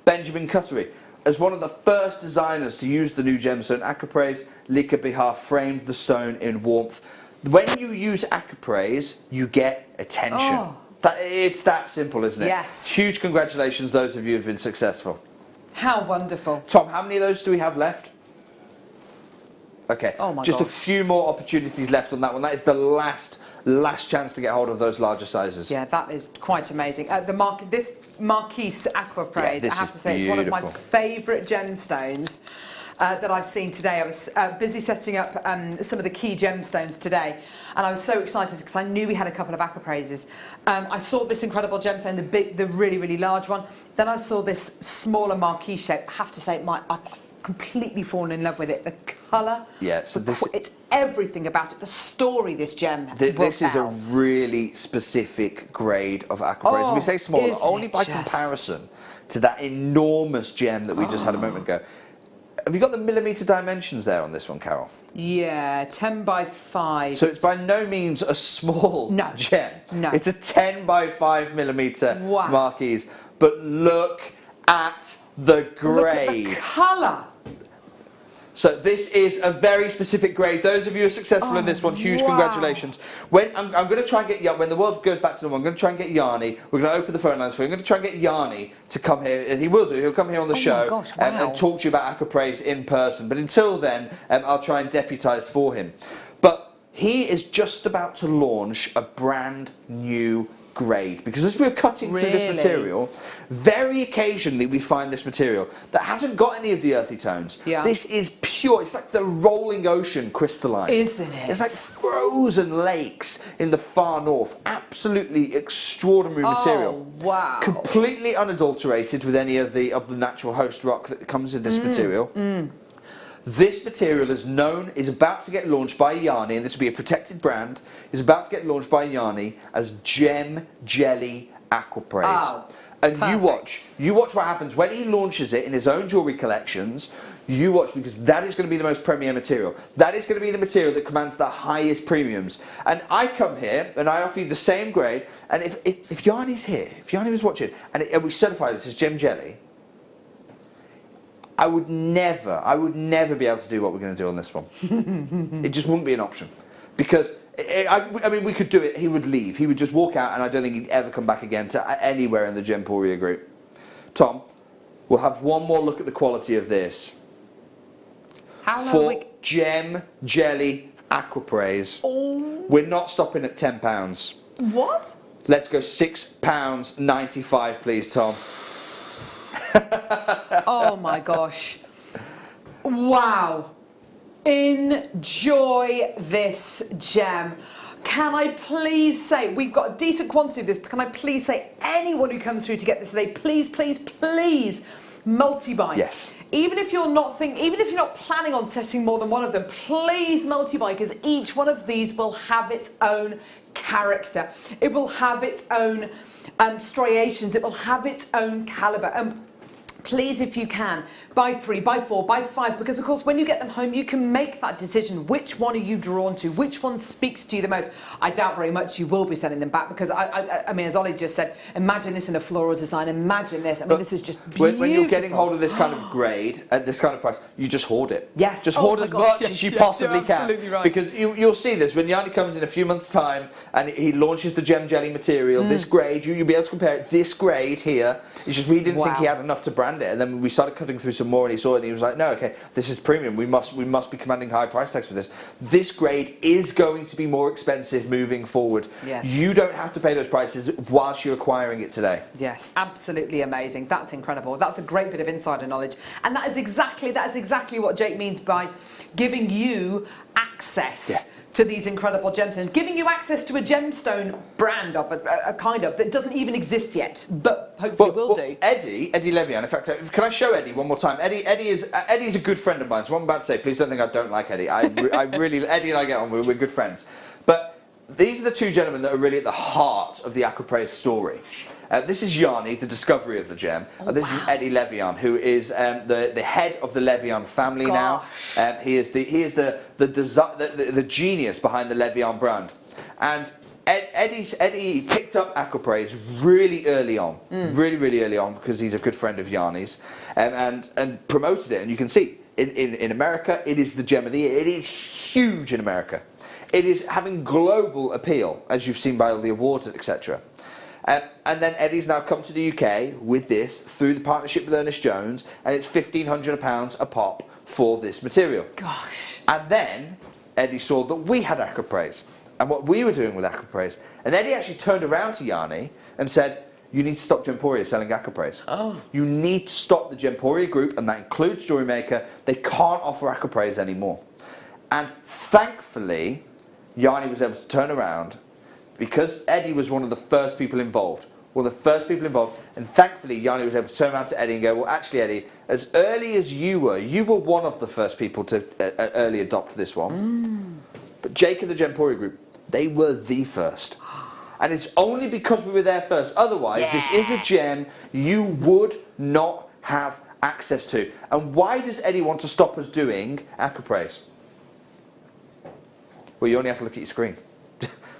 Benjamin Cuttery. As one of the first designers to use the new gemstone Aquapraise, Lika Bahar framed the stone in warmth. When you use Aquapraise, you get attention. Oh. It's that simple, isn't it? Yes. Huge congratulations, those of you who have been successful. How wonderful. Tom, how many of those do we have left? Okay, oh my just gosh. a few more opportunities left on that one. That is the last chance to get hold of those larger sizes. Yeah, that is quite amazing. This Marquise Aquapraise, Yeah, I have to say, it's one of my favourite gemstones that I've seen today. I was busy setting up some of the key gemstones today, and I was so excited because I knew we had a couple of Aquapraises. I saw this incredible gemstone, the really large one. Then I saw this smaller Marquise shape. I have to say, I've completely fallen in love with it. The colour, yeah, so it's everything about it. The story this gem this is a really specific grade of Aquapraise. And we say smaller only by comparison to that enormous gem that we just had a moment ago. Have you got the millimetre dimensions there on this one, Carol? Yeah, 10 by 5. So it's by no means a small gem. No. It's a 10 by 5 millimetre Marquise. But look at the grade. Look at the colour. So this is a very specific grade. Those of you who are successful in this one, huge congratulations. When I'm going to try and get when the world goes back to normal, I'm going to try and get Yanni. We're going to open the phone lines for you. I'm going to try and get Yanni to come here, and he will do. He'll come here on the show and talk to you about Aquapraise in person. But until then, I'll try and deputise for him. But he is just about to launch a brand new grade, because as we're cutting through this material, very occasionally we find this material that hasn't got any of the earthy tones. This is pure. It's like the rolling ocean crystallized, isn't it? It's like frozen lakes in the far north. Absolutely extraordinary material. Wow. Completely unadulterated with any of the natural host rock that comes in this material. This material is about to get launched by Yanni, and this will be a protected brand, is about to get launched by Yanni as Gem Jelly Aquapraise. And you watch what happens when he launches it in his own jewellery collections. You watch, because that is going to be the most premier material. That is going to be the material that commands the highest premiums. And I come here and I offer you the same grade, and if Yanni's here, if Yanni was watching, and we certify this as Gem Jelly, I would never be able to do what we're going to do on this one. It just wouldn't be an option. Because, I mean, we could do it, he would leave. He would just walk out, and I don't think he'd ever come back again to anywhere in the Gemporia group. Tom, we'll have one more look at the quality of this. For Gem Jelly Aquapraise, we're not stopping at £10. What? Let's go £6.95, please, Tom. Oh my gosh. Wow. Enjoy this gem. Can I please say, we've got a decent quantity of this, but can I please say, anyone who comes through to get this today, please multi-buy. Yes. Even if you're not planning on setting more than one of them, please multi-buy, because each one of these will have its own character. It will have its own striations. It will have its own calibre. please, if you can, buy 3, buy 4, buy 5, because of course when you get them home you can make that decision. Which one are you drawn to? Which one speaks to you the most? I doubt very much you will be sending them back, because I mean, as Ollie just said, imagine this in a floral design, imagine this. I mean, this is just beautiful. When you're getting hold of this kind of grade at this kind of price, you just hoard it. Yes. Just Oh hoard my as gosh, much yes, as you yes, possibly you're can. absolutely right. Because you'll see this when Yanni comes in a few months' time and he launches the gem jelly material, this grade, you'll be able to compare it. This grade here, it's just we didn't think he had enough to brand it, and then we started cutting through some more and he saw it and he was like, no, okay, this is premium. We must be commanding high price tags for this. This grade is going to be more expensive moving forward. Yes. You don't have to pay those prices whilst you're acquiring it today. Yes, absolutely amazing. That's incredible. That's a great bit of insider knowledge, and that is exactly what Jake means by giving you access to these incredible gemstones, giving you access to a gemstone brand of a kind of that doesn't even exist yet, but hopefully will do. Eddie Levian. In fact, can I show Eddie one more time? Eddie is a good friend of mine. So what I'm about to say, please don't think I don't like Eddie. I really, Eddie and I get on. We're good friends. But these are the two gentlemen that are really at the heart of the Aquapraise story. This is Yanni, the discovery of the gem, and this is Eddie Levian, who is the head of the Levian family now. He is the genius behind the Levian brand, and Eddie picked up Aquapraise really early on, really early on, because he's a good friend of Yanni's, and promoted it. And you can see in America, it is the gem of the year. It is huge in America. It is having global appeal, as you've seen by all the awards, etc. And then Eddie's now come to the UK with this through the partnership with Ernest Jones, and it's £1,500 a pop for this material. Gosh. And then Eddie saw that we had Aquapraise and what we were doing with Aquapraise. And Eddie actually turned around to Yanni and said, you need to stop Gemporia selling Aquapraise. Oh. You need to stop the Gemporia group, and that includes Jewellery Maker. They can't offer Aquapraise anymore. And thankfully, Yanni was able to turn around, because Eddie was one of the first people involved. And thankfully Yanni was able to turn around to Eddie and go, well, actually, Eddie, as early as you were one of the first people to early adopt this one. But Jake and the Gemporia group, they were the first. And it's only because we were there first. Otherwise, this is a gem you would not have access to. And why does Eddie want to stop us doing Aquapraise? Well, you only have to look at your screen.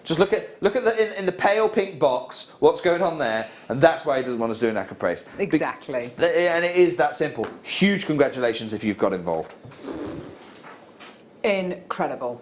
Just look at in the pale pink box what's going on there, and that's why he doesn't want us doing Aquapraise. Exactly. And it is that simple. Huge congratulations if you've got involved. Incredible.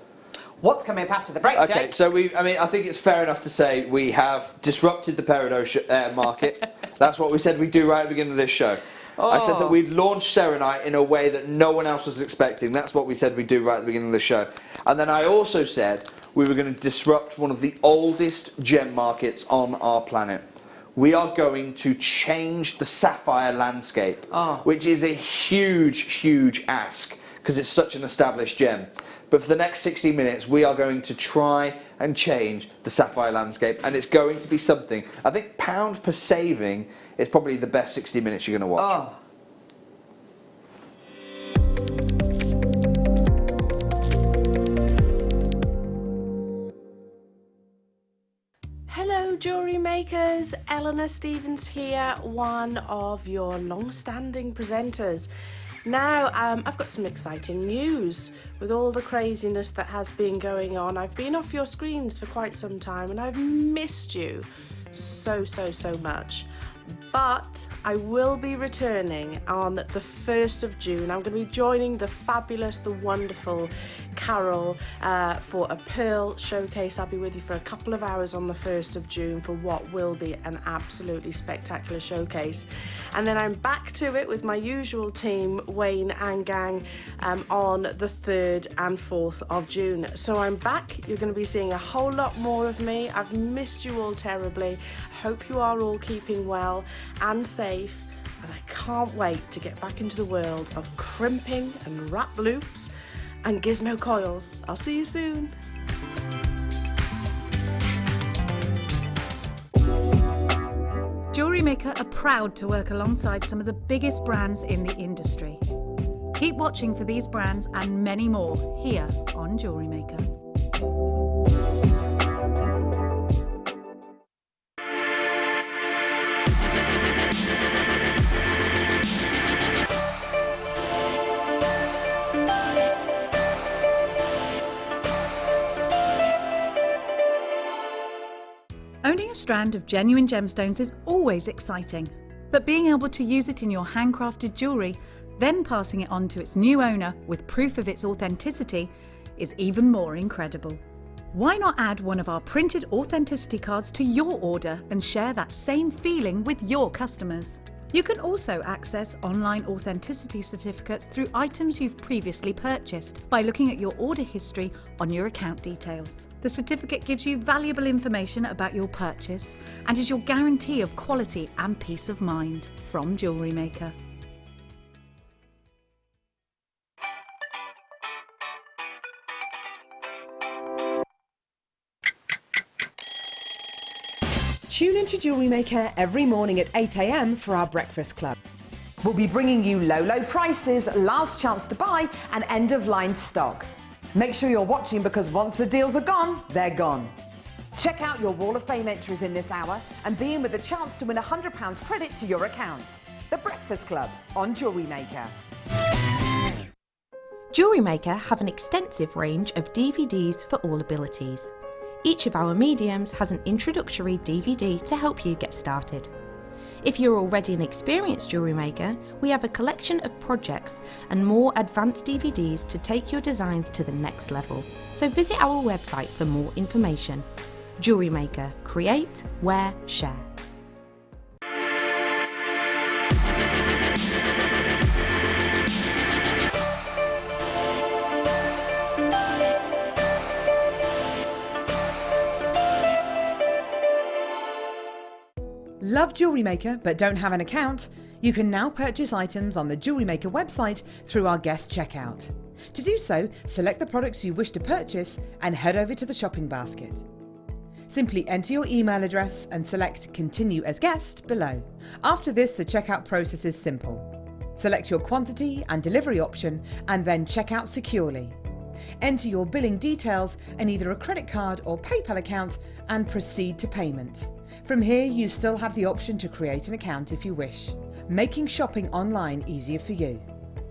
What's coming up after the break, Jake? Okay, so I think it's fair enough to say we have disrupted the peridot market. That's what we said we'd do right at the beginning of this show. I said that we'd launch Serenite in a way that no one else was expecting. That's what we said we'd do right at the beginning of the show. And then I also said we were going to disrupt one of the oldest gem markets on our planet. We are going to change the sapphire landscape, which is a huge ask because it's such an established gem. But for the next 60 minutes, we are going to try and change the sapphire landscape, and it's going to be something. I think pound per saving is probably the best 60 minutes you're going to watch. Hello Jewellery Makers, Eleanor Stevens here, one of your long-standing presenters. Now, I've got some exciting news. With all the craziness that has been going on, I've been off your screens for quite some time and I've missed you so much. But I will be returning on the 1st of June. I'm going to be joining the fabulous, the wonderful Carol for a Pearl showcase. I'll be with you for a couple of hours on the 1st of June for what will be an absolutely spectacular showcase. And then I'm back to it with my usual team, Wayne and gang, on the 3rd and 4th of June. So I'm back. You're going to be seeing a whole lot more of me. I've missed you all terribly. Hope you are all keeping well and safe, and I can't wait to get back into the world of crimping and wrap loops and gizmo coils. I'll see you soon. Jewellery Maker are proud to work alongside some of the biggest brands in the industry. Keep watching for these brands and many more here on Jewellery Maker. Owning a strand of genuine gemstones is always exciting, but being able to use it in your handcrafted jewellery, then passing it on to its new owner with proof of its authenticity, is even more incredible. Why not add one of our printed authenticity cards to your order and share that same feeling with your customers? You can also access online authenticity certificates through items you've previously purchased by looking at your order history on your account details. The certificate gives you valuable information about your purchase and is your guarantee of quality and peace of mind from Jewellery Maker. Tune into Jewellery Maker every morning at 8 AM for our breakfast club. We'll be bringing you low prices, last chance to buy and end-of-line stock. Make sure you're watching because once the deals are gone, they're gone. Check out your Wall of Fame entries in this hour and be in with a chance to win £100 credit to your account. The Breakfast Club on Jewellery Maker. Jewellery Maker have an extensive range of DVDs for all abilities. Each of our mediums has an introductory DVD to help you get started. If you're already an experienced jewellery maker, we have a collection of projects and more advanced DVDs to take your designs to the next level. So visit our website for more information. Jewellery Maker, create, wear, share. Love Jewellery Maker but don't have an account? You can now purchase items on the Jewellery Maker website through our guest checkout. To do so, select the products you wish to purchase and head over to the shopping basket. Simply enter your email address and select Continue as Guest below. After this, the checkout process is simple. Select your quantity and delivery option and then check out securely. Enter your billing details and either a credit card or PayPal account and proceed to payment. From here, you still have the option to create an account if you wish, making shopping online easier for you.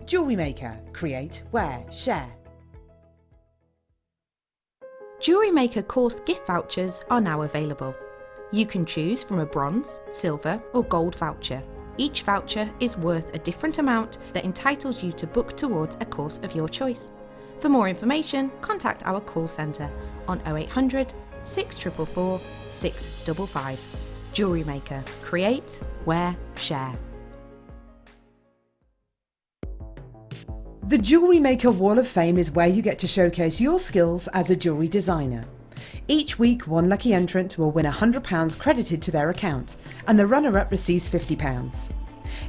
Jewellery Maker, create, wear, share. Jewellery Maker course gift vouchers are now available. You can choose from a bronze, silver or gold voucher. Each voucher is worth a different amount that entitles you to book towards a course of your choice. For more information, contact our call centre on 0800 644 655. Jewellery Maker, create, wear, share. The Jewellery Maker Wall of Fame is where you get to showcase your skills as a jewellery designer. Each week, one lucky entrant will win £100 credited to their account, and the runner-up receives £50.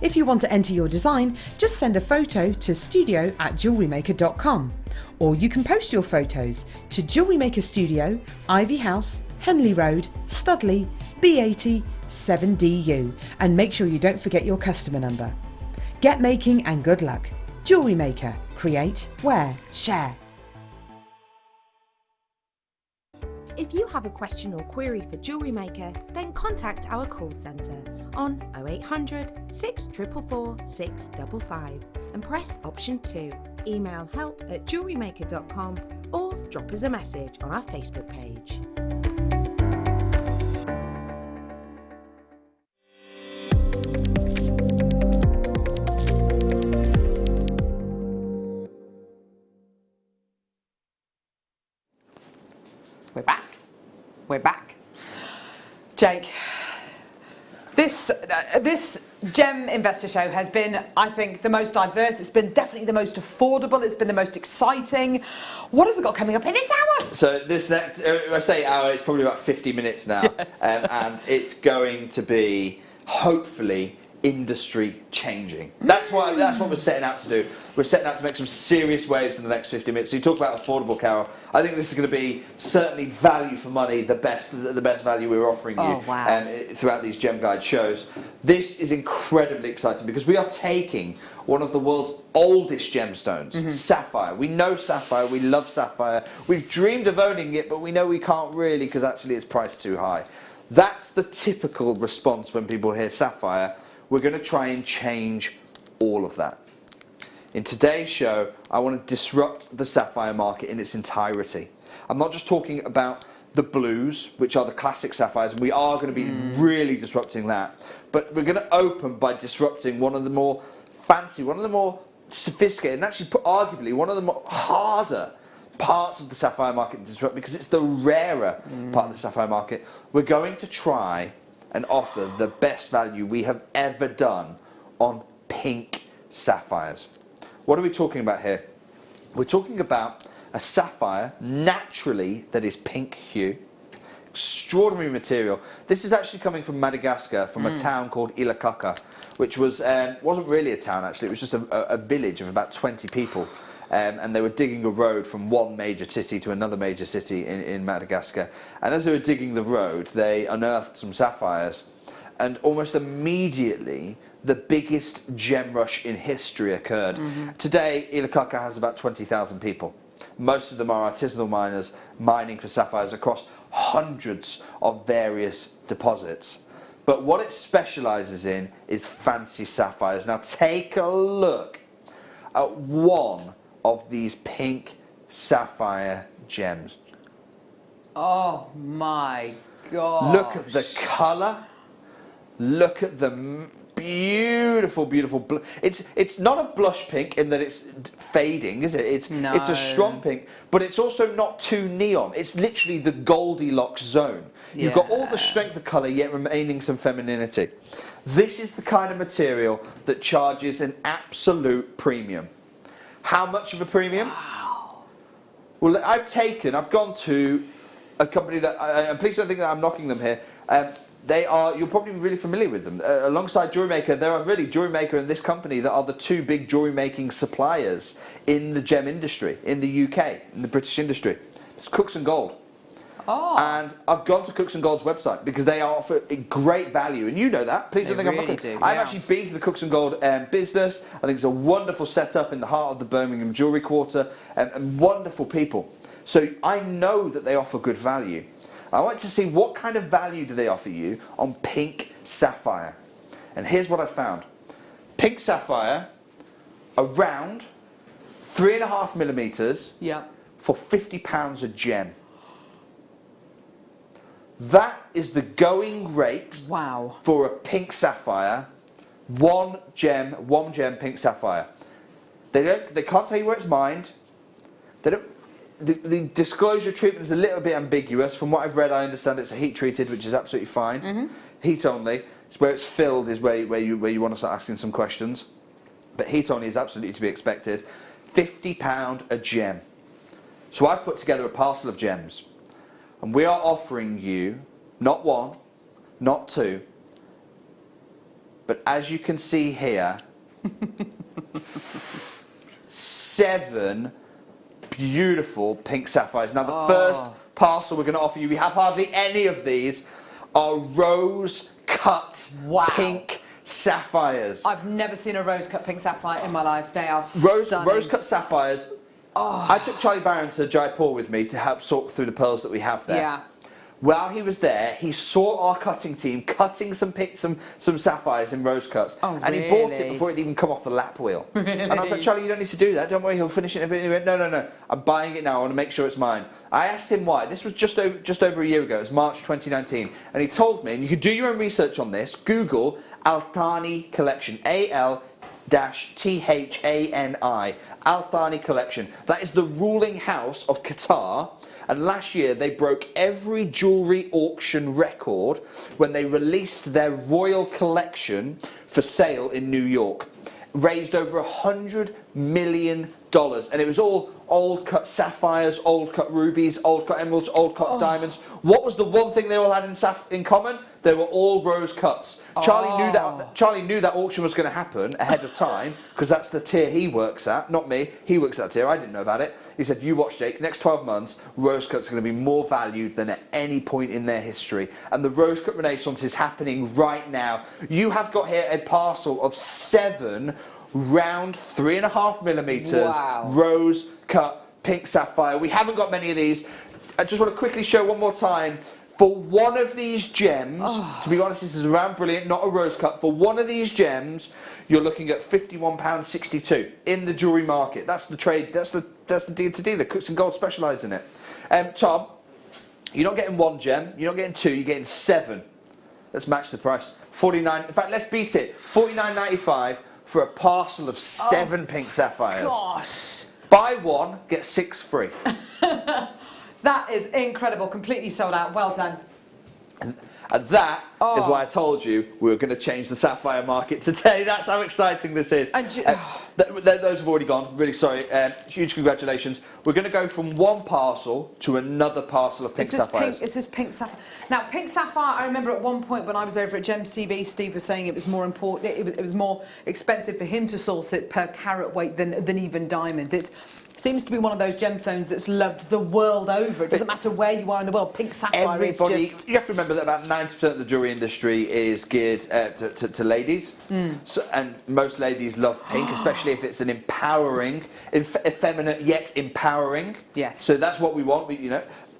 If you want to enter your design, just send a photo to studio@jewellerymaker.com, or you can post your photos to Jewellery Maker Studio, Ivy House, Henley Road, Studley, B80 7DU, and make sure you don't forget your customer number. Get making and good luck. Jewellery Maker, create, wear, share. If you have a question or query for Jewellery Maker, then contact our call centre on 0800 644 655 and press option 2. Email help@jewellerymaker.com or drop us a message on our Facebook page. We're back. Jake, this Gem Investor Show has been, I think, the most diverse. It's been definitely the most affordable. It's been the most exciting. What have we got coming up in this hour? So this next, I say hour, it's probably about 50 minutes now. Yes. And it's going to be, hopefully, industry changing. That's what we're setting out to do. We're setting out to make some serious waves in the next 50 minutes. So you talk about affordable, Carol. I think this is going to be certainly value for money, the best value we're offering you throughout these Gem Guide shows. This is incredibly exciting because we are taking one of the world's oldest gemstones, sapphire. We know sapphire, we love sapphire. We've dreamed of owning it, but we know we can't really because actually it's priced too high. That's the typical response when people hear sapphire. We're going to try and change all of that. In today's show, I want to disrupt the sapphire market in its entirety. I'm not just talking about the blues, which are the classic sapphires, and we are going to be really disrupting that. But we're going to open by disrupting one of the more fancy, one of the more sophisticated, and actually arguably one of the more harder parts of the sapphire market to disrupt, because it's the rarer part of the sapphire market. We're going to try and offer the best value we have ever done on pink sapphires. What are we talking about here? We're talking about a sapphire naturally that is pink hue, extraordinary material. This is actually coming from Madagascar, from a town called Ilakaka, which was wasn't really a town actually. It was just a village of about 20 people, and they were digging a road from one major city to another major city in Madagascar. And as they were digging the road, they unearthed some sapphires, and almost immediately the biggest gem rush in history occurred. Today, Ilakaka has about 20,000 people. Most of them are artisanal miners mining for sapphires across hundreds of various deposits. But what it specialises in is fancy sapphires. Now take a look at one of these pink sapphire gems. Oh my God. Look at the colour. Look at the beautiful, beautiful. It's not a blush pink in that it's fading, is it? It's a strong pink, but it's also not too neon. It's literally the Goldilocks zone. You've got all the strength of colour, yet remaining some femininity. This is the kind of material that charges an absolute premium. How much of a premium? Wow. Well, I've gone to a company that, and please don't think that I'm knocking them here. They are, you're probably really familiar with them. Alongside Jewellery Maker, there are really Jewellery Maker and this company that are the two big jewellery making suppliers in the gem industry, in the UK, in the British industry. It's Cooks and Gold. Oh. And I've gone to Cooks and Gold's website because they offer a great value, and you know that. Please don't think I'm knocking. I've actually been to the Cooks and Gold business. I think it's a wonderful setup in the heart of the Birmingham Jewellery Quarter, and wonderful people. So I know that they offer good value. I want to see what kind of value do they offer you on pink sapphire. And here's what I found. Pink sapphire, around 3.5 millimetres for £50 a gem. That is the going rate for a pink sapphire. One gem pink sapphire. They can't tell you where it's mined. They don't. The disclosure treatment is a little bit ambiguous. From what I've read, I understand it's a heat treated, which is absolutely fine. Heat only. It's where it's filled is where you want to start asking some questions. But heat only is absolutely to be expected. £50 a gem. So I've put together a parcel of gems, and we are offering you not one, not two, but as you can see here, 7 beautiful pink sapphires. Now the first parcel we're going to offer you, we have hardly any of these, are rose cut pink sapphires. I've never seen a rose cut pink sapphire in my life. They are stunning. Rose cut sapphires. I took Charlie Barron to Jaipur with me to help sort through the pearls that we have there. Yeah. While he was there, he saw our cutting team cutting some sapphires in rose cuts, and he bought it before it even come off the lap wheel. And I was like, Charlie, you don't need to do that. Don't worry, he'll finish it in a bit. And he went, no, I'm buying it now. I want to make sure it's mine. I asked him why. This was just over a year ago. It was March 2019, and he told me, and you can do your own research on this. Google Altani Collection, Al-Thani, Altani Collection. That is the ruling house of Qatar. And last year they broke every jewellery auction record when they released their royal collection for sale in New York. Raised over $100 million. And it was all old cut sapphires, old cut rubies, old cut emeralds, old cut diamonds. What was the one thing they all had in common? They were all rose cuts. Charlie knew that auction was going to happen ahead of time, because that's the tier he works at, not me. He works at that tier. I didn't know about it. He said, you watch, Jake, next 12 months, rose cuts are going to be more valued than at any point in their history. And the rose cut renaissance is happening right now. You have got here a parcel of 7 round 3.5 millimetres rose cut pink sapphire. We haven't got many of these. I just want to quickly show one more time. For one of these gems, to be honest, this is around brilliant, not a rose cut. For one of these gems, you're looking at £51.62 in the jewellery market. That's the trade. That's the deal to dealer. Cooks and Gold specialise in it. Tom, You're not getting 1 gem, you're not getting 2, you're getting 7. Let's match the price. 49. In fact, let's beat it. 49.95 for a parcel of 7 pink sapphires. Gosh. Buy 1, get 6 free. That is incredible. Completely sold out. Well done. And that is why I told you we were going to change the sapphire market today. That's how exciting this is. And those have already gone. Really sorry. Huge congratulations. We're going to go from 1 parcel to another parcel of pink sapphires. Is this pink sapphire? Now, pink sapphire, I remember at one point when I was over at Gems TV, Steve was saying it was more important. It was more expensive for him to source it per carat weight than even diamonds. It seems to be one of those gemstones that's loved the world over. It doesn't matter where you are in the world. Pink sapphire is just... You have to remember that about 90% of the jewellery industry is geared to ladies. So, and most ladies love pink, especially if it's an empowering, effeminate yet empowering. Yes. So that's what we want.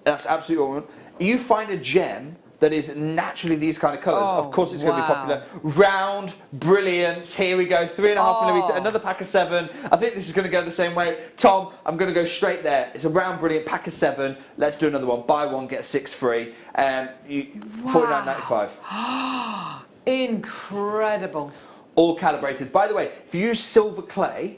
That's absolutely what we want. You find a gem that is naturally these kind of colours, of course it's going to be popular. Round, brilliance, here we go, 3.5mm, another pack of 7. I think this is going to go the same way. Tom, I'm going to go straight there. It's a round, brilliant pack of 7. Let's do another one. Buy 1, get 6 free. $49.95. Incredible. All calibrated. By the way, if you use silver clay,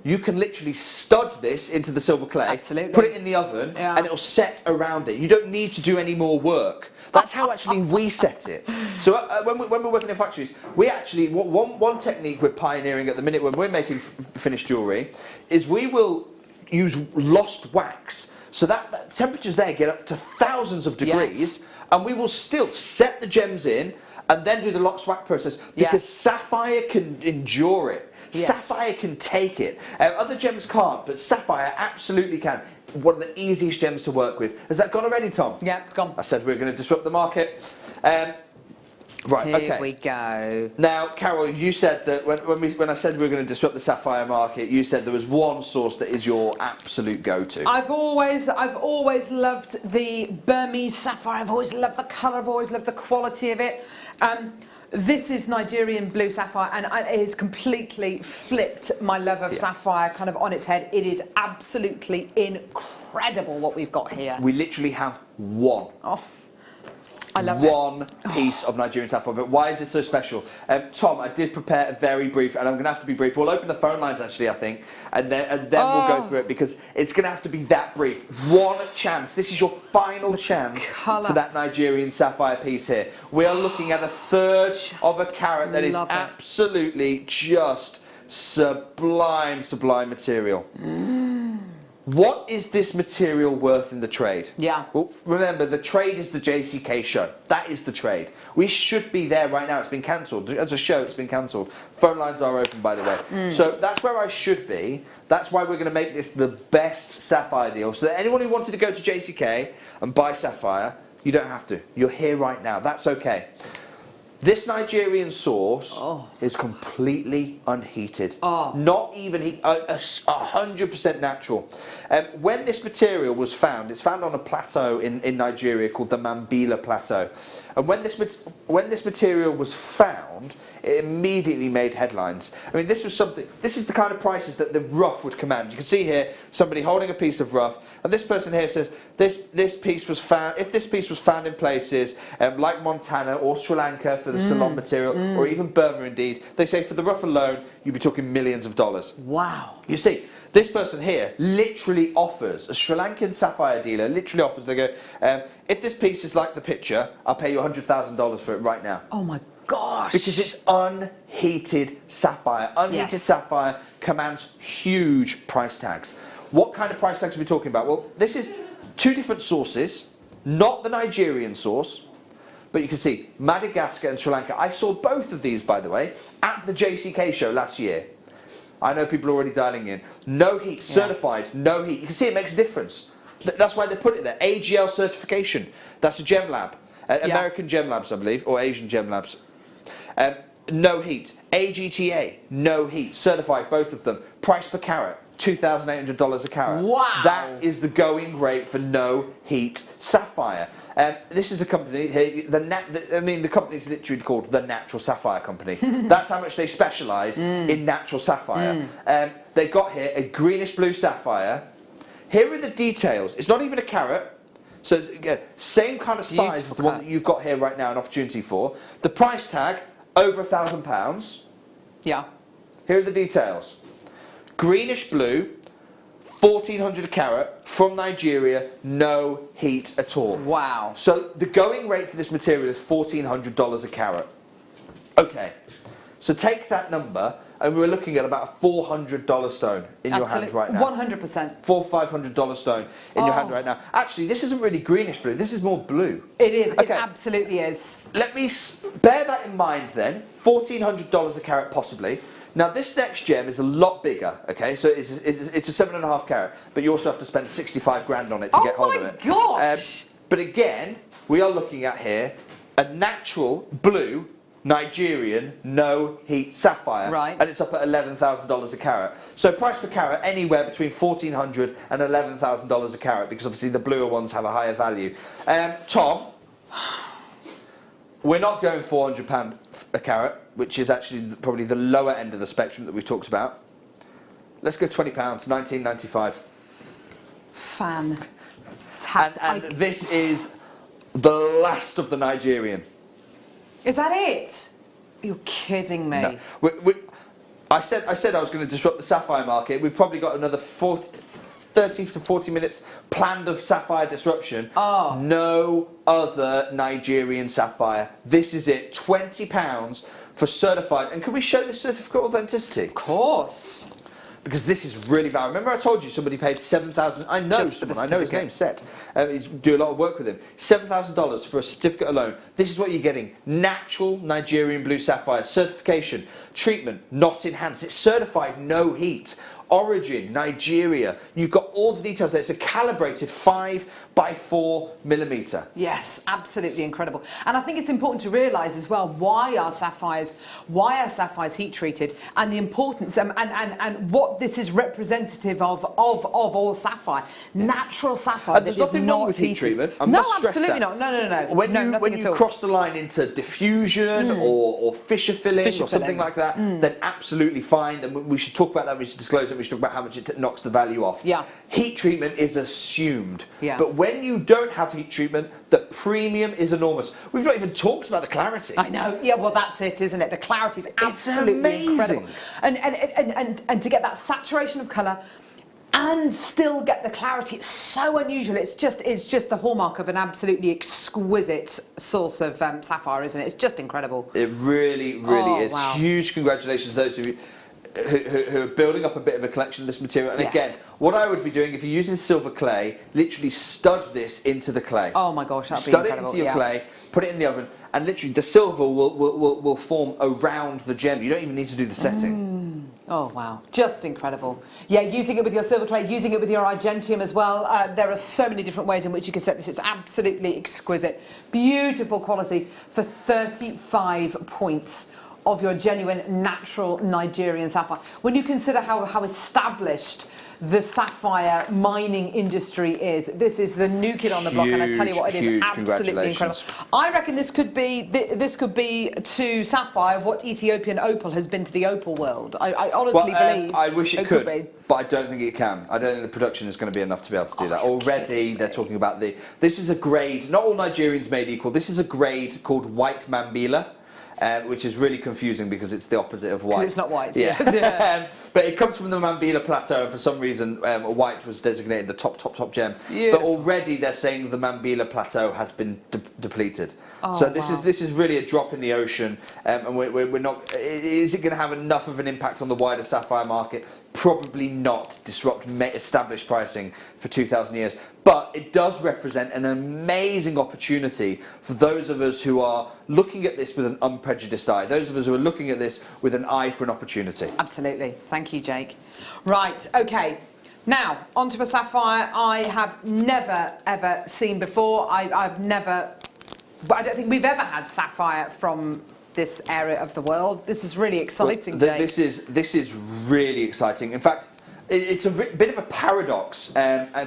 you can literally stud this into the silver clay, put it in the oven, and it'll set around it. You don't need to do any more work. That's how actually we set it. So when we're working in factories, we actually, one technique we're pioneering at the minute when we're making finished jewellery is we will use lost wax. So that temperatures there get up to thousands of degrees, and we will still set the gems in and then do the lost wax process because sapphire can endure it. Sapphire can take it. Other gems can't, but sapphire absolutely can. One of the easiest gems to work with. Has that gone already, Tom? Yeah, it's gone. I said we were going to disrupt the market. Right, Here we go. Now, Carol, you said that when I said we were going to disrupt the sapphire market, you said there was one source that is your absolute go-to. I've always loved the Burmese sapphire. I've always loved the colour. I've always loved the quality of it. This is Nigerian blue sapphire, and it has completely flipped my love of sapphire kind of on its head. It is absolutely incredible what we've got here. We literally have one. I love one piece of Nigerian sapphire. But why is it so special? Tom, I did prepare a very brief, and I'm going to have to be brief. We'll open the phone lines actually, I think, and then we'll go through it because it's going to have to be that brief. One chance. This is your final chance for that Nigerian sapphire piece here. We are looking at 1/3 of a carat that is absolutely just sublime, sublime material. What is this material worth in the trade? Yeah. Well, remember, the trade is the JCK show. That is the trade. We should be there right now. It's been cancelled. As a show, it's been cancelled. Phone lines are open, by the way. So that's where I should be. That's why we're going to make this the best sapphire deal. So that anyone who wanted to go to JCK and buy sapphire, you don't have to. You're here right now. That's okay. This Nigerian source is completely unheated. Not even 100% natural. When this material was found, it's found on a plateau in Nigeria called the Mambila Plateau. And when this material was found, it immediately made headlines. I mean, this is the kind of prices that the rough would command. You can see here somebody holding a piece of rough, and this person here says this piece was found. If this piece was found in places like Montana or Sri Lanka for the Ceylon material, or even Burma, indeed, they say for the rough alone, you'd be talking millions of dollars. Wow! You see, this person here literally offers, a Sri Lankan sapphire dealer literally offers. They go, if this piece is like the picture, I'll pay you $100,000 for it right now. Oh my gosh! Because it's unheated sapphire. Unheated sapphire commands huge price tags. What kind of price tags are we talking about? Well, this is 2 different sources, not the Nigerian source, but you can see Madagascar and Sri Lanka. I saw both of these, by the way, at the JCK show last year. I know people are already dialing in. No heat, certified, no heat. You can see it makes a difference. That's why they put it there. AGL certification. That's a gem lab. American Gem Labs, I believe, or Asian Gem Labs. No heat. AGTA, no heat. Certified, both of them. Price per carat, $2,800 a carat. Wow! That is the going rate for no heat sapphire. This is a company here. The company's literally called the Natural Sapphire Company. That's how much they specialise in natural sapphire. They've got here a greenish blue sapphire. Here are the details. It's not even a carat. So it's, again, same kind of size as the one that you've got here right now, an opportunity for. The price tag, over £1,000. Yeah. Here are the details. Greenish blue, 1400 a carat, from Nigeria, no heat at all. Wow. So the going rate for this material is $1,400 a carat. Okay, so take that number, and we're looking at about a $400 stone in your hand right now. 100%. $500 stone in your hand right now. Actually, this isn't really greenish blue, this is more blue. It is, okay. It absolutely is. Let me bear that in mind then, $1,400 a carat possibly. Now this next gem is a lot bigger, okay, so it's a 7.5 carat, but you also have to spend 65 grand on it to get hold of it. Oh my gosh! But again, we are looking at here a natural blue Nigerian no heat sapphire, right? And it's up at $11,000 a carat. So price per carat anywhere between $1,400 and $11,000 a carat, because obviously the bluer ones have a higher value. Tom, we're not going £400 a carat, which is actually probably the lower end of the spectrum that we've talked about. Let's go £20, $19.95. Fantastic. And this is the last of the Nigerian. Is that it? You're kidding me. No. I said I was going to disrupt the sapphire market. We've probably got another 30 to 40 minutes planned of sapphire disruption. Oh. No other Nigerian sapphire. This is it. £20 for certified. And can we show this certificate of authenticity? Of course. Because this is really valuable. Remember I told you somebody paid $7,000. I know someone. I know his name's Seth. He's do a lot of work with him. $7,000 for a certificate alone. This is what you're getting. Natural Nigerian blue sapphire. Certification. Treatment. Not enhanced. It's certified no heat. Origin, Nigeria. You've got all the details there. It's a calibrated 5x4mm. Yes, absolutely incredible. And I think it's important to realise as well why are sapphires heat treated, and the importance and what this is representative of all sapphire. Natural sapphire. There's nothing wrong with heat treatment. No, absolutely not. No. When you cross the line into diffusion or fissure filling or something like that, then absolutely fine. Then we should talk about that. We should disclose it. We should talk about how much it knocks the value off. Yeah. Heat treatment is assumed. Yeah. But when you don't have heat treatment, the premium is enormous. We've not even talked about the clarity. I know. Yeah, well, that's it, isn't it? The clarity is absolutely incredible. And to get that saturation of colour and still get the clarity, it's so unusual. It's just the hallmark of an absolutely exquisite source of sapphire, isn't it? It's just incredible. It really is. Wow. Huge congratulations to those of you who are building up a bit of a collection of this material. And again, what I would be doing if you're using silver clay, literally stud this into the clay. Oh my gosh, that'd be incredible. incredible. Stud it into your clay, put it in the oven, and literally the silver will form around the gem. You don't even need to do the setting. Oh wow, just incredible. Yeah, using it with your silver clay, using it with your argentium as well. There are so many different ways in which you can set this. It's absolutely exquisite. Beautiful quality for 35 points of your genuine natural Nigerian sapphire. When you consider how established the sapphire mining industry is, this is the new kid on the block, and I tell you what, it is absolutely incredible. I reckon this could be to sapphire what Ethiopian opal has been to the opal world. I honestly believe. I wish it could, but I don't think it can. I don't think the production is going to be enough to be able to do that. Already, they're talking about this is a grade. Not all Nigerians made equal. This is a grade called white Mambila. Which is really confusing because it's the opposite of white. It's not white. Yeah. But it comes from the Mambila Plateau, and for some reason, white was designated the top gem. But already they're saying the Mambila Plateau has been depleted. So this is really a drop in the ocean, and we're not. Is it going to have enough of an impact on the wider sapphire market? Probably not. Disrupt established pricing for 2,000 years. But it does represent an amazing opportunity for those of us who are looking at this with an unprejudiced eye. Those of us who are looking at this with an eye for an opportunity. Absolutely. Thank you, Jake. Right, okay. Now, onto a sapphire I have never, ever seen before. I don't think we've ever had sapphire from this area of the world. This is really exciting, Jake. This is really exciting. In fact, it's a bit of a paradox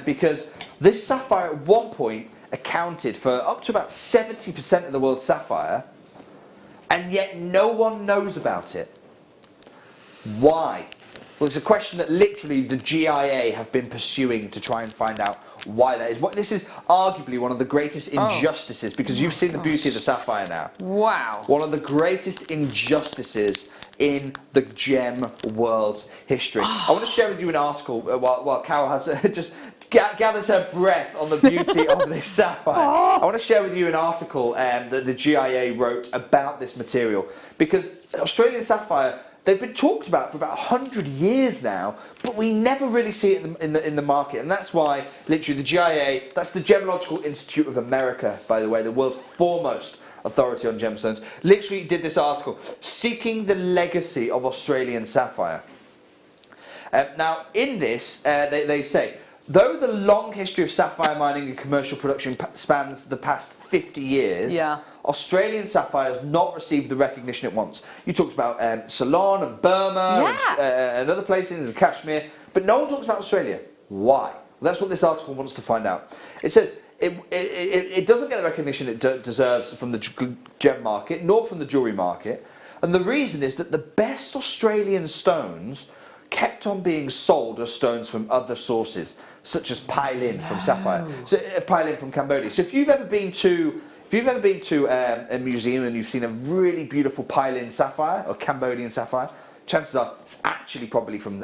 because this sapphire at one point accounted for up to about 70% of the world's sapphire, and yet no one knows about it. Why? Well, it's a question that literally the GIA have been pursuing to try and find out why that is. This is arguably one of the greatest injustices, because you've seen the beauty of the sapphire now. Wow. One of the greatest injustices in the gem world's history. I want to share with you an article while Carol has just gathers her breath on the beauty of this sapphire. I want to share with you an article that the GIA wrote about this material, because Australian sapphire, they've been talked about for about 100 years now, but we never really see it in the market. And that's why, literally, the GIA, that's the Gemological Institute of America, by the way, the world's foremost authority on gemstones, literally did this article, Seeking the Legacy of Australian Sapphire. Now, in this, they say, though the long history of sapphire mining and commercial production spans the past 50 years, Australian sapphire has not received the recognition it wants. You talked about Ceylon and Burma and other places, and Kashmir, but no one talks about Australia. Why? Well, that's what this article wants to find out. It says it doesn't get the recognition it deserves from the gem market, nor from the jewellery market, and the reason is that the best Australian stones kept on being sold as stones from other sources, such as Pailin from sapphire, Pailin from Cambodia. So if you've ever been to a museum and you've seen a really beautiful Pailin sapphire or Cambodian sapphire, chances are it's actually probably from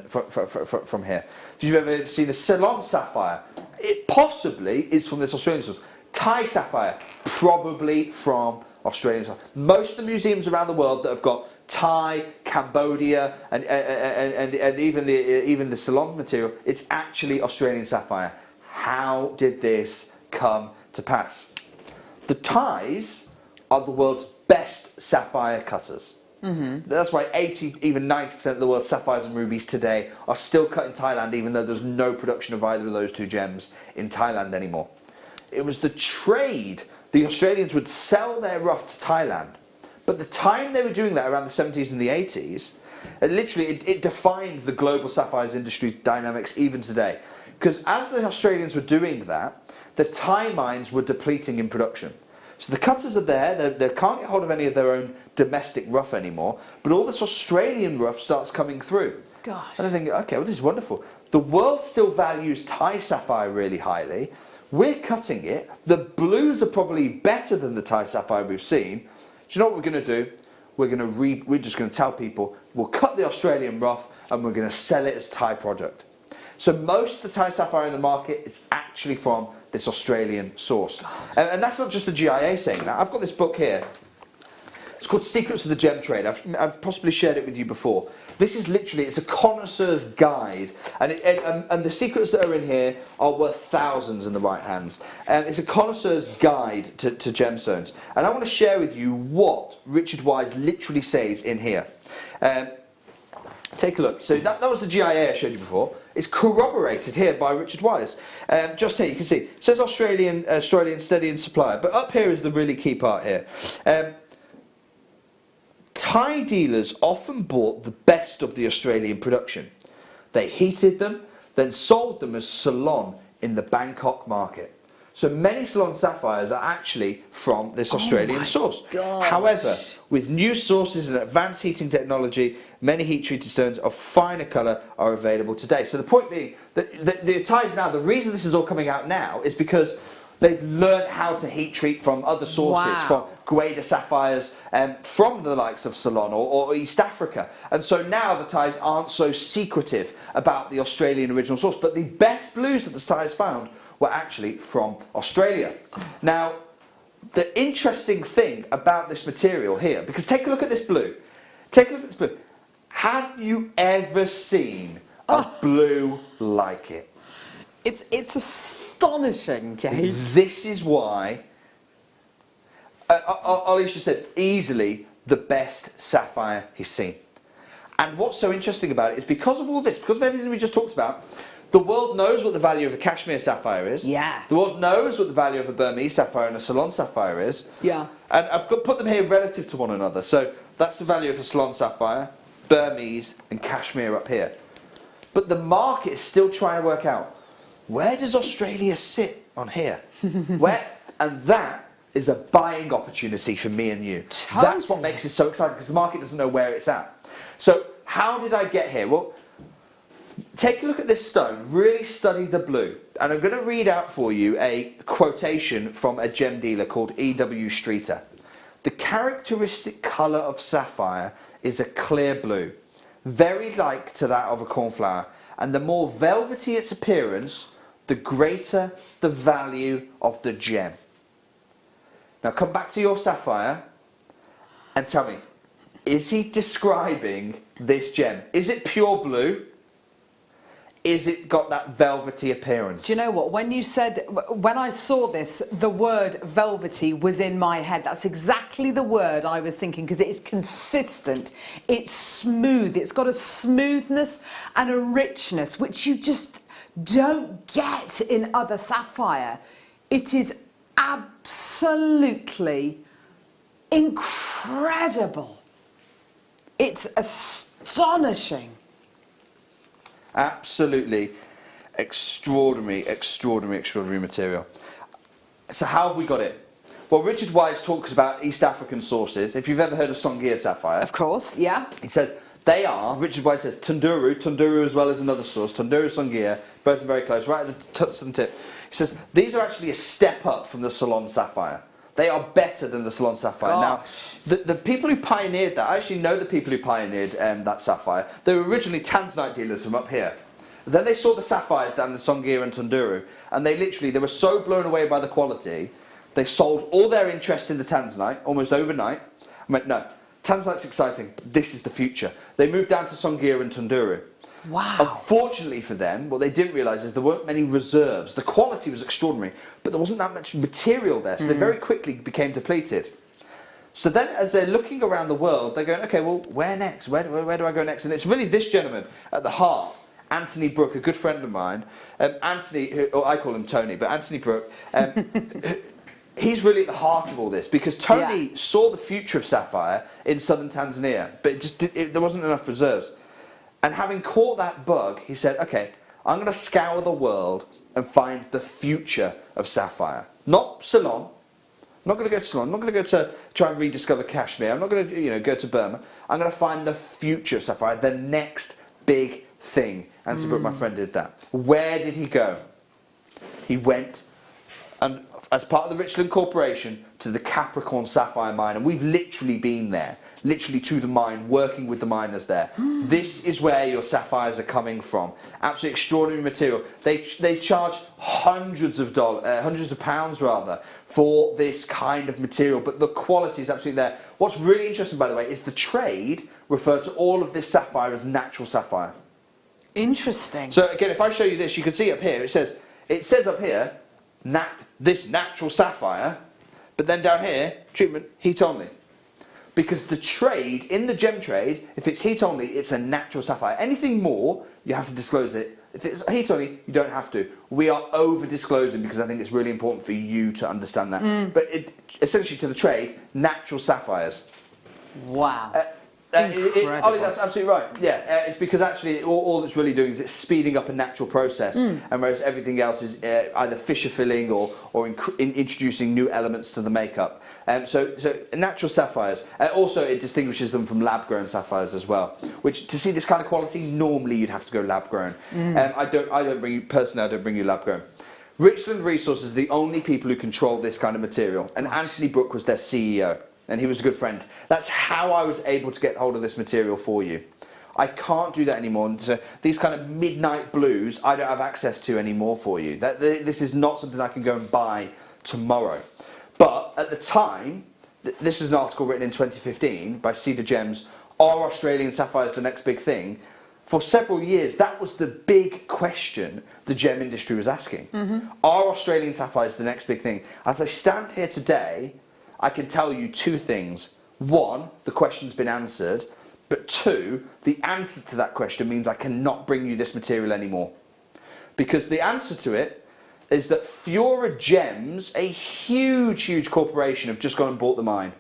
here. If you've ever seen a Ceylon sapphire, it possibly is from this Australian source. Thai sapphire, probably from Australian sapphire. Most of the museums around the world that have got Thai, Cambodia, and even the Ceylon material, it's actually Australian sapphire. How did this come to pass? The Thais are the world's best sapphire cutters. That's why 80, even 90% of the world's sapphires and rubies today are still cut in Thailand, even though there's no production of either of those two gems in Thailand anymore. It was the trade. The Australians would sell their rough to Thailand, but the time they were doing that, around the 70s and the 80s, it defined the global sapphires industry dynamics even today. Because as the Australians were doing that, the Thai mines were depleting in production. So the cutters are there, they can't get hold of any of their own domestic rough anymore, but all this Australian rough starts coming through. Gosh. And I think, okay, well, this is wonderful. The world still values Thai sapphire really highly. We're cutting it. The blues are probably better than the Thai sapphire we've seen. Do you know what we're going to do? We're just going to tell people, we'll cut the Australian rough and we're going to sell it as Thai product. So most of the Thai sapphire in the market is actually from this Australian source. And that's not just the GIA saying that. I've got this book here. It's called Secrets of the Gem Trade. I've possibly shared it with you before. This is literally, it's a connoisseur's guide. And the secrets that are in here are worth thousands in the right hands. It's a connoisseur's guide to gemstones. And I want to share with you what Richard Wise literally says in here. Take a look. So that was the GIA I showed you before. It's corroborated here by Richard Wise. Just here you can see. It says Australian steady and supplier. But up here is the really key part here. Thai dealers often bought the best of the Australian production. They heated them, then sold them as Ceylon in the Bangkok market. So many Ceylon sapphires are actually from this Australian source. However, with new sources and advanced heating technology, many heat-treated stones of finer colour are available today. So the point being that the Thais now, the reason this is all coming out now is because they've learned how to heat treat from other sources, from greater sapphires, from the likes of Ceylon or East Africa. And so now the Thais aren't so secretive about the Australian original source. But the best blues that the Thais found were actually from Australia. Now, the interesting thing about this material here, because take a look at this blue. Take a look at this blue. Have you ever seen a blue like it? It's astonishing, Jay. This is why Alicia said easily the best sapphire he's seen. And what's so interesting about it is because of all this, because of everything we just talked about, the world knows what the value of a Kashmir sapphire is. Yeah. The world knows what the value of a Burmese sapphire and a Ceylon sapphire is. Yeah. And I've put them here relative to one another. So that's the value of a Ceylon sapphire, Burmese and Kashmir up here. But the market is still trying to work out, where does Australia sit on here? And that is a buying opportunity for me and you. Totally. That's what makes it so exciting, because the market doesn't know where it's at. So how did I get here? Well, take a look at this stone, really study the blue. And I'm going to read out for you a quotation from a gem dealer called E.W. Streeter. The characteristic colour of sapphire is a clear blue, very like to that of a cornflower, and the more velvety its appearance, the greater the value of the gem. Now come back to your sapphire and tell me, is he describing this gem? Is it pure blue? Is it got that velvety appearance? Do you know what? When I saw this, the word velvety was in my head. That's exactly the word I was thinking, because it's consistent, it's smooth, it's got a smoothness and a richness which you just don't get in other sapphire. It is absolutely incredible. It's astonishing. Absolutely extraordinary material. So how have we got it? Well, Richard Wise talks about East African sources. If you've ever heard of Songea sapphire. Of course, yeah. He says they are, Richard Wise says, Tunduru as well as another source, Tunduru, Songea, both are very close, right at the southern tip. He says these are actually a step up from the Ceylon sapphire. They are better than the Ceylon sapphire. Gosh. Now, the people who pioneered that, I actually know the people who pioneered that sapphire. They were originally tanzanite dealers from up here. Then they saw the sapphires down in Songea and Tunduru, and they were so blown away by the quality, they sold all their interest in the tanzanite almost overnight. I went, no, tanzanite's exciting. This is the future. They moved down to Songea and Tunduru. Wow. Unfortunately for them, what they didn't realise is there weren't many reserves. The quality was extraordinary, but there wasn't that much material there, so they very quickly became depleted. So then, as they're looking around the world, they're going, okay, well, where next? Where do I go next? And it's really this gentleman at the heart, Anthony Brooke, a good friend of mine. Anthony, or I call him Tony, but Anthony Brooke, he's really at the heart of all this, because Tony saw the future of sapphire in southern Tanzania, but there wasn't enough reserves. And having caught that bug, he said, okay, I'm going to scour the world and find the future of sapphire. Not Ceylon. I'm not going to go to Ceylon. I'm not going to go to try and rediscover Kashmir. I'm not going to go to Burma. I'm going to find the future of sapphire, the next big thing. And so my friend did that. Where did he go? He went, and as part of the Richland Corporation, to the Capricorn Sapphire Mine. And we've literally been there. Literally to the mine, working with the miners there. This is where your sapphires are coming from. Absolutely extraordinary material. They charge hundreds of pounds rather, for this kind of material, but the quality is absolutely there. What's really interesting, by the way, is the trade referred to all of this sapphire as natural sapphire. Interesting. So again, if I show you this, you can see up here, it says up here, this natural sapphire, but then down here, treatment, heat only. Because the trade, in the gem trade, if it's heat only, it's a natural sapphire. Anything more, you have to disclose it. If it's heat only, you don't have to. We are over-disclosing because I think it's really important for you to understand that. But essentially, to the trade, natural sapphires. Wow. Incredible. Ollie, that's absolutely right. Yeah, it's because actually all it's really doing is it's speeding up a natural process, and whereas everything else is either fissure filling or introducing new elements to the makeup. So natural sapphires. Also, it distinguishes them from lab-grown sapphires as well. Which to see this kind of quality, normally you'd have to go lab-grown. I don't bring you lab-grown. Richland Resources are the only people who control this kind of material, and Anthony Brooke was their CEO. And he was a good friend. That's how I was able to get hold of this material for you. I can't do that anymore. And so these kind of midnight blues, I don't have access to anymore for you. This is not something I can go and buy tomorrow. But at the time, this is an article written in 2015 by Cedar Gems, are Australian sapphires the next big thing? For several years, that was the big question the gem industry was asking. Are Australian sapphires the next big thing? As I stand here today, I can tell you two things. One, the question's been answered, but two, the answer to that question means I cannot bring you this material anymore. Because the answer to it is that Fiora Gems, a huge corporation, have just gone and bought the mine.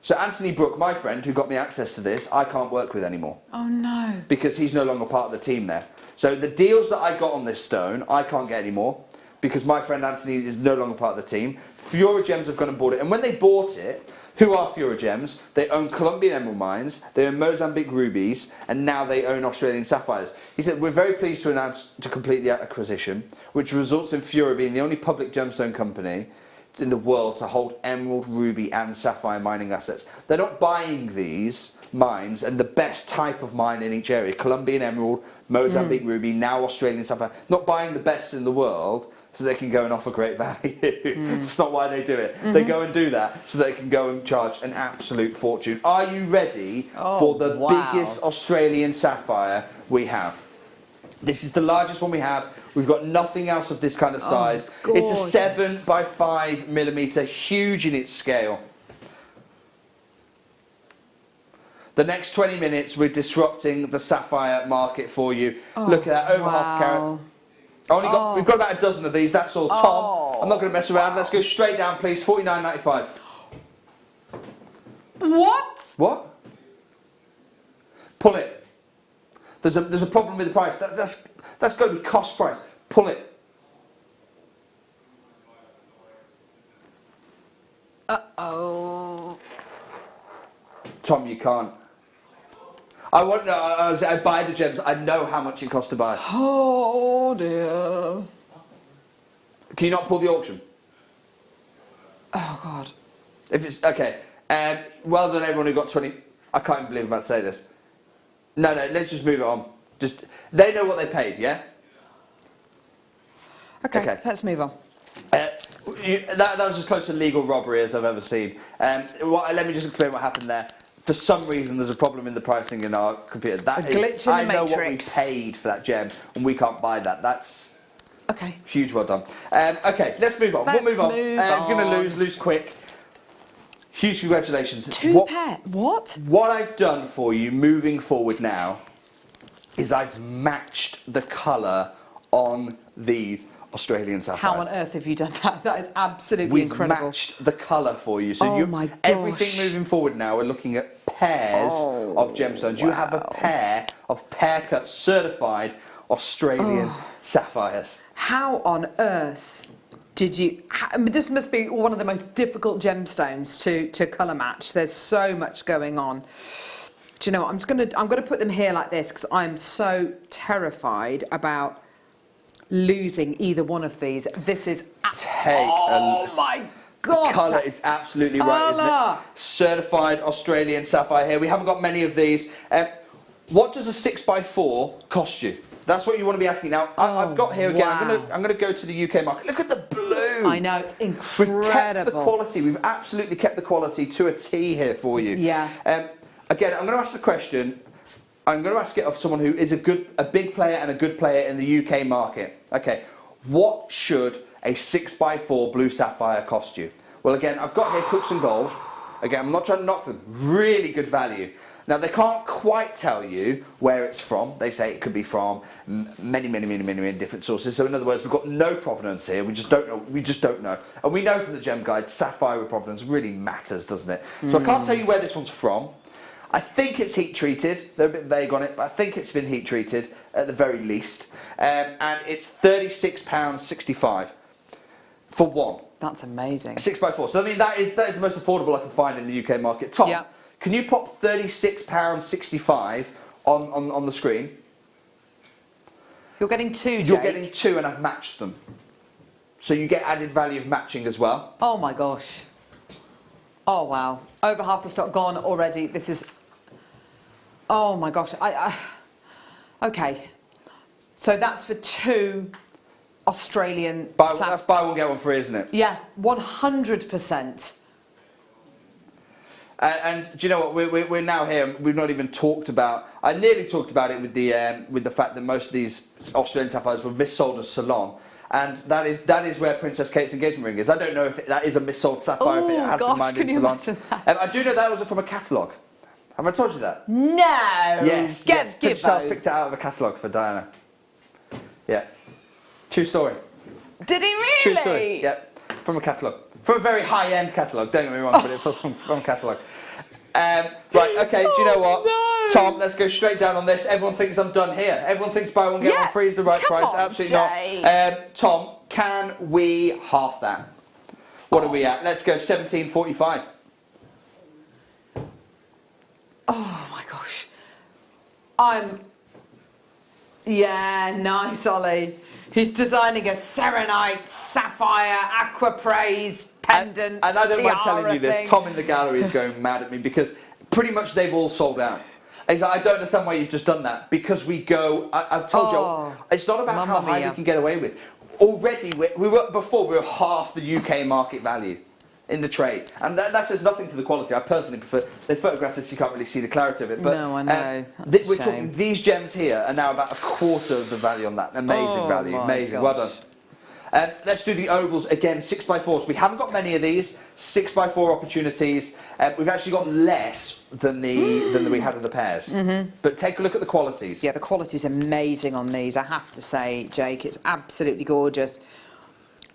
So Anthony Brooke, my friend, who got me access to this, I can't work with anymore. Oh no. Because he's no longer part of the team there. So the deals that I got on this stone, I can't get anymore. because my friend Anthony is no longer part of the team. Fiora Gems have gone and bought it, and when they bought it, who are Fiora Gems? They own Colombian emerald mines, they own Mozambique rubies, and now they own Australian sapphires. He said, we're very pleased to announce to complete the acquisition, which results in Fiora being the only public gemstone company in the world to hold emerald, ruby and sapphire mining assets. They're not buying these mines and the best type of mine in each area, Colombian emerald, Mozambique ruby, now Australian sapphire, not buying the best in the world so they can go and offer great value. That's not why they do it. They go and do that so they can go and charge an absolute fortune. Are you ready for the biggest Australian sapphire we have? This is the largest one we have. We've got nothing else of this kind of size. It's a 7 by 5 millimetre, huge in its scale. The next 20 minutes, we're disrupting the sapphire market for you. Look at that, over half a carat. We've got about a dozen of these, that's all. Tom, I'm not going to mess around. Let's go straight down, please. $49.95. What? What? Pull it. There's a problem with the price. That's going to be cost price. Pull it. Uh-oh. Tom, you can't. I buy the gems. I know how much it costs to buy. Oh dear. Can you not pull the auction? Oh God. If it's okay. Well done, everyone who got 20. I can't even believe I'm about to say this. No, let's just move it on. They know what they paid, yeah? Okay. Let's move on. That was as close to legal robbery as I've ever seen. Let me just explain what happened there. For some reason, there's a problem in the pricing in our computer. That is, glitch in the I know what we matrix. paid for that gem, and we can't buy that. That's okay. Huge, well done. Okay, let's move on. We'll move on. If you're going to lose quick. Huge congratulations. Two pair. What? What I've done for you moving forward now is I've matched the colour on these Australian sapphires. How on earth have you done that? That is absolutely incredible. We've matched the colour for you. So my gosh. everything moving forward now, we're looking at pairs of gemstones. You have a pair of pair-cut certified Australian sapphires. How on earth did you... this must be one of the most difficult gemstones to colour match. There's so much going on. Do you know what? I'm gonna put them here like this because I'm so terrified about losing either one of these. This is my God. The colour is absolutely right, isn't it? Certified Australian sapphire here. We haven't got many of these. What does a 6x4 cost you? That's what you want to be asking. Now, I've got here again. I'm going to go to the UK market. Look at the blue. I know, it's incredible. We've kept the quality. We've absolutely kept the quality to a T here for you. Yeah. Again, I'm going to ask the question. I'm going to ask it of someone who is a big player and a good player in the UK market. Okay, what should a 6x4 blue sapphire cost you? Well, again, I've got here Cooks and Gold. Again, I'm not trying to knock them. Really good value. Now, they can't quite tell you where it's from. They say it could be from many different sources. So, in other words, we've got no provenance here. We just don't know. We just don't know. And we know from the Gem Guide, sapphire with provenance really matters, doesn't it? So, I can't tell you where this one's from. I think it's heat treated. They're a bit vague on it, but I think it's been heat treated at the very least. And it's £36.65 for one. That's amazing. 6x4. So I mean that is the most affordable I can find in the UK market. Tom, can you pop £36.65 on the screen? You're getting two, Jake. You're getting two, and I've matched them. So you get added value of matching as well. Oh my gosh. Oh wow. Over half the stock gone already. This is... Oh my gosh. Okay. So that's for two Australian... That's buy one, get one free, isn't it? Yeah, 100%. And do you know what? We're now here. We've not even talked about... I nearly talked about it with the fact that most of these Australian sapphires were missold as salon. And that is where Princess Kate's engagement ring is. I don't know if that is a missold sapphire. Oh, if it has gosh, been mined can in you salon. imagine that? I do know that was from a catalogue. Have I told you that? No! Yes. Prince Charles picked it out of a catalogue for Diana. Yeah. True story. Did he really? True story. Yeah. From a catalogue. From a very high-end catalogue. Don't get me wrong, but it was from a catalogue. Right, okay, do you know what? No. Tom, let's go straight down on this. Everyone thinks I'm done here. Everyone thinks buy one, get one free is the right price. On, Absolutely Jay. not. Tom, can we half that? What are we at? Let's go 17.45. Oh my gosh. Yeah, nice, Ollie. He's designing a serenite, sapphire, aquapraise pendant. And I don't mind tiara telling you this, thing. Tom in the gallery is going mad at me because pretty much they've all sold out. He's like, I don't understand why you've just done that. Because we go, I've told you, it's not about how high we can get away with. Already, we were half the UK market value in the trade. And that says nothing to the quality. I personally prefer, they photograph this, you can't really see the clarity of it. But, no, I know. That's we're talking, these gems here are now about a quarter of the value on that. Amazing value, amazing. Well done. Let's do the ovals again, 6x4s. We haven't got many of these 6x4 opportunities. We've actually got less than we had with the pairs. But take a look at the qualities. Yeah, the quality's amazing on these. I have to say, Jake, it's absolutely gorgeous.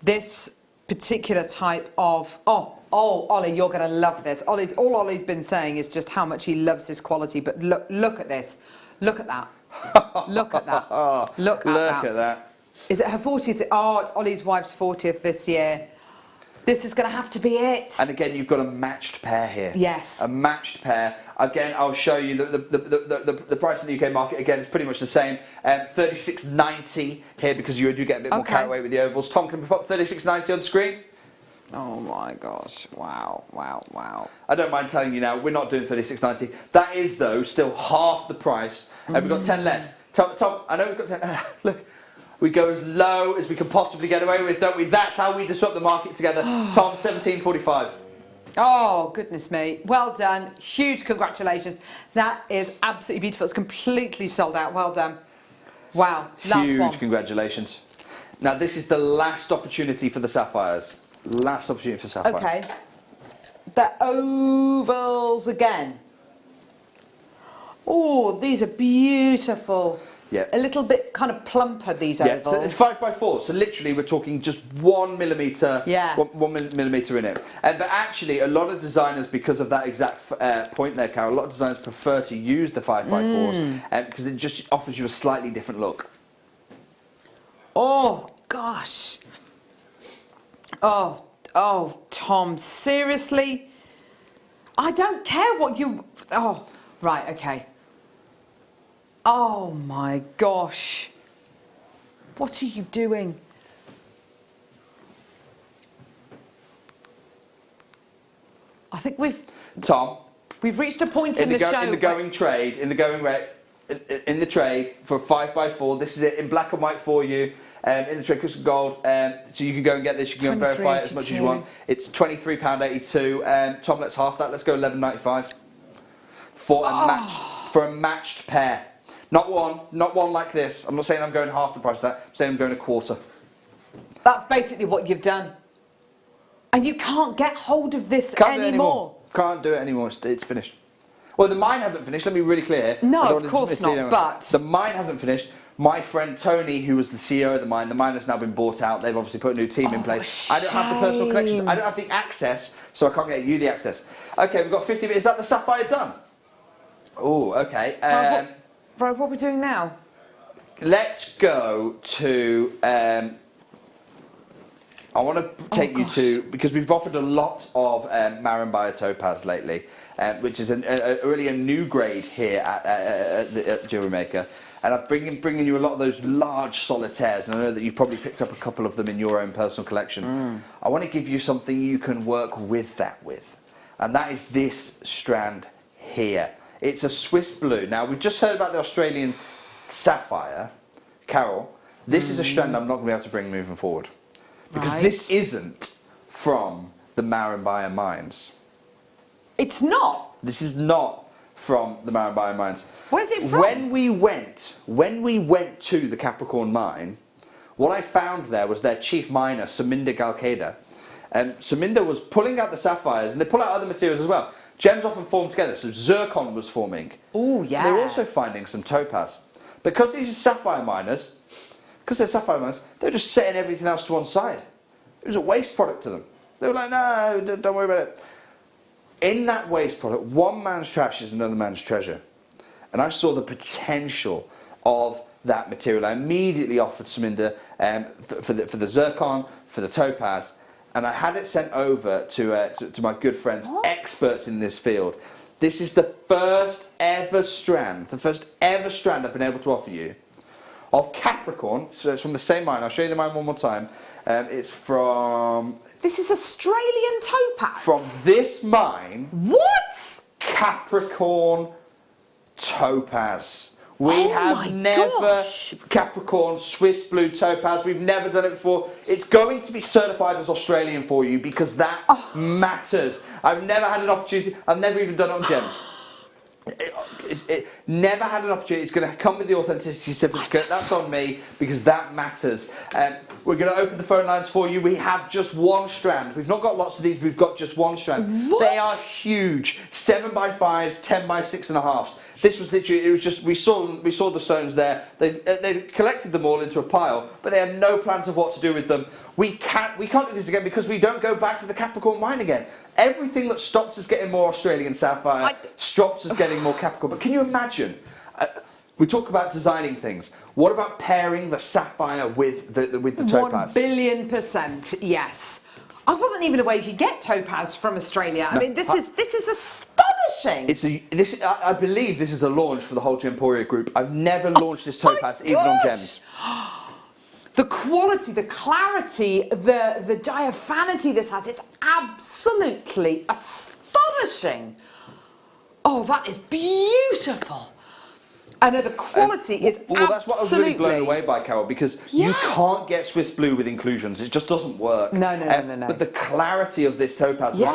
This particular type of Ollie, you're going to love this. All Ollie's been saying is just how much he loves this quality. But look at this. Look at that. Look at that. Look at that. Is it her 40th? Oh, it's Ollie's wife's 40th this year. This is going to have to be it. And again, you've got a matched pair here. Yes. A matched pair. Again, I'll show you the price in the UK market. Again, it's pretty much the same. 36.90 here because you do get a bit more carry away with the ovals. Tom, can we pop 36.90 on screen? Oh my gosh! Wow! Wow! Wow! I don't mind telling you now, we're not doing 36.90. That is though still half the price. And we've got 10 left. Tom, I know we've got 10. Look. We go as low as we can possibly get away with, don't we? That's how we disrupt the market together. Tom, 17.45. Oh, goodness me. Well done. Huge congratulations. That is absolutely beautiful. It's completely sold out. Well done. Wow. Huge congratulations. Now, this is the last opportunity for the sapphires. Last opportunity for sapphire. Okay. The ovals again. Oh, these are beautiful. Yeah. A little bit kind of plumper, these ovals. So it's 5x4, so literally we're talking just 1 millimetre, one millimetre in it. But actually, a lot of designers, because of that exact point there, Carol, a lot of designers prefer to use the 5x4s because it just offers you a slightly different look. Oh, gosh. Oh, Tom, seriously? I don't care what you... Oh, right, okay. Oh my gosh. What are you doing? I think we've reached a point in the show. In the going trade, in the trade for 5x4, this is it in black and white for you. In the trade, crystal gold, so you can go and get this. You can go and verify it as much as you want. It's £23.82. Tom, let's half that. Let's go £11.95 for a matched pair. Not one like this. I'm not saying I'm going half the price of that. I'm saying I'm going a quarter. That's basically what you've done. And you can't get hold of this anymore. Can't do it anymore. It's finished. Well, the mine hasn't finished. Let me be really clear. No, of course not. But the mine hasn't finished. My friend Tony, who was the CEO of the mine has now been bought out. They've obviously put a new team in place. I don't have the personal connections. I don't have the access, so I can't get you the access. Okay, we've got 50 minutes. Is that the sapphire done? Oh, okay. Right, what are we doing now? Let's go to... I want to take you to... Because we've offered a lot of Marin Topaz lately, which is really a new grade here at Jewellery Maker. And I'm bringing you a lot of those large solitaires, and I know that you've probably picked up a couple of them in your own personal collection. I want to give you something you can work with that with. And that is this strand here. It's a Swiss blue. Now, we've just heard about the Australian sapphire. Carol, this is a strand I'm not going to be able to bring moving forward. Because this isn't from the Marin mines. It's not? This is not from the Marin mines. Where's it from? When we went to the Capricorn mine, what I found there was their chief miner, Saminda Galkeda. Saminda was pulling out the sapphires, and they pull out other materials as well. Gems often form together, so zircon was forming. Oh, yeah. They're also finding some topaz. Because these are sapphire miners, they're just setting everything else to one side. It was a waste product to them. They were like, no, don't worry about it. In that waste product, one man's trash is another man's treasure. And I saw the potential of that material. I immediately offered some in the, for the zircon, for the topaz, and I had it sent over to my good friends, experts in this field. This is the first ever strand I've been able to offer you of Capricorn. So it's from the same mine. I'll show you the mine one more time. It's from... This is Australian topaz? From this mine. What? Capricorn topaz. We have never Capricorn Swiss blue topaz. We've never done it before. It's going to be certified as Australian for you because that matters. I've never had an opportunity. I've never even done it on gems. Never had an opportunity. It's going to come with the authenticity certificate. That's on me because that matters. We're going to open the phone lines for you. We have just one strand. We've not got lots of these. We've got just one strand. What? They are huge. 7x5s, 10x6.5s. This was literally, it was just, we saw the stones there. They collected them all into a pile, but they had no plans of what to do with them. We can't do this again because we don't go back to the Capricorn mine again. Everything that stops us getting more Australian sapphire stops us getting more Capricorn. But can you imagine? We talk about designing things. What about pairing the sapphire with the topaz? 1,000,000,000%, yes. I wasn't even aware you could get topaz from Australia. I mean, this is astonishing. I believe this is a launch for the whole Gemporia group. I've never launched this topaz, even on gems. The quality, the clarity, the diaphanity this has, it's absolutely astonishing. Oh, that is beautiful. I know the quality is absolutely... Well, that's what I was really blown away by, Carol, because you can't get Swiss blue with inclusions. It just doesn't work. No. But the clarity of this topaz was...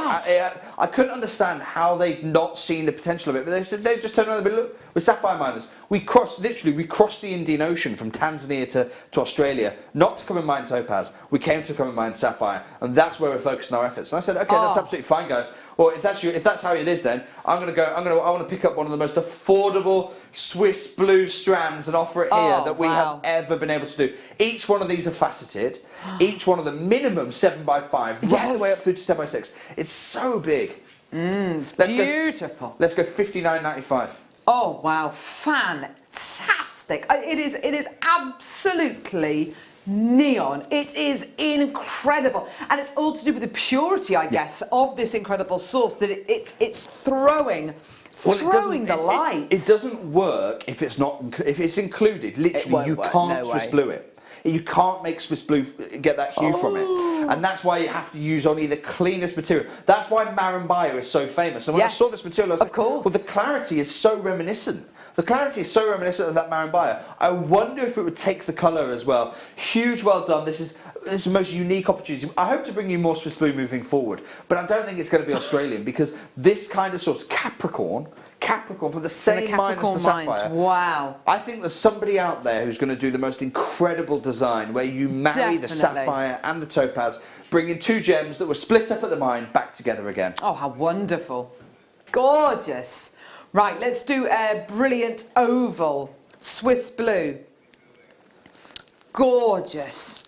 I couldn't understand how they'd not seen the potential of it, but they just turned around and said, look, we're sapphire miners. We crossed the Indian Ocean from Tanzania to Australia, not to come and mine topaz. We came to come and mine sapphire, and that's where we're focusing our efforts. And I said, okay, that's absolutely fine, guys. Well, if that's how it is, then I want to pick up one of the most affordable Swiss blue strands and offer it here that we have ever been able to do. Each one of these are faceted. Each one of them minimum 7x5, right the way up through to 10x6. It's so big. It's beautiful. Let's go $59.95. Oh wow, fantastic! It is absolutely neon. It is incredible, and it's all to do with the purity, I guess, of this incredible source. That it's throwing the light. It doesn't work if it's included. Literally, you can't Swiss blue it. You can't make Swiss blue get that hue from it, and that's why you have to use only the cleanest material. That's why Marimbaya is so famous. And when I saw this material, I was like, well, the clarity is so reminiscent. The clarity is so reminiscent of that Marimbaya. I wonder if it would take the colour as well. Huge, well done. This is the most unique opportunity. I hope to bring you more Swiss blue moving forward, but I don't think it's going to be Australian because this kind of source, Capricorn from the same mine as the sapphire. Wow. I think there's somebody out there who's going to do the most incredible design where you marry the sapphire and the topaz, bringing two gems that were split up at the mine back together again. Oh, how wonderful. Gorgeous. Right, let's do a brilliant oval Swiss blue. Gorgeous.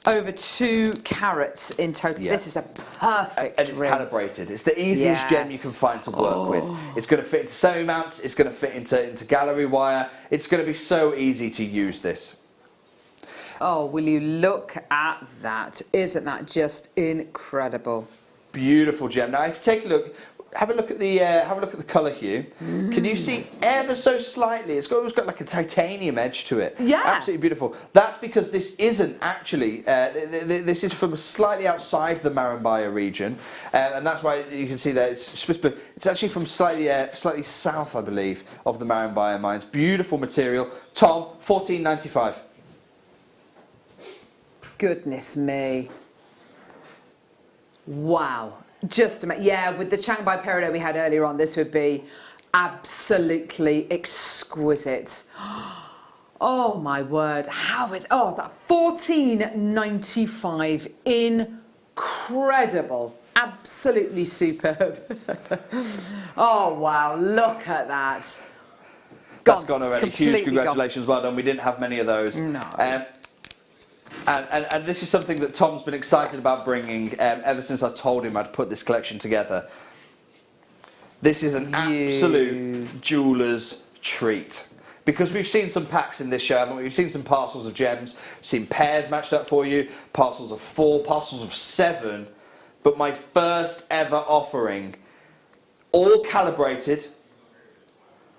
Over 2 carats in total. Yeah. This is a perfect and it's calibrated. It's the easiest gem you can find to work with. It's going to fit into sewing mounts. It's going to fit into gallery wire. It's going to be so easy to use this. Oh, will you look at that? Isn't that just incredible? Beautiful gem. Now, if you take a look, have a look at the colour hue. Can you see ever so slightly? It's got like a titanium edge to it. Yeah, absolutely beautiful. That's because this isn't actually. This is from slightly outside the Marimbaya region, and that's why you can see that it's Swiss blue. It's actually from slightly south, I believe, of the Marimbaya mines. Beautiful material. Tom, $14.95. Goodness me! Wow. Just with the Chiangbai peridot we had earlier on, this would be absolutely exquisite. Oh my word! That $14.95, incredible, absolutely superb. Oh wow! Look at that. That's gone already. Huge congratulations, well done. We didn't have many of those. No. And this is something that Tom's been excited about bringing ever since I told him I'd put this collection together. This is an absolute jeweller's treat. because we've seen some packs in this show, haven't we? We've seen some parcels of gems, seen pairs matched up for you, parcels of 4, parcels of 7, but my first ever offering, all calibrated.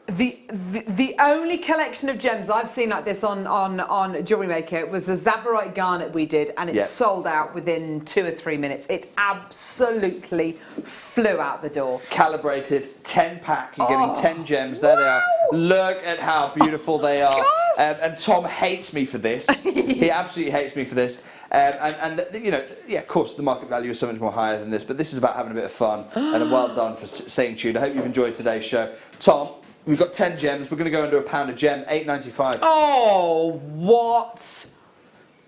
The only collection of gems I've seen like this on Jewellery Maker was the Zavarite garnet we did, and it sold out within 2 or 3 minutes. It absolutely flew out the door. Calibrated, 10 pack, you're getting 10 gems, there they are. Look at how beautiful they are. And Tom hates me for this. He absolutely hates me for this. And you know, yeah, of course, the market value is so much more higher than this, but this is about having a bit of fun, and well done for staying tuned. I hope you've enjoyed today's show. Tom, we've got 10 gems. We're going to go under £1 a gem, £8.95. Oh, what?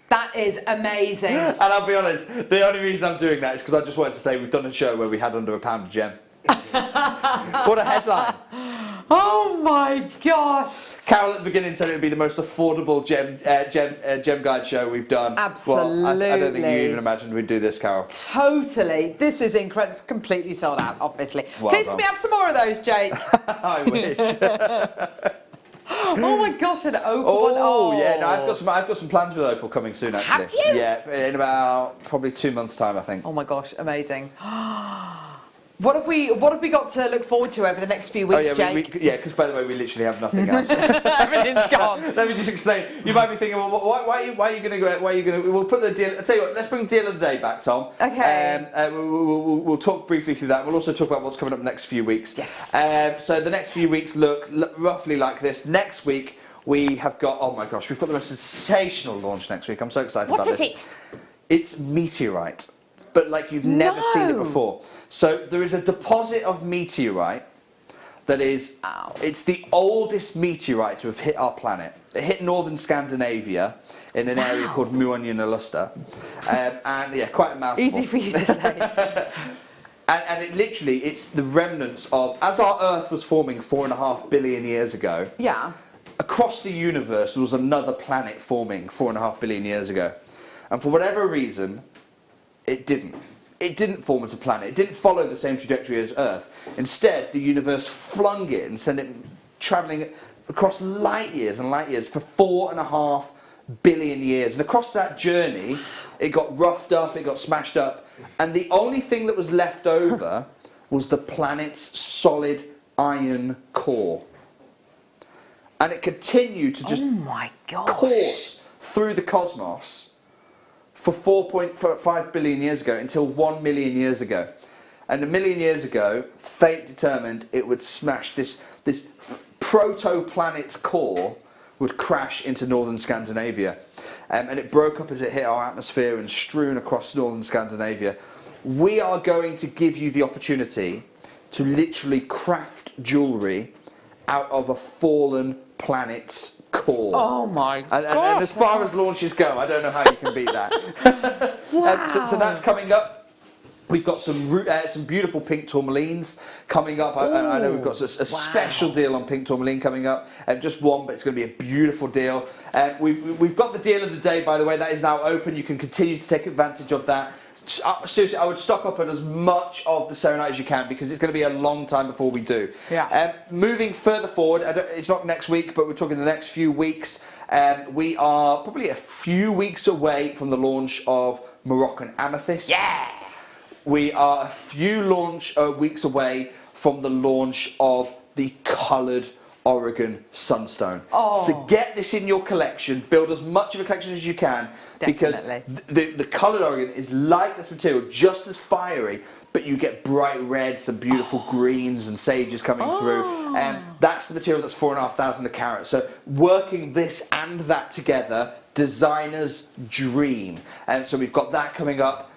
That is amazing. And I'll be honest, the only reason I'm doing that is because I just wanted to say we've done a show where we had under £1 a gem. What a headline. Oh my gosh. Carol at the beginning said it would be the most affordable gem guide show we've done. Absolutely. Well, I don't think you even imagined we'd do this, Carol. Totally. This is incredible. It's completely sold out, obviously. Well Please done. can we have some more of those, Jake? I wish. Oh my gosh, an opal one. Oh yeah, no, I've got some plans with opal coming soon actually. Have you? Yeah, in about probably 2 months' time, I think. Oh my gosh, amazing. What have we got to look forward to over the next few weeks, Jake? Because by the way, we literally have nothing else. Everything's gone. Let me just explain. You might be thinking, well, why are you going to go? Why are you going to? We'll put the deal. I'll tell you what. Let's bring deal of the day back, Tom. Okay. We'll talk briefly through that. We'll also talk about what's coming up next few weeks. Yes. So the next few weeks look roughly like this. Next week we have got. Oh my gosh, we've got the most sensational launch next week. I'm so excited about this. What is it? It's meteorite, but like you've never seen it before. So there is a deposit of meteorite that is, it's the oldest meteorite to have hit our planet. It hit northern Scandinavia in an area called Muonyon Ulster. And yeah, quite a mouthful. Easy for you to say. And it literally, it's the remnants of, as our Earth was forming 4.5 billion years ago, across the universe there was another planet forming 4.5 billion years ago. And for whatever reason, it didn't. It didn't form as a planet. It didn't follow the same trajectory as Earth. Instead, the universe flung it and sent it travelling across light years and light years for 4.5 billion years. And across that journey, it got roughed up, it got smashed up, and the only thing that was left over was the planet's solid iron core. And it continued to just course through the cosmos for 4.5 billion years ago until 1 million years ago. And 1 million years ago, fate determined it would smash this proto-planet's core would crash into northern Scandinavia. And it broke up as it hit our atmosphere and strewn across northern Scandinavia. We are going to give you the opportunity to literally craft jewellery out of a fallen planet's core. Oh my God. And as far as launches go, I don't know how you can beat that. Wow. So that's coming up. We've got some beautiful pink tourmalines coming up. I know we've got a special deal on pink tourmaline coming up. Just one, but it's going to be a beautiful deal. We've got the deal of the day, by the way. That is now open. You can continue to take advantage of that. Seriously, I would stock up on as much of the serenite as you can because it's going to be a long time before we do. Yeah. Moving further forward, it's not next week, but we're talking the next few weeks. We are probably a few weeks away from the launch of Moroccan Amethyst. Yeah. We are a few weeks away from the launch of the coloured Oregon Sunstone. Oh. So get this in your collection, build as much of a collection as you can, Definitely. because the coloured Oregon is like this material, just as fiery, but you get bright reds and beautiful greens and sages coming through, and that's the material that's 4,500 a carat. So working this and that together, designer's dream. And so we've got that coming up.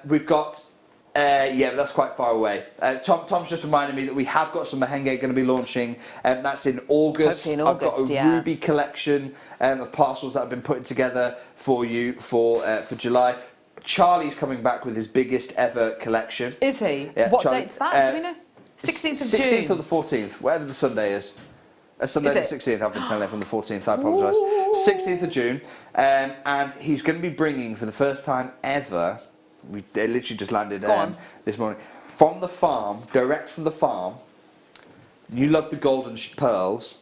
We've got but that's quite far away. Tom's just reminded me that we have got some Mahenge going to be launching, and that's in August. Hopefully in August, I've got a ruby collection of parcels that have been putting together for you for July. Charlie's coming back with his biggest ever collection. Is he? Yeah, What Charlie, date's that? Do we know? 16th of June. 16th or the 14th, whatever the Sunday is. Sunday the 16th, I've been telling him from the 14th, I apologise. 16th of June, and he's going to be bringing, for the first time ever, they literally just landed this morning, from the farm, direct from the farm. You love the golden pearls.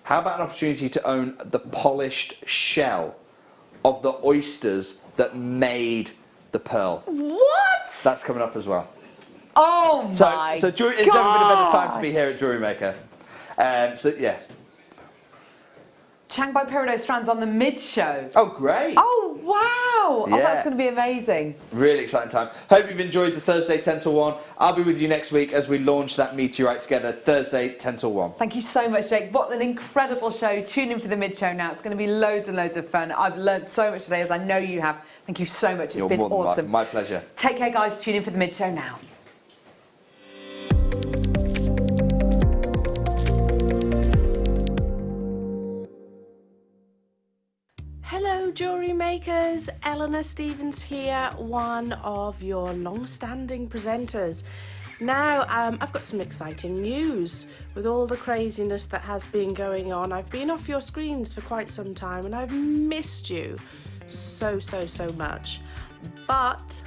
How about an opportunity to own the polished shell of the oysters that made the pearl? What? That's coming up as well. Oh my So it's never been a better time to be here at Jewellery Maker. So yeah. Chang by Peridot Strands on the mid-show. Oh, great. Oh, wow. Yeah. Oh, that's going to be amazing. Really exciting time. Hope you've enjoyed the Thursday 10 till 1. I'll be with you next week as we launch that meteorite together, Thursday 10 till 1. Thank you so much, Jake. What an incredible show. Tune in for the mid-show now. It's going to be loads and loads of fun. I've learned so much today, as I know you have. Thank you so much. It's been awesome. My pleasure. Take care, guys. Tune in for the mid-show now. Hello Jewellery Makers, Eleanor Stevens here, one of your long-standing presenters. Now, I've got some exciting news. With all the craziness that has been going on, I've been off your screens for quite some time and I've missed you so much. But